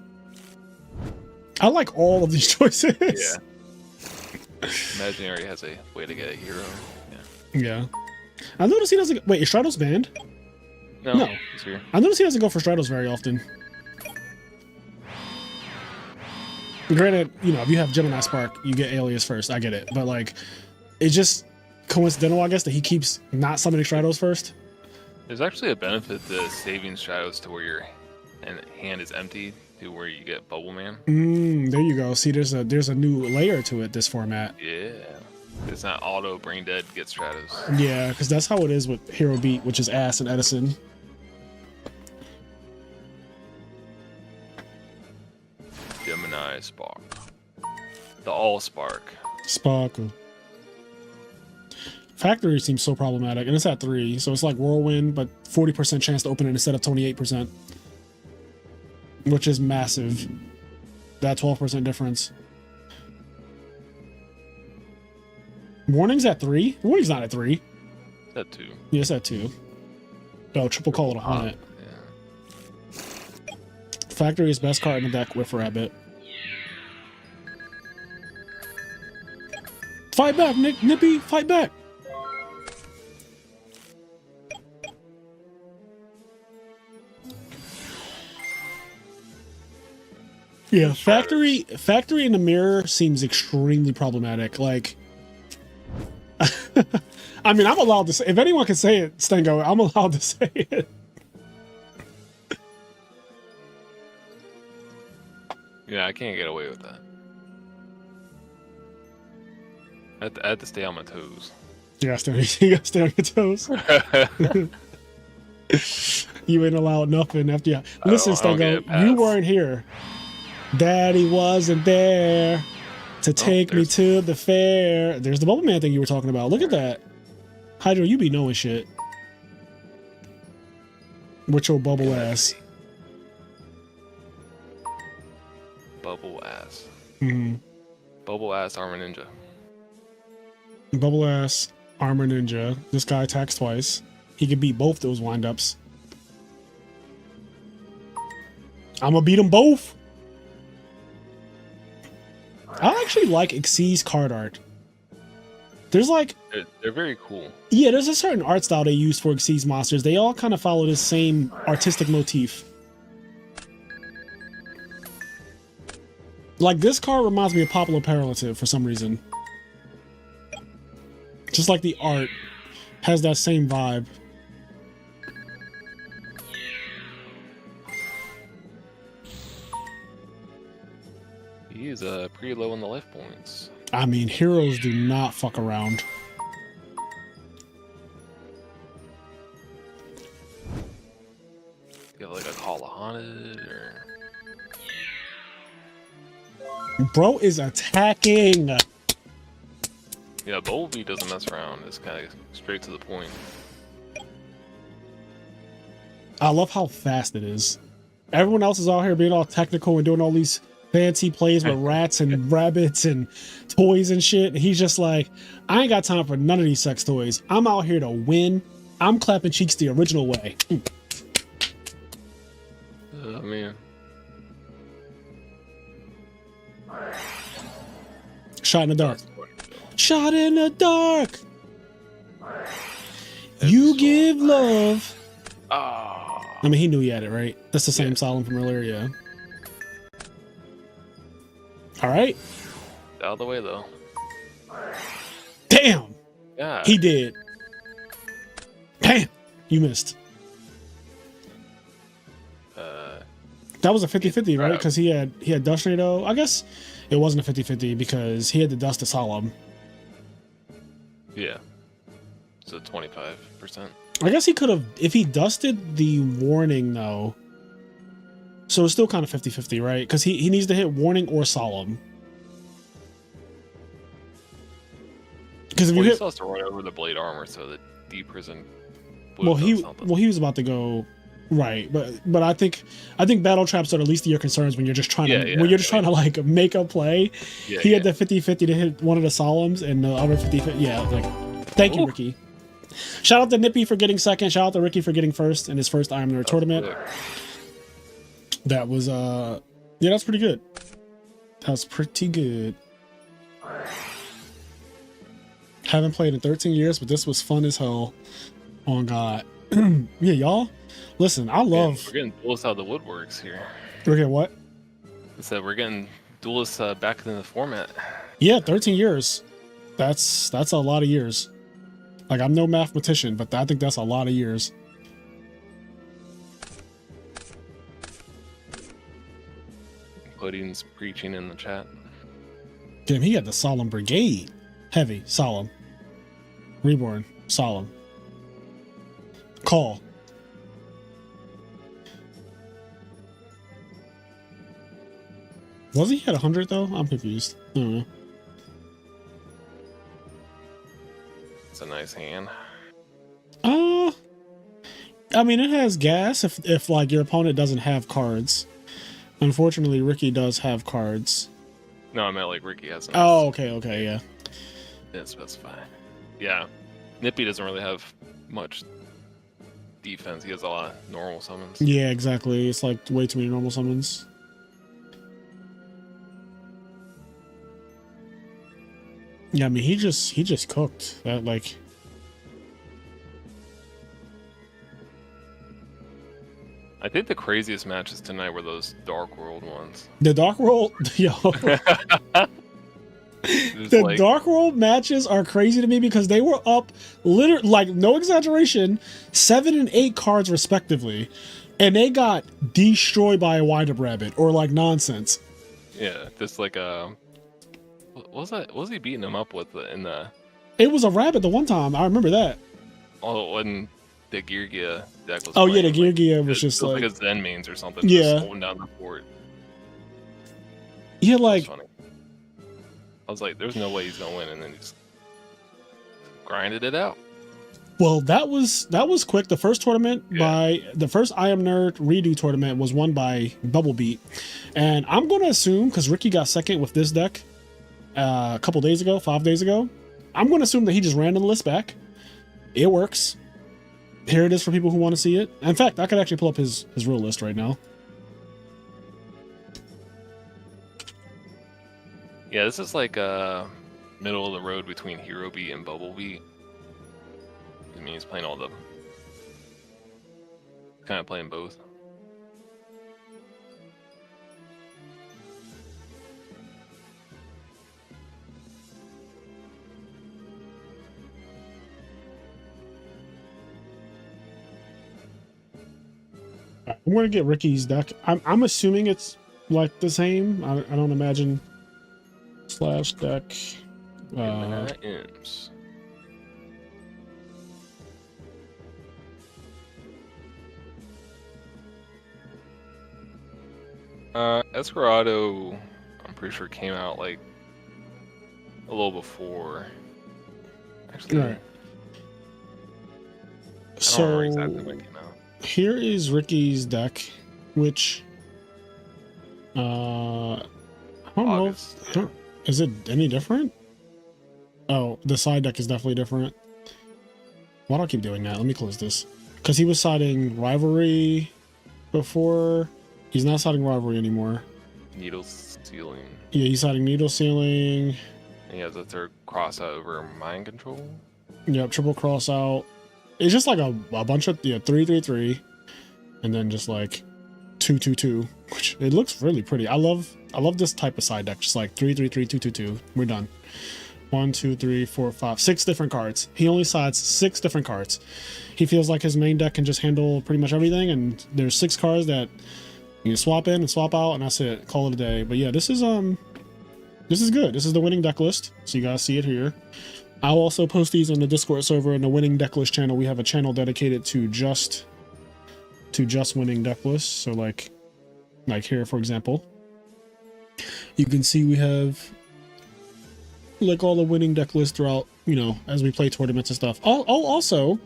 I like all of these choices. Yeah. Imaginary has a way to get a hero. Yeah. I noticed he doesn't. Wait, is Stratos banned? No, he's here. I noticed he doesn't go for Stratos very often. Granted, you know, if you have Gemini Spark, you get Alias first. I get it, but like, it's just coincidental, I guess, that he keeps not summoning Stratos first. There's actually a benefit to saving Stratos to where your hand is empty to where you get Bubble Man. There you go. See, there's a new layer to it this format. Yeah. It's not auto brain dead get Stratos. Yeah, because that's how it is with Hero Beat, which is Ass and Edison. Gemini Spark. The All Spark. Sparkle. Factory seems so problematic, and it's at 3, so it's like Whirlwind, but 40% chance to open it instead of 28%, which is massive. That 12% difference. Warning's at 3? Warning's not at 3. It's at 2. Yeah, it's at 2. Oh, triple call it a Haunted. Yeah. Factory is best card in the deck with Rabbit. Fight back, Nippy! Fight back! Yeah, Factory in the mirror seems extremely problematic. Like, I mean, I'm allowed to say, if anyone can say it, Stengo, I'm allowed to say it. Yeah, I can't get away with that. I have to stay on my toes. You gotta stay on your toes. You ain't allowed nothing after you. Listen, Stengo, you weren't here. Daddy wasn't there to take me to the fair. There's the Bubble Man thing you were talking about. Look at that. Hydro, you be knowing shit. With your bubble ass. Bubble ass. Mm-hmm. Bubble ass Armor Ninja. Bubble ass Armor Ninja. This guy attacks twice. He can beat both those windups. I'm gonna beat them both. I actually like Xyz's card art. There's like... They're very cool. Yeah, there's a certain art style they use for Xyz monsters. They all kind of follow the same artistic motif. Like, this card reminds me of Popular Paralative for some reason. Just like the art has that same vibe. He is pretty low on the life points. I mean, heroes do not fuck around. You have like a Call of Haunted or... Bro is attacking. Yeah, Bumblebee doesn't mess around. It's kind of straight to the point. I love how fast it is. Everyone else is out here being all technical and doing all these fancy plays with rats and rabbits and toys and shit. And he's just like, I ain't got time for none of these sex toys. I'm out here to win. I'm clapping cheeks the original way. Oh, man. Shot in the dark. Shot in the dark. You give love. Oh. I mean, he knew he had it, right? That's the same solemn from earlier, yeah. All right. Out of the way, though. Damn. Yeah. He did. Damn. You missed. That was a 50-50, right? Because he had Dust Tornado. I guess it wasn't a 50-50 because he had the Dust to Solemn. Yeah. So 25%. I guess he could have, if he dusted the Warning, though. So it's still kind of 50-50, right? Because he needs to hit Warning or Solemn. Because if you hit... He still has to run over the Blade Armor, so the D-Prison... Well, he was about to go... Right, but I think battle traps are the least of your concerns when you're just trying to like make a play. Yeah, he had the 50-50 to hit one of the Solemns and the other 50-50. Yeah, like thank you, Ricky. Shout out to Nippy for getting second. Shout out to Ricky for getting first in his first IMNerd tournament. Good. That was that's pretty good. That was pretty good. Haven't played in 13 years, but this was fun as hell. Oh God. Yeah, y'all. Listen, I love... We're getting pulls out of the woodworks here. We're getting what? I said we're getting Duelists back in the format. Yeah, 13 years. That's a lot of years. Like, I'm no mathematician, but I think that's a lot of years. Pudding's preaching in the chat. Damn, he had the Solemn Brigade. Heavy, Solemn. Reborn, Solemn. Call. Was he at 100 though? I'm confused. I don't know. It's a nice hand. I mean, it has gas if like your opponent doesn't have cards. Unfortunately, Ricky does have cards. No, I meant like Ricky has. Nice. Oh, okay, yeah. Didn't specify. Yeah, Nippy doesn't really have much defense. He has a lot of normal summons. Yeah, exactly. It's like way too many normal summons. Yeah, I mean, he just cooked that, like. I think the craziest matches tonight were those Dark World ones. The Dark World, yo. The like, Dark World matches are crazy to me because they were up, literally, like, no exaggeration, 7 and 8 cards respectively, and they got destroyed by a wind-up rabbit or like nonsense. Yeah, just like what was that? What was he beating him up with in the? It was a rabbit the one time. I remember that. Oh, when the Gear Gear deck was. Oh yeah, the playing, Gear like, was just like a Zen mains or something. Yeah, just holding down the fort. Yeah, like. Funny. I was like, "There's no way he's gonna win," and then he just grinded it out. Well, that was quick. The first tournament by the first IMNerd redo tournament was won by Bubble Beat, and I'm going to assume because Ricky got second with this deck a couple days ago, 5 days ago. I'm going to assume that he just ran the list back. It works. Here it is for people who want to see it. In fact, I could actually pull up his real list right now. Yeah, this is like middle of the road between Hero Beat and Bubble Beat. I mean, he's playing all the kind of playing both. I'm going to get Ricky's deck. I'm assuming it's like the same. I don't imagine slash deck. Imps. Escarado, I'm pretty sure came out like a little before. Actually, right. I don't remember exactly when it came out. Here is Ricky's deck, which I don't August, know. Is it any different? Oh, the side deck is definitely different. Why do I keep doing that? Let me close this. Because he was siding Rivalry before. He's not siding Rivalry anymore. Needle Sealing. Yeah, he's siding Needle Sealing. And he has a third cross out over Mind Control. Yep, triple cross out. It's just like a bunch of 3-3-3, and then just like 2-2-2, which it looks really pretty. I love this type of side deck. Just like 3-3-3, 2-2-2. We're done. 1, 2, 3, 4, 5, 6 different cards. He only sides 6 different cards. He feels like his main deck can just handle pretty much everything, and there's 6 cards that you can swap in and swap out, and that's it. Call it a day. But yeah, this is good. This is the winning deck list, so you guys see it here. I'll also post these on the Discord server and the winning deck list channel. We have a channel dedicated to just winning deck lists. So like here, for example, you can see we have like all the winning deck lists throughout, you know, as we play tournaments and stuff. Also,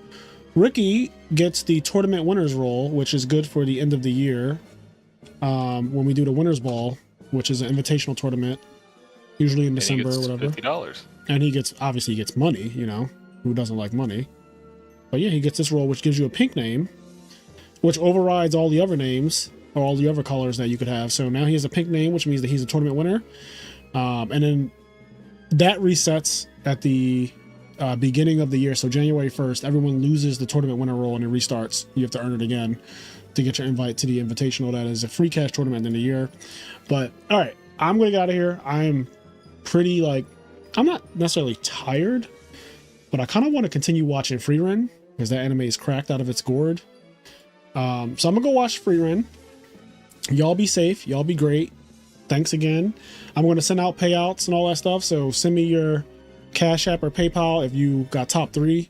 Ricky gets the tournament winners roll, which is good for the end of the year. When we do the winners ball, which is an invitational tournament, usually in December or whatever. $50. And he gets money, you know, who doesn't like money? But yeah, he gets this roll, which gives you a pink name, which overrides all the other names or all the other colors that you could have. So now he has a pink name, which means that he's a tournament winner. And then that resets at the beginning of the year. So January 1st, everyone loses the tournament winner roll and it restarts. You have to earn it again to get your invite to the invitational. That is a free cash tournament in the year. But all right, I'm gonna get out of here. I'm pretty like, I'm not necessarily tired, but I kind of want to continue watching Freerun because that anime is cracked out of its gourd. So I'm gonna go watch Freerun. Y'all be safe. Y'all be great. Thanks again. I'm going to send out payouts and all that stuff. So send me your Cash App or PayPal if you got top 3.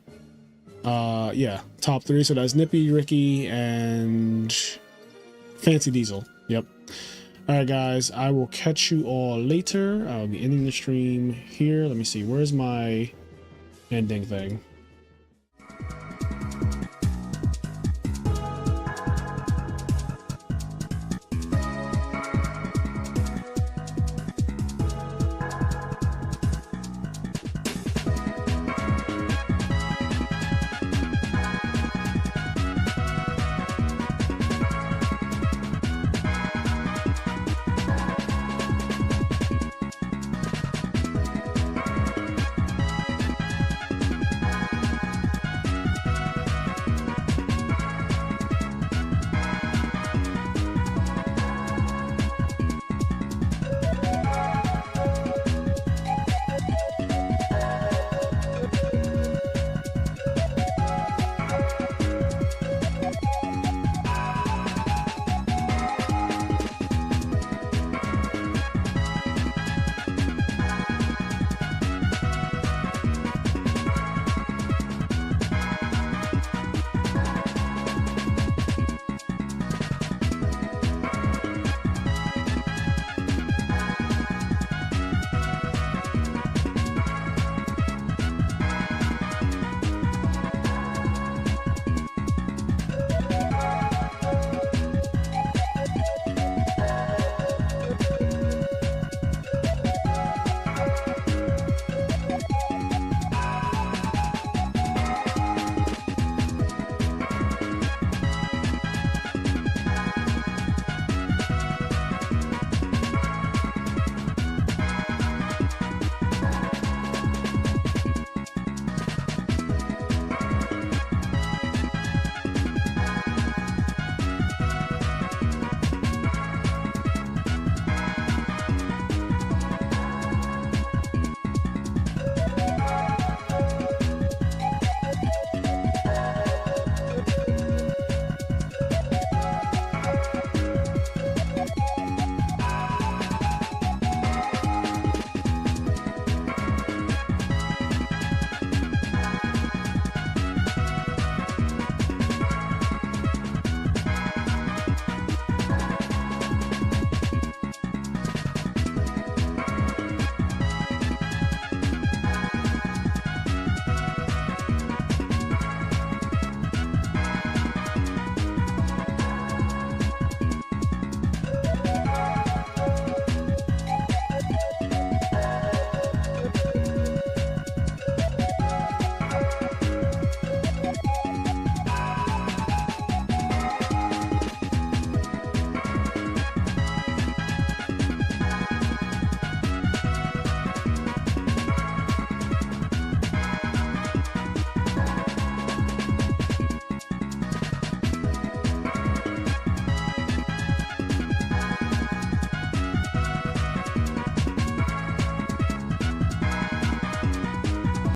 Yeah, top 3. So that's Nippy, Ricky, and Fancy Diesel. Yep. All right, guys. I will catch you all later. I'll be ending the stream here. Let me see. Where's my ending thing?